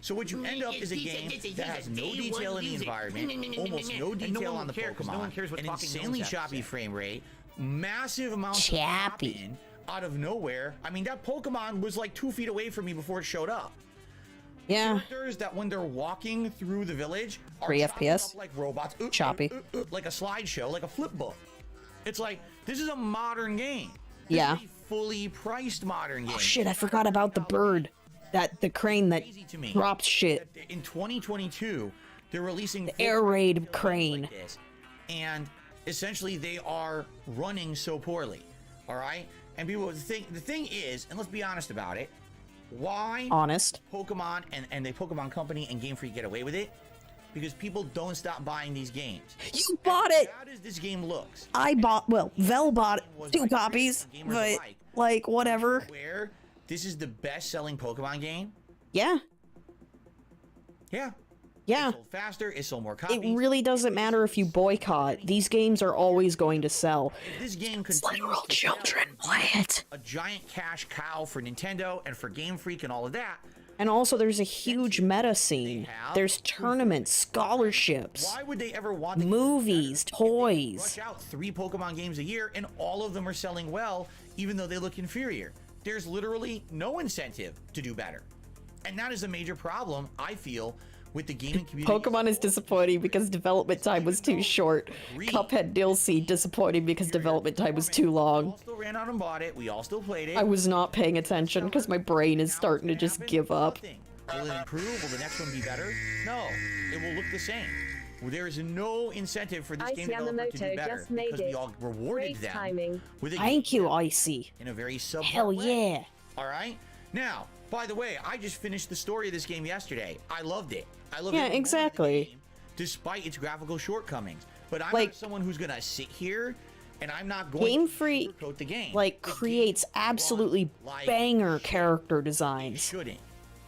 So what you end up is a game that has no detail in the environment, almost no detail on the Pokemon, no one cares what an talking insanely gnomes have to choppy say. frame rate, massive amounts of Choppy. pop-in out of nowhere. I mean, that Pokemon was like 2 feet away from me before it showed up. Yeah. Characters that when they're walking through the village are 3 chopping FPS. up like robots, Choppy. like a slideshow, like a flip book. It's like, this is a modern game. This Yeah. is a fully priced modern game. Oh shit, I forgot about the bird. The crane that Crazy to me drops shit. that in 2022 they're releasing The air raid games crane. like this, and essentially they are running so poorly. All right, and people think the thing is, and let's be honest about it, why Honest. Pokemon and the Pokemon Company and Game Freak get away with it? Because people don't stop buying these games. You bought it! How does this game looks? I bought, well, Vel bought 2 copies, Gamers but, alike. like, whatever. Where this is the best-selling Pokemon game? Yeah. Yeah. Yeah. It sold faster. It sold more copies. It really doesn't matter if you boycott. These games are always going to sell. If this game continues Literal to sell children and play be it. a giant cash cow for Nintendo and for Game Freak and all of that, And also, there's a huge meta scene. There's tournaments, scholarships, why would they ever want to movies, toys. rush out 3 Pokemon games a year and all of them are selling well, even though they look inferior? There's literally no incentive to do better. And that is a major problem, I feel, with the gaming community. Pokemon is disappointing because development time was too short. Cuphead DLC disappointing because development time was too We long. all still ran out and bought it. We all still played it. I was not paying attention because my brain is starting to just give up. Nothing. Will it improve? Will the next one be better? No. It will look the same. There is no incentive for this game developer to do better because we all rewarded them with a Thank game you, Icy. in a very subpar Hell way. yeah. All right. Now, by the way, I just finished the story of this game yesterday. I loved it. I loved Yeah, it more than the exactly. game, despite its graphical shortcomings. But I'm Like- not someone who's gonna sit here and I'm not going Game to Freak, sugarcoat the game. like, The game creates absolutely runs like banger shit. character It designs. shouldn't.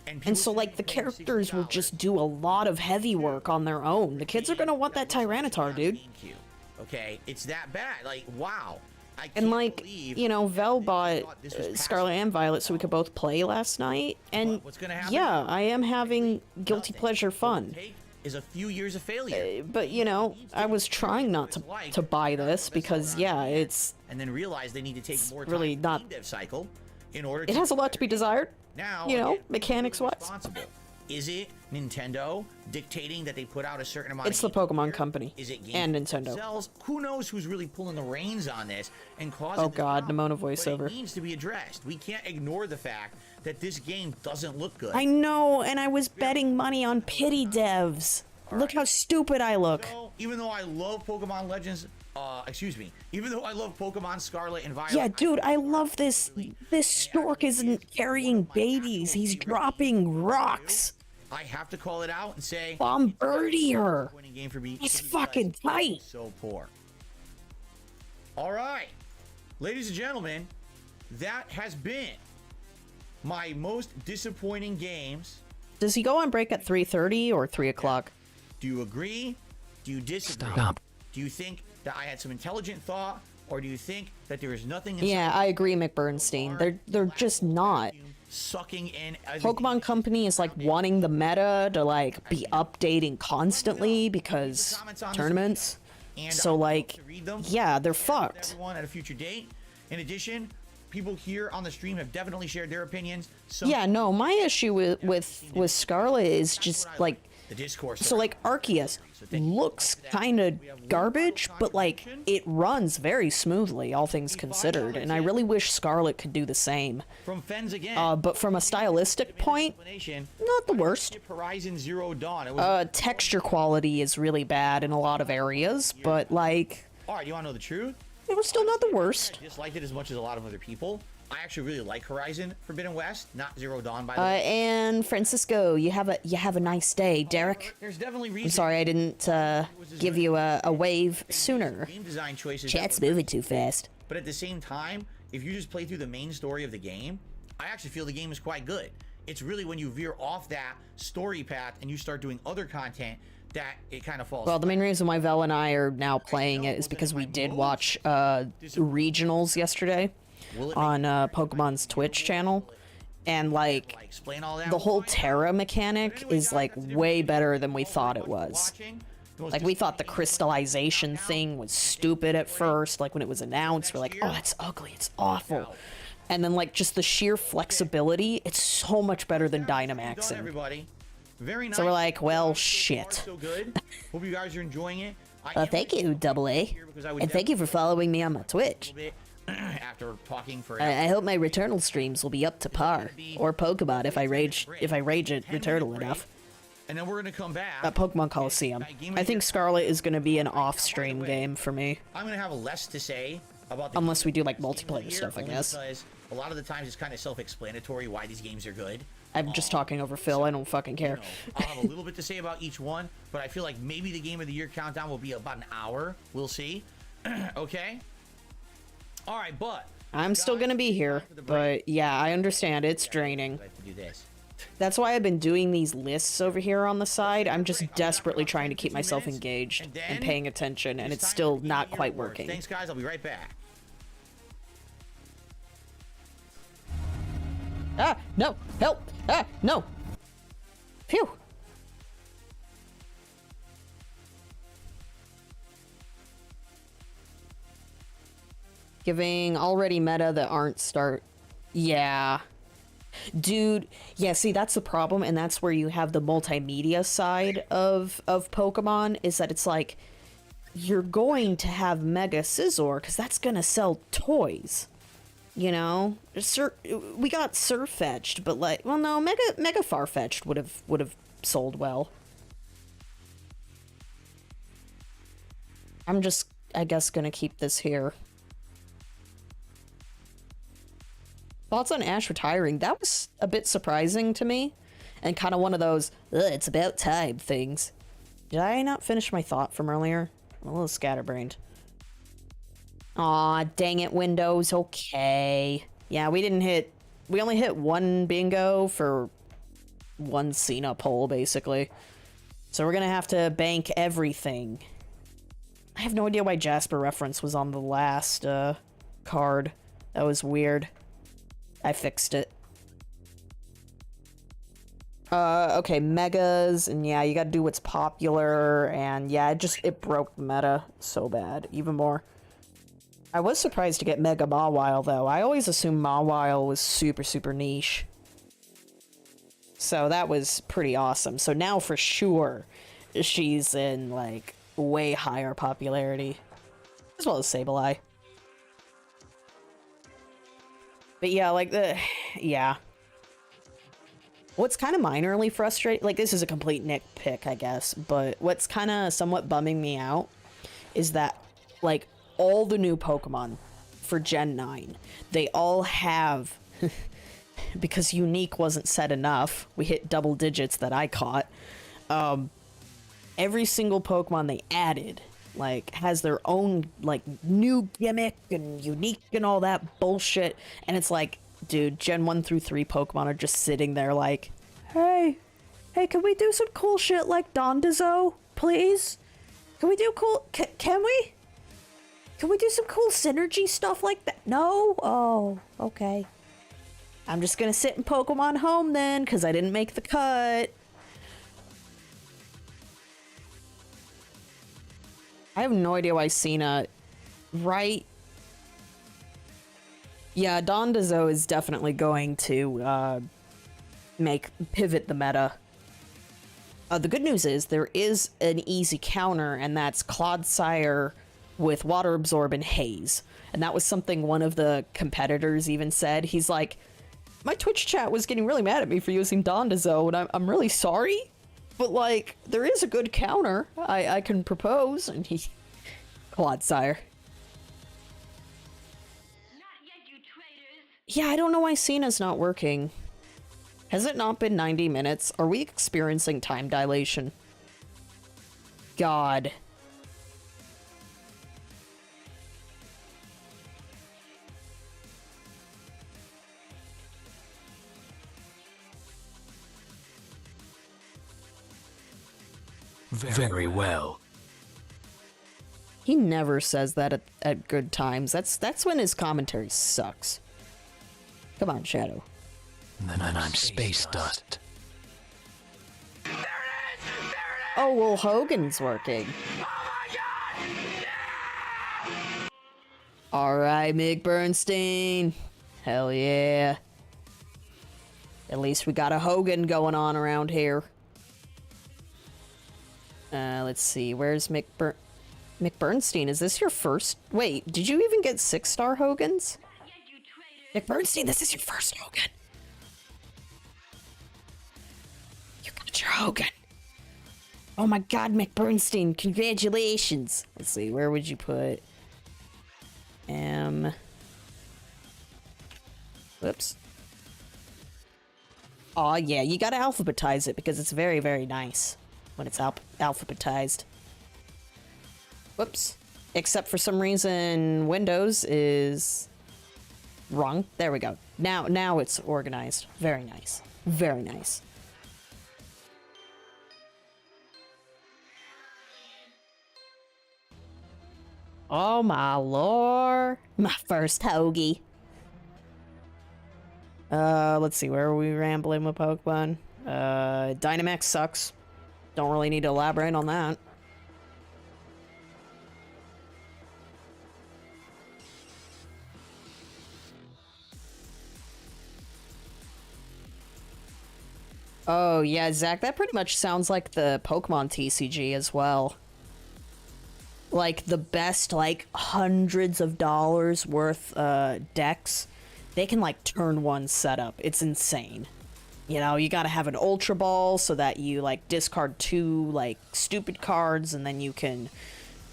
And people so, should like, be the paying characters will $60. just do a lot of heavy work on their own. The kids are gonna want that Tyranitar, dude. GameCube. Okay, it's that bad. Like, wow. I And can't like, believe you know, Vel they bought thought this was past- Scarlet and Violet so we could both play last night. And What's gonna happen? yeah, I am having guilty Nothing. pleasure What it fun. take is a few years of failure. But you know, I was trying not to buy this because yeah, it's And then realize they need to take more time really in not- the dev cycle in order it to has a lot to be desired. now you know, again, mechanics-wise. responsible. Is it Nintendo dictating that they put out a certain amount It's of the games a Pokemon year? Company Is it and games Nintendo. themselves? Who knows who's really pulling the reins on this and causing Oh this God, problem? Nimona But voiceover. it needs to be addressed. We can't ignore the fact that this game doesn't look good. I know, and I was betting money on pity devs. Look how stupid I look. So, even though I love Pokemon Legends, even though I love Pokemon Scarlet and Violet, Yeah, dude, I love this. This stork isn't carrying babies. He's dropping rocks. I have to call it out and say Bombardier. winning game for me. It's because fucking tight. it's so poor. All right, ladies and gentlemen, that has been my most disappointing games. Does he go on break at 3:30 or 3 o'clock? Do you agree? Do you disagree? Stop. Do you think that I had some intelligent thought, or do you think that there is nothing? Yeah, I agree, McBurnstein. They're just not. sucking in. Pokemon Company is like wanting the meta to like be updating constantly because tournaments. So like, yeah, they're fucked. Everyone at a future date. In addition, people here on the stream have definitely shared their opinions. Yeah, no, my issue with Scarlet is just like the discourse. So like Arceus looks kind of garbage, but like it runs very smoothly, all things considered, and I really wish Scarlet could do the same. From Fens again. But from a stylistic point, not the worst. Horizon Zero Dawn. Texture quality is really bad in a lot of areas, but like. All right, you want to know the truth? It was still not the worst. I disliked it as much as a lot of other people. I actually really like Horizon Forbidden West, not Zero Dawn, by the way. And Francisco, you have a nice day, Derek. There's definitely reason. I'm sorry I didn't give you a wave sooner. Game design choices. Chat's moving too fast. But at the same time, if you just play through the main story of the game, I actually feel the game is quite good. It's really when you veer off that story path and you start doing other content that it kind of falls. Well, the main reason why Vel and I are now playing it is because we did watch regionals yesterday on Pokemon's Twitch channel, and like the whole Terra mechanic is like way better than we thought it was. Like we thought the crystallization thing was stupid at first, like when it was announced, we're like, oh, it's ugly, it's awful. And then like just the sheer flexibility, it's so much better than Dynamaxing. Very nice. So we're like, well, shit. So good. Hope you guys are enjoying it. Thank you, Double A. And thank you for following me on my Twitch. After talking for I hope my Returnal streams will be up to par, or Pokemon if I rage at Returnal enough. And then we're gonna come back. At Pokemon Coliseum. I think Scarlet is gonna be an off-stream game for me. I'm gonna have less to say about unless we do like multiplayer stuff, I guess. Because a lot of the times it's kind of self-explanatory why these games are good. I'm just talking over Phil. I don't fucking care. You know, I'll have a little bit to say about each one, but I feel like maybe the Game of the Year countdown will be about an hour. We'll see. Okay. All right, but I'm still gonna be here. But yeah, I understand it's draining. I have to do this. That's why I've been doing these lists over here on the side. I'm just desperately trying to keep myself engaged and paying attention, and it's still not quite working. Thanks, guys. I'll be right back. Ah, no, help! Ah, no! Phew! Giving already meta that aren't start. Yeah. Dude, yeah, see, that's the problem, and that's where you have the multimedia side of Pokemon, is that it's like, you're going to have Mega Scizor, because that's gonna sell toys. You know, we got Surfetched, but like, well, no, Mega Farfetch'd would have sold well. I'm just, I guess, gonna keep this here. Thoughts on Ash retiring? That was a bit surprising to me, and kind of one of those it's about time things. Did I not finish my thought from earlier? I'm a little scatterbrained. Aw, dang it, Windows. Okay. Yeah, we only hit one bingo for one Cena poll, basically. So we're gonna have to bank everything. I have no idea why Jasper reference was on the last card. That was weird. I fixed it. Okay, megas, and yeah, you gotta do what's popular, and yeah, it broke the meta so bad, even more. I was surprised to get Mega Mawile, though. I always assumed Mawile was super, super niche. So that was pretty awesome. So now for sure, she's in, like, way higher popularity. As well as Sableye. But yeah, like, yeah. What's kind of minorly frustrating, like, this is a complete nitpick, I guess, but what's kind of somewhat bumming me out is that, like, all the new Pokemon for Gen 9, they all have, because unique wasn't said enough, we hit double digits that I caught, every single Pokemon they added, like, has their own, like, new gimmick and unique and all that bullshit, and it's like, dude, Gen 1 through 3 Pokemon are just sitting there like, hey, can we do some cool shit like Dondozo, please? Can we do cool, can we? Can we do some cool synergy stuff like that? No? Oh, okay. I'm just gonna sit in Pokemon Home then, because I didn't make the cut. I have no idea why Cena... Right? Yeah, Dondozo is definitely going to, pivot the meta. The good news is there is an easy counter, and that's Clodsire with Water Absorb and Haze. And that was something one of the competitors even said. He's like, my Twitch chat was getting really mad at me for using Dondozo, and I'm really sorry, but, like, there is a good counter I can propose, and he... Clodsire. Not yet, you traitors. Yeah, I don't know why Cena's not working. Has it not been 90 minutes? Are we experiencing time dilation? God. Very well. He never says that at good times. That's when his commentary sucks. Come on, Shadow. Then I'm space dust. Oh, well, Hogan's working. Alright, Mick Bernstein. Hell yeah. At least we got a Hogan going on around here. Let's see. Where's Mick Bernstein? Is this your first... Wait, did you even get 6-star Hogans? Mick Bernstein, this is your first Hogan. You got your Hogan. Oh my god, Mick Bernstein, congratulations. Let's see, where would you put... Whoops. Aw, yeah, you gotta alphabetize it because it's very, very nice when it's alphabetized. Whoops. Except for some reason, Windows is wrong. There we go. Now it's organized. Very nice. Very nice. Oh my lord. My first hoagie. Let's see, where are we rambling with Pokemon? Dynamax sucks. Don't really need to elaborate on that. Oh, yeah, Zach, that pretty much sounds like the Pokemon TCG as well. Like, the best, like, hundreds of dollars worth, decks, they can, like, turn one setup. It's insane. You know, you gotta have an Ultra Ball so that you, like, discard 2, like, stupid cards, and then you can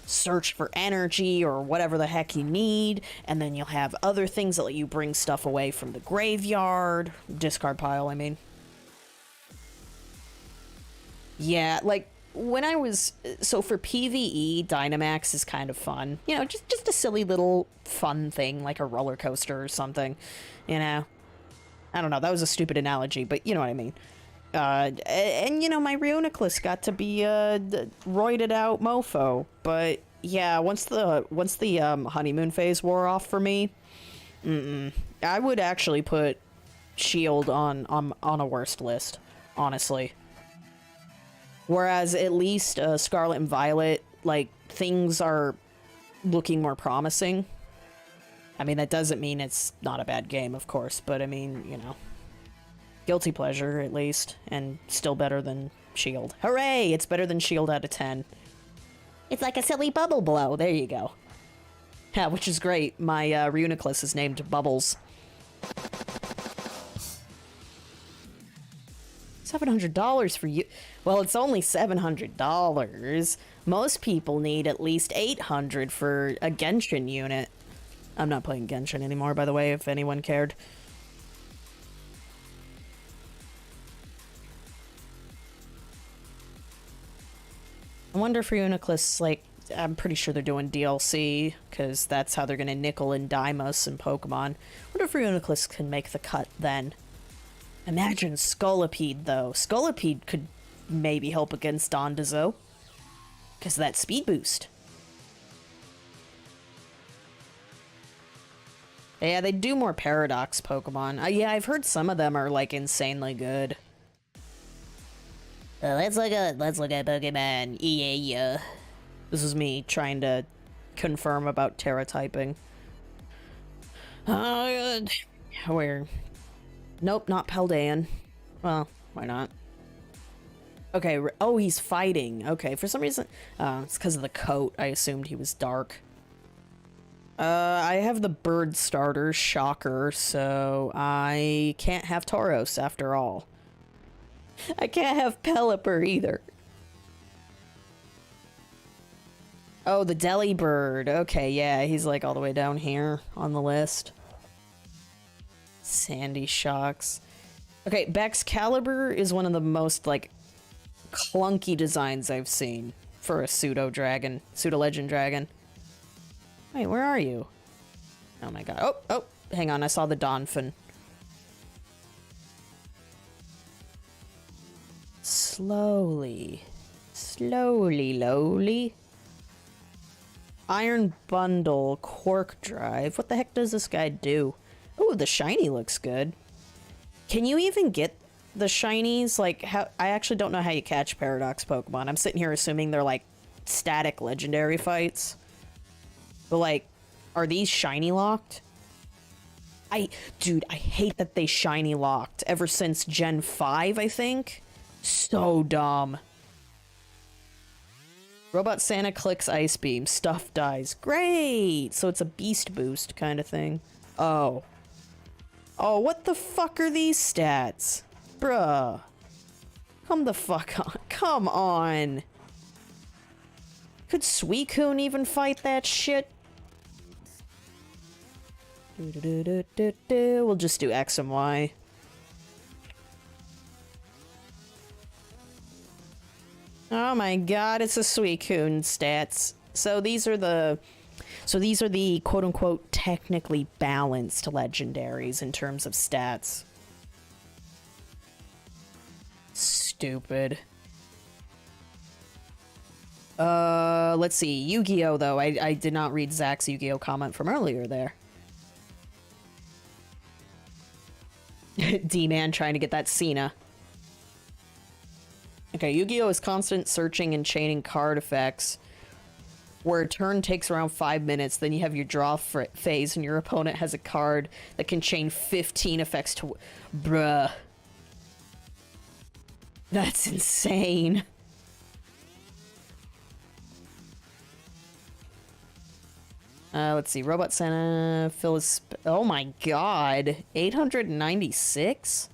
search for energy or whatever the heck you need, and then you'll have other things that let you bring stuff away from the graveyard. Discard pile, I mean. Yeah, like, when I was... So for PvE, Dynamax is kind of fun. You know, just a silly little fun thing, like a roller coaster or something. You know? I don't know, that was a stupid analogy, but you know what I mean. And you know, my Reuniclus got to be a roided out mofo. But yeah, once the honeymoon phase wore off for me, I would actually put Shield on a worst list, honestly. Whereas at least Scarlet and Violet, like, things are looking more promising. I mean, that doesn't mean it's not a bad game, of course, but I mean, you know. Guilty pleasure, at least, and still better than Shield. Hooray! It's better than Shield out of 10. It's like a silly bubble blow. There you go. Yeah, which is great. My Reuniclus is named Bubbles. $700 for you. Well, it's only $700. Most people need at least $800 for a Genshin unit. I'm not playing Genshin anymore, by the way, if anyone cared. I wonder if Reuniclus, like, I'm pretty sure they're doing DLC, because that's how they're gonna nickel and dime us in Pokemon. I wonder if Reuniclus can make the cut then. Imagine Scolipede, though. Scolipede could maybe help against Dondozo. Because of that speed boost. Yeah, they do more Paradox Pokemon. Yeah, I've heard some of them are, like, insanely good. Let's look at Pokemon. Yeah. This is me trying to confirm about Terra typing. Oh, good. Where? Nope, not Paldean. Well, why not? Okay, oh, he's fighting. Okay, for some reason... it's because of the coat. I assumed he was dark. I have the bird starter, shocker, so I can't have Tauros after all. I can't have Pelipper either. Oh, the Delibird. Okay, yeah, he's like all the way down here on the list. Sandy Shocks. Okay, Baxcalibur is one of the most, like, clunky designs I've seen for a pseudo-dragon, pseudo-legend dragon. Wait, where are you? Oh my god. Oh, hang on, I saw the Donphin. Slowly. Lowly. Iron Bundle, Quark Drive. What the heck does this guy do? Oh, the shiny looks good. Can you even get the shinies? Like, how? I actually don't know how you catch Paradox Pokemon. I'm sitting here assuming they're, like, static legendary fights. But, like, are these shiny locked? Dude, I hate that they shiny locked ever since Gen 5, I think. So dumb. Robot Santa clicks Ice Beam. Stuff dies. Great! So it's a beast boost kind of thing. Oh. Oh, what the fuck are these stats? Bruh. Come the fuck on. Come on. Could Suicune even fight that shit? We'll just do X and Y. Oh my god, it's a Suicune stats. So these are the quote-unquote technically balanced legendaries in terms of stats. Stupid. Let's see. Yu-Gi-Oh, though. I did not read Zach's Yu-Gi-Oh comment from earlier there. D-Man trying to get that Cena. Okay, Yu-Gi-Oh is constant searching and chaining card effects, where a turn takes around 5 minutes, then you have your draw phase, and your opponent has a card that can chain 15 effects to... Bruh. That's insane. Let's see. Robot Santa, Phyllis... Oh my god. 896?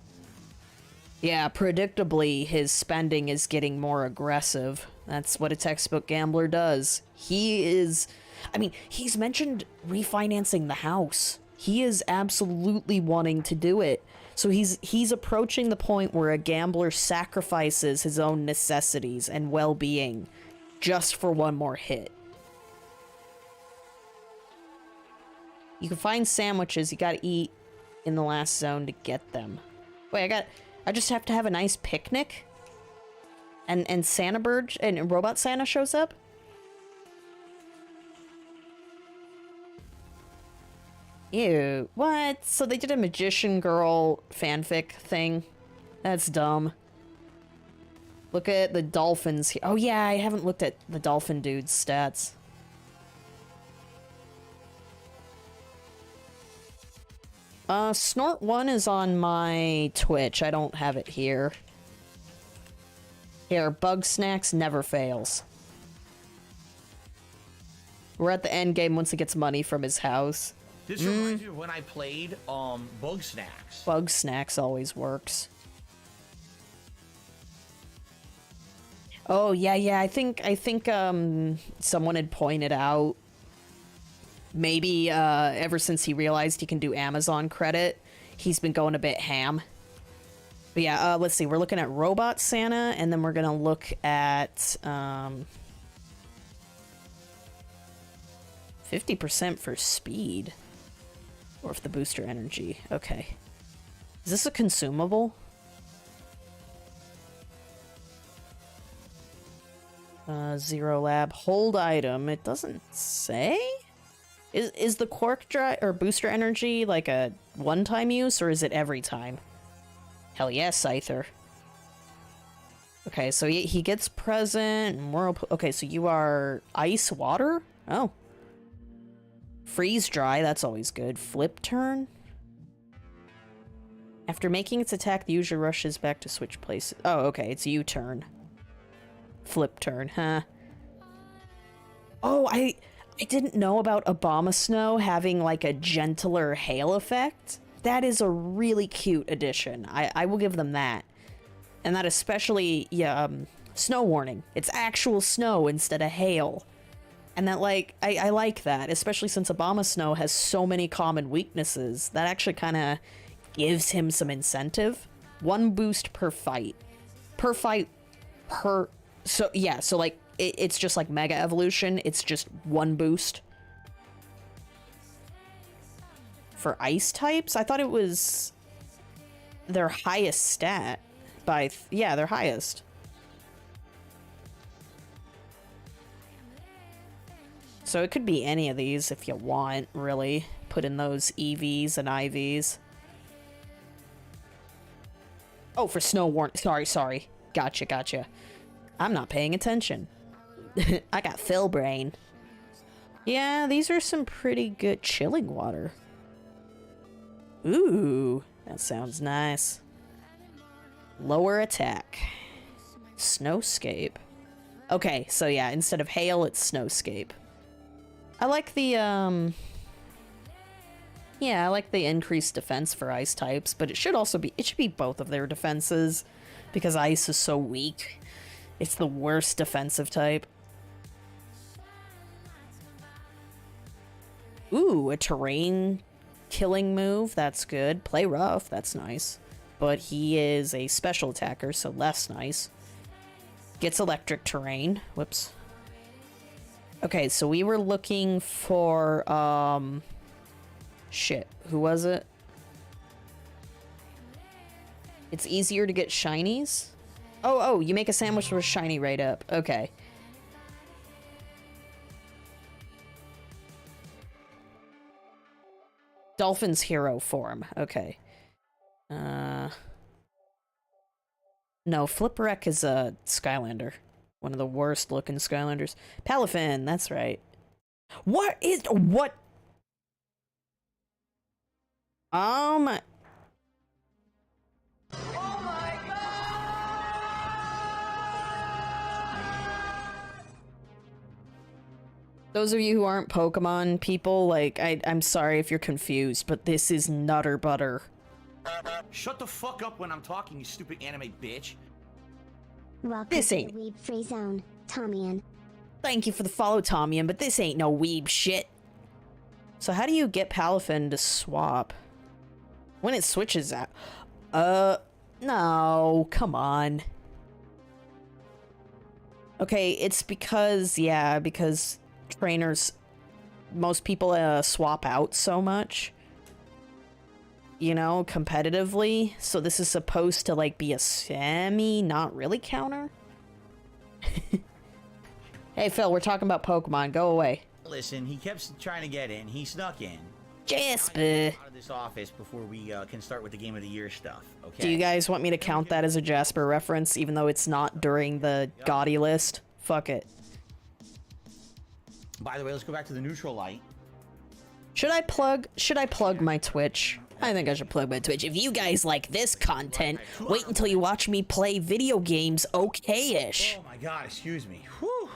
Yeah, predictably, his spending is getting more aggressive. That's what a textbook gambler does. He is... I mean, he's mentioned refinancing the house. He is absolutely wanting to do it. So he's approaching the point where a gambler sacrifices his own necessities and well-being just for one more hit. You can find sandwiches, you gotta eat in the last zone to get them. Wait, I just have to have a nice picnic? And Santa Bird and Robot Santa shows up? Ew, what? So they did a Magician Girl fanfic thing? That's dumb. Look at the dolphins here. Oh yeah, I haven't looked at the dolphin dude's stats. Snort 1 is on my Twitch. I don't have it here. Here, Bug Snacks never fails. We're at the end game once he gets money from his house. This reminds me of when I played Bug Snacks. Bug Snacks always works. Oh yeah, I think someone had pointed out, maybe ever since he realized he can do Amazon credit, he's been going a bit ham. But yeah, let's see. We're looking at Robot Santa, and then we're gonna look at 50% for speed. Or if the booster energy. Okay. Is this a consumable? Zero Lab. Hold item. It doesn't say? Is the quark dry or booster energy like a one-time use, or is it every time? Hell yes, Scyther. Okay, so he gets present and whirlpool. Okay, so you are ice water? Oh. Freeze dry, that's always good. Flip turn? After making its attack, the user rushes back to switch places. Oh, okay, it's U-turn. Flip turn, huh? Oh, I didn't know about Abomasnow having like a gentler hail effect. That is a really cute addition. I will give them that. And that especially, yeah, snow warning. It's actual snow instead of hail. And that, like, I like that, especially since Abomasnow has so many common weaknesses. That actually kind of gives him some incentive. 1 boost per fight. Per fight, per... So, yeah, so, like, it's just like Mega Evolution. It's just 1 boost. For ice types, I thought it was their highest stat. By... yeah, their highest. So it could be any of these if you want, really. Put in those EVs and IVs. Oh, for snow warning. Sorry. Gotcha. I'm not paying attention. I got Phil brain. Yeah, these are some pretty good chilling water. Ooh, that sounds nice. Lower attack. Snowscape. Okay, so yeah, instead of hail, it's snowscape. I like the, yeah, I like the increased defense for ice types, but it should be both of their defenses, because ice is so weak. It's the worst defensive type. Ooh, a terrain killing move, that's good. Play rough, that's nice. But he is a special attacker, so less nice. Gets electric terrain, whoops. Okay, so we were looking for, shit, who was it? It's easier to get shinies? Oh, you make a sandwich with a shiny right up. Okay. Dolphin's hero form. Okay. No, Flipwreck is a Skylander. One of the worst looking Skylanders. Palafin, that's right. What? Oh my... Those of you who aren't Pokemon people, like, I'm sorry if you're confused, but this is Nutter Butter. Shut the fuck up when I'm talking, you stupid anime bitch. Welcome This to ain't... the Weeb Free Zone, Tommyan. Thank you for the follow, Tommyan, but this ain't no weeb shit. So how do you get Palafin to swap? When it switches out... no, come on. Okay, it's because, yeah, because trainers... Most people swap out so much. You know, competitively. So this is supposed to, like, be a not really counter? Hey, Phil, we're talking about Pokemon. Go away. Listen, he kept trying to get in. He snuck in. Jasper. Out of this office before we can start with the Game of the Year stuff, okay? Do you guys want me to count that as a Jasper reference, even though it's not during the GOTY list? Fuck it. By the way, let's go back to the neutral light. Should I plug my Twitch? I think I should plug my Twitch. If you guys like this content, wait until you watch me play video games okay-ish. Oh my god, excuse me. Whew.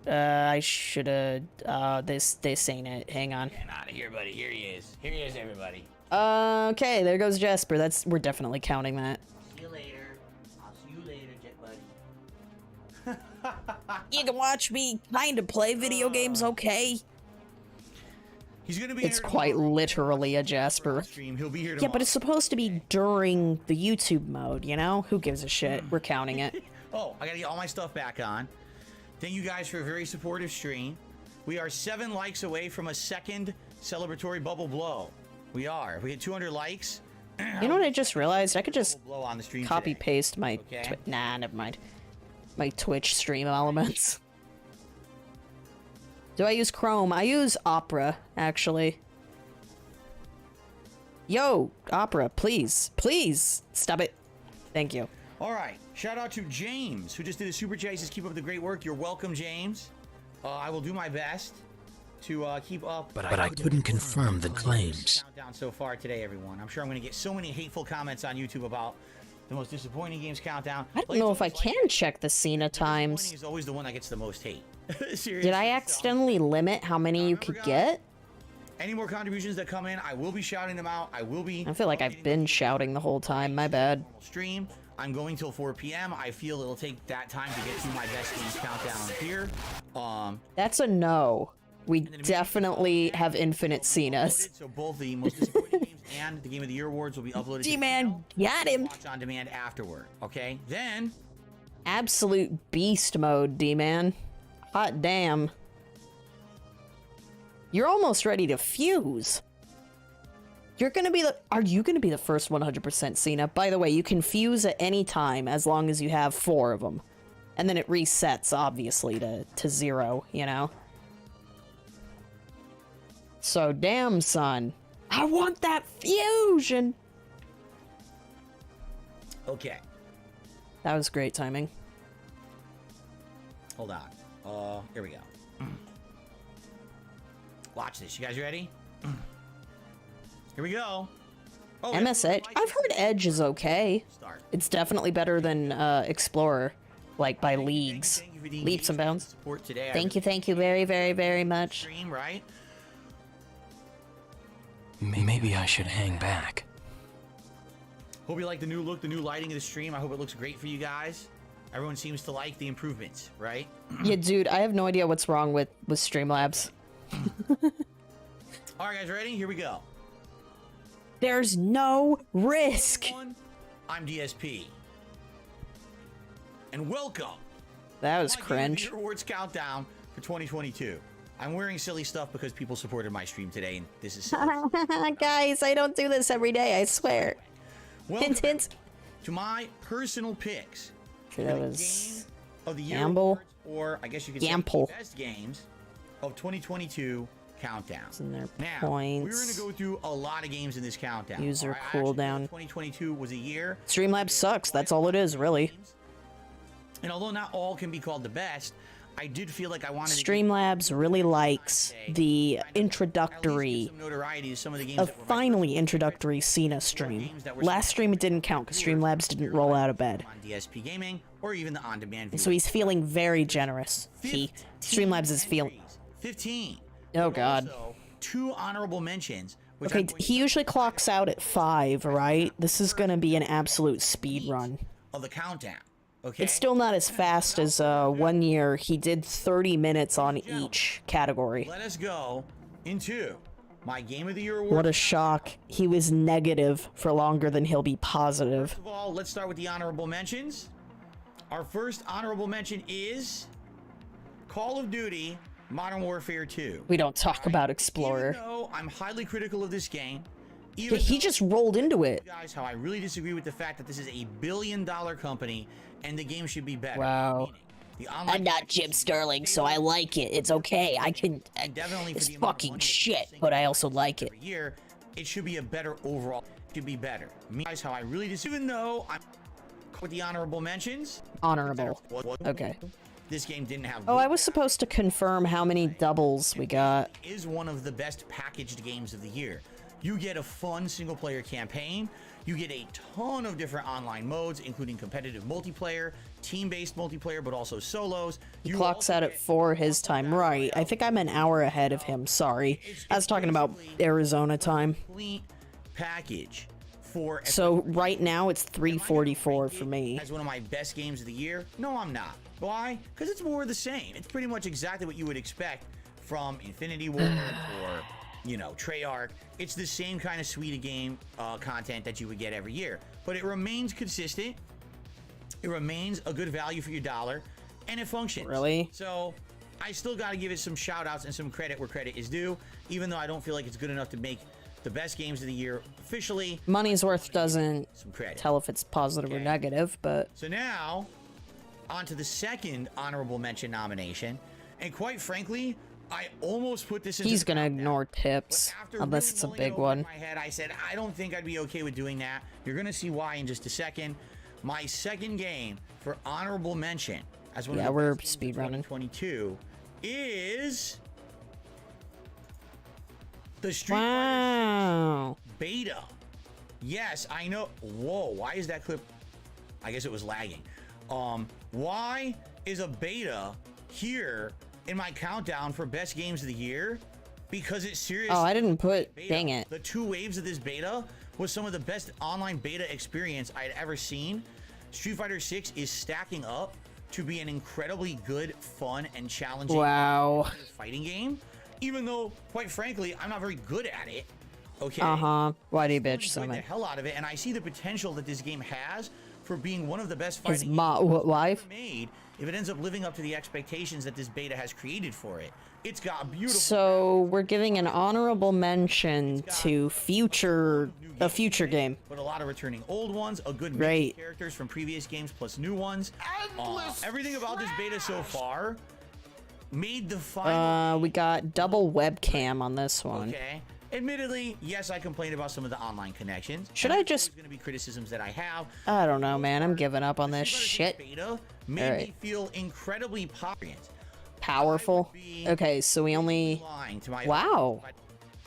I should've... this ain't it. Hang on. Get out of here, buddy. Here he is. Here he is, everybody. Okay, there goes Jasper. We're definitely counting that. See you later. I'll see you later, Jet Buddy. You can watch me kinda play video games okay. He's gonna be. It's quite literally a Jasper. He'll be here tomorrow. Yeah, but it's supposed to be during the YouTube mode, you know? Who gives a shit? We're counting it. Oh, I gotta get all my stuff back on. Thank you guys for a very supportive stream. We are 7 likes away from a second celebratory bubble blow. We are. If we hit 200 likes. You know what I just realized? I could just blow on the stream copy today. paste my... Okay. Nah, never mind. My Twitch stream elements. Do I use Chrome? I use Opera, actually. Yo, Opera, please. Please. Stop it. Thank you. All right. Shout out to James, who just did a super chat. He says, keep up the great work. You're welcome, James. I will do my best to keep up. But I couldn't confirm the claims. Countdown so far today, everyone. I'm sure I'm going to get so many hateful comments on YouTube about the most disappointing games countdown. I don't know if I can check the Cena times. Is always the one that gets the most hate. Seriously. Did I accidentally limit how many you could get? Any more contributions that come in, I will be shouting them out. I feel like I've been shouting the whole time. My bad. Stream. I'm going till 4 p.m. I feel it'll take that time to get through my best games countdown here. That's a no. We definitely have infinite Cenas. So both the most disappointing games and the Game of the Year awards will be uploaded. D-Man, got him. Watch on demand afterward. Okay, then absolute beast mode, D-Man. Hot damn. You're almost ready to fuse. You're gonna be the... Are you gonna be the first 100% Cena? By the way, you can fuse at any time as long as you have 4 of them. And then it resets, obviously, to 0, you know? So, damn, son. I want that fusion! Okay. That was great timing. Hold on. Here we go. Watch this. You guys ready? Here we go. Oh, MS Edge. I've heard Edge is okay. It's definitely better than Explorer, like by leagues, leaps and bounds. Thank you very, very, very much. Stream, right? Maybe I should hang back. Hope you like the new look, the new lighting of the stream. I hope it looks great for you guys. Everyone seems to like the improvements, right? Yeah, dude, I have no idea what's wrong with Streamlabs. All right, guys, ready? Here we go. There's no risk. I'm DSP. And welcome. That was cringe. Awards countdown for 2022. I'm wearing silly stuff because people supported my stream today, and this is silly. Guys, I don't do this every day, I swear. Hint, hint. To my personal picks. Okay, that was Game of the Year Gamble. Awards, or I guess you could say best games of 2022 countdown. Now, points. we're going to go through a lot of games in this countdown. User cooldown. 2022 was a year. Streamlabs sucks. That's all it is, really. And although not all can be called the best, I did feel like I wanted Streamlabs really likes the introductory, finally introductory Cena stream. Last stream it didn't count because Streamlabs didn't roll out of bed. On DSP Gaming or even the on-demand. So he's feeling very generous. Streamlabs is feeling 15. Oh god. Also, 2 honorable mentions. Okay, he usually clocks out at 5, right? This is gonna be an absolute speed run. Of the countdown. Okay. It's still not as fast as 1 year. He did 30 minutes on each category. Let us go into my Game of the Year award. What a shock. He was negative for longer than he'll be positive. First of all, let's start with the honorable mentions. Our first honorable mention is Call of Duty Modern Warfare 2. We don't talk about Explorer. Even though I'm highly critical of this game, he just rolled into it. Guys, how I really disagree with the fact that this is a billion-dollar company and the game should be better. Wow. I'm not Jim Sterling, so I like it. It's okay. I can. It's fucking shit, but I also like it. It should be a better overall. It should be better. Guys, how I really disagree. Even though I'm with the honorable mentions. Honorable. Okay. This game didn't have. Oh, I was supposed to confirm how many doubles we got. It is one of the best packaged games of the year. You get a fun single-player campaign. You get a ton of different online modes, including competitive multiplayer, team-based multiplayer, but also solos. He clocks out at 4 his time, right? I think I'm an hour ahead of him. Sorry, I was talking about Arizona time. Complete package for. So right now it's 3:44 for me. As one of my best games of the year? No, I'm not. Why? Because it's more of the same. It's pretty much exactly what you would expect from Infinity Ward or, you know, Treyarch. It's the same kind of suite of game content that you would get every year, but it remains consistent. It remains a good value for your dollar, and it functions. Really? So I still got to give it some shout outs and some credit where credit is due, even though I don't feel like it's good enough to make the best games of the year officially. Money's Worth doesn't tell if it's positive or negative, but. So now, on to the second honorable mention nomination, and quite frankly, I almost put this in. He's gonna ignore tips unless it's a big one. In my head, I said I don't think I'd be okay with doing that. You're gonna see why in just a second. My second game for honorable mention as one of the we're best games of speedrunning. 2022 is the Street Fighter 6 beta. Yes, I know. Whoa, why is that clip? I guess it was lagging. Why is a beta here in my countdown for best games of the year? Because it's seriously. Oh, I didn't put. Beta. Dang it. The 2 waves of this beta was some of the best online beta experience I had ever seen. Street Fighter 6 is stacking up to be an incredibly good, fun, and challenging fighting game. Even though, quite frankly, I'm not very good at it. Okay. Why do you bitch so the much? hell out of it, and I see the potential that this game has for being one of the best His fighting wife made if it ends up living up to the expectations that this beta has created for it. It's got beautiful. So we're giving an honorable mention to a future game. But a lot of returning old ones, a good mix of characters from previous games plus new ones. Everything about this beta so far made the final. We got double webcam on this one. Okay. Admittedly, yes, I complained about some of the online connections. Should I just? Going to be criticisms that I have. I don't know, man. I'm giving up on this shit. Beta made me feel incredibly powerful. Okay, so we only. Wow.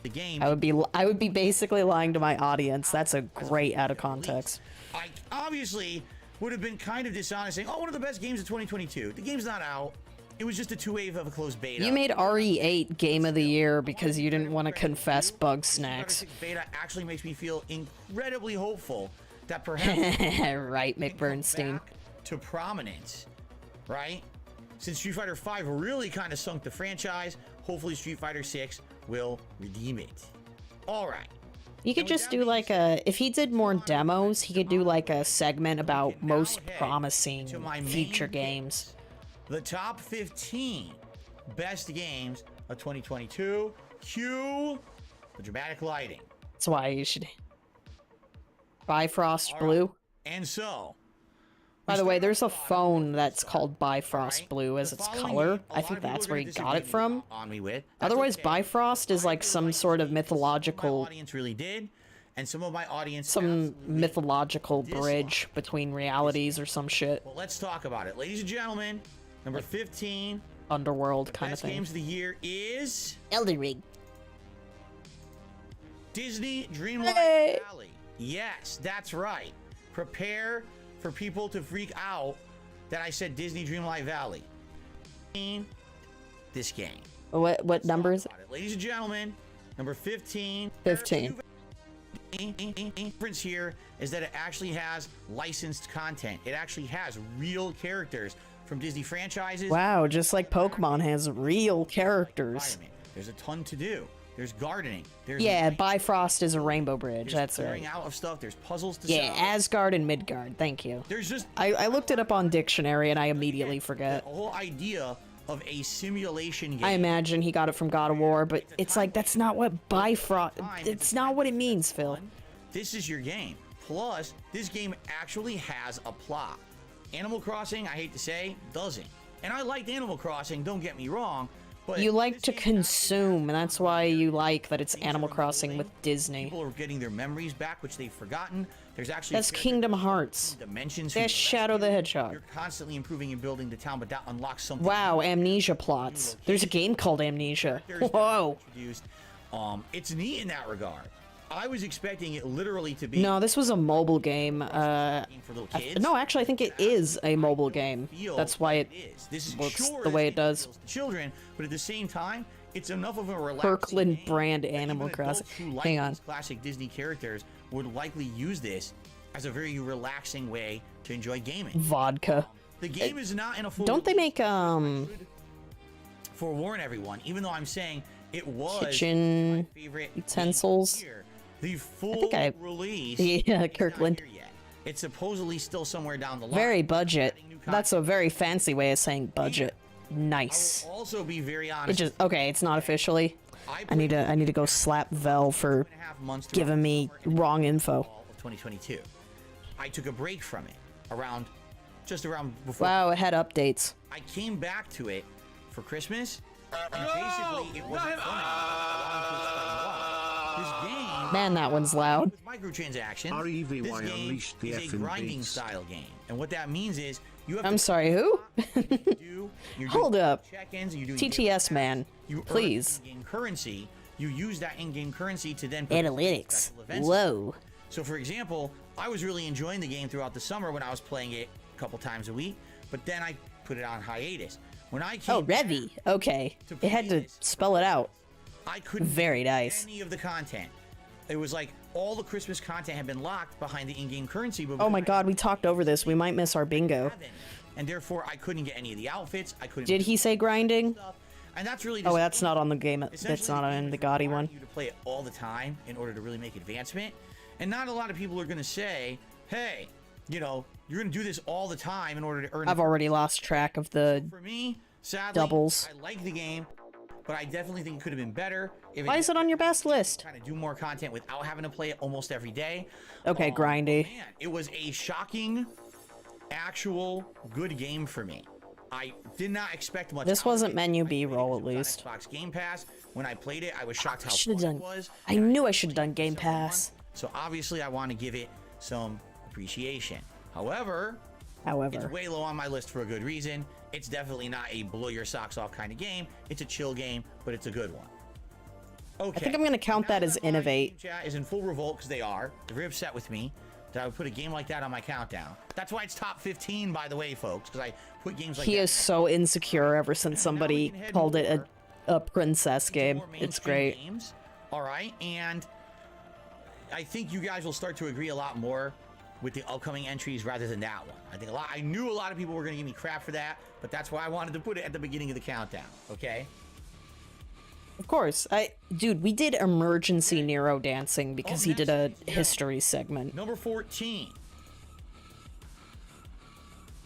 The game. I would be basically lying to my audience. That's a great out of context. I obviously would have been kind of dishonest saying, "Oh, one of the best games of 2022." The game's not out. It was just a 2-wave of a closed beta. You made RE8 Game of the Year because you didn't want to confess bug snacks. Beta actually makes me feel incredibly hopeful that perhaps right, McBurnstein. To prominence, right? Since Street Fighter V really kind of sunk the franchise, hopefully Street Fighter 6 will redeem it. All right. You could just do like if he did more demos, he could do like a segment about most promising future games. The top 15 best games of 2022. Cue the dramatic lighting. That's why you should. Bifrost Blue. And so. By the way, there's a phone that's called Bifrost Blue as its color. I think that's where he got it from. Otherwise, Bifrost is like some sort of mythological. Audience really did. And some of my audience. Some mythological bridge between realities or some shit. Well, let's talk about it. Ladies and gentlemen. Number 15. Underworld kind of best thing. Games of the year is Elden Ring. Disney Dreamlight Valley. Yes, that's right. Prepare for people to freak out that I said Disney Dreamlight Valley. This game. What number is it? Ladies and gentlemen, number 15. 15. The difference here is that it actually has licensed content. It actually has real characters from Disney franchises. Wow, just like Pokemon has real characters. There's a ton to do. There's gardening. There's Bifrost is a rainbow bridge. That's right. Out of stuff. There's puzzles to solve. Asgard and Midgard. Thank you. There's just I looked it up on dictionary and I immediately forget. The whole idea of a simulation game. I imagine he got it from God of War, but it's like that's not what Bifrost. It's not what it means, Phil. This is your game. Plus, this game actually has a plot. Animal Crossing, I hate to say, doesn't. And I liked Animal Crossing, don't get me wrong, but you like to consume, and that's why you like that it's Animal Crossing with Disney. People are getting their memories back, which they've forgotten. There's actually that's Kingdom Hearts. Dimensions. That's Shadow the Hedgehog. You're constantly improving and building the town, but that unlocks something. Wow, Amnesia plots. There's a game called Amnesia. Whoa. It's neat in that regard. I was expecting it literally to be. No, this was a mobile game. For little kids. No, actually, I think it is a mobile game. That's why it looks the way it does. Children, but at the same time, it's enough of a relaxing Kirkland brand Animal Crossing. Hang on. Classic Disney characters would likely use this as a very relaxing way to enjoy gaming. Vodka. The game is not in a full. Don't they make forewarn everyone, even though I'm saying it was kitchen my favorite utensils. The full release. Yeah, Kirkland. It's supposedly still somewhere down the line. Very budget. That's a very fancy way of saying budget. Nice. I will also be very honest. Okay. It's not officially. I need to go slap Vel for giving me wrong info. 2022. I took a break from it just around before. Wow, it had updates. I came back to it for Christmas, And basically, it wasn't funny. Allow me to explain why. This game, Man, that one's loud. with microtransactions, REVY this game unleashed the is a effing grinding beast. style game. And what that means is you have I'm to sorry, who? you're Hold doing up. check-ins, you're doing TTS, man. you earn Please. in-game currency. You use that in-game currency to then Analytics. special events. Whoa. So, for example, I was really enjoying the game throughout the summer when I was playing it a couple times a week, but then I put it on hiatus. When I came Oh, Revy. Okay. It had to spell it out. I couldn't Very get nice. any of the content. It was like all the Christmas content had been locked behind the in-game currency. But Oh my god, we talked over this. We might miss our bingo. and therefore I couldn't get any of the outfits. I couldn't. Did he say grinding? Stuff. And that's really. Oh, that's not on the game. That's Essentially, not game in the is GOTY requiring one. You to play it all the time in order to really make advancement, and not a lot of people are going to say, "Hey, you know, you're going to do this all the time in order to earn." I've already lost track of the For me, sadly, doubles. I like the game, but I definitely think it could have been better. If Why is it on your best list? Kind of do more content without having to play it almost every day. Okay, grindy. Man, it was a shocking, actual good game for me. I did not expect much. This out of wasn't it. menu I B played it roll, 'cause at it was least. on Xbox Game Pass. When I played it, I was shocked I how should have fun done. it was. I knew I should have done Game Someone. Pass. So obviously, I want to give it some appreciation. However, it's However, way low on my list for a good reason. It's definitely not a blow your socks off kind of game. It's a chill game, but it's a good one. Okay. I think I'm gonna count Now that as my innovate. chat is in full revolt because they are. They're very upset with me that I would put a game like that on my countdown. That's why it's top 15, by the way, folks, because I put games like He that. is so insecure ever since somebody called it a princess game. More It's mainstream great. Games, all right, and I think you guys will start to agree a lot more with the upcoming entries rather than that one. I knew a lot of people were going to give me crap for that, but that's why I wanted to put it at the beginning of the countdown. Okay. Of course. Dude, we did emergency Nero dancing because he did a history segment. Number 14.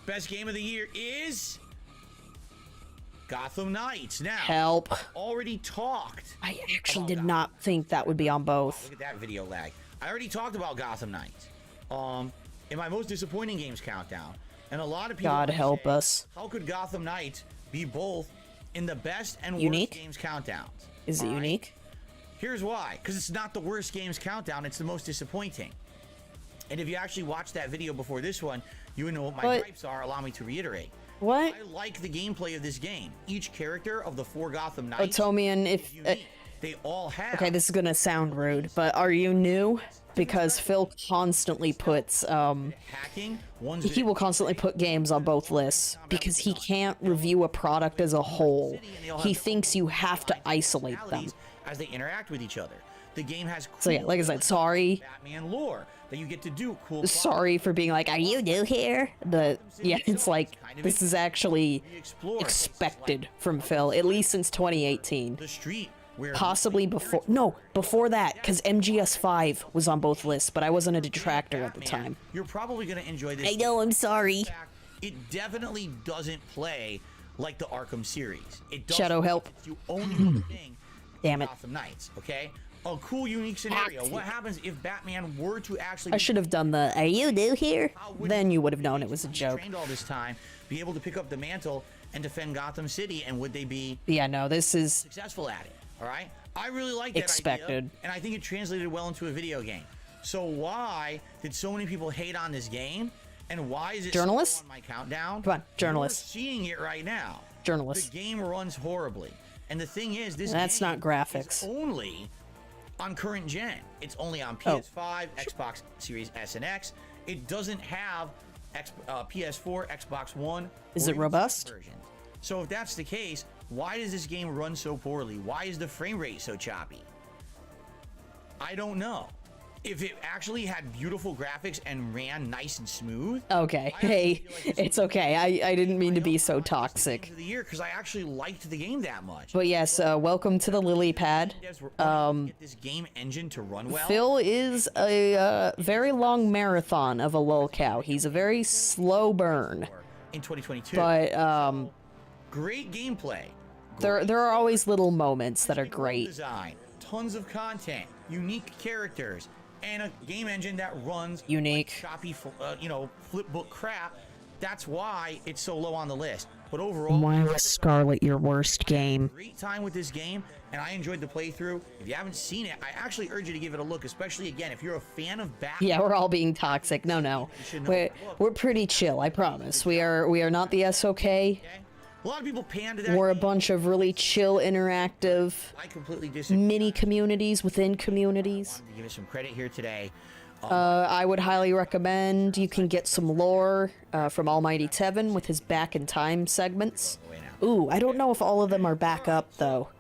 Best game of the year is Gotham Knights. Now, Help. already talked. I actually did not think that would be on both. Look at that video lag. I already talked about Gotham Knights. In my most disappointing games countdown, and a lot of people. God might help say, us. How could Gotham Knights be both in the best and Unique? worst games countdowns? Is it All right? unique? Here's why. Because it's not the worst games countdown. It's the most disappointing. And if you actually watched that video before this one, you would know what my What? gripes are. Allow me to reiterate. What? I like the gameplay of this game. Each character of the 4 Gotham Knights Otomian, is if... unique. They all have. okay, this is gonna sound rude, but are you new? Because Phil constantly puts, hacking. One's he will constantly put games on both lists because he can't review a product as a whole. He thinks you have to isolate them. as they interact with each other. The game has cool So yeah, like I said, sorry. Batman lore that you get to do. Cool. Sorry for being like, are you new here? But yeah, it's like, this is actually expected from Phil, at least since 2018. The street where Possibly before, no, before that, because MGS5 was on both lists, but I wasn't a detractor at the time. You're probably going to enjoy this. I know, I'm sorry. In fact, it definitely doesn't play like the Arkham series. It doesn't. Shadow help. It's the only thing. Damn it. Gotham Knights, okay? A cool, unique scenario. What happens if Batman were to actually? I should have done the, are you new here? How would Then he- you would have known it was a he's joke. Trained all this time, be able to pick up the mantle and defend Gotham City, and would they be Yeah, no, this is successful at it? All right, I really like that Expected. idea, and I think it translated well into a video game. So why did so many people hate on this game, and why is it Journalists? so low on my countdown? Come on, journalists. You're seeing it right now. journalists. The game runs horribly, and the thing is, this That's game not graphics. is only on current gen. It's only on Oh. PS5, Xbox Series S and X. It doesn't have PS4, Xbox One. Is or it even robust? versions. So if that's the case, why does this game run so poorly? Why is the frame rate so choppy? I don't know. If it actually had beautiful graphics and ran nice and smooth, Okay, hey, it's okay. I didn't mean to be so toxic. of the year, because I actually liked the game that much. But yes, welcome to the lily pad. Devs were unable to get this game engine to run well. Phil is a very long marathon of a lolcow. He's a very slow burn. In 2022, But great gameplay. there are always little moments that are World great. Design, tons of content, unique characters, and a game engine that runs Unique. like choppy, flip book crap. That's why it's so low on the list. But overall, Why was Scarlet your worst game? great time with this game, and I enjoyed the playthrough. If you haven't seen it, I actually urge you to give it a look, especially again if you're a fan of Batman. Yeah, we're all being toxic. No. We're pretty chill, I promise. We are not the SOK. Okay? A lot of people panned that. We're a game. bunch of really chill, interactive I completely disagree. mini communities within communities. To give it some credit here today. I would highly recommend you can get some lore from Almighty Tevin with his back in time segments. Ooh, I don't know if all of them are back up though.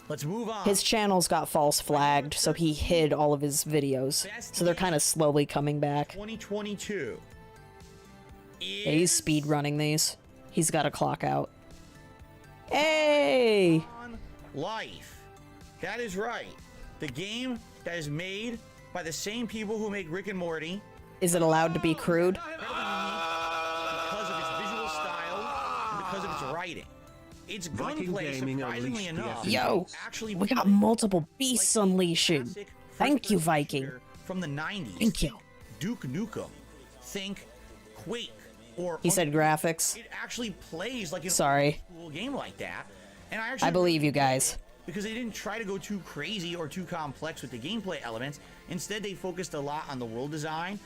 Let's move on. His channels got false flagged, so he hid all of his videos. So they're kind of slowly coming back. 2022. Yeah, he's speed running these. He's got to clock out. Hey! On Life. That is right. The game that is made by the same people who make Rick and Morty. Is it allowed to be crude? Because of its visual style and because of its writing. Its Viking gunplay, Gaming surprisingly unleashed enough, the Yo, actually we got multiple beasts unleashing. classic Thank you, first-person Viking. shooter from the 90s. Thank you. Duke Nukem. Think Quake or He said graphics. it actually plays like an Sorry. old school game like that. And I actually I believe you guys. because they didn't try to go too crazy or too complex with the gameplay elements. Instead, they focused a lot on the world design,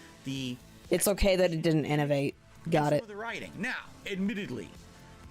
It's okay that it didn't innovate. Got it. the writing. Now, admittedly,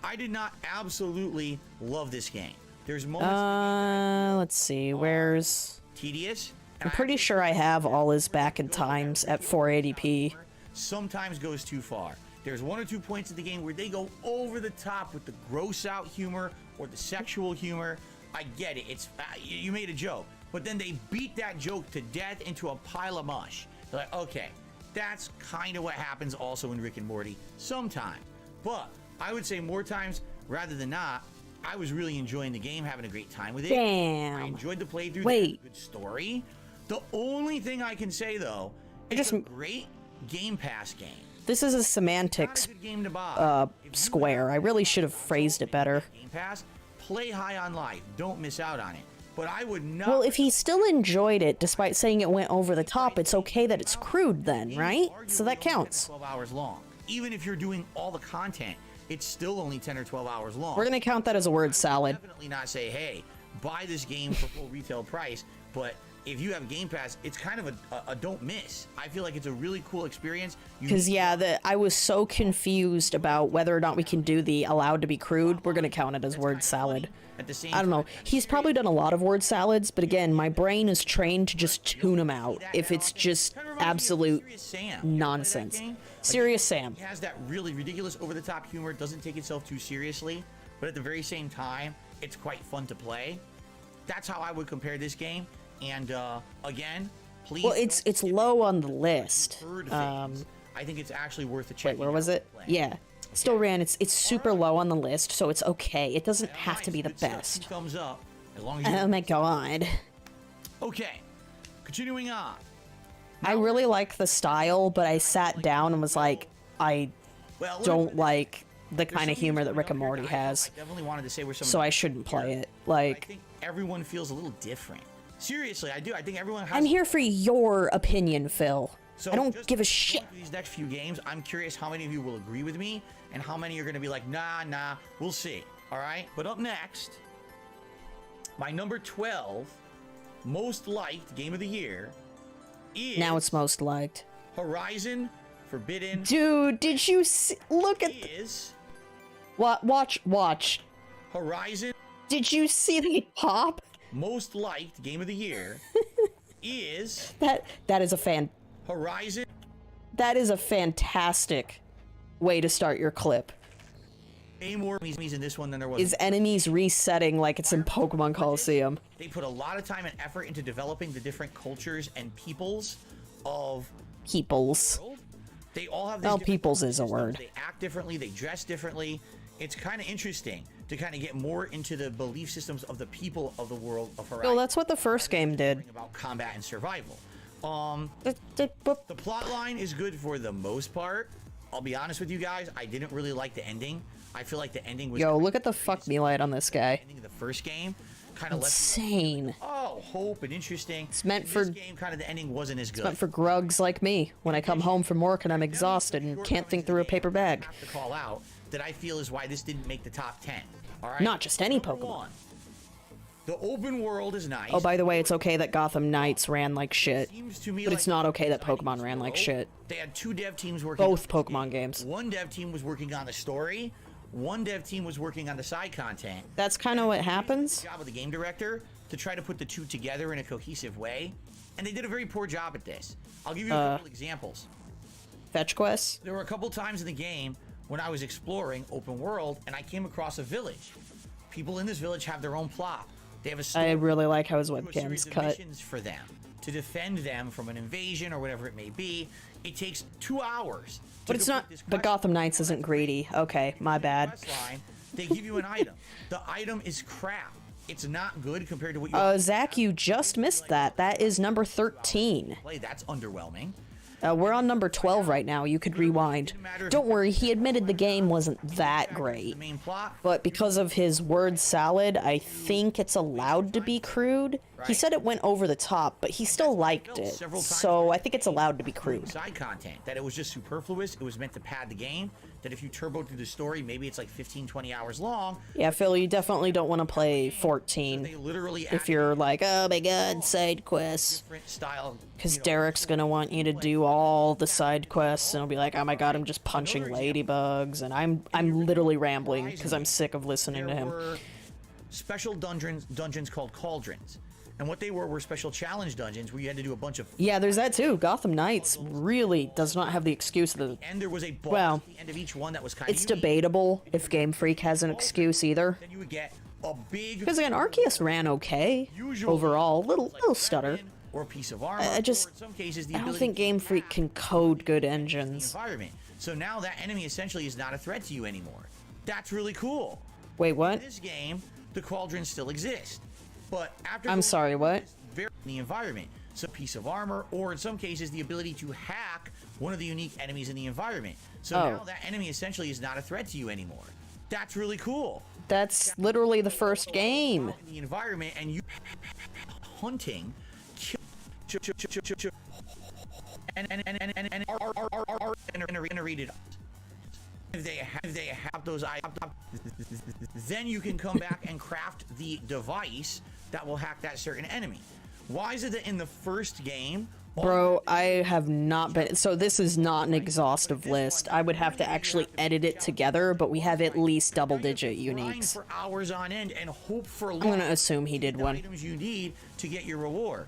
I did not absolutely love this game. There's moments Let's see. Where's... tedious. I'm pretty sure I have all his back in times at 480p. Sometimes goes too far. There's one or two points in the game where they go over the top with the gross out humor or the sexual humor. I get it. It's you made a joke, but then they beat that joke to death into a pile of mush. They're like, okay, that's kind of what happens also in Rick and Morty sometimes. But I would say more times rather than not, I was really enjoying the game, having a great time with it. Damn. I enjoyed the playthrough. Wait. Good story. The only thing I can say though, it's a great Game Pass game. This is a semantics Not a good game to buy. square. I really should have phrased it better. Game Pass, play high on life. Don't miss out on it. But I would not. Well, if he still enjoyed it, despite saying it went over the top, it's okay that it's crude then, right? So that counts. 12 hours long. Even if you're doing all the content, it's still only 10 or 12 hours long. We're gonna count that as a word salad. Definitely not say, hey, buy this game for full retail price. But if you have Game Pass, it's kind of a don't miss. I feel like it's a really cool experience. Because, yeah, I was so confused about whether or not we can do the allowed to be crude. We're gonna count it as word salad. At the same I don't know. time, He's probably done a lot of word salads, but again, my brain is trained to just tune him out if it's just absolute Serious Sam. nonsense. That game? Serious Sam. It has that really ridiculous over-the-top humor. It doesn't take itself too seriously, but at the very same time, it's quite fun to play. That's how I would compare this game. And again, please. Well, it's low on the list. I think it's actually worth a check. Wait, where was it? Yeah. Still ran. It's super low on the list, so it's okay. It doesn't have to be the best. Thumbs up, as long as you. Oh my god. Okay, continuing on. I really like the style, but I sat down and was like, I don't like the kind of humor that Rick and Morty has. I definitely wanted to say where some. So I shouldn't play it. I Like, think everyone feels a little different. Seriously, I do. I think everyone has. I'm here for your opinion, Phil. So I don't just give a going shit. through these next few games, I'm curious how many of you will agree with me and how many are going to be like, nah, we'll see. All right? But up next, my number 12 most liked game of the year is Now it's most liked. Horizon Forbidden Dude, did you see? Look at is watch. Horizon Did you see the pop? most liked game of the year is That is a Horizon. That is a fantastic way to start your clip. Way more enemies in this one than there was. Is enemies resetting like it's in Pokemon Coliseum. They put a lot of time and effort into developing the different cultures and peoples of Peoples. They all have. Well, these different peoples is a systems. word. They act differently. They dress differently. It's kind of interesting to kind of get more into the belief systems of the people of the world of Horizon. Well, that's what the first game did. About combat and survival. The plot line is good for the most part. I'll be honest with you guys. I didn't really like the ending. I feel like the ending was. Yo, look at the fuck me light on this guy. Ending of the first game kind of insane. Hope and interesting. It's meant in for this game. Kind of the ending wasn't as good. It's meant for grugs like me when I come home from work and I'm exhausted and can't think through a paper bag. To call out that I feel is why this didn't make the top 10. All right. Not just any Number Pokemon. one, the open world is nice. Oh, by the way, it's okay that Gotham Knights ran like shit, Seems to me but like it's not okay that Pokemon ran like shit. They had 2 dev teams working. Both on this Pokemon game. games. One dev team was working on the story. One dev team was working on the side content. That's kind of what happens. Job of the game director to try to put the two together in a cohesive way, and they did a very poor job at this. I'll give you a couple examples. Fetch quests? There were a couple times in the game when I was exploring open world and I came across a village. People in this village have their own plot. They have a story. I really like how his Do a series webcam's of cut. missions for them to defend them from an invasion or whatever it may be. It takes 2 hours. But it's not. But Gotham Knights isn't greedy. Okay, my bad. They give you an item. The item is crap. It's not good compared to what you. Zach, you just missed that. That is number 13. Play. That's underwhelming. We're on number 12 right now. You could rewind. Don't worry, he admitted the game wasn't that great. The main plot. But because of his word salad, I think it's allowed to be crude. He said it went over the top, but he still liked it. So I think it's allowed to be crude. Side content. That it was just superfluous. It was meant to pad the game. That if you turbo through the story, maybe it's like 15, 20 hours long. Yeah, Phil, you definitely don't want to play 14 They literally if you're like, oh my god, side quests. different style. Because Derek's gonna want you to do all the side quests, and he'll be like, "Oh my god, I'm just punching ladybugs," and I'm literally rambling because I'm sick of listening to There him. were special dungeons called cauldrons, and what they were special challenge dungeons where you had to do a bunch of. Yeah, there's that too. Gotham Knights really does not have the excuse of the. And there was a boss Well, at the end of each one that was kind of. It's debatable if Game Freak has an excuse either. Then you would get a big. Because again, Arceus ran okay overall, little stutter. Or a piece of armor. I just or in some cases, the I don't ability think to Game Freak can code good engines. environment. So now that enemy essentially is not a threat to you anymore. That's really cool. Wait, In what? this game, the cauldrons still exist, but after I'm sorry, what? Very in the environment, so a piece of armor, or in some cases, the ability to hack one of the unique enemies in the environment. So now that enemy essentially is not a threat to you anymore. That's really cool. That's literally the first game. In the environment, and you hunting, and read it. If they have those items, then you can come back and craft the device that will hack that certain enemy. Why is it that in the first game, Bro, I have not been. So this is not an exhaustive list. I would have to actually edit it together, but we have at least double-digit uniques. for hours on end and hope for I'm gonna assume he did the one. items you need to get your reward?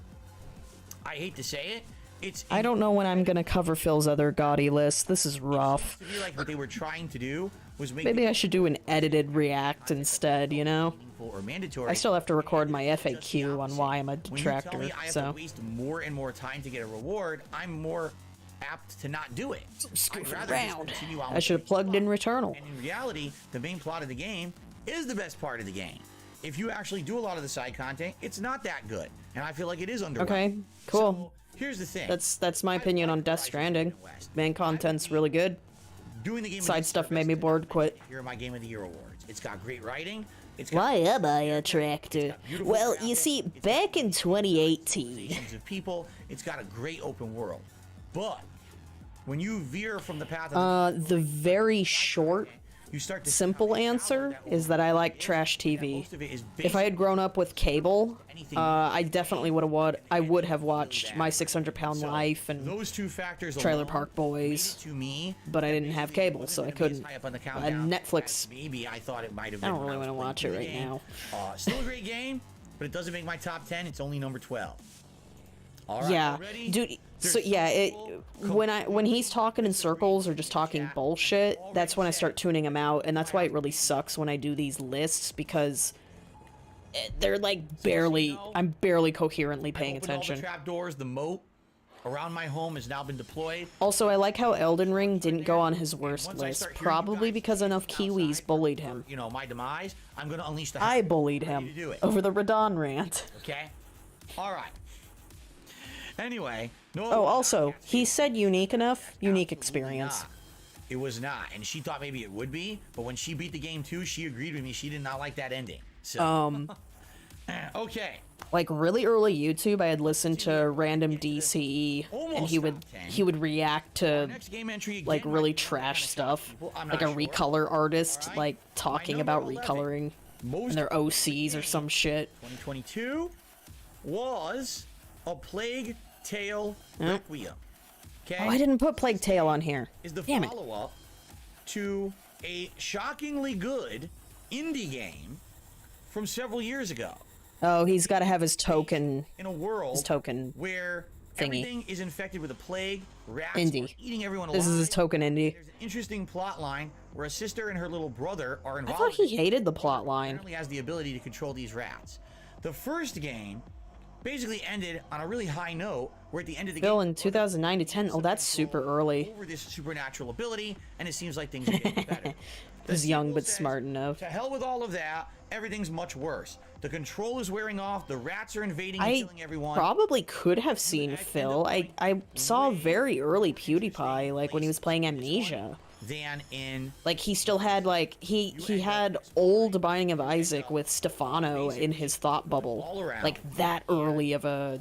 I hate to say it. It's I don't know when I'm gonna cover Phil's other GOTY list. This is rough. to be like what they were trying to do was make Maybe it I should do an edited react instead, you know? meaningful or mandatory. I still have to record my FAQ on why I'm a When you tell detractor, me I have so. to waste more and more time to get a reward, I'm more apt to not do it. I'd rather just continue on I with should have plugged in Returnal. And in reality, the main plot of the game is the best part of the game. If you actually do a lot of the side content, it's not that good, and I feel like it is underwhelming. Okay, cool. So, here's the thing. That's my opinion on Death Stranding. Main content's really good. Doing the game Side stuff made me bored, quit. Here are my Game of the Year awards. It's got great writing. It's got Why am I a tractor? Well, you see, back in 2018, millions of people. It's got a great open world. But when you veer from the path of the very short, you start to simple answer is that I like trash TV. most of it is If I had grown up with cable, I definitely would have watched My 600-Pound Life and those two factors Trailer alone Park Boys, to me, but I didn't have cable, so I couldn't. high up on the I countdown. had Netflix. Maybe I thought it might have I been. don't really when want to was watch it playing right the game. now. Still a great game, but it doesn't make my top 10. It's only number 12. All right, Yeah, ready? dude. So yeah, when he's talking in circles or just talking bullshit, that's when I start tuning him out, and that's why it really sucks when I do these lists because they're like barely. I'm barely coherently paying Opened all the attention. trapdoors, the moat around my home has now been deployed. Also, I like how Elden Ring didn't go on his worst list, probably because enough Kiwis bullied him. You know, my demise. I'm going to unleash the. I bullied him to do it. over the Radon rant. Okay. All right. Anyway. No. Oh, also, he said unique enough. Unique experience. It was not, and she thought maybe it would be, but when she beat the game too, she agreed with me. She did not like that ending. So. Okay. Like really early YouTube, I had listened to random DCE, and he would react to like really trash stuff, like a recolor artist like talking about recoloring and their OCs or some shit. 2022 was A Plague Tale Requiem. Okay. Oh, I didn't put Plague Tale on here. Is the Damn it. follow-up to a shockingly good indie game from several years ago. Oh, he's got to have his token. In a world where thingy. everything is infected with a plague, rats Indie. are eating everyone alive. This is his token indie. There's an interesting plot line where a sister and her little brother are I involved. thought he hated the plot line. Apparently has the ability to control these rats. The first game basically ended on a really high note, where at the end of the Bill game, in 2009 to 10. Oh, that's super early. over this supernatural ability, and it seems like things are getting better. He's young but smart enough. To hell with all of that. Everything's much worse. The control is wearing off. The rats are invading and I killing everyone. probably could have seen Phil. I saw very early PewDiePie, like when he was playing Amnesia. Than in Like he still had like he had old Binding of Isaac with Stefano in his thought bubble, like that early of a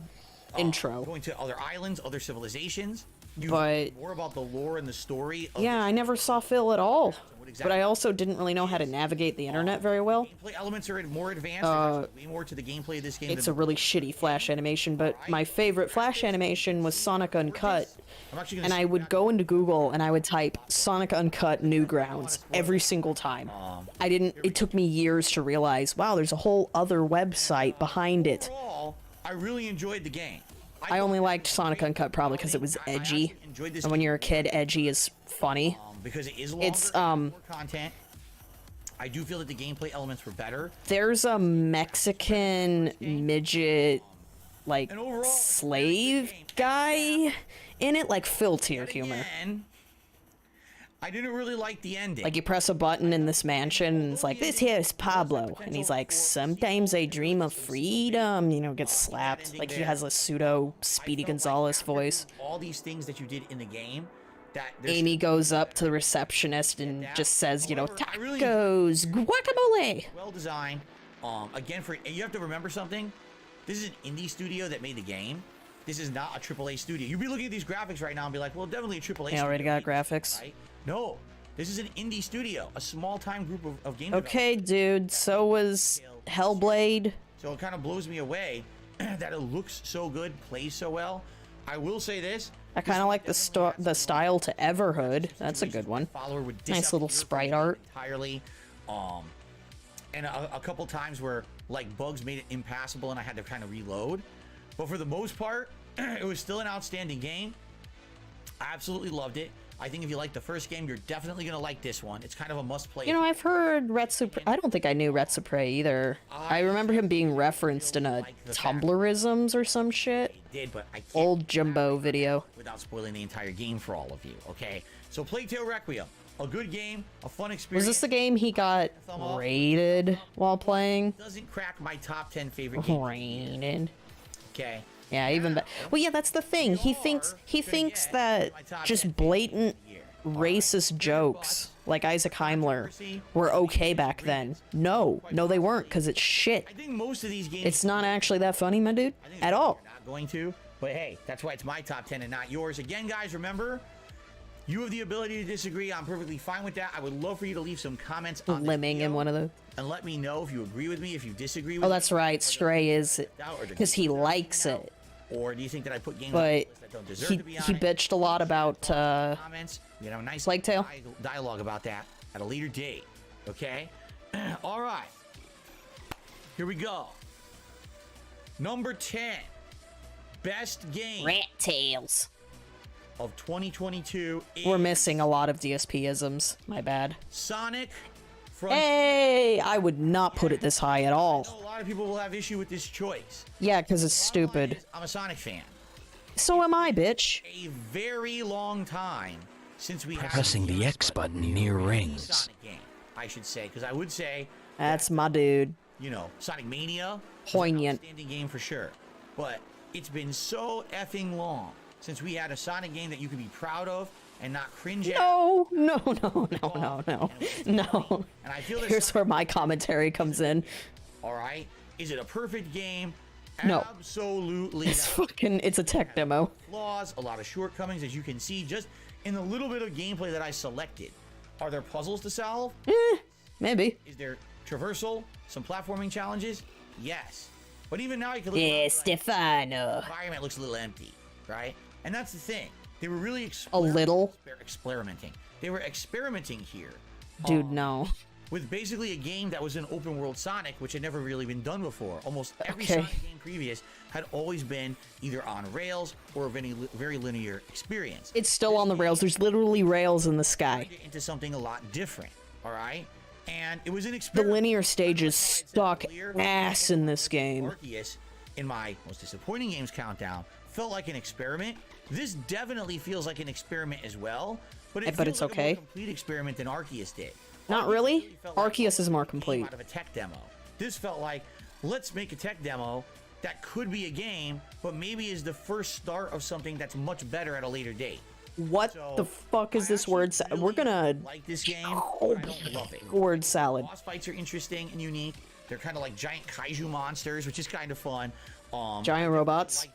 intro. going to other islands, other civilizations. But More about the lore and the story. Of yeah, I never saw Phil at all. But I also didn't really know how to navigate the internet very well. Gameplay elements are more advanced. There's way more to the gameplay of this game. It's a really shitty Flash animation, but my favorite Flash animation was Sonic Uncut. And I would go into Google and I would type Sonic Uncut Newgrounds every single time. It took me years to realize, wow, there's a whole other website behind it. Overall, I really enjoyed the game. I only liked Sonic Uncut probably because it was edgy. And when you're a kid, edgy is funny. Because it is longer, It's, more content. I do feel that the gameplay elements were better. There's a Mexican midget, like, overall, slave guy in it, like Phil tier humor. And I didn't really like the ending. Like you press a button in this mansion and it's like, this here is Pablo. And he's like, sometimes I dream of freedom, you know, gets slapped. Like he has a pseudo Speedy Gonzalez voice. All these things that you did in the game. Amy goes up to the receptionist and just says, you know, tacos, guacamole. Well designed. Again, you have to remember something. This is an indie studio that made the game. This is not a AAA studio. You'd be looking at these graphics right now and be like, well, definitely a AAA. They already got graphics. Right? No, this is an indie studio, a small-time group of game Okay, dude. So was Hellblade. So it kind of blows me away that it looks so good, plays so well. I will say this. I kind of like the style to Everhood. That's a good one. Nice little sprite art. Entirely. And a couple times where like bugs made it impassable and I had to kind of reload. But for the most part, it was still an outstanding game. I absolutely loved it. I think if you like the first game, you're definitely going to like this one. It's kind of a must-play. You know, I've heard Retsupre. I don't think I knew Retsupre either. I remember him being referenced in a Tumblr-isms or some shit. Did, but I can't old Jumbo video. Without spoiling the entire game for all of you, okay? So Plague Tale Requiem, a good game, a fun experience. Was this the game he got rated while playing? Doesn't crack my top 10 favorite games. Rated. Okay. Yeah, even well, yeah, that's the thing. He thinks that just blatant racist jokes like Isaac Heimler were okay back then. No, they weren't, because it's shit. I think most of these games. It's not actually that funny, my dude, at all. Not going to, but hey, that's why it's my top 10 and not yours. Again, guys, remember, you have the ability to disagree. I'm perfectly fine with that. I would love for you to leave some comments on Lemming in one of those. And let me know if you agree with me, if you disagree with me. Oh, that's right. Stray is because he likes it. Or do you think that I put games but that don't deserve to be on he bitched a lot about comments. You know, a nice Plague Tale dialogue about that at a later date. Okay. All right. Here we go. Number 10, best game. Rat Tails. Of 2022. We're missing a lot of DSP-isms. My bad. Sonic. Hey, I would not put it this high at all. I know a lot of people will have issue with this choice. Yeah, because it's stupid. I'm a Sonic fan. So am I, bitch. A very long time since we have pressing the X button near rings. Sonic game, I should say, because I would say that's my dude. You know, Sonic Mania. Poignant. Outstanding game for sure. But it's been so effing long since we had a Sonic game that you could be proud of and not cringe at. No. And I feel here's where my commentary comes in. All right. Is it a perfect game? No. Absolutely It's not. fucking, it's a tech demo. Flaws, a lot of shortcomings, as you can see just in the little bit of gameplay that I selected. Are there puzzles to solve? Maybe. Is there traversal? Some platforming challenges? Yes. But even now you can look Yeah, around and Stefano. the environment looks a little empty, right? And that's the thing. They were really experimenting. They were experimenting here. Dude, no. With basically a game that was an open world Sonic, which had never really been done before. Almost every Okay. Sonic game previous had always been either on rails or a very linear experience. It's still on the rails. There's literally rails in the sky. Into something a lot different, all right? And it was an The experiment. linear stages suck ass in this game. Arceus, in my most disappointing games countdown, felt like an experiment. This definitely feels like an experiment as well, but it But feels it's like a okay. more complete experiment than Arceus did. Not Arceus really. felt like Arceus is more came complete. Out of a tech demo. This felt like, let's make a tech demo that could be a game, but maybe is the first start of something that's much better at a later date. What So, the fuck is I this word? actually We're really gonna like this game. But I don't love it. word salad. Boss fights are interesting and unique. They're kind of like giant kaiju monsters, which is kind of fun. Giant robots.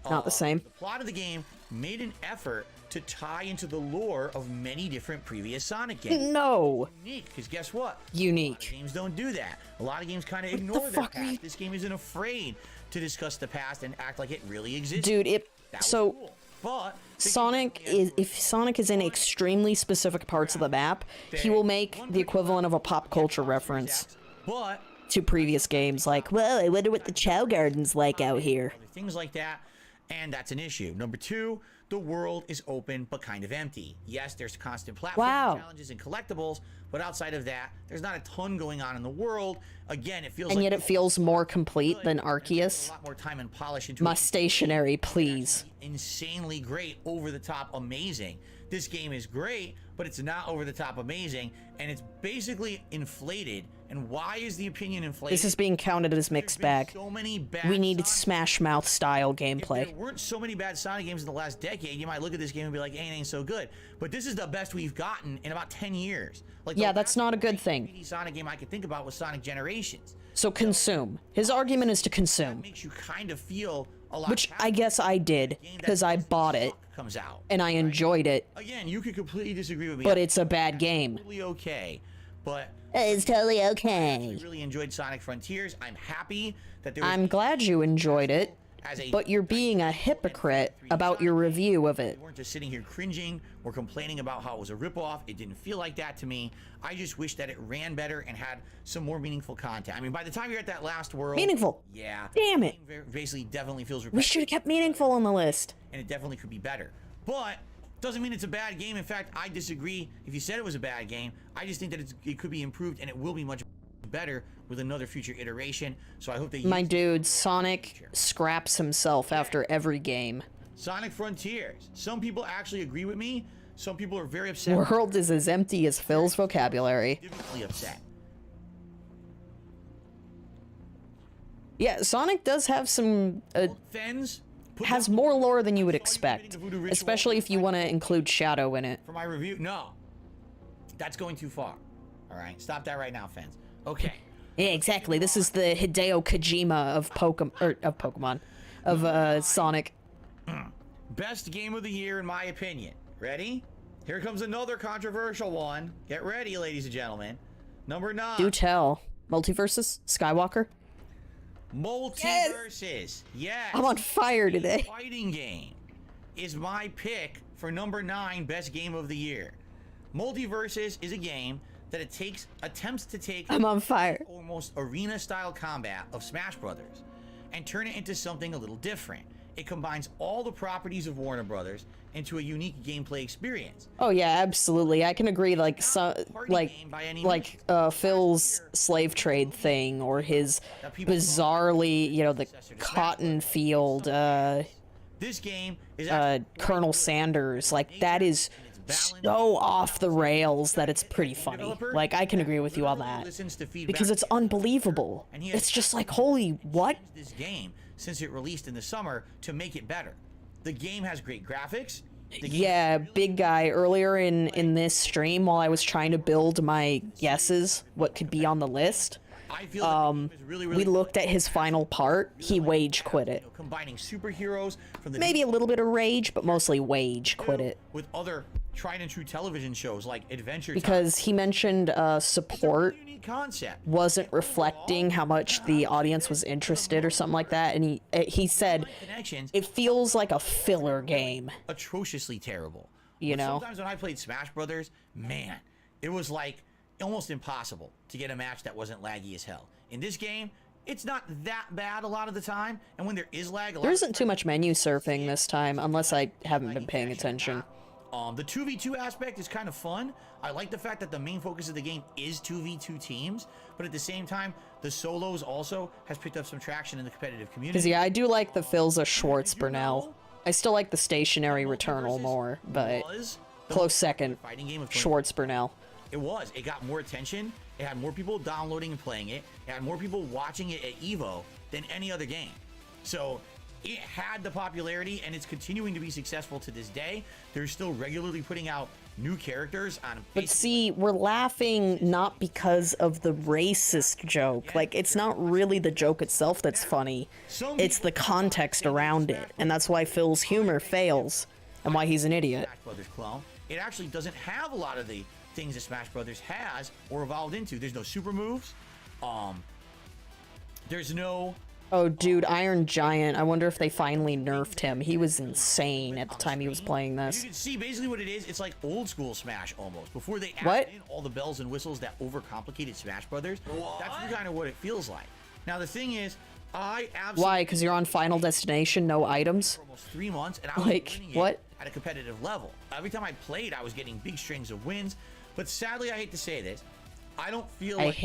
Not the same. The plot of the game made an effort to tie into the lore of many different previous Sonic games. No. Unique, because guess what? Unique. A lot of games don't do that. A lot of games kind of ignore their fuck are past. you- This game isn't afraid to discuss the past and act like it really exists. Dude, That was so cool. But Sonic is, if Sonic is in extremely specific parts of the map, he will make the equivalent of a pop culture reference but to previous games, like, well, I wonder what the Chow Garden's like out here. other things like that, and that's an issue. Number two, the world is open but kind of empty. Yes, there's constant platform challenges and collectibles, but outside of that, there's not a ton going on in the world. Again, it feels And like yet it feels more complete than a Arceus. lot more time and polish into My it. stationary, please. Insanely great, over the top amazing. This game is great, but it's not over the top amazing, and it's basically inflated. And why is the opinion inflated? This is being counted as mixed There's been bag. So many bad We needed Sonic Smash Mouth style If gameplay. there weren't so many bad Sonic games in the last decade, you might look at this game and be like, "Ain't ain't so good." But this is the best we've gotten in about 10 years. Like, the Yeah, that's last not a good great thing. 3D Sonic game I could think about was Sonic Generations. So consume. His argument is to consume, Makes you kind of feel a lot. which I happier guess I did when a game that because I doesn't bought it suck comes out. and I enjoyed it, Again, you could completely disagree with me. but it's a bad game. totally okay. But It's totally I okay. really enjoyed Sonic Frontiers. I'm happy that there was I'm glad you enjoyed it, as a but you're being a hypocrite about your review of it. We weren't just sitting here cringing or complaining about how it was a ripoff. It didn't feel like that to me. I just wish that it ran better and had some more meaningful content. I mean, by the time you're at that last world, Meaningful. yeah, Damn it. the game basically definitely feels We repetitive, should have kept meaningful on the list. and it definitely could be better. But doesn't mean it's a bad game. In fact, I disagree. If you said it was a bad game, I just think that it could be improved, and it will be much better with another future iteration. So I hope they My use dude, Sonic scraps himself after every game. Sonic Frontiers. Some people actually agree with me. Some people are very upset. World is as empty as Phil's vocabulary. Significantly upset. Yeah, Sonic does have some, Fens put has down more lore than you would Saw you expect, committing to voodoo ritual especially if you want to include Shadow in it. for my review. No, that's going too far. All right, stop that right now, fans. Okay. Yeah, exactly. This is the Hideo Kojima of Sonic. Best game of the year, in my opinion. Ready? Here comes another controversial one. Get ready, ladies and gentlemen. Number 9. Do tell. Multiverses? Skywalker? Multiverses. Yes. I'm on fire The today. fighting game is my pick for number 9 best game of the year. Multiverses is a game that attempts to take I'm on fire. almost arena style combat of Smash Brothers and turn it into something a little different. It combines all the properties of Warner Brothers into a unique gameplay experience. Oh yeah, absolutely. I can agree. Like Phil's slave trade thing, or his bizarrely, the cotton field, This game is Colonel Sanders. Like that is so off the rails that it's pretty funny. Like I can agree with you on that because it's unbelievable. It's just like, holy what? This game since it released in the summer to make it better. The game has great graphics. Yeah, big guy. Earlier in this stream, while I was trying to build my guesses, what could be on the list, I feel the game is really, really we looked at his final part. He wage quit it. combining superheroes from the Maybe a little bit of rage, but mostly wage quit it. with other tried and true television shows like Adventure Time. Because he mentioned support Unique concept. wasn't reflecting how much the audience was interested or something like that, and he said Connections it feels like a filler game. atrociously terrible. You know? Sometimes when I played Smash Brothers, man, it was like almost impossible to get a match that wasn't laggy as hell. In this game, it's not that bad a lot of the time, and when there is lag, There isn't too much menu surfing this time, unless I haven't been paying attention. The 2v2 aspect is kind of fun. I like the fact that the main focus of the game is 2v2 teams, but at the same time, the solos also has picked up some traction in the competitive community. Because, yeah, I do like the Philza Schwartz Burnell. I still like the stationary Returnal more, but close second, Schwartz Burnell. It was. It got more attention. It had more people downloading and playing it. It had more people watching it at EVO than any other game. So it had the popularity, and it's continuing to be successful to this day. They're still regularly putting out new characters on. But see, we're laughing not because of the racist joke. Like, it's not really the joke itself that's funny. It's the context around it. And that's why Phil's humor fails and why he's an idiot. Smash Brothers clone. It actually doesn't have a lot of the things that Smash Brothers has or evolved into. There's no super moves. There's no... Oh, dude, Iron Giant. I wonder if they finally nerfed him. He was insane at the time he was playing this. You can see basically what it is. It's like old school Smash almost. Before they added in all the bells and whistles that overcomplicated Smash Brothers. That's kind of what it feels like. Now, the thing is, I absolutely... Why? Because you're on Final Destination, no items? For almost 3 months, and I was winning it at a competitive level. Every time I played, I was getting big strings of wins. But sadly, I hate to say this, I don't feel like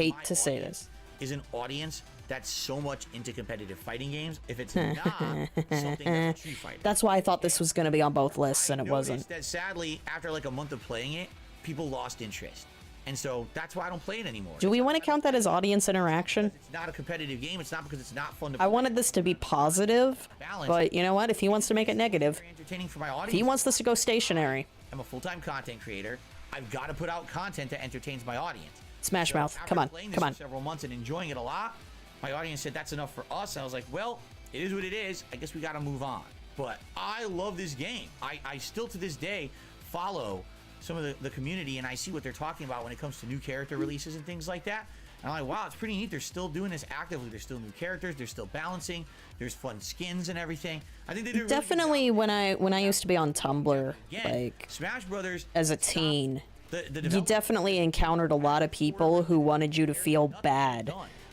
is an audience that's so much into competitive fighting games. If it's not something that's Street Fighter. That's why I thought this was going to be on both lists, and it wasn't. That sadly, after like a month of playing it, people lost interest. And so that's why I don't play it anymore. Do we want to count that as audience interaction? It's not a competitive game. It's not because it's not fun to play. I wanted this to be positive, but you know what? If he wants to make it negative, entertaining for my audience, if he wants this to go stationary. I'm a full-time content creator. I've got to put out content that entertains my audience. Smash Mouth, come on, come on. For several months and enjoying it a lot, my audience said that's enough for us. And I was like, well, it is what it is. I guess we got to move on. But I love this game. I still to this day follow some of the community, and I see what they're talking about when it comes to new character releases and things like that. And I'm like, wow, it's pretty neat. They're still doing this actively. There's still new characters. They're still balancing. There's fun skins and everything. I think they did definitely when I used to be on Tumblr, like Smash Brothers as a teen, you definitely encountered a lot of people who wanted you to feel bad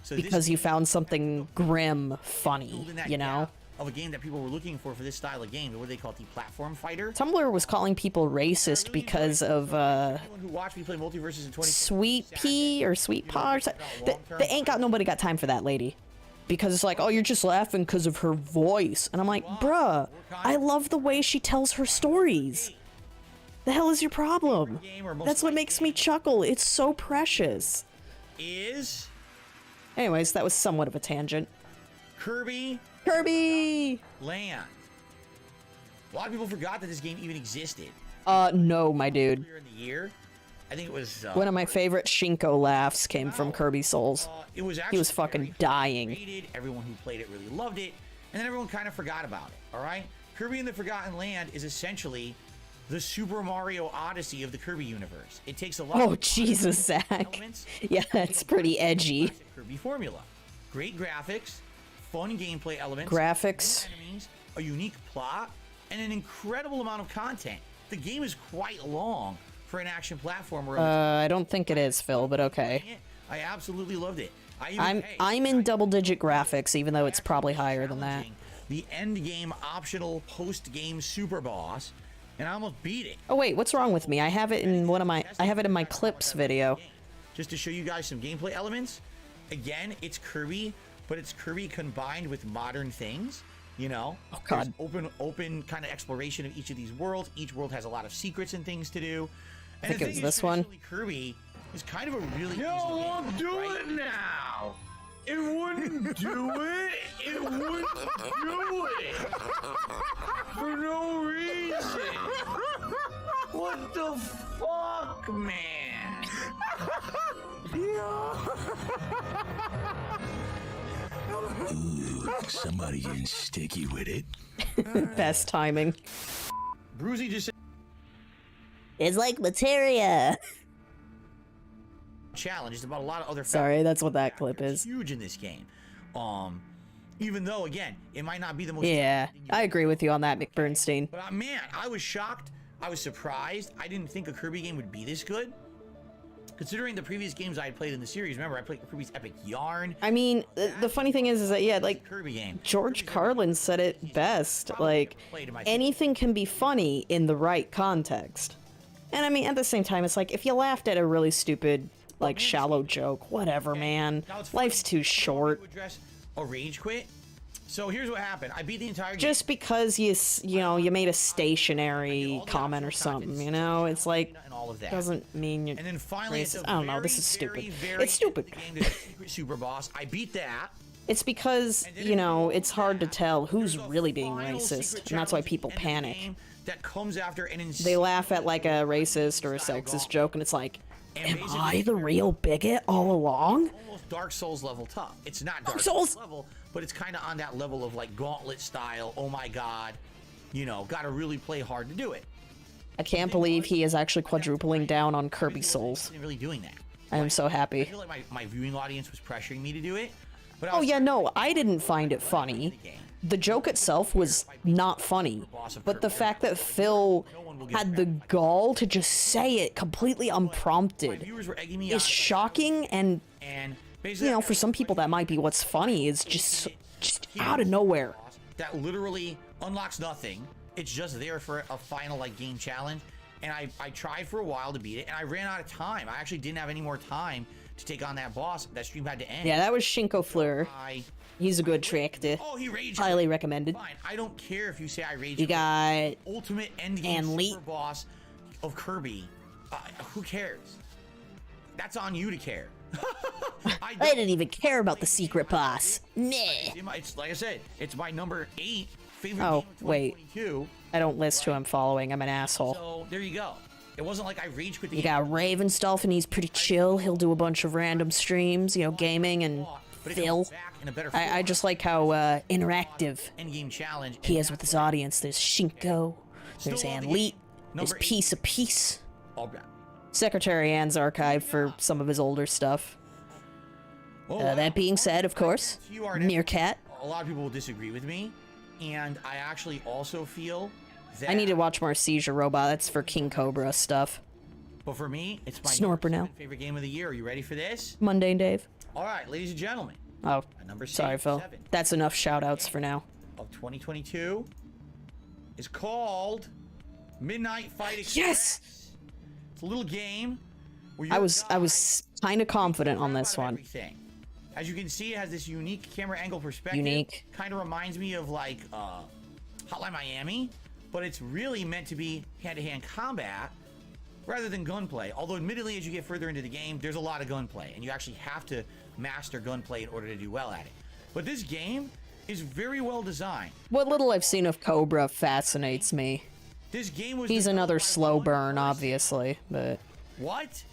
because you found something grim funny, you know? Of a game that people were looking for this style of game. What do they call it? The platform fighter? Tumblr was calling people racist because of who watched me play Multiverses in 20 Sweet Pea or Sweet Paw or something. They ain't got nobody got time for that lady. Because it's like, oh, you're just laughing because of her voice. And I'm like, bruh, I love the way she tells her stories. The hell is your problem? That's what makes me chuckle. It's so precious. Anyways, that was somewhat of a tangent. Kirby Land. A lot of people forgot that this game even existed. No, my dude. Earlier in the year, I think it was one of my favorite Shinko laughs came from Kirby Souls. He was fucking dying. Everyone who played it really loved it, and then everyone kind of forgot about it. All right, Kirby and the Forgotten Land is essentially the Super Mario Odyssey of the Kirby universe. It takes a lot. Oh, Jesus, Zach. Yeah, that's pretty edgy. Kirby formula, great graphics, fun gameplay elements, enemies, a unique plot, and an incredible amount of content. The game is quite long for an action platformer. I don't think it is, Phil, but okay. I absolutely loved it. I'm in double-digit graphics, even though it's probably higher than that. The end game optional post-game super boss, and I almost beat it. Oh wait, what's wrong with me? I have it in my clips video. Just to show you guys some gameplay elements. Again, it's Kirby, but it's Kirby combined with modern things. You know, oh god, open kind of exploration of each of these worlds. Each world has a lot of secrets and things to do. And I think it was this one. Kirby is kind of a really it won't do it now. It wouldn't do it. It wouldn't do it for no reason. What the fuck, man? Ooh, somebody getting sticky with it. Best timing. Bruzy just said It's like materia. challenge. It's about a lot of other Sorry, that's what that clip factors. is. Huge in this game. Even though, again, it might not be the most... Yeah, I agree with you on that, McBurnstein. But man, I was shocked. I was surprised. I didn't think a Kirby game would be this good. Considering the previous games I had played in the series, remember I played Kirby's Epic Yarn. I mean, the funny thing is that, yeah, like, Kirby game. George Carlin said it best. Like, anything can be funny in the right context. And I mean, at the same time, it's like, if you laughed at a really stupid, like, shallow joke, whatever, man. Life's too short. A rage quit. So here's what happened. I beat the entire game. Just because you know, you made a stationary comment or something, you know? It's like, doesn't mean you're and then finally, racist. I don't know, this is stupid. It's stupid. Super boss. I beat that. It's because, you know, it's hard to tell who's really being racist, and that's why people panic. That comes after an They laugh at like a racist or a sexist joke, and it's like, am I the real bigot all along? Almost Dark Souls level tough. It's not Dark Souls level, but it's kind of on that level of like Gauntlet style. Oh my god, you know, got to really play hard to do it. I can't believe he is actually quadrupling down on Kirby Souls. Really doing that. I am so happy. I feel like my viewing audience was pressuring me to do it. But oh yeah, no, I didn't find it funny. The joke itself was not funny, but the fact that Phil had the gall to just say it completely unprompted is shocking, and you know, for some people that might be what's funny, is just out of nowhere. That literally unlocks nothing. It's just there for a final like game challenge, and I tried for a while to beat it, and I ran out of time. I actually didn't have any more time to take on that boss. That stream had to end. Yeah, that was Shinko Fleur. He's a good trick to highly recommended. Fine. I don't care if you say I rage. You got ultimate end game super boss of Kirby. Who cares? That's on you to care. I didn't even care about the secret boss. Meh. It's like I said, it's my number 8 favorite Oh, game of wait. 2022. I don't list who I'm following. I'm an asshole. So there you go. It wasn't like I rage quit the You game. got Ravensdolph, and he's pretty chill. He'll do a bunch of random streams, you know, gaming and Phil. I just like how interactive Endgame challenge he is with his audience. There's Shinko, there's Ann-Lee, there's Piece of Peace. Secretary Ann's archive for some of his older stuff. That being said, of course, Meerkat. A lot of people will disagree with me, and I actually also feel that... I need to watch more Seizure Robot. That's for King Cobra stuff. But for me, it's my Snorper now. favorite game of the year. Are you ready for this? Mundane Dave. All right, ladies and gentlemen. Oh, number sorry, Phil. 7 That's enough shout-outs for now. of 2022 is called Midnight Fight Express. Yes! It's a little game where I was kind of confident on this one. everything. As you can see, it has this unique camera angle perspective. Unique. Kind of reminds me of like Hotline Miami, but it's really meant to be hand-to-hand combat rather than gunplay. Although admittedly, as you get further into the game, there's a lot of gunplay, and you actually have to master gunplay in order to do well at it. But this game is very well designed. What little I've seen of Cobra fascinates me. This game was He's another slow burn, obviously, but... What?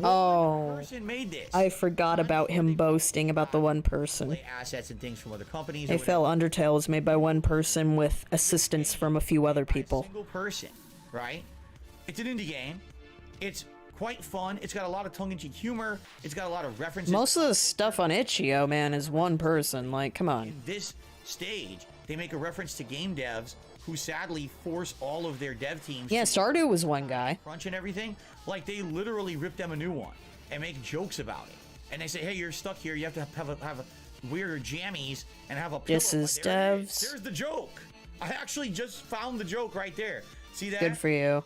Oh, person made this? I forgot about him boasting about the one person. Assets and things from other companies. Hey Phil, Undertale is made by one person with assistance from a few other people. Single person, right? It's an indie game. It's quite fun. It's got a lot of tongue-in-cheek humor. It's got a lot of references. Most of the stuff on Itch.io, man, is one person. Like, come on. In this stage, they make a reference to game devs who sadly force all of their dev teams. Yeah, Stardew was one guy. Crunch and everything. Like, they literally rip them a new one and make jokes about it. And they say, hey, you're stuck here. You have to have a weirder jammies and have a pillow. This is devs. There's the joke. I actually just found the joke right there. See that? Good for you.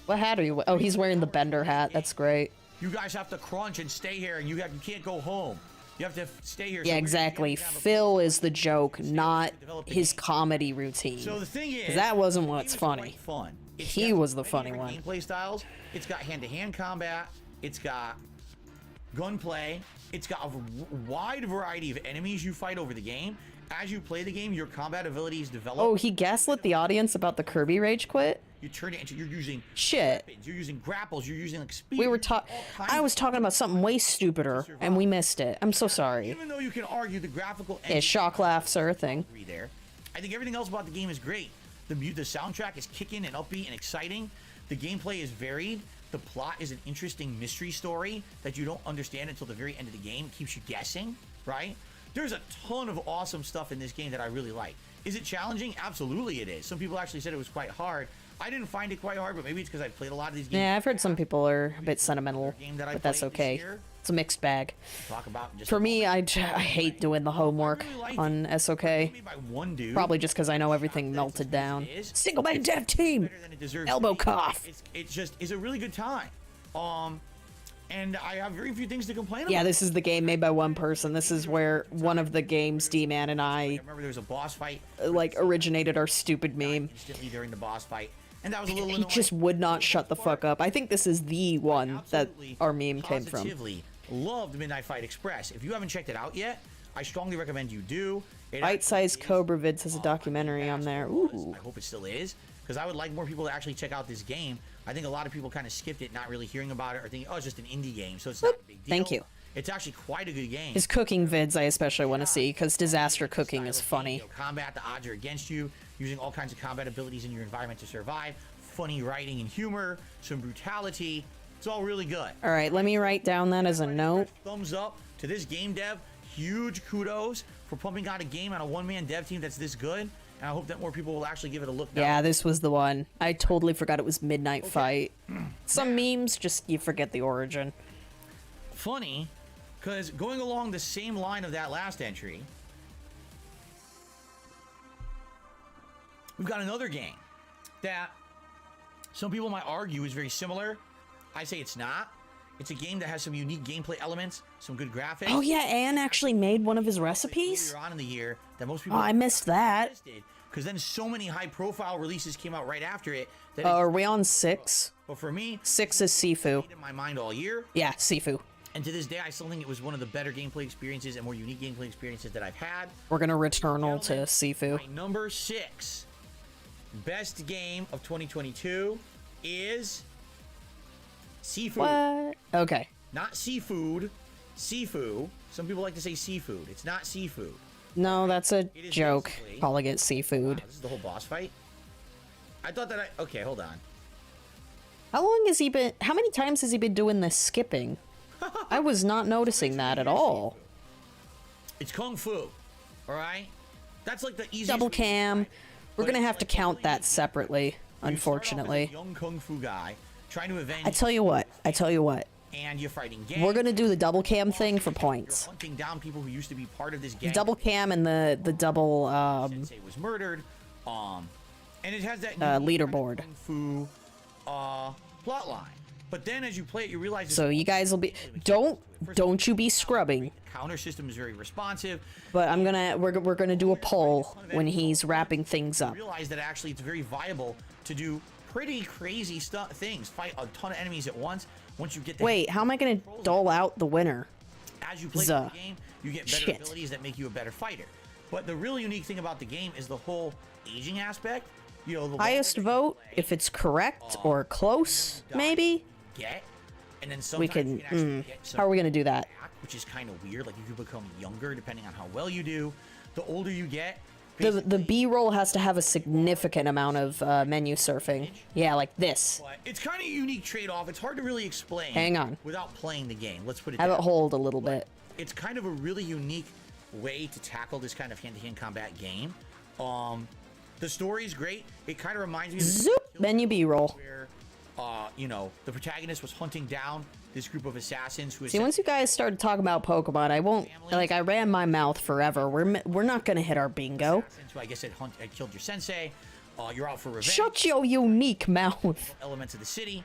What hat are you? Oh, he's wearing the Bender hat. That's great. You guys have to crunch and stay here, and you can't go home. You have to stay here. Yeah, exactly. Phil is the joke, not his comedy routine. So the thing is, that wasn't what's funny. Fun. He was the funny one. Gameplay styles. It's got hand-to-hand combat. It's got gunplay. It's got a wide variety of enemies you fight over the game. As you play the game, your combat abilities develop. Oh, he gaslit the audience about the Kirby rage quit? You turn it into, you're using Shit. weapons, you're using grapples, you're using like speed. We were I was talking about something way stupider, and we missed it. I'm so sorry. Even though you can argue the graphical Yeah, shock laughs are a thing. there, I think everything else about the game is great. The soundtrack is kicking and upbeat and exciting. The gameplay is varied. The plot is an interesting mystery story that you don't understand until the very end of the game. It keeps you guessing, right? There's a ton of awesome stuff in this game that I really like. Is it challenging? Absolutely it is. Some people actually said it was quite hard. I didn't find it quite hard, but maybe it's because I've played a lot of these games. Yeah, I've heard some people are a bit sentimental, but that's okay. It's a mixed bag. Talk about just For me, I hate doing the homework on SOK. Probably just because I know everything melted down. Single man dev team! Elbow cough! It's just, it's a really good time. And I have very few things to complain about. Yeah, this is the game made by one person. This is where one of the games D-Man and I remember there was a boss fight. Like, originated our stupid meme. Instantly during the boss fight. And that was a little He just would not shut the fuck up. I think this is the one that our meme came from. Positively loved Midnight Fight Express. If you haven't checked it out yet, I strongly recommend you do. Bite-sized Cobra Vids has a documentary on there. Ooh. I hope it still is, because I would like more people to actually check out this game. I think a lot of people kind of skipped it, not really hearing about it, or thinking, oh, it's just an indie game, so it's not a big deal. Thank you. It's actually quite a good game. His cooking vids I especially want to see, because disaster cooking is funny. Combat, the odds are against you, using all kinds of combat abilities in your environment to survive, funny writing and humor, some brutality. It's all really good. All right, let me write down that as a note. Thumbs up to this game dev. Huge kudos for pumping out a game on a one-man dev team that's this good. And I hope that more people will actually give it a look now. Yeah, this was the one. I totally forgot it was Midnight Fight. Some memes, just you forget the origin. Funny, because going along the same line of that last entry, we've got another game that some people might argue is very similar. I say it's not. It's a game that has some unique gameplay elements, some good graphics. Oh yeah, Anne actually made one of his recipes? Earlier on in the year that most people I missed that. Because then so many high-profile releases came out right after it. That Are we on 6? But for me, 6 is Sifu. In my mind all year. Yeah, Sifu. And to this day, I still think it was one of the better gameplay experiences and more unique gameplay experiences that I've had. We're gonna Returnal to Sifu. My number 6 best game of 2022 is Sifu. What? Okay. Not seafood. Sifu. Some people like to say seafood. It's not seafood. No, that's a joke. Calling it seafood. Wow, this is the whole boss fight? I thought that okay, hold on. How long has he been... How many times has he been doing this skipping? I was not noticing that at all. It's Kung Fu. Alright? That's like the easiest... Double cam. We're gonna have to count that separately, unfortunately. Young Kung Fu guy trying to avenge... I tell you what. And you're fighting gangs. We're gonna do the double cam thing for points. You're hunting down people who used to be part of this gang. Double cam and the double Sensei was murdered. And it has that leaderboard. Kung Fu plot line. But then as you play it, you realize... So you guys will be... Don't you be scrubbing. Counter system is very responsive. But we're gonna do a poll when he's wrapping things up. Realize that actually it's very viable to do pretty crazy things. Fight a ton of enemies at once. Once you get the... Wait, how am I gonna dole out the winner? As you play the game, you get better abilities that make you a better fighter. But the really unique thing about the game is the whole aging aspect. You know, the highest vote, if it's correct or close, maybe. And then we can. How are we gonna do that? Which is kind of weird. Like you could become younger depending on how well you do. The older you get. The B-roll has to have a significant amount of menu surfing. Yeah, like this. It's kind of a unique trade-off. It's hard to really explain. Hang on. Without playing the game. Let's put it. Have it hold a little bit. It's kind of a really unique way to tackle this kind of hand-to-hand combat game. The story is great. It kind of reminds me of Zoop menu B-roll. Where, you know, the protagonist was hunting down this group of assassins who... See, once you guys started talking about Pokemon, I won't... Like, I ran my mouth forever. We're not gonna hit our bingo. So I guess it killed your sensei. You're out for revenge. Shut your unique mouth. Elements of the city.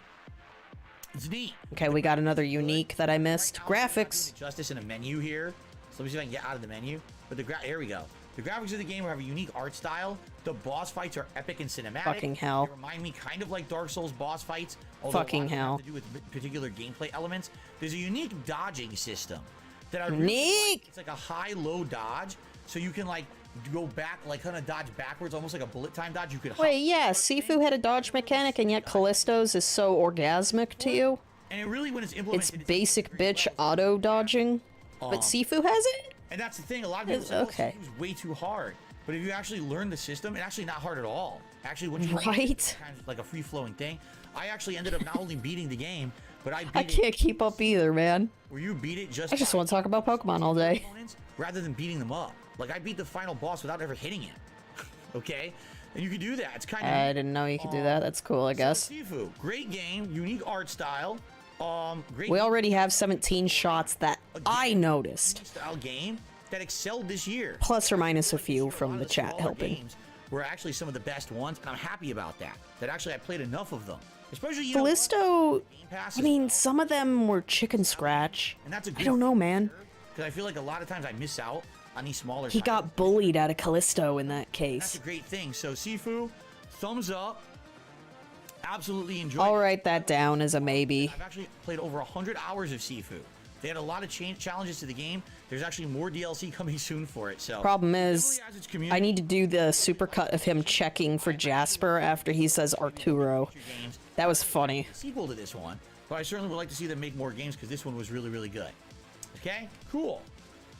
It's neat. Okay, we got another unique that I missed. Graphics. Justice in a menu here. So let me see if I can get out of the menu. But here we go. The graphics of the game have a unique art style. The boss fights are epic and cinematic. Fucking hell. They remind me kind of like Dark Souls boss fights. Fucking hell. Have to do with particular gameplay elements. There's a unique dodging system that I really like. It's like a high-low dodge. So you can like go back, like kind of dodge backwards, almost like a bullet time dodge. You could. Wait, yeah, Sifu had a dodge mechanic, and yet Callisto's is so orgasmic to you. And it really, when it's It's implemented, basic bitch auto dodging, but Sifu has it. and that's the thing. A lot of people say, Okay. "Oh, Sifu's way too hard." But if you actually learn the system, it's actually not hard at all. Actually, once you Right? it's kind of like a free-flowing thing. I actually ended up not only beating the game, but I beat I can't keep up either, man. where you beat it just. I just by want to talk about Pokemon all day. opponents rather than beating them up. Like I beat the final boss without ever hitting him. Okay, and you can do that. It's kind of. I didn't know you could do that. That's cool, I guess. Sifu, great game, unique art style. Great We already have 17 shots that I noticed. style game that excelled this year. Plus or minus a few A lot from of the chat smaller helping. games were actually some of the best ones, and I'm happy about that. That actually I played enough of them, especially you know, Callisto, Game Pass I as mean, well. some of them were chicken scratch. And that's a I good don't know, man. because I feel like a lot of times I miss out on these smaller. He titles. got bullied out of Callisto in that That's case. a great thing. So Sifu, thumbs up. Absolutely enjoyed. I'll it. write that down as a maybe. I've actually played over 100 hours of Sifu. They had a lot of challenges to the game. There's actually more DLC coming soon for it. So Problem is, definitely has its community. I need to do the supercut of him checking for Jasper after he says Arturo. games. That was funny. Sequel to this one, but I certainly would like to see them make more games because this one was really, really good. Okay, cool.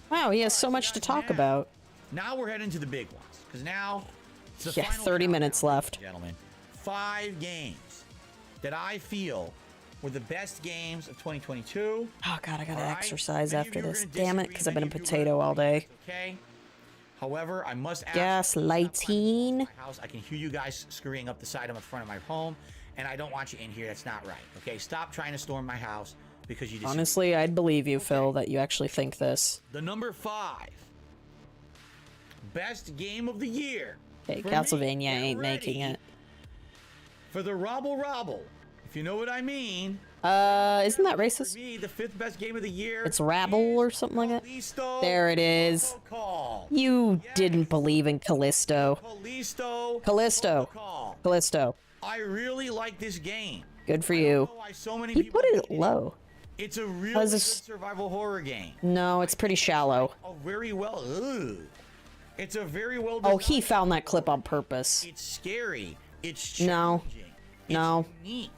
Wow, he has so much to talk about. Now we're heading to the big ones because now it's the Yeah, final 30 countdown, minutes left. gentlemen. 5 games that I feel were the best games of 2022. Oh god, I gotta All right? exercise Many of after you are this. gonna Damn it, disagree, because I've been a many of you are potato gonna all day. agree, Okay. However, I must ask. Gaslighting. My house. I can hear you guys scurrying up the side of the front of my home, and I don't want you in here. That's not right. Okay, stop trying to storm my house because you disagree. Honestly, I'd believe you, Phil, that you actually think this. The number 5 best game of the year. Hey, For Castlevania me, get ain't making ready it. For the Robble, if you know what I mean. Isn't that For racist? me, the 5th best game of the year. It's Rabble or something like that. Callisto There it is. Protocol. You Yes. didn't believe in Callisto. Callisto. Callisto. Callisto. I really like this game. Good for I don't you. know why so many He people put it hate low. It's a really How's good this- survival horror game. No, it's pretty shallow. A very well. Ugh. It's a very well. Oh, designed- he found that clip on purpose. It's scary. It's No. challenging. No. It's unique.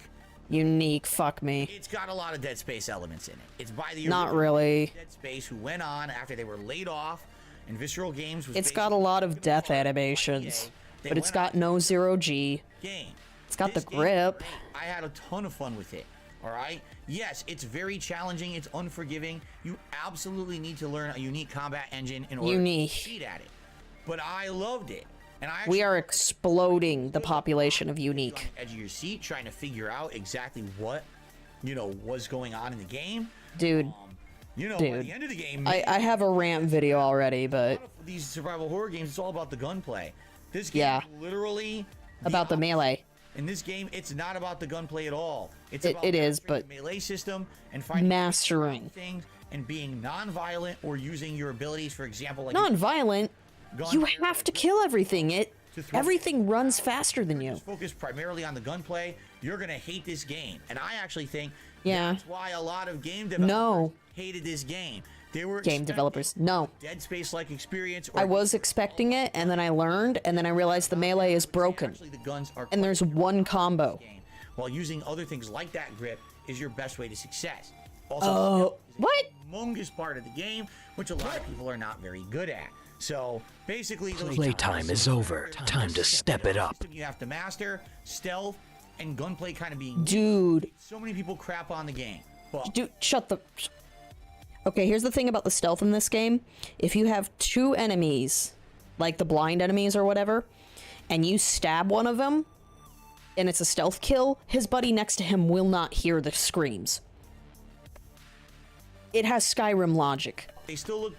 Unique, fuck me. It's got a lot of Dead Space elements in it. It's by the Not original really. Dead Space who went on after they were laid off, and Visceral Games was. It's got a lot of death animations, but it's got no zero G. Game. It's got the This game grip. is great. I had a ton of fun with it. All right. Yes, it's very challenging. It's unforgiving. You absolutely need to learn a unique combat engine in order Unique. to succeed at it. But I loved it, and I. We actually are exploding the population of on unique. the edge of your seat, trying to figure out exactly what, was going on in the game. Dude, By Dude. the end of the game, I have a rant video already, but these survival horror games, it's all about the gunplay. This game Yeah. is literally about the opposite. melee. In this game, it's not about the gunplay at all. It's It- about it is, mastering but the melee system and finding mastering. things and being non-violent or using your abilities, for example, like Non-violent. You have to kill everything. Everything runs faster than you. focus primarily on the gunplay. You're gonna hate this game, and I actually think Yeah. that's why a lot of game developers No. hated this game. They were Game expecting developers. No. Dead Space-like experience. Or I was expecting it, and then I learned, and then I realized the melee is broken. Actually, the guns are And there's one combo. game, while using other things like that grip is your best way to success. Oh, Also, what? humongous part of the game, which a lot of people are not very good at. So basically, those Playtime is over. Time to step it up. you have to master stealth and gunplay, kind of being. Dude. So many people crap on the game. But Dude, shut the... Okay, here's the thing about the stealth in this game. If you have two enemies, like the blind enemies or whatever, and you stab one of them, and it's a stealth kill, his buddy next to him will not hear the screams. It has Skyrim logic. they still look.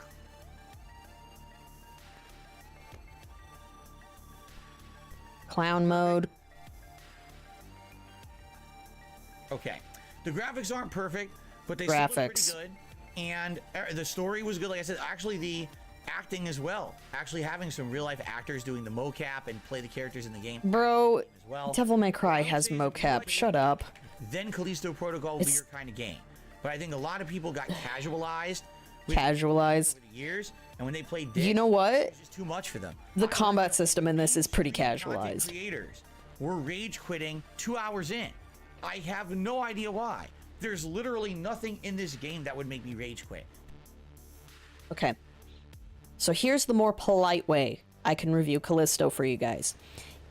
Clown mode. Okay, the graphics aren't perfect, but they still look Graphics. pretty good. And the story was good. Like I said, actually the acting as well. Actually having some real life actors doing the mocap and play the characters in the game Bro, as well. Devil May Cry has mocap. Shut up. Then Callisto Protocol will be It's- your kind of game. But I think a lot of people got casualized with Casualize. over the years, And when they played this, You know what? it's just too much for them. The combat system in this is pretty Content casualized. creators were rage quitting 2 hours in. I have no idea why. There's literally nothing in this game that would make me rage quit. Okay. So here's the more polite way I can review Callisto for you guys.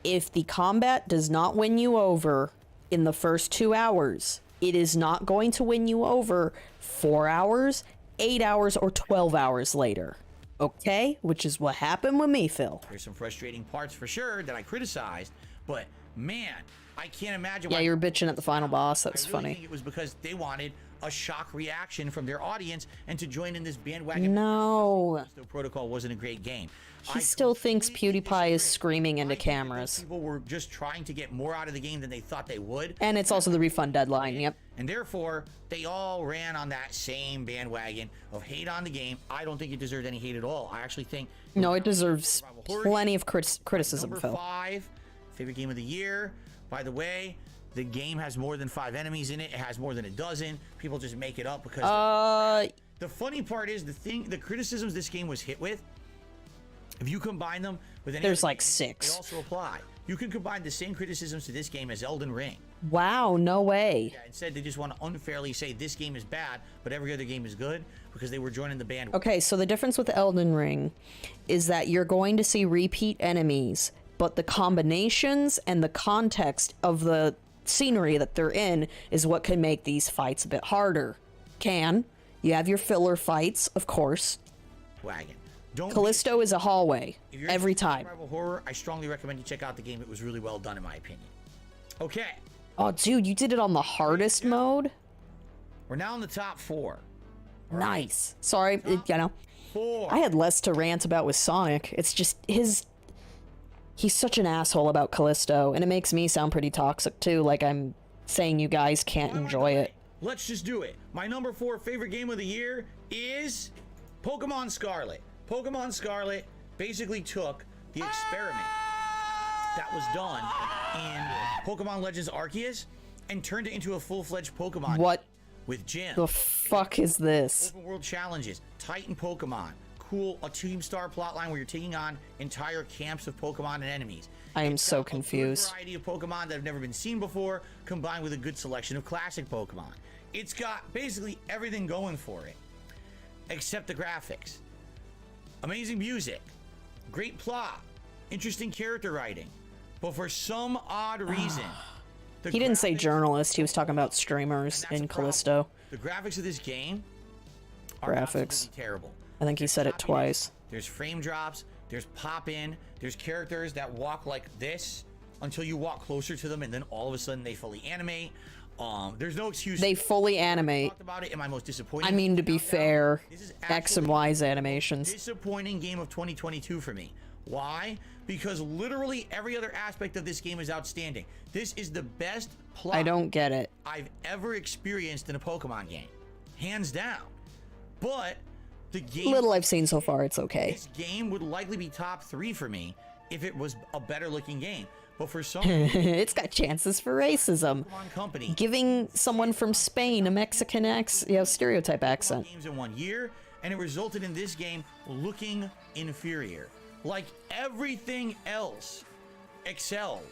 If the combat does not win you over in the first 2 hours, it is not going to win you over 4 hours, 8 hours, or 12 hours later. Okay? Which is what happened with me, Phil. There's some frustrating parts for sure that I criticized, but man, I can't imagine Yeah, why you're bitching at the final boss. That's I really funny. think it was because they wanted a shock reaction from their audience and to join in this bandwagon. No. The protocol wasn't a great game. He still thinks completely PewDiePie is disagree. screaming into I think that those cameras. People were just trying to get more out of the game than they thought they would. And it's also the refund deadline, yep. And therefore, they all ran on that same bandwagon of hate on the game. I don't think it deserved any hate at all. I actually think... No, it deserves plenty of criticism, Number Phil. 5, favorite game of the year. By the way, the game has more than 5 enemies in it. It has more than a dozen. People just make it up because... The funny part is, the criticisms this game was hit with, if you combine them with any There's other like game, 6. they also apply. You can combine the same criticisms to this game as Elden Ring. Wow, no way. Yeah, instead, they just want to unfairly say this game is bad, but every other game is good because they were joining the band. Okay, so the difference with Elden Ring is that you're going to see repeat enemies, but the combinations and the context of the scenery that they're in is what can make these fights a bit harder. You have your filler fights, of course. Wagon. Don't Callisto is a hallway If you're every into time. survival horror, I strongly recommend you check out the game. It was really well done, in my opinion. Okay, Oh, dude, you did it on the hardest mode? we're now in the top 4. Nice. Sorry, you know, 4. I had less to rant about with Sonic. It's just he's such an asshole about Callisto, and it makes me sound pretty toxic too, like I'm saying you guys can't enjoy it. Let's just do it. My number 4 favorite game of the year is Pokemon Scarlet. Pokemon Scarlet basically took the experiment that was done in Pokemon Legends Arceus and turned it into a full-fledged Pokemon What with gyms. the fuck is this? Open world challenges, Titan Pokemon, cool, a Team Star plotline where you're taking on entire camps of Pokemon and enemies. I am It's so got a good confused. variety of Pokemon that have never been seen before, combined with a good selection of classic Pokemon. It's got basically everything going for it, except the graphics. Amazing music, great plot, interesting character writing, but for some odd reason, the He didn't say graphics- journalist, he was talking about streamers and that's in the problem. Callisto. The graphics of this game are Graphics. absolutely terrible. I think he said it Choppiness, twice. There's frame drops, there's pop in, there's characters that walk like this until you walk closer to them, and then all of a sudden they fully animate. There's no excuse. They fully animate. Talked about it in my most disappointing. I mean, to be countdown. fair, This is X and actually Y's animations. disappointing game of 2022 for me. Why? Because literally every other aspect of this game is outstanding. This is the best plot I don't get it. I've ever experienced in a Pokemon game, hands down. But the game, Little I've seen so far, it's okay. this game would likely be top 3 for me if it was a better looking game. But for some It's got chances for racism. Pokemon company, Giving someone from Spain a Mexican stereotype accent. games in 1 year, and it resulted in this game looking inferior. Like everything else excelled,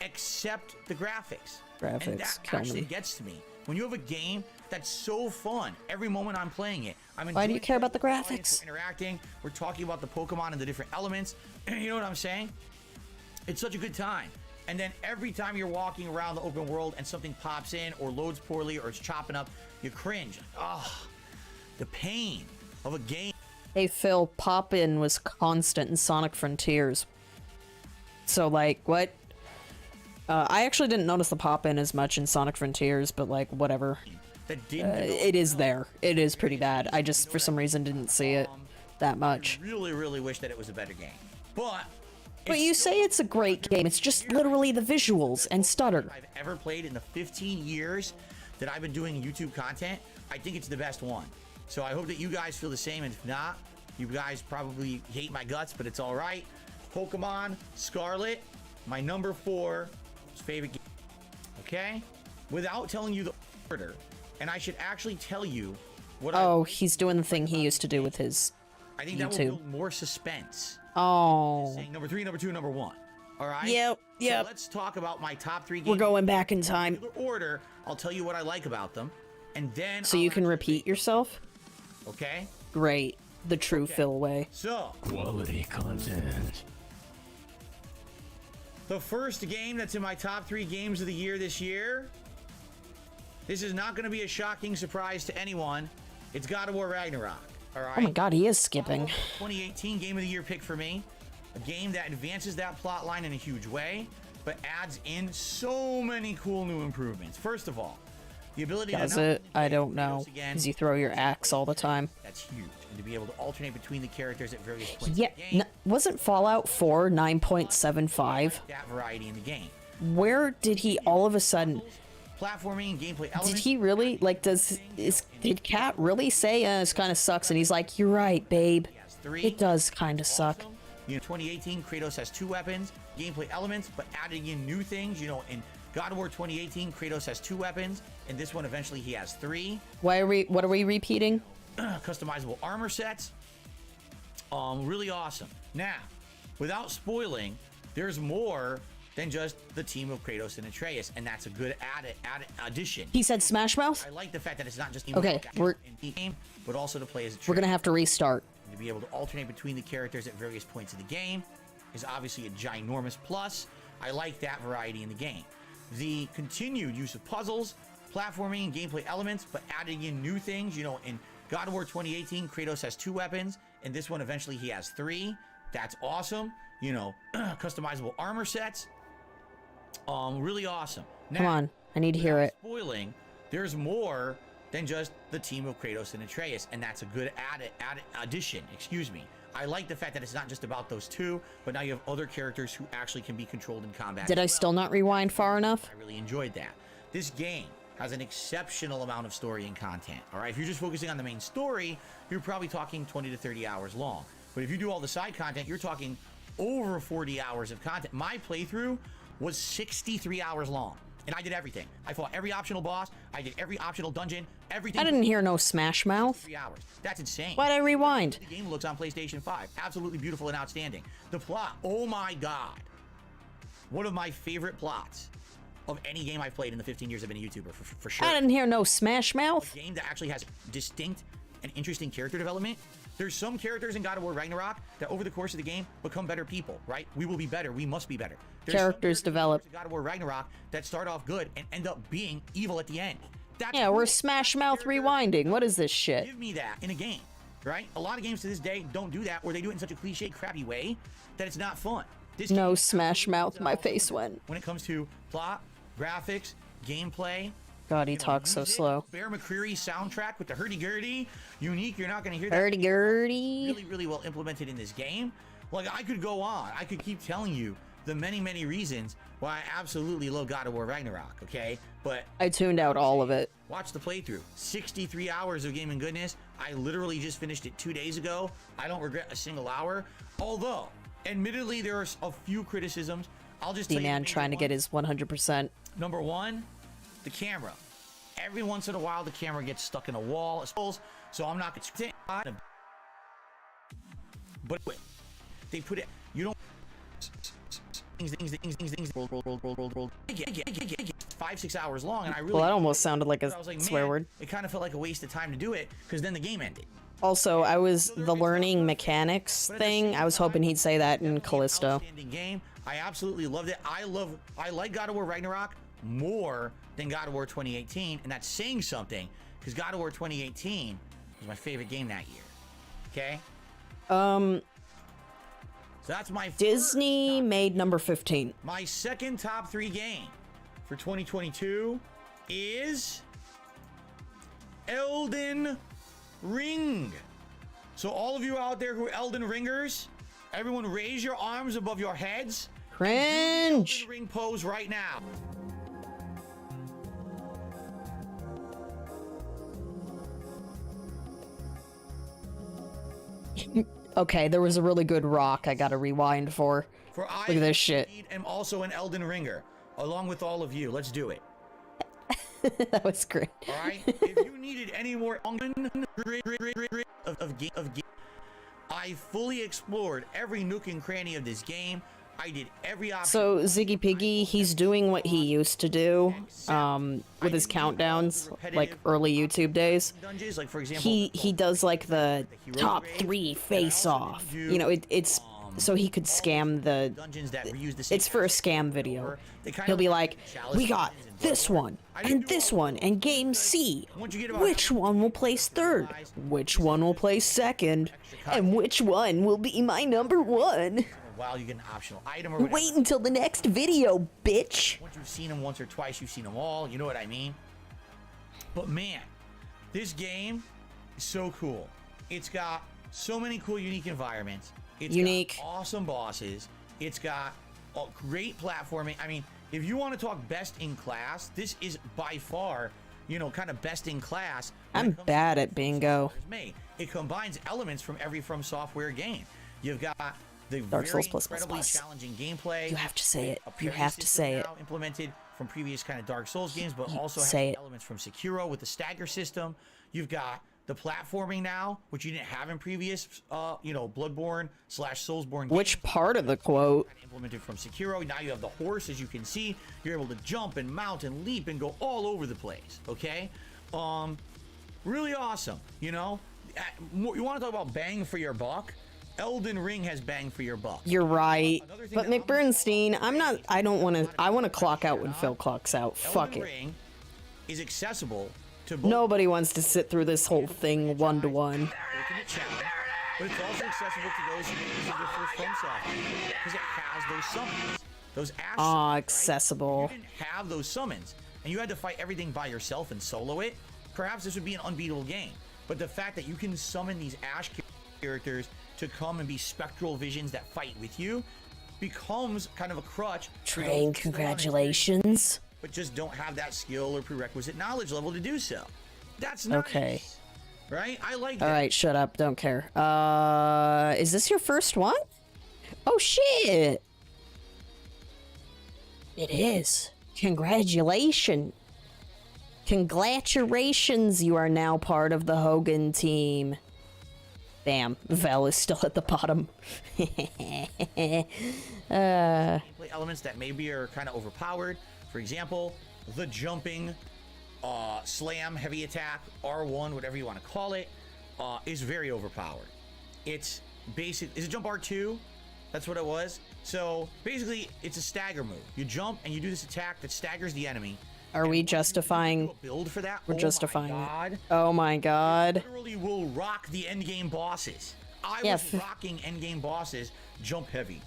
except the graphics. And Graphics that kill actually me. gets to me. When you have a game that's so fun, every moment I'm playing it, I'm Why do you enjoying care about the playing with audience, graphics? We're interacting, we're talking about the Pokemon and the different elements. You know what I'm saying? It's such a good time. And then every time you're walking around the open world and something pops in or loads poorly or it's chopping up, you cringe. Ah, the pain of a game. Hey Phil, pop-in was constant in Sonic Frontiers. So like, what? I actually didn't notice the pop-in as much in Sonic Frontiers, but like, whatever. That didn't It is there. It is pretty bad. I just, for some reason, didn't see it that much. really, really wish that it was a better game. But But you say it's a great game. It's just literally the visuals and stutter. I've ever played in the 15 years that I've been doing YouTube content, I think it's the best one. So I hope that you guys feel the same, and if not, you guys probably hate my guts, but it's all right. Pokemon Scarlet, my number 4 favorite game. Okay? Without telling you the order, and I should actually tell you what Oh, he's doing the thing he used to do with his I think that will YouTube. build more suspense. Oh. Saying number 3, number 2, number 1. All right? Yep, yep. So let's talk about my top 3 games. We're going back in time. In order, I'll tell you what I like about them, and then So you can repeat yourself? Okay? Great. The true Phil way. So, Quality content. the first game that's in my top 3 games of the year this year, this is not going to be a shocking surprise to anyone. It's God of War Ragnarok. All right? Oh my god, he is skipping. 2018 Game of the Year pick for me. A game that advances that plot line in a huge way, but adds in so many cool new improvements. First of all, the ability Does to it? I don't know. Because you throw your axe all the time. That's huge. And to be able to alternate between the characters at various points Yeah, in the game. wasn't Fallout 4 9.75? That variety in the game. Where did he all of a sudden... Platforming and gameplay elements. Did he really, like, did Cat really say, this kind of sucks? And he's like, you're right, babe. It does kind of suck. Awesome. You know, 2018, Kratos has 2 weapons, gameplay elements, but adding in new things. You know, in God of War 2018, Kratos has 2 weapons, and this one eventually he has 3. What are we repeating? Customizable armor sets. Really awesome. Now, without spoiling, there's more than just the team of Kratos and Atreus, and that's a good added addition. He said Smash Mouth? I like the fact that it's not just Okay, in the game, but also to play as Atreus. We're gonna have to restart. To be able to alternate between the characters at various points of the game is obviously a ginormous plus. I like that variety in the game. The continued use of puzzles, platforming, and gameplay elements, but adding in new things. You know, in God of War 2018, Kratos has 2 weapons, and this one eventually he has 3. That's awesome. You know, customizable armor sets. Really awesome. Now, Come on, I need to hear it. Spoiling, there's more than just the team of Kratos and Atreus, and that's a good added addition. Excuse me. I like the fact that it's not just about those 2, but now you have other characters who actually can be controlled in combat. Did I still not rewind far enough? I really enjoyed that. This game has an exceptional amount of story and content. All right, if you're just focusing on the main story, you're probably talking 20 to 30 hours long. But if you do all the side content, you're talking over 40 hours of content. My playthrough was 63 hours long, and I did everything. I fought every optional boss. I did every optional dungeon. Everything. I didn't hear no Smash Mouth. 3 hours. That's insane. Why'd I rewind? The game looks on PlayStation 5. Absolutely beautiful and outstanding. The plot, oh my god. One of my favorite plots of any game I've played in the 15 years I've been a YouTuber, for sure. I didn't hear no Smash Mouth. A game that actually has distinct and interesting character development. There's some characters in God of War Ragnarok that over the course of the game become better people, right? We will be better. We must be better. There's Characters develop. in God of War Ragnarok that start off good and end up being evil at the end. That's Yeah, cool. we're Smash Mouth rewinding. What is this shit? Give me that in a game, right? A lot of games to this day don't do that, or they do it in such a cliche, crappy way that it's not fun. This No game Smash Mouth, my face went. when it comes to plot, graphics, gameplay. God, he you know, talks so music, slow. Bear McCreary soundtrack with the hurdy-gurdy, unique. You're not going to hear that. Hurdy-gurdy. Really, really well implemented in this game. Like, I could go on. I could keep telling you the many, many reasons why I absolutely love God of War Ragnarok, okay? But I tuned out all of it. watch the playthrough. 63 hours of gaming goodness. I literally just finished it 2 days ago. I don't regret a single hour. Although, admittedly, there are a few criticisms. I'll just tell you the D-Man major trying to get ones. his 100%. Number 1, the camera. Every once in a while, the camera gets stuck in a wall, so I'm not gonna. But they put it. You don't. Things. 5-6 hours long, and I really. Well, that almost sounded like a I was like, swear man, word. It kind of felt like a waste of time to do it, because then the game ended. Also, I was the learning mechanics thing. I was hoping he'd say that in Callisto. Outstanding game. I absolutely loved it. I like God of War Ragnarok more than God of War 2018, and that's saying something, because God of War 2018 was my favorite game that year. Okay? So that's my Disney first top made number 15. My second top 3 game for 2022 is Elden Ring. So all of you out there who are Elden Ringers, everyone raise your arms above your heads. Cringe. Elden Ring pose right now. Okay, there was a really good rock I gotta rewind for. For I Look at this shit. am also an Elden Ringer, along with all of you. Let's do it. That was great. All right. If you needed any more of I fully explored every nook and cranny of this game. I did every option. So Ziggy Piggy, he's doing what he used to do, with his countdowns, like early YouTube days. Dungeons, like for example, He does like the top 3 face off. You know, it's so he could scam the. dungeons that reuse the same It's for a scam video. He'll be like, we got this one and this one and game C. Which one will place 3rd? Which one will place 2nd? And which one will be my number 1? while you get an optional item or whatever. Wait until the next video, bitch. Once you've seen them once or twice, you've seen them all. You know what I mean? But man, this game is so cool. It's got so many cool, unique environments. It's got awesome bosses. It's got a great platforming. I mean, if you want to talk best in class, this is by far, you know, kind of best in class. I'm bad at bingo. It combines elements from every From Software game. You've got the Dark Souls very incredibly challenging gameplay. You have to say it. You have to say it. Implemented from previous kind of Dark Souls games, but also has elements from Sekiro with the stagger system. You've got the platforming now, which you didn't have in previous, you know, Bloodborne / Soulsborne games. Which part of the quote? Implemented from Sekiro. Now you have the horse, as you can see. You're able to jump and mount and leap and go all over the place. Okay, really awesome. You know, you want to talk about bang for your buck? Elden Ring has bang for your buck. You're right. But McBernstein, I don't want to, I want to clock out when Phil clocks out. Fuck it. Elden Ring is accessible to both. Nobody wants to sit through this whole thing one-to-one. But it's also accessible to those who use the first From Software because it has those summons. Those ash accessible. If you didn't have those summons and you had to fight everything by yourself and solo it, perhaps this would be an unbeatable game. But the fact that you can summon these Ash characters to come and be spectral visions that fight with you becomes kind of a crutch. Train, congratulations. But just don't have that skill or prerequisite knowledge level to do so. That's nice. Okay. Right? I like that. Alright, shut up. Don't care. Is this your first one? Oh, shit. It is. Congratulations. Congratulations, you are now part of the Hogan team. Damn, Vel is still at the bottom. Gameplay elements that maybe are kind of overpowered. For example, the jumping, slam, heavy attack, R1, whatever you want to call it, is very overpowered. It's basic. Is it jump R2? That's what it was. So basically, it's a stagger move. You jump and you do this attack that staggers the enemy. Are we justifying? Build for that? We're justifying it. Oh my god. You literally will rock the endgame bosses. I was rocking endgame bosses. Jump heavy,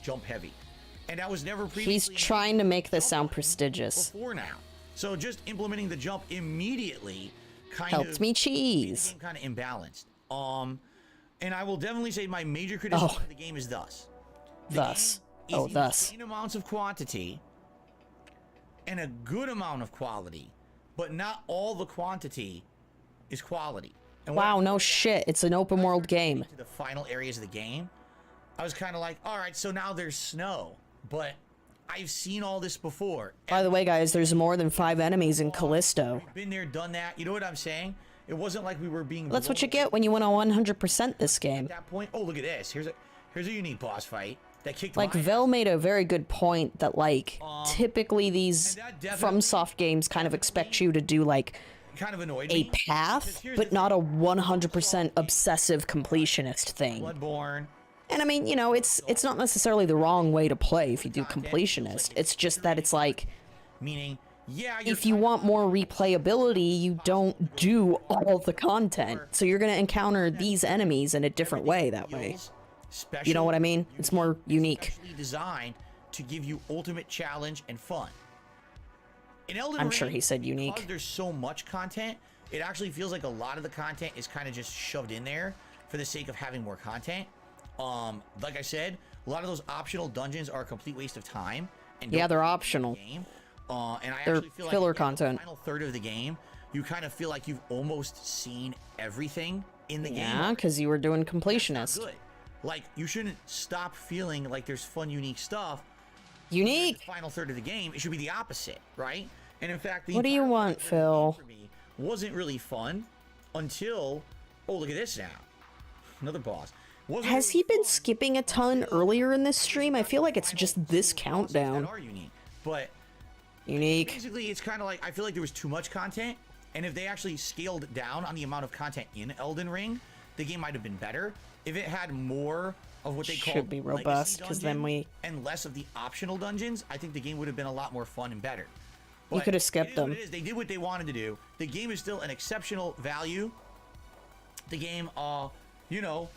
and that was never previously. He's trying to make this sound prestigious. Before now, so just implementing the jump immediately kind helped me cheese. Kind of imbalanced. And I will definitely say my major criticism of the game is thus. Thus. Insane amounts of quantity and a good amount of quality, but not all the quantity is quality. And wow, no shit. It's an open world game. To the final areas of the game, I was kind of like, all right, so now there's snow, but I've seen all this before. By the way, guys, there's more than 5 enemies in Callisto. Been there, done that. You know what I'm saying? It wasn't like we were being. That's what you get when you want to 100% this game. At that point, oh look at this. Here's a unique boss fight that kicked. Like Vel made a very good point that like typically these FromSoft games kind of expect you to do like kind of annoyed a path, but not a 100% obsessive completionist thing. Bloodborne. And I mean, you know, it's not necessarily the wrong way to play if you do completionist. It's just that it's like, meaning, yeah, if you want more replayability, you don't do all the content. So you're gonna encounter these enemies in a different way that way. You know what I mean? It's more unique. Designed to give you ultimate challenge and fun. In Elden I'm Ring, sure he said unique. Because there's so much content, it actually feels like a lot of the content is kind of just shoved in there for the sake of having more content. Like I said, a lot of those optional dungeons are a complete waste of time. And yeah, they're optional. And I they're actually feel filler like content. In the final third of the game, you kind of feel like you've almost seen everything in the game. Yeah, because you were doing completionist. Good. Like, you shouldn't stop feeling like there's fun, unique stuff. Unique. The final third of the game, it should be the opposite, right? And in fact, what do you want, Phil? For me wasn't really fun until, oh, look at this now. Another boss. Has he been skipping a ton earlier in this stream? I feel like it's just this countdown. That are unique, but Unique. basically it's kind of like I feel like there was too much content, and if they actually scaled down on the amount of content in Elden Ring, the game might have been better. If it had more of what they call Should be robust, because then we... and less of the optional dungeons, I think the game would have been a lot more fun and better. You could have skipped them. It is. They did what they wanted to do. The game is still an exceptional value. The game, you know,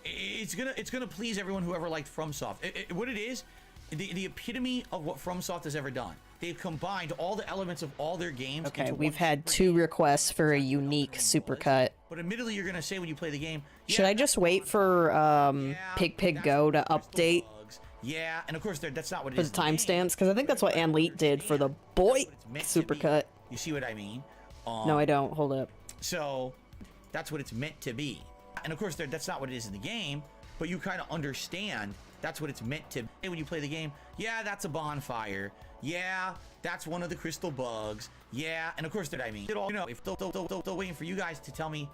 it's gonna please everyone who ever liked FromSoft. What it is, the epitome of what FromSoft has ever done. They've combined all the elements of all their games. Okay, we've had 2 requests for a unique supercut. But admittedly, you're gonna say when you play the game, Should I just wait for Pig Go to update yeah, and of course that's not what it for is. the timestamps? Because I think that's what Anleet did for the boy supercut. You see what I mean? No, I don't. Hold up. So that's what it's meant to be. And of course, that's not what it is in the game, but you kind of understand that's what it's meant to be when you play the game. Yeah, that's a bonfire. Yeah, that's one of the crystal bugs. Yeah, and of course, that I mean, you know, if still waiting for you guys to tell me.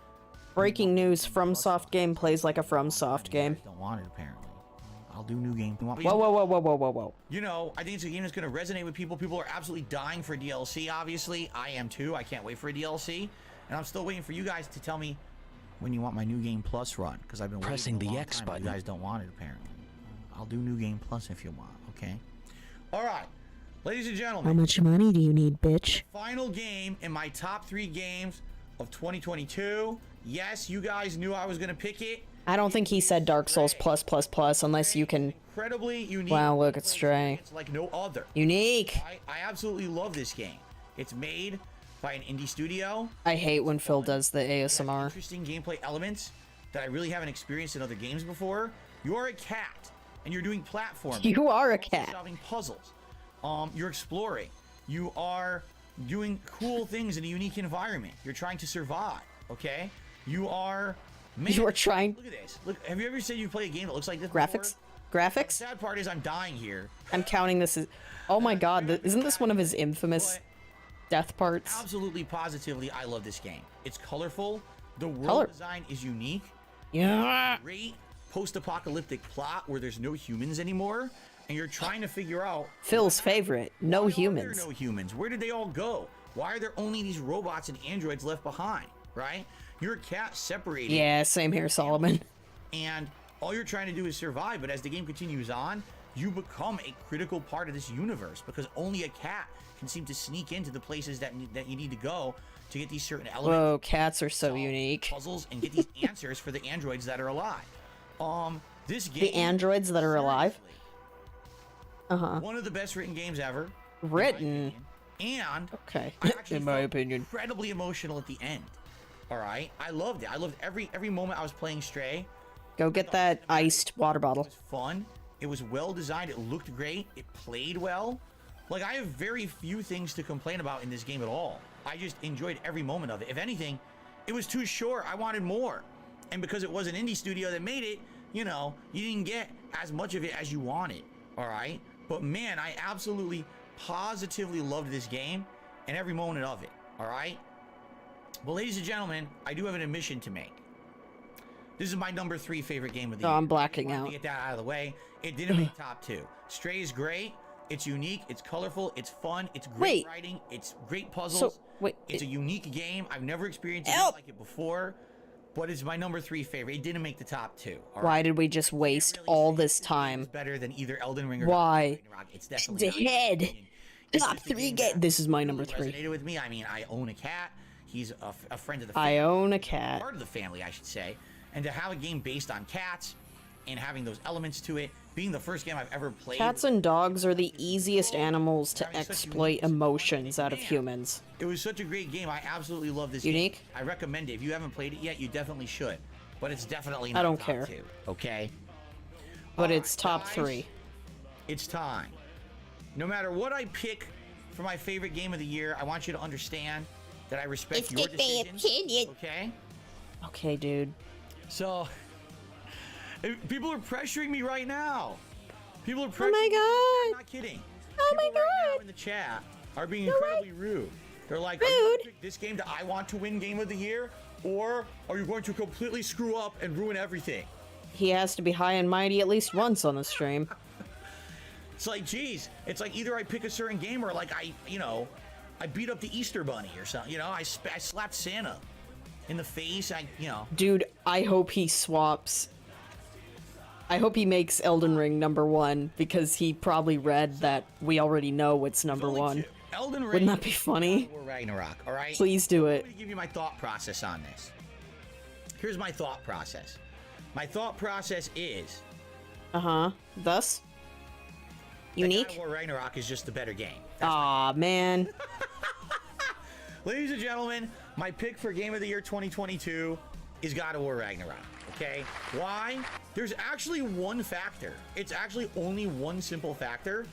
Breaking news: FromSoft game plays like a FromSoft game. Don't want it apparently. I'll do new game. Whoa. You know, I think it's a game that's going to resonate with people. People are absolutely dying for DLC, obviously. I am too. I can't wait for a DLC. And I'm still waiting for you guys to tell me when you want my New Game Plus run. Because I've been Pressing waiting the a long X time, button. You guys don't want it, apparently. I'll do New Game Plus if you want, okay? All right. Ladies and gentlemen. How much money do you need, bitch? Final game in my top 3 games of 2022. Yes, you guys knew I was going to pick it. I don't think he said Dark Souls plus unless you can... Incredibly unique. Wow, look, it's Stray. It's like no other. Unique. I absolutely love this game. It's made by an indie studio. I hate when Phil does the It has ASMR. interesting gameplay elements that I really haven't experienced in other games before. You are a cat, and you're doing platforming. You are a You're also cat. solving puzzles. You're exploring. You are doing cool things in a unique environment. You're trying to survive. Okay. You are. Man, You are trying... Look at this. Look. Have you ever said you play a game that looks like this? Graphics? The Graphics? sad part is I'm dying here. I'm counting this as... Oh my god, isn't this one of his infamous death parts? Absolutely, positively, I love this game. It's colorful. The world design is unique. Yeah. Great post-apocalyptic plot where there's no humans anymore, and you're trying to figure out Phil's favorite. No why humans. Are there no humans? Where did they all go? Why are there only these robots and androids left behind? Right? You're a cat separated. Yeah, same here, Solomon. And all you're trying to do is survive, but as the game continues on, you become a critical part of this universe because only a cat can seem to sneak into the places that you need to go to get these certain elements. Whoa, cats are so unique. Puzzles and get these answers for the androids that are alive. This game. The androids that are alive? Uh-huh. One of the best written games ever. Written? And okay, I actually in my felt opinion. incredibly emotional at the end. All right, I loved it. I loved every moment I was playing Stray. Go get that iced water bottle. It was fun. It was well designed. It looked great. It played well. Like, I have very few things to complain about in this game at all. I just enjoyed every moment of it. If anything, it was too short. I wanted more. And because it was an indie studio that made it, you know, you didn't get as much of it as you wanted. All right? But man, I absolutely, positively loved this game and every moment of it. All right? Well, ladies and gentlemen, I do have an admission to make. This is my number 3 favorite game of the year. I'm blacking out. To get that out of the way, it didn't make top 2. Stray is great. It's unique. It's colorful. It's fun. It's great writing. It's great puzzles. It's a unique game. I've never experienced anything like it before, but it's my number 3 favorite. It didn't make the top 2. Why did we just waste all this time? It's better than either Elden Ring or Why? Ragnarok. It's definitely The head. Top 3 game. This is my number 3. Resonated with me. I mean, I own a cat. He's a friend of the family. I own a cat. Part of the family, I should say. And to have a game based on cats and having those elements to it, being the first game I've ever played. Cats and dogs are the easiest animals to exploit emotions out of humans. It was such a great game. I absolutely love this Unique? game. I recommend it. If you haven't played it yet, you definitely should. But it's definitely not I don't top care. 2, okay? But it's top 3. It's time. No matter what I pick for my favorite game of the year, I want you to understand that I respect your decisions. Okay? Okay, dude. So, people are pressuring me right now. People are pressuring Oh my me. I'm god. not kidding. Oh my People right now god. in the chat are being incredibly rude. They're like, are you going to pick this game that I want to win game of the year? Or are you going to completely screw up and ruin everything? he has to be high and mighty at least once on the stream. It's like, geez, it's like either I pick a certain game or like I beat up the Easter Bunny or something. You know, I slapped Santa in the face. Dude, I hope he swaps. I hope he makes Elden Ring #1 because he probably read that we already know what's #1. Elden Ring. Wouldn't that be funny? Or Ragnarok, all right? Please do it. Let me give you my thought process on this. Here's my thought process. My thought process is... Thus? Unique? God of War Ragnarok is just the better game. Aw, man. Ladies and gentlemen, my pick for Game of the Year 2022 is God of War Ragnarok. Okay? Why? There's actually one factor. It's actually only one simple factor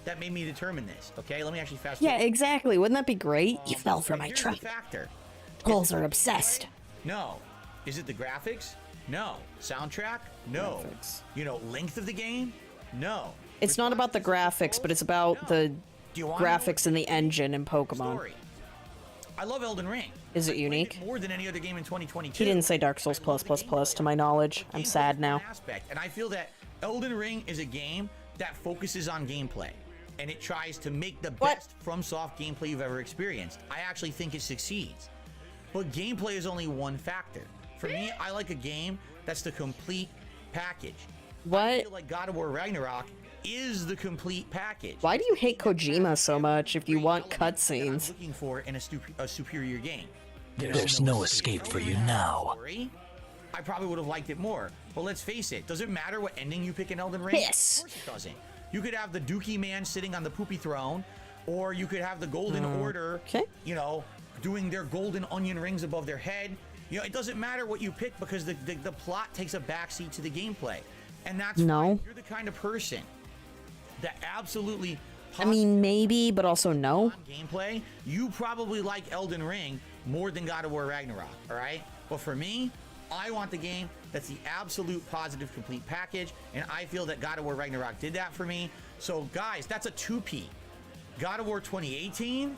that made me determine this. Okay? Let me actually fast forward. Yeah, exactly. Wouldn't that be great? You fell for my Here's trap. the factor. Trolls are obsessed. No. Is it the graphics? No. Soundtrack? No. Graphics. You know, length of the game? No. It's not about the graphics, but it's about the Do you want to know graphics and the engine in Pokemon. story? I love Elden Ring. Is it I played unique? more than any other game in 2022. He didn't say Dark Souls +++ to my knowledge. I'm sad now. Aspect, and I feel that Elden Ring is a game that focuses on gameplay, and it tries to make the best FromSoft gameplay you've ever experienced. I actually think it succeeds, but gameplay is only one factor. For me, I like a game that's the complete package. I What? feel like God of War Ragnarok is the complete package. Why do you hate Kojima so much if you want Element that I'm cutscenes? looking for in a superior game. There's no escape for you now. Story, I probably would have liked it more. But let's face it, does it matter what ending you pick in Elden Ring? Yes. Of course it doesn't. You could have the Dookie man sitting on the poopy throne, or you could have the Golden Order, okay. you know, doing their golden onion rings above their head. You know, it doesn't matter what you pick because the plot takes a backseat to the gameplay. And that's fine. You're the kind of person that absolutely... I mean, maybe, but also no. Gameplay, you probably like Elden Ring more than God of War Ragnarok, all right? But for me, I want the game that's the absolute positive complete package, and I feel that God of War Ragnarok did that for me. So guys, that's a 2P. God of War 2018,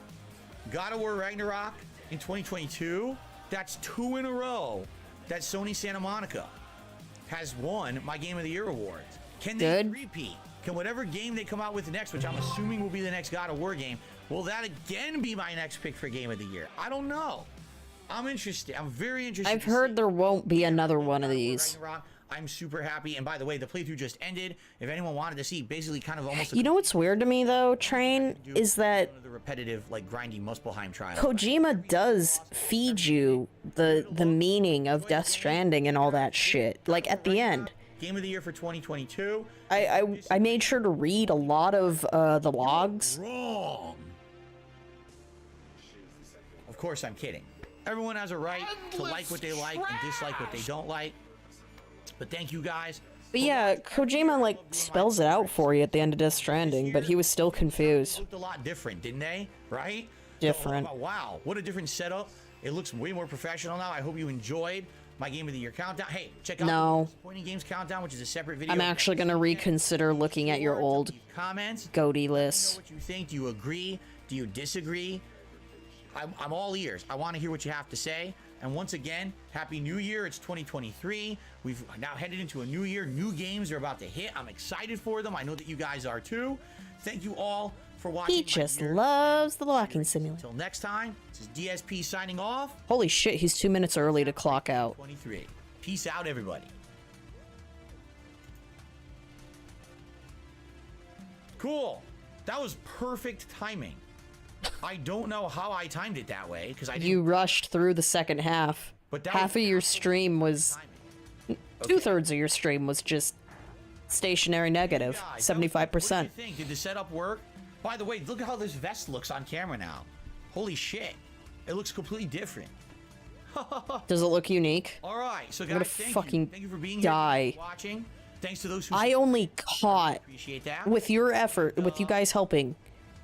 God of War Ragnarok in 2022, that's 2 in a row that Sony Santa Monica has won my Game of the Year awards. Can they repeat? Can whatever game they come out with next, which I'm assuming will be the next God of War game, will that again be my next pick for Game of the Year? I don't know. I'm interested. I'm very interested. I've heard there won't be another one of these. I'm super happy. And by the way, the playthrough just ended. If anyone wanted to see, basically kind of almost... You know what's weird to me, though, Train, is that the repetitive, like, grindy Muspelheim trial. Kojima does feed you the meaning of Death Stranding and all that shit. Like, at the end. Game of the Year for 2022. I made sure to read a lot of the logs. Wrong. Of course, I'm kidding. Everyone has a right to like what they like and dislike what they don't like. But thank you guys. But yeah, Kojima, like, spells it out for you at the end of Death Stranding, but he was still confused. It looked a lot different, didn't they? Right? Different. Oh, wow, what a different setup. It looks way more professional now. I hope you enjoyed my Game of the Year countdown. Hey, check out the Disappointing Games countdown, which is a separate video. I'm actually going to reconsider looking at your old comments. GOTY lists. What you think? Do you agree? Do you disagree? I'm all ears. I want to hear what you have to say. And once again, Happy New Year. It's 2023. We've now headed into a new year. New games are about to hit. I'm excited for them. I know that you guys are too. Thank you all for watching. He just loves the locking simulator. Until next time, this is DSP signing off. Holy shit, he's 2 minutes early to clock out. 23. Peace out, everybody. Cool. That was perfect timing. I don't know how I timed it that way because I didn't. You rushed through the second half. But half of your stream was... Two-thirds of your stream was just stationary negative. 75%. What do you think? Did the setup work? By the way, look at how this vest looks on camera now. Holy shit. It looks completely different. Does it look unique? All right, so guys, I'm gonna fucking thank you for being die. here, watching. Thanks to those who I only caught, appreciate that. with your effort, with you guys helping,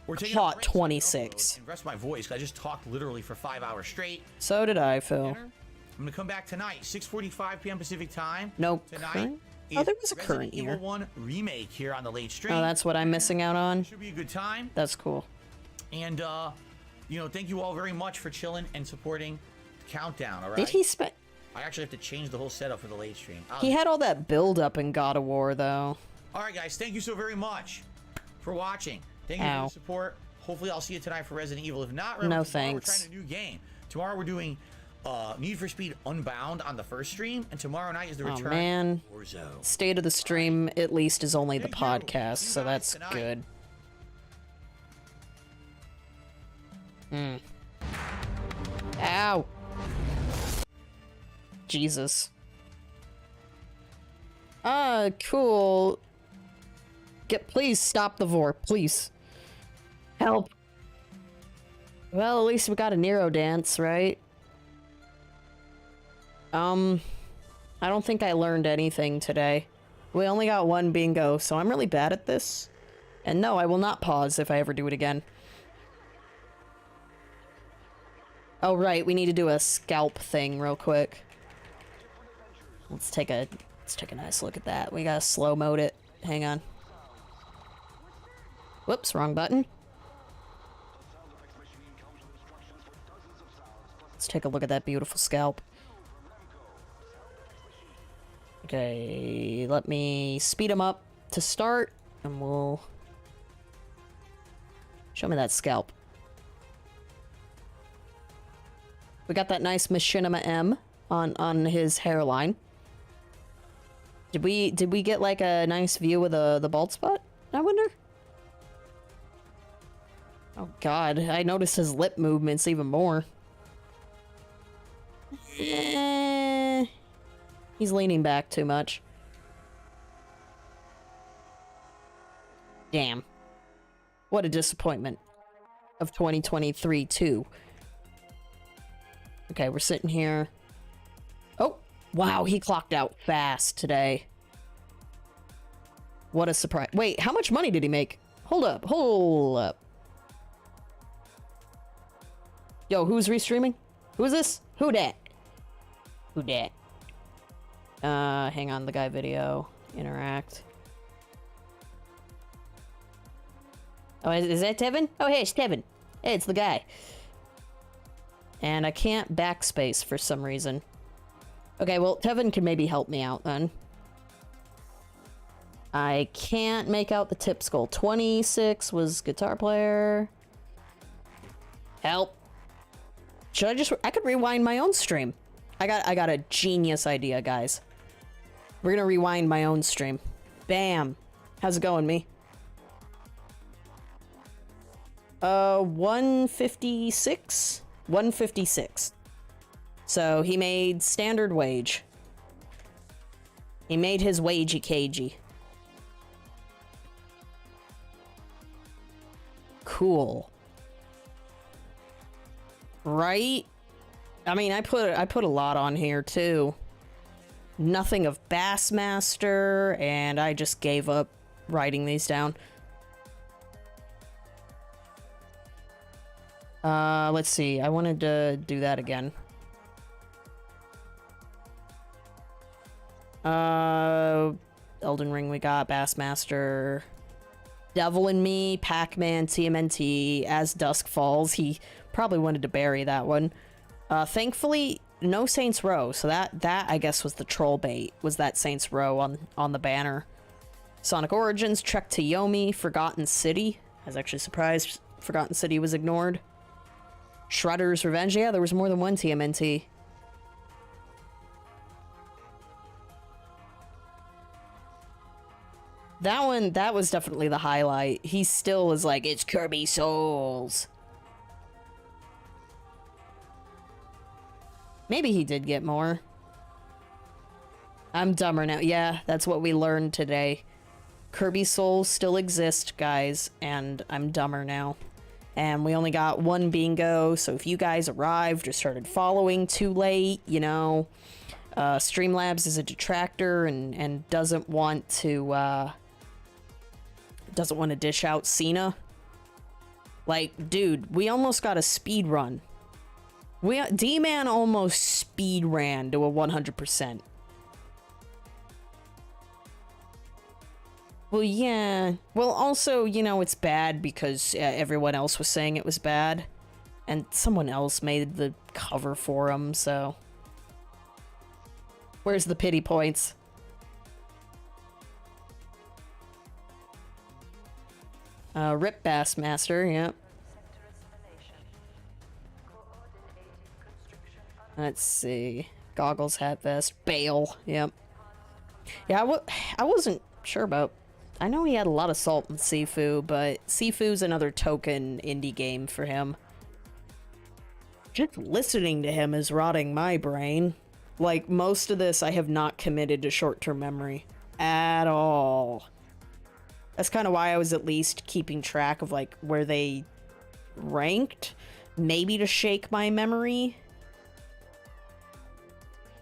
We're taking caught a break, 26. and rest my voice. I just talked literally for 5 hours straight. So did I, Phil. I'm gonna come back tonight, 6:45 p.m. Pacific time. Nope. Tonight. Oh, there was a current Resident year. Evil 1 remake here on the late stream. Oh, that's what I'm missing out on? Should be a good time. That's cool. And you know, thank you all very much for chilling and supporting the countdown. All right. Did he spend... I actually have to change the whole setup for the late stream. He had all that build up in God of War, though. All right, guys. Thank you so very much for watching. Thank you for the support. Hopefully, I'll see you tonight for Resident Evil. If not, remember, no tomorrow thanks. we're trying a new game. Tomorrow we're doing Need for Speed Unbound on the first stream, and tomorrow night is the return. Oh man, of Warzone. State of the stream at least is only the podcast, so that's tonight. good. Ow. Jesus. Cool. Please stop the vor, please. Help. Well, at least we got a Nero dance, right? I don't think I learned anything today. We only got one bingo, so I'm really bad at this. And no, I will not pause if I ever do it again. Oh, right, we need to do a scalp thing real quick. Let's take a nice look at that. We gotta slow mode it. Hang on. Whoops, wrong button. Let's take a look at that beautiful scalp. Okay, let me speed him up to start, and we'll... Show me that scalp. We got that nice Machinima M on his hairline. Did we get like a nice view of the bald spot? I wonder. Oh god, I noticed his lip movements even more. He's leaning back too much. Damn. What a disappointment of 2023 too. Okay, we're sitting here. Oh, wow, he clocked out fast today. What a surprise. Wait, how much money did he make? Hold up, hold up. Yo, who's restreaming? Who is this? Who dat? Who dat? Hang on, the guy video. Interact. Oh, is that Tevin? Oh, hey, it's Tevin. Hey, it's the guy. And I can't backspace for some reason. Okay, well, Tevin can maybe help me out then. I can't make out the tip skull. 26 was guitar player. Help. Should I could rewind my own stream. I got a genius idea, guys. We're gonna rewind my own stream. Bam. How's it going, me? 156? 156. So he made standard wage. He made his wagey cagey. Cool. Right? I mean, I put a lot on here too. Nothing of Bassmaster, and I just gave up writing these down. Let's see. I wanted to do that again. Elden Ring we got, Bassmaster, Devil in Me, Pac-Man, TMNT, As Dusk Falls. He probably wanted to bury that one. Thankfully, no Saints Row, so that I guess was the troll bait, was that Saints Row on the banner. Sonic Origins, Trek to Yomi, Forgotten City. I was actually surprised Forgotten City was ignored. Shredder's Revenge. Yeah, there was more than one TMNT. That was definitely the highlight. He still is like, it's Kirby Souls. Maybe he did get more. I'm dumber now. Yeah, that's what we learned today. Kirby Souls still exist, guys, and I'm dumber now. And we only got one bingo, so if you guys arrived or started following too late, you know, Streamlabs is a detractor and doesn't want to dish out Cena. Like, dude, we almost got a speed run. D-Man almost speed ran to a 100%. Well, yeah. Well, also, you know, it's bad because everyone else was saying it was bad. And someone else made the cover for him, so... Where's the pity points? Rip Bassmaster, yep. Let's see. Goggles, hat, vest, bail, yep. Yeah, I wasn't sure about... I know he had a lot of salt and Sifu, but Sifu's another token indie game for him. Just listening to him is rotting my brain. Like, most of this I have not committed to short-term memory. At all. That's kind of why I was at least keeping track of, like, where they ranked. Maybe to shake my memory.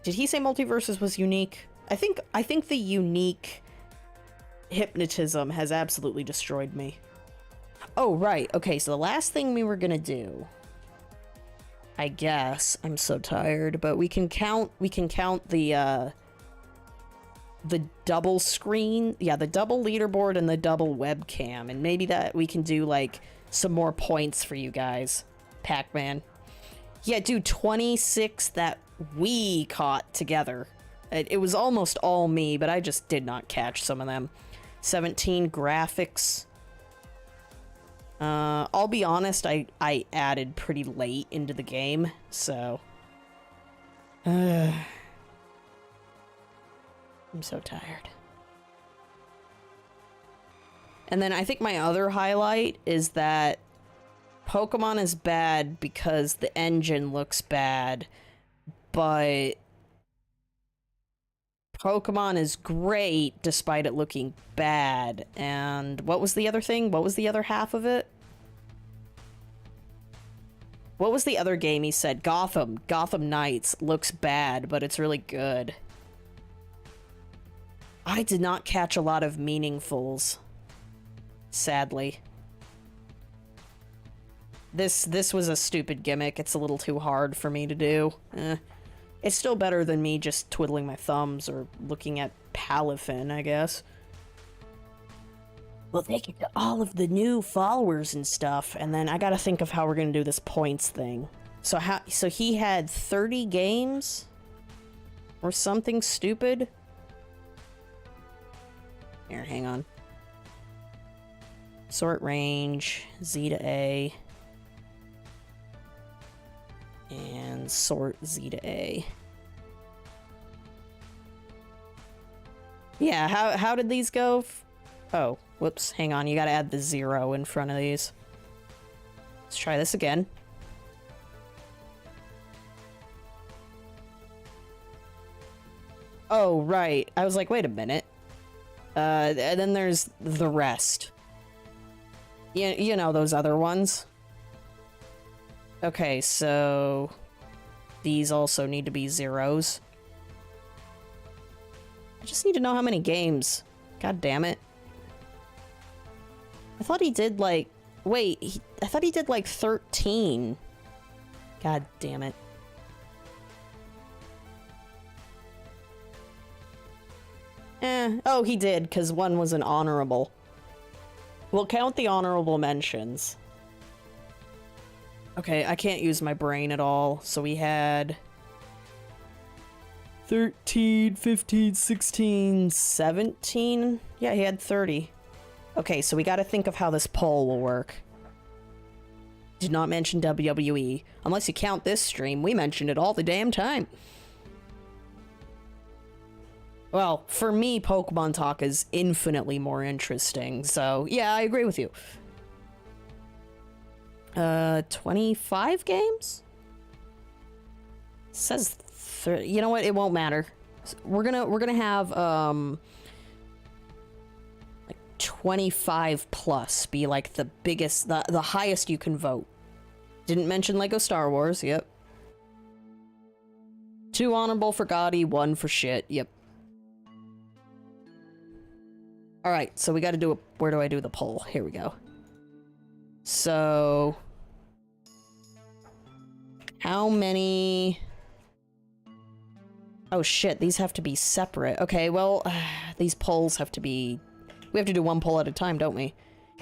Did he say Multiverses was unique? I think the unique hypnotism has absolutely destroyed me. Oh, right. Okay, so the last thing we were gonna do... I guess. I'm so tired, but we can count the double screen, yeah, the double leaderboard and the double webcam, and maybe that we can do, like, some more points for you guys. Pac-Man. Yeah, dude, 26 that we caught together. It was almost all me, but I just did not catch some of them. 17 graphics. I'll be honest, I added pretty late into the game, so... I'm so tired. And then I think my other highlight is that Pokemon is bad because the engine looks bad, but Pokemon is great despite it looking bad. And what was the other thing? What was the other half of it? What was the other game he said? Gotham. Gotham Knights looks bad, but it's really good. I did not catch a lot of meaningfuls, sadly. This was a stupid gimmick. It's a little too hard for me to do. It's still better than me just twiddling my thumbs or looking at Palafin, I guess. Well, thank you to all of the new followers and stuff, and then I gotta think of how we're gonna do this points thing. So he had 30 games? Or something stupid? Here, hang on. Sort range, Z to A. And sort Z to A. Yeah, how did these go? Oh, whoops, hang on, you gotta add the 0 in front of these. Let's try this again. Oh, right. I was like, wait a minute. And then there's the rest. You know those other ones. Okay, so these also need to be 0s. I just need to know how many games. God damn it. I thought he did like... Wait, I thought he did like 13. God damn it. Oh, he did, because one was an honorable. We'll count the honorable mentions. Okay, I can't use my brain at all, so we had... 13, 15, 16, 17? Yeah, he had 30. Okay, so we gotta think of how this poll will work. Did not mention WWE. Unless you count this stream, we mentioned it all the damn time. Well, for me, Pokemon talk is infinitely more interesting, so yeah, I agree with you. 25 games? It says 30. You know what? It won't matter. We're gonna have like 25 plus be like the biggest, the highest you can vote. Didn't mention Lego Star Wars. Yep. 2 honorable for GOTY, 1 for shit. Yep. All right, so we got to do a... Where do I do the poll? Here we go. So... How many... Oh shit, these have to be separate. Okay, well, these polls have to be... We have to do one poll at a time, don't we?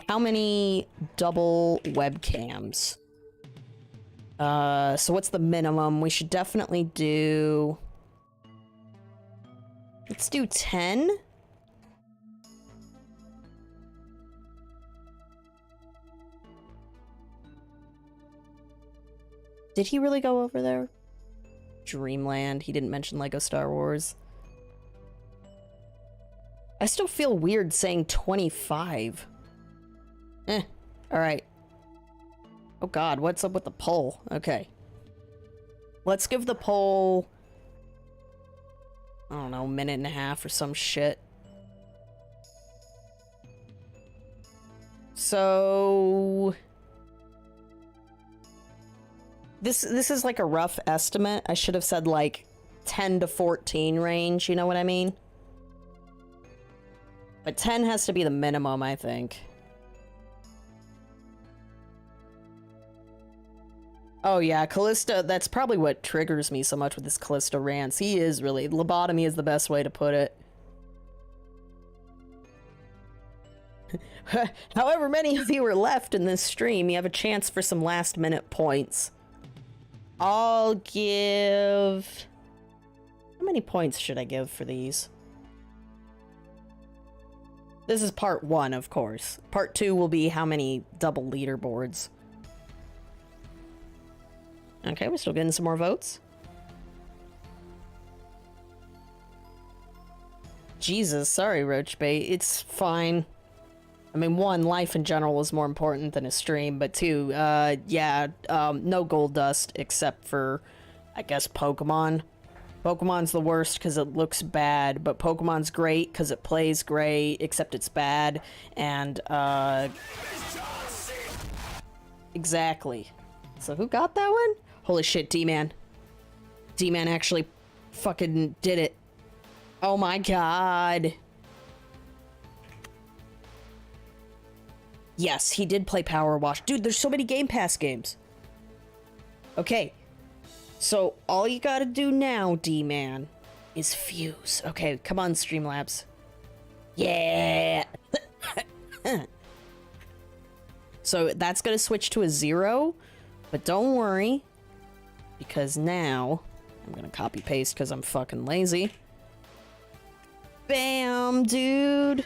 How many double webcams? So what's the minimum? We should definitely do... Let's do 10. Did he really go over there? Dreamland. He didn't mention Lego Star Wars. I still feel weird saying 25. Alright. Oh god, what's up with the poll? Okay. Let's give the poll... I don't know, minute and a half or some shit. So... This is like a rough estimate. I should have said like 10 to 14 range, you know what I mean? But 10 has to be the minimum, I think. Oh yeah, Callisto, that's probably what triggers me so much with this Callisto rants. He is really... Lobotomy is the best way to put it. However many of you are left in this stream, you have a chance for some last-minute points. I'll give... How many points should I give for these? This is part 1, of course. Part 2 will be how many double leaderboards. Okay, we're still getting some more votes. Jesus, sorry, Roachbait. It's fine. I mean, 1, life in general is more important than a stream, but 2, yeah, no gold dust except for, I guess, Pokemon. Pokemon's the worst because it looks bad, but Pokemon's great because it plays great, except it's bad, and, exactly. So who got that one? Holy shit, D-Man. D-Man actually fucking did it. Oh my god. Yes, he did play Power Wash. Dude, there's so many Game Pass games. Okay. So, all you gotta do now, D-Man, is fuse. Okay, come on, Streamlabs. Yeah! So, that's gonna switch to a 0, but don't worry, because now, I'm gonna copy-paste because I'm fucking lazy. Bam, dude!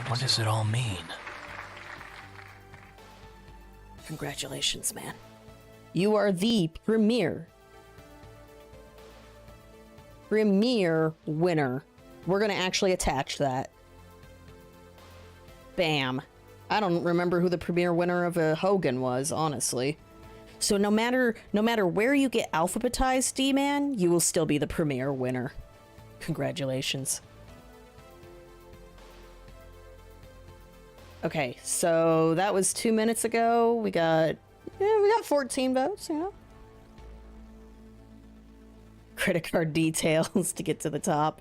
What does it all mean? Congratulations, man. You are the premier winner. We're gonna actually attach that. Bam. I don't remember who the premier winner of a Hogan was, honestly. So no matter where you get alphabetized, D-Man, you will still be the premier winner. Congratulations. Okay, so that was 2 minutes ago. We got 14 votes, you know. Credit card details to get to the top.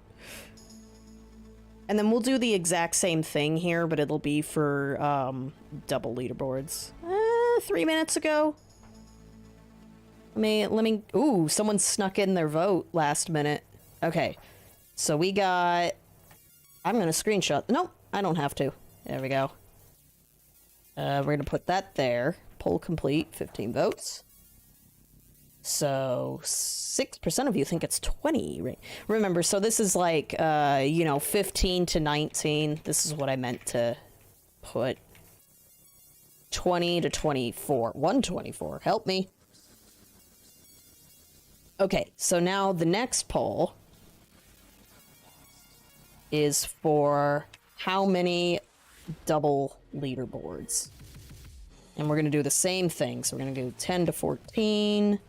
And then we'll do the exact same thing here, but it'll be for double leaderboards. 3 minutes ago. Let me. Ooh, someone snuck in their vote last minute. Okay, so we got. I'm gonna screenshot. Nope, I don't have to. There we go. We're gonna put that there. Poll complete. 15 votes. So 6% of you think it's 20. Right? Remember, so this is like, 15 to 19. This is what I meant to put. 20 to 24. 124. Help me. Okay, so now the next poll is for how many double leaderboards. And we're going to do the same thing. So we're going to do 10 to 14,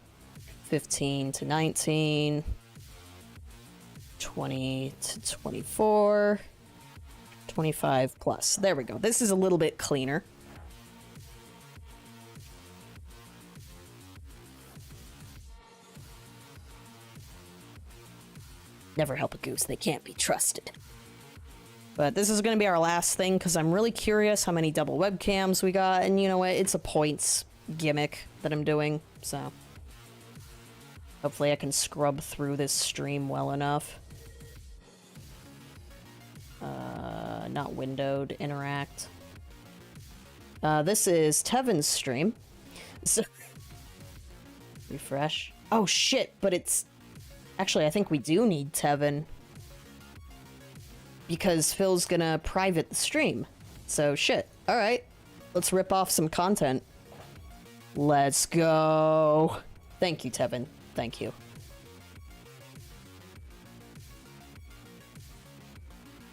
15 to 19, 20 to 24, 25 plus. There we go. This is a little bit cleaner. Never help a goose. They can't be trusted. But this is going to be our last thing because I'm really curious how many double webcams we got. And you know what? It's a points gimmick that I'm doing. So hopefully I can scrub through this stream well enough. Not windowed. Interact. This is Tevin's stream. So Refresh. Oh shit, but it's... Actually, I think we do need Tevin. Because Phil's gonna private the stream. So shit. Alright. Let's rip off some content. Let's go. Thank you, Tevin. Thank you.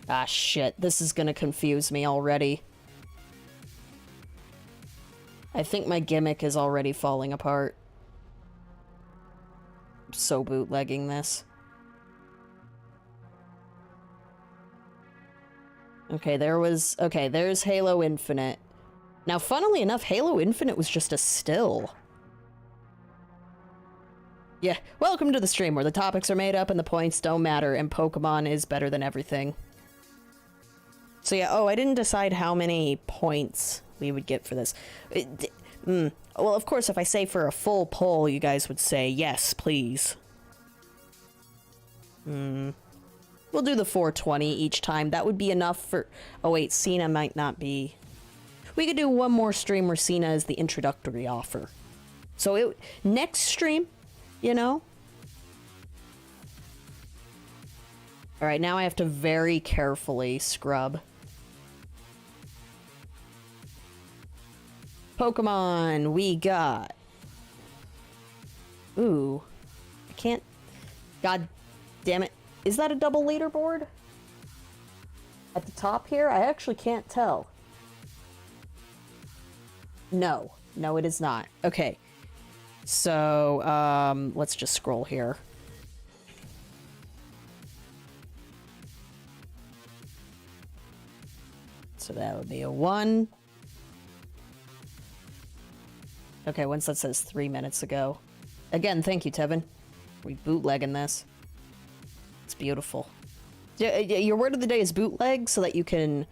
Ah, shit. This is gonna confuse me already. I think my gimmick is already falling apart. I'm so bootlegging this. Okay, there's Halo Infinite. Now, funnily enough, Halo Infinite was just a still. Yeah, welcome to the stream where the topics are made up and the points don't matter and Pokemon is better than everything. So yeah, oh, I didn't decide how many points we would get for this. Well, of course, if I say for a full poll, you guys would say, yes, please. We'll do the 420 each time. That would be enough for... Oh wait, Cena might not be... We could do one more stream where Cena is the introductory offer. So next stream, you know? Alright, now I have to very carefully scrub. Pokemon, we got... Ooh. I can't... God damn it. Is that a double leaderboard? At the top here? I actually can't tell. No. No, it is not. Okay. So, let's just scroll here. So that would be a 1. Okay, once that says 3 minutes ago. Again, thank you, Tevin. We bootlegging this. It's beautiful. Your word of the day is bootleg so that you can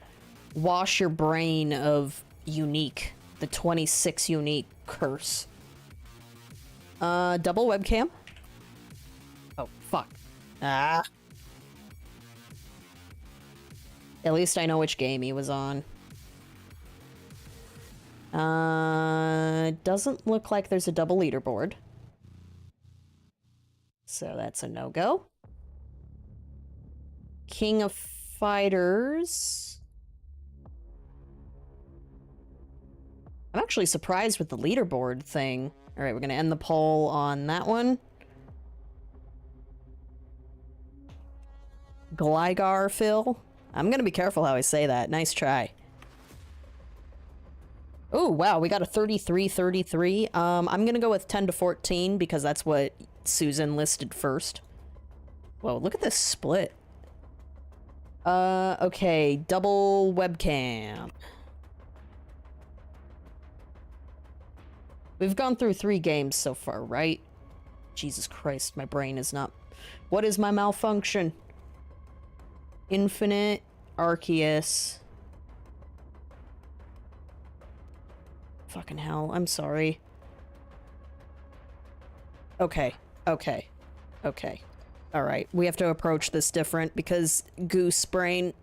wash your brain of unique. The 26 unique curse. Double webcam. Oh, fuck. Ah. At least I know which game he was on. Doesn't look like there's a double leaderboard. So that's a no-go. King of Fighters. I'm actually surprised with the leaderboard thing. Alright, we're gonna end the poll on that one. Gligar Phil. I'm gonna be careful how I say that. Nice try. Oh, wow, we got a 33-33. I'm gonna go with 10 to 14 because that's what Susan listed first. Whoa, look at this split. Okay, double webcam. We've gone through 3 games so far, right? Jesus Christ, my brain is not... What is my malfunction? Infinite, Arceus... Fucking hell, I'm sorry. Okay, okay, okay. Alright, we have to approach this different because Goose brain...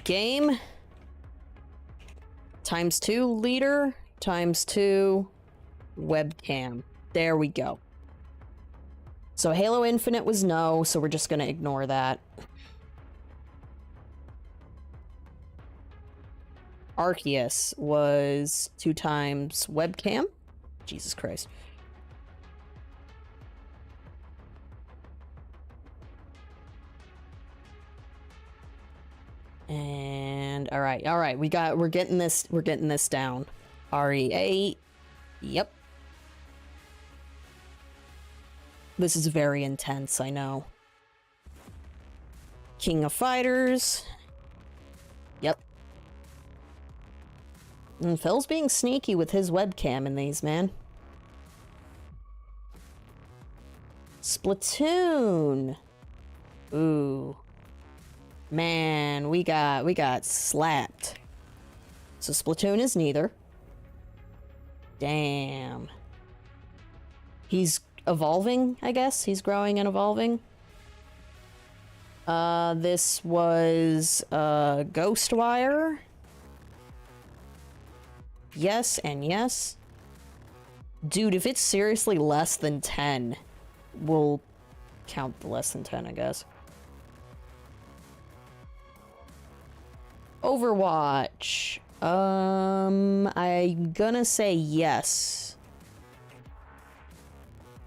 Game... Times 2 leader... Times 2 webcam. There we go. So Halo Infinite was no, so we're just gonna ignore that. Arceus was 2 times webcam. Jesus Christ. And all right, we're getting this down. RE8. Yep. This is very intense, I know. King of Fighters. Yep. And Phil's being sneaky with his webcam in these, man. Splatoon. Ooh. Man, we got slapped. So Splatoon is neither. Damn. He's evolving, I guess. He's growing and evolving. This was, Ghostwire. Yes and yes. Dude, if it's seriously less than 10, we'll count the less than 10, I guess. Overwatch. I'm gonna say yes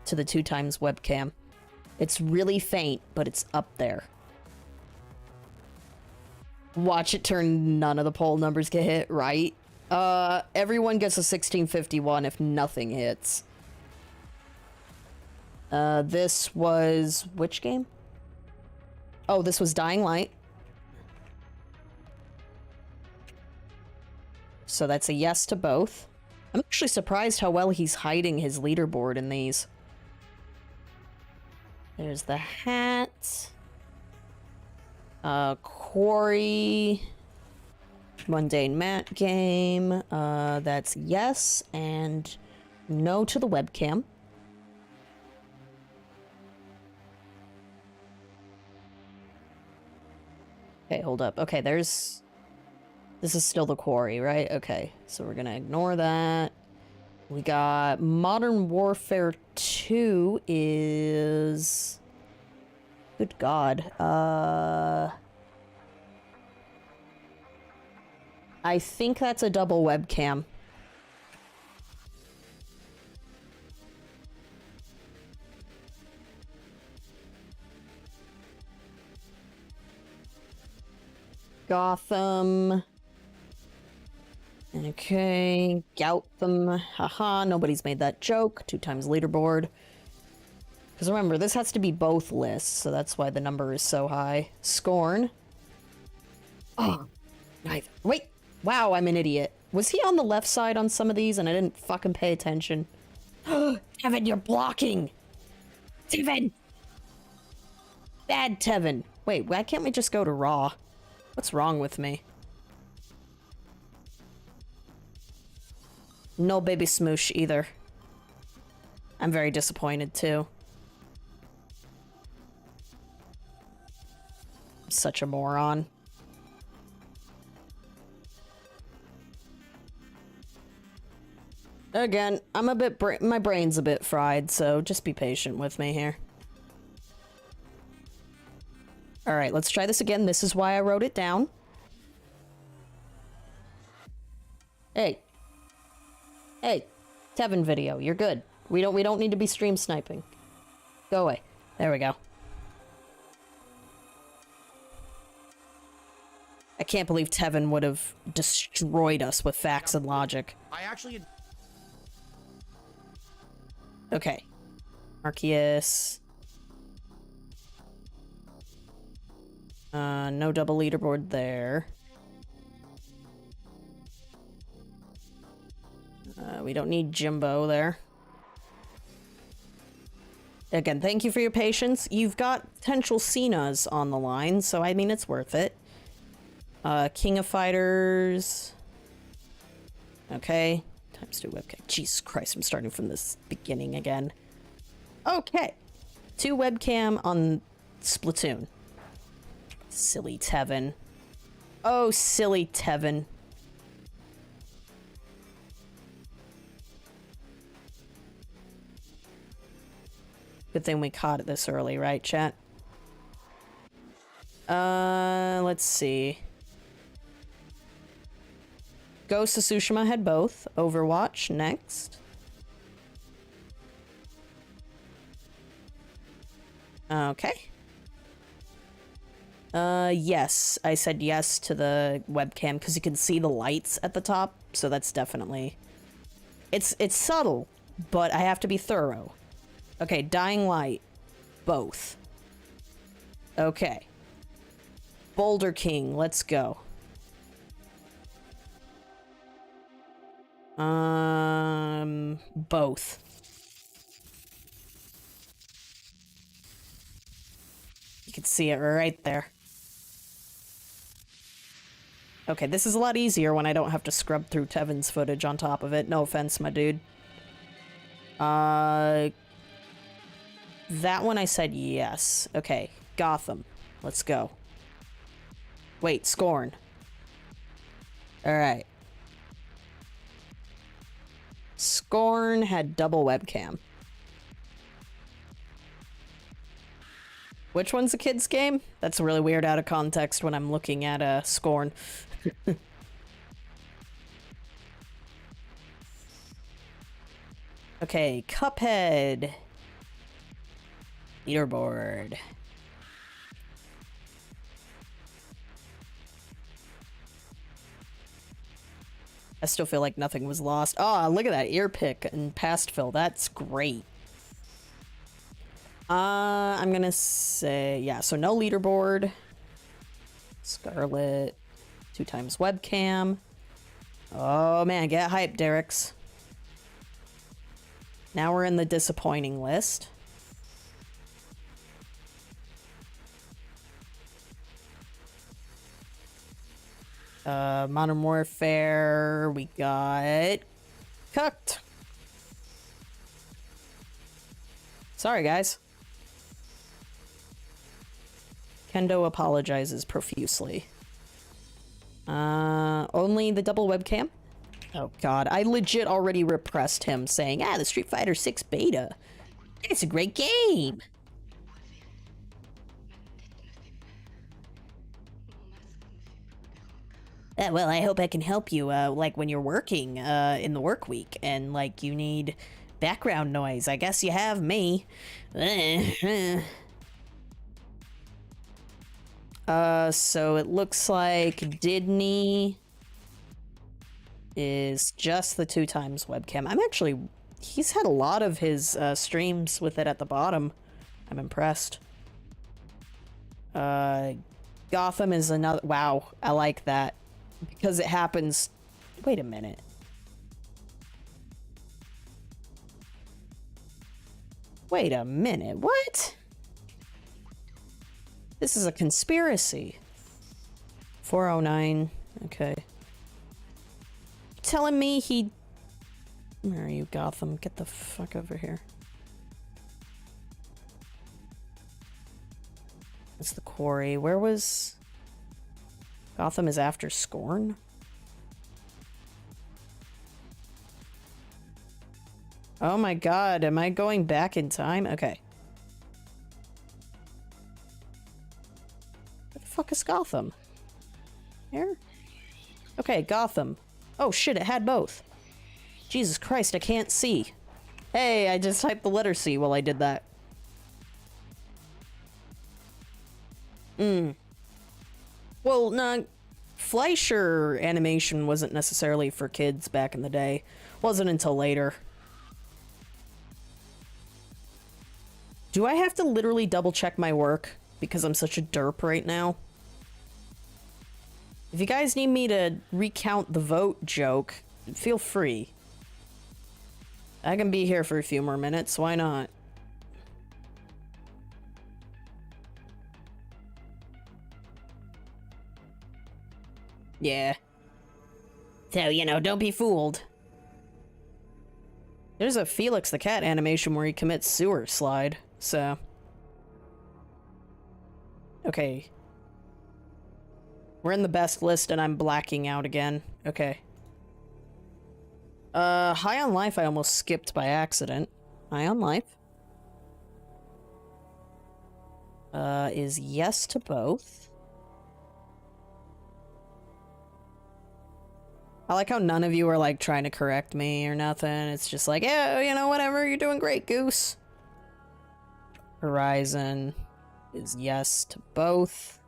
to the 2 times webcam. It's really faint, but it's up there. Watch it turn, none of the poll numbers get hit, right? Everyone gets a 1651 if nothing hits. This was... which game? Oh, this was Dying Light. So that's a yes to both. I'm actually surprised how well he's hiding his leaderboard in these. There's the hat. Quarry. Mundane Mat game. That's yes and no to the webcam. Okay, hold up. Okay, there's... this is still the Quarry, right? Okay, so we're gonna ignore that. We got Modern Warfare 2 is... good God. I think that's a double webcam. Gotham. Okay. Gotham. Haha, nobody's made that joke. 2 times leaderboard. Because remember, this has to be both lists, so that's why the number is so high. Scorn. Oh, neither. Wait. Wow, I'm an idiot. Was he on the left side on some of these and I didn't fucking pay attention? Tevin, you're blocking! Tevin! Bad Tevin. Wait, why can't we just go to Raw? What's wrong with me? No baby smoosh either. I'm very disappointed too. I'm such a moron. Again, I'm a bit my brain's a bit fried, so just be patient with me here. Alright, let's try this again. This is why I wrote it down. Hey. Hey. Tevin video, you're good. We don't need to be stream sniping. Go away. There we go. I can't believe Tevin would have destroyed us with facts and logic. I actually... Okay. Arceus. No double leaderboard there. We don't need Jimbo there. Again, thank you for your patience. You've got potential Cenas on the line, so I mean, it's worth it. King of Fighters. Okay. Times 2 webcam. Jesus Christ, I'm starting from this beginning again. Okay. 2 webcam on Splatoon. Silly Tevin. Oh, silly Tevin. Good thing we caught it this early, right, chat? Let's see. Ghost of Tsushima had both. Overwatch next. Okay. Yes. I said yes to the webcam because you can see the lights at the top, so that's definitely... It's subtle, but I have to be thorough. Okay, Dying Light. Both. Okay. Boulder King, let's go. Both. You can see it right there. Okay, this is a lot easier when I don't have to scrub through Tevin's footage on top of it. No offense, my dude. That one I said yes. Okay, Gotham. Let's go. Wait, Scorn. Alright. Scorn had double webcam. Which one's a kid's game? That's really weird out of context when I'm looking at Scorn. Okay, Cuphead. Leaderboard. I still feel like nothing was lost. Oh, look at that ear pick and past fill. That's great. I'm gonna say, yeah, so no leaderboard. Scarlet. 2 times webcam. Oh man, get hyped, Derek's. Now we're in the disappointing list. Modern Warfare, we got Cooked. Sorry, guys. Kendo apologizes profusely. Only the double webcam? Oh god, I legit already repressed him saying, the Street Fighter 6 beta. It's a great game. Well, I hope I can help you, like, when you're working, in the work week, and, like, you need background noise. I guess you have me. So it looks like Didney is just the 2 times webcam. He's had a lot of his, streams with it at the bottom. I'm impressed. Gotham is another, wow, I like that. Because it happens... Wait a minute. Wait a minute, what? This is a conspiracy. 409, okay. Telling me he... Where are you, Gotham? Get the fuck over here. That's the quarry. Where was... Gotham is after Scorn? Oh my god, am I going back in time? Okay. Where the fuck is Gotham? Here? Okay, Gotham. Oh shit, it had both. Jesus Christ, I can't see. Hey, I just typed the letter C while I did that. Well, no, Fleischer animation wasn't necessarily for kids back in the day. Wasn't until later. Do I have to literally double check my work because I'm such a derp right now? If you guys need me to recount the vote joke, feel free. I can be here for a few more minutes, why not? Yeah. So, you know, don't be fooled. There's a Felix the Cat animation where he commits sewer slide, so... Okay. We're in the best list and I'm blacking out again. Okay. High on Life I almost skipped by accident. High on Life. Is yes to both. I like how none of you are, like, trying to correct me or nothing. It's just like, yeah, you know, whatever, you're doing great, Goose. Horizon is yes to both.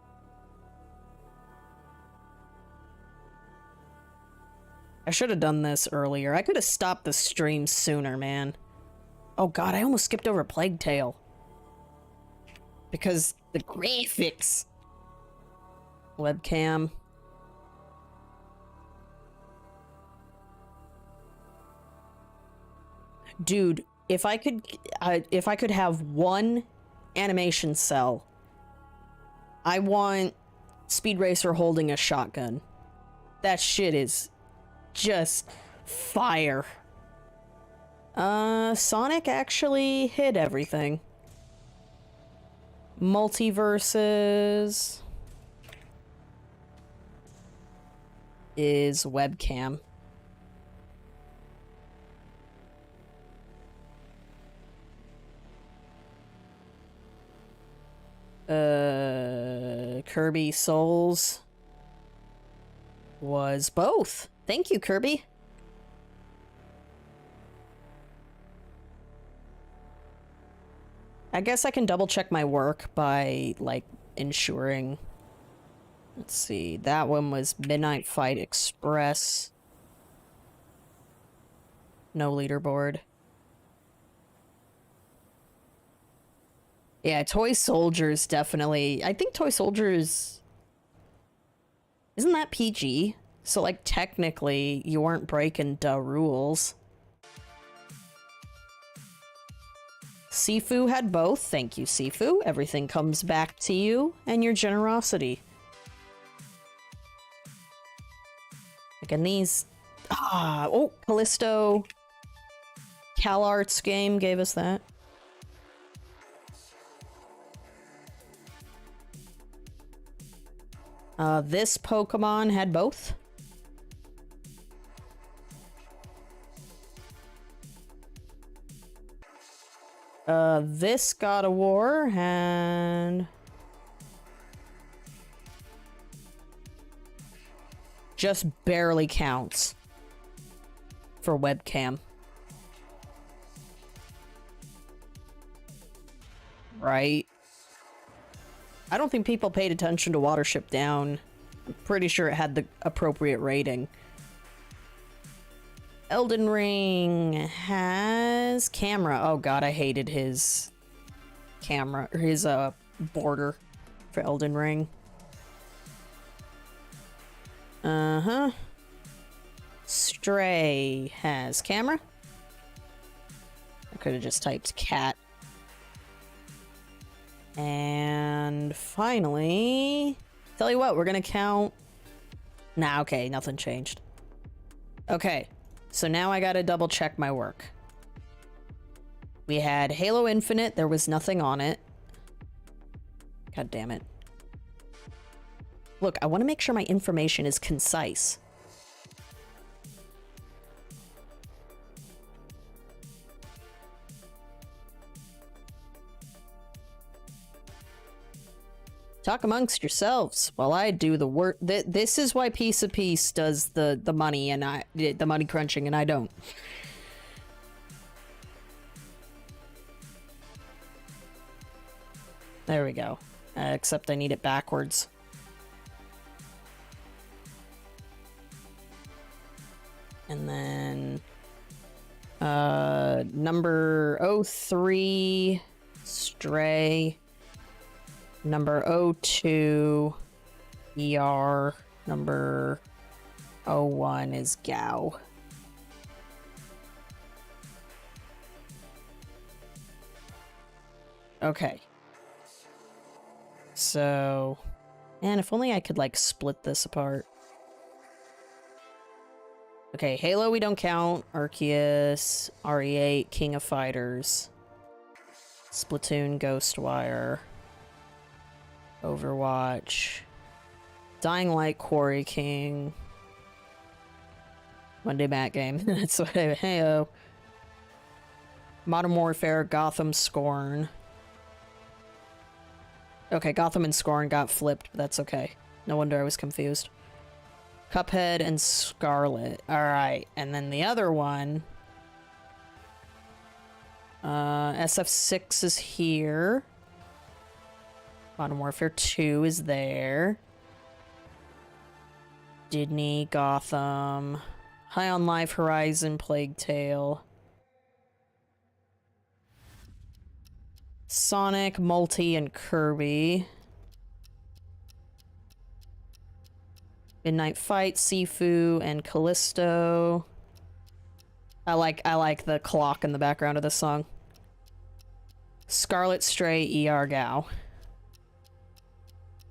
I should have done this earlier. I could have stopped the stream sooner, man. Oh god, I almost skipped over Plague Tale. Because the graphics. Webcam. Dude, if I could have one animation cell, I want Speed Racer holding a shotgun. That shit is just fire. Sonic actually hit everything. Multiverses is webcam. Kirby Souls was both. Thank you, Kirby. I guess I can double check my work by, like, ensuring... Let's see, that one was Midnight Fight Express. No leaderboard. Yeah, Toy Soldiers definitely... I think Toy Soldiers... Isn't that PG? So, like, technically, you weren't breaking the rules. Sifu had both. Thank you, Sifu. Everything comes back to you and your generosity. Again, these... oh, Callisto... CalArts game gave us that. This Pokemon had both. This God of War and... just barely counts for webcam. Right? I don't think people paid attention to Watership Down. I'm pretty sure it had the appropriate rating. Elden Ring has camera. Oh god, I hated his camera, or his border for Elden Ring. Uh-huh. Stray has camera. I could have just typed cat. And finally, tell you what, we're gonna count. Nah, okay, nothing changed. Okay, so now I gotta double check my work. We had Halo Infinite, there was nothing on it. God damn it. Look, I want to make sure my information is concise. Talk amongst yourselves while I do the work. This is why Piece of Peace does the money and the money crunching and I don't. There we go. Except I need it backwards. And then number 03 Stray, number 02 ER, number 01 is Gao. Okay. So, and if only I could like split this apart. Okay, Halo we don't count, Arceus, RE8, King of Fighters, Splatoon, Ghostwire, Overwatch, Dying Light, Quarry King, Monday Mat Game, that's what I... Hey-oh. Modern Warfare, Gotham, Scorn. Okay, Gotham and Scorn got flipped, but that's okay. No wonder I was confused. Cuphead and Scarlet. Alright, and then the other one... SF6 is here. Modern Warfare 2 is there. Disney, Gotham... High on Life, Horizon, Plague Tale... Sonic, Multi, and Kirby. Midnight Fight, Sifu, and Callisto. I like the clock in the background of this song. Scarlet, Stray, ER, Gao.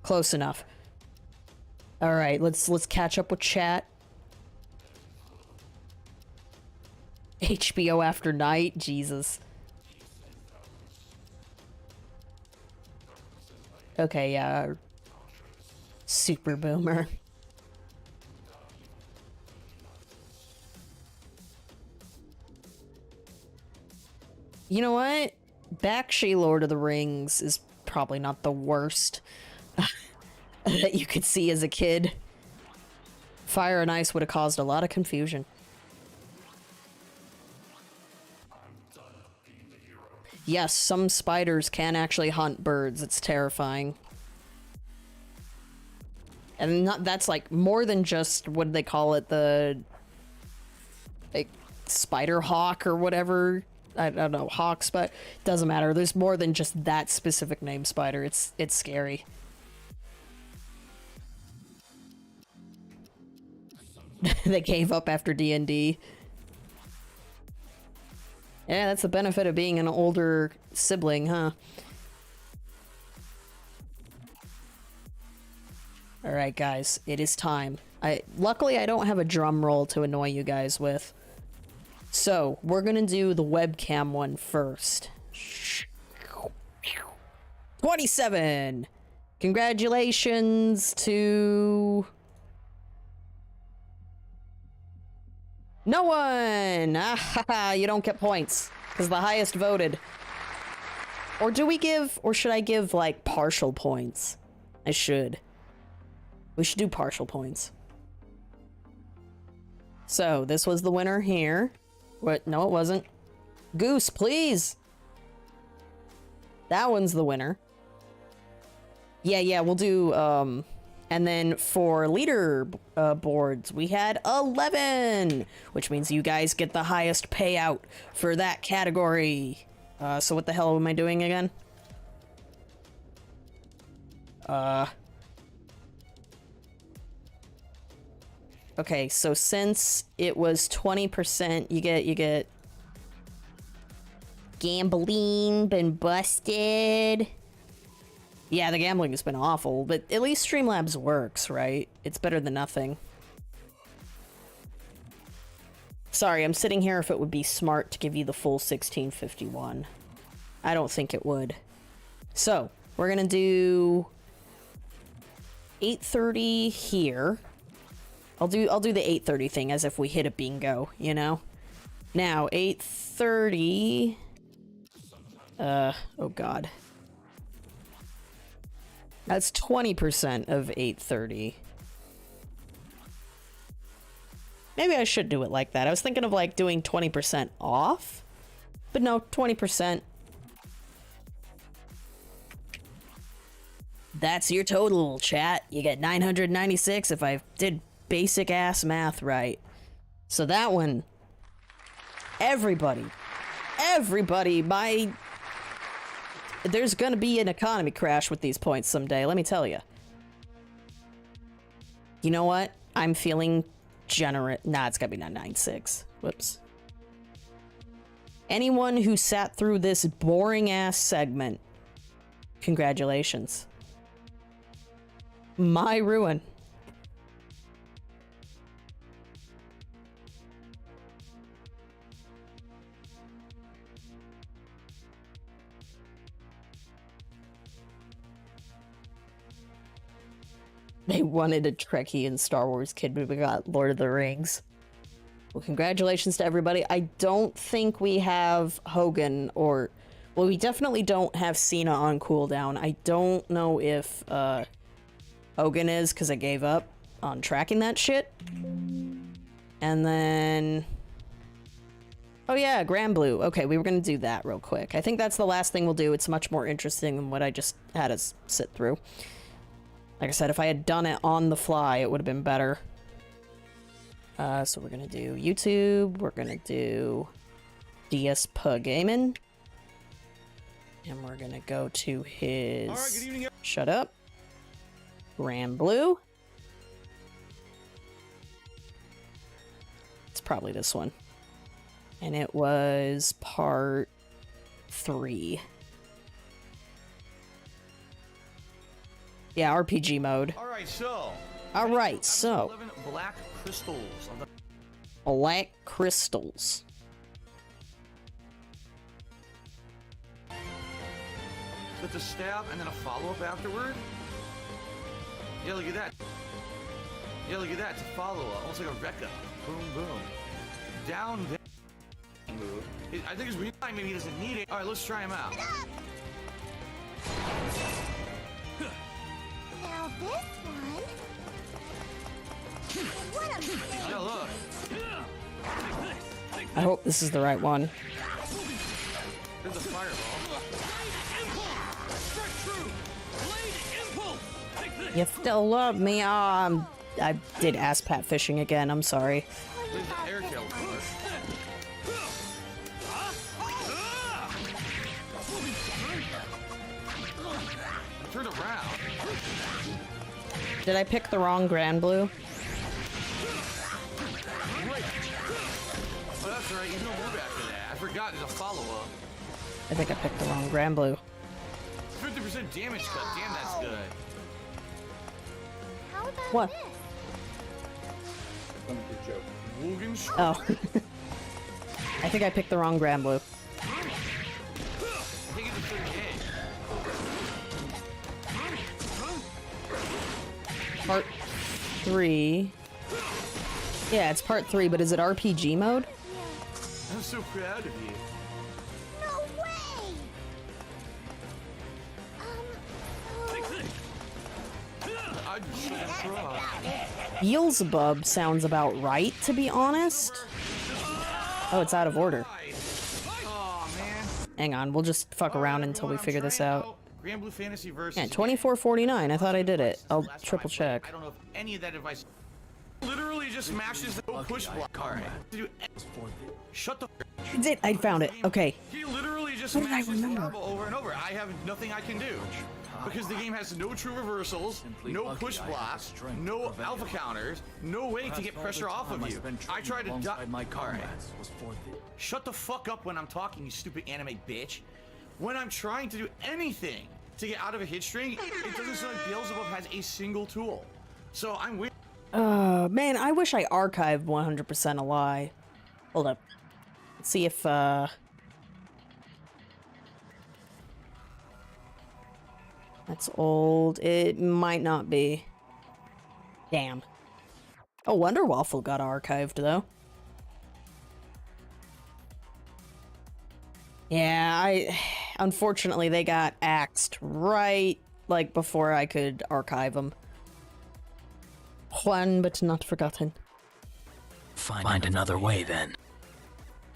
Close enough. All right, let's catch up with chat. HBO After Night, Jesus. Okay, yeah. Super Boomer. You know what? Bakshi Lord of the Rings is probably not the worst. that you could see as a kid. Fire and ice would have caused a lot of confusion. Yes, some spiders can actually hunt birds. It's terrifying. And that's like more than just, what do they call it? The like spider hawk or whatever. I don't know, hawks, but doesn't matter. There's more than just that specific name spider. It's scary. They gave up after D&D. Yeah, that's the benefit of being an older sibling, huh? Alright, guys, it is time. Luckily, I don't have a drum roll to annoy you guys with. So, we're gonna do the webcam one first. 27! Congratulations to... no one! Ah, you don't get points, because the highest voted. Or do we give, or should I give, like, partial points? I should. We should do partial points. So, this was the winner here. What? No, it wasn't. Goose, please! That one's the winner. Yeah, we'll do, and then for leader boards, we had 11, which means you guys get the highest payout for that category. So what the hell am I doing again? Okay, so since it was 20%, you get gambling been busted. Yeah, the gambling has been awful, but at least Streamlabs works, right? It's better than nothing. Sorry, I'm sitting here if it would be smart to give you the full 1651. I don't think it would. So, we're gonna do 8:30 here. I'll do the 8:30 thing as if we hit a bingo, you know? Now, 8:30... oh god. That's 20% of 8:30. Maybe I should do it like that. I was thinking of like doing 20% off, but no, 20%. That's your total, chat. You get 996 if I did basic ass math right. So that one, everybody, there's gonna be an economy crash with these points someday, let me tell you. You know what? I'm feeling generous. Nah, it's gotta be 996. Whoops. Anyone who sat through this boring ass segment, congratulations. My ruin. They wanted a Trekkie and Star Wars kid, but we got Lord of the Rings. Well, congratulations to everybody. I don't think we have Hogan or... well, we definitely don't have Cena on cooldown. I don't know if Hogan is, because I gave up on tracking that shit. And then... oh yeah, Grand Blue. Okay, we were gonna do that real quick. I think that's the last thing we'll do. It's much more interesting than what I just had us sit through. Like I said, if I had done it on the fly, it would have been better. So we're gonna do YouTube, we're gonna do DSP-isms, and we're gonna go to his... All right, good evening. Shut up. Grand Blue. It's probably this one. And it was part 3. Yeah, RPG mode. Alright, so... alright, so... 11 black crystals. Black crystals. With a stab and then a follow-up afterward? Yeah, look at that. Yeah, look at that. It's a follow-up. Almost like a Rekka. Boom, boom. Down, down. Move. I think it's really fine. Maybe he doesn't need it. Alright, let's try him out. No. Now look. I hope this is the right one. There's a fireball. You still love me? I did ass pat fishing again. I'm sorry. There's an air tail. Turn around. Did I pick the wrong Grand Blue? Oh, that's right. You don't move after that. I forgot there's a follow-up. I think I picked the wrong Grand Blue. 50% damage cut. Damn, that's good. How about What? this? Wogan Oh. I think I picked the wrong Grand Blue. Take it to 38. Part 3. Yeah, it's part 3, but is it RPG mode? I'm so proud of you. No way! I just shouldn't try. Beelzebub sounds about right, to be honest. Oh, it's out of order. Oh, man. Hang on, we'll just fuck around until we figure this out. Grand Blue Fantasy versus. Yeah, 24.49. I thought I did it. I'll triple check. I don't know if any of that advice literally just smashes the push block. Alright. Shut the Did I found it? Okay. He literally just What did I smashes the remember? level over and over. I have nothing I can do. Because the game has no true reversals, no push blocks, no alpha counters, no way to get pressure off of you. I tried to Alright. Shut the fuck up when I'm talking, you stupid anime bitch. When I'm trying to do anything to get out of a hit string, it doesn't seem like Beelzebub has a single tool. So I'm weird. Man, I wish I archived 100% a lie. Hold up. Let's see if, that's old. It might not be. Damn. Oh, Wonder Waffle got archived, though. Yeah, unfortunately, they got axed right, like, before I could archive them. Juan, but not forgotten. Find another way, then.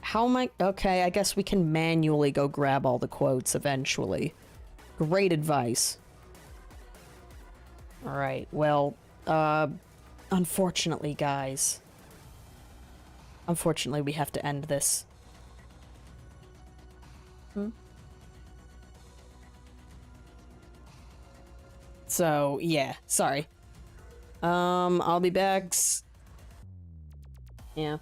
How am I... Okay, I guess we can manually go grab all the quotes eventually. Great advice. Alright, well, unfortunately, guys. Unfortunately, we have to end this. So, yeah, sorry. I'll be back. Yeah.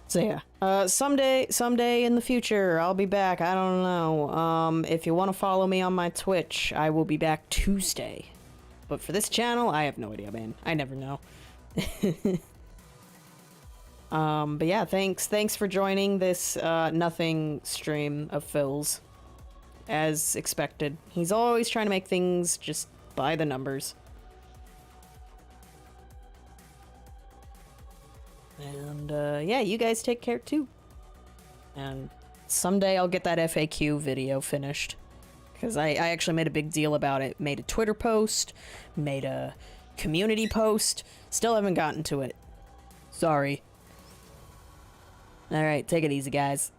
So yeah, someday in the future, I'll be back. I don't know. If you want to follow me on my Twitch, I will be back Tuesday. But for this channel, I have no idea, man. I never know. But yeah, thanks for joining this, nothing stream of Phil's. As expected. He's always trying to make things just by the numbers. And, yeah, you guys take care too. And someday I'll get that FAQ video finished. Because I actually made a big deal about it. Made a Twitter post, made a community post. Still haven't gotten to it. Sorry. Alright, take it easy, guys.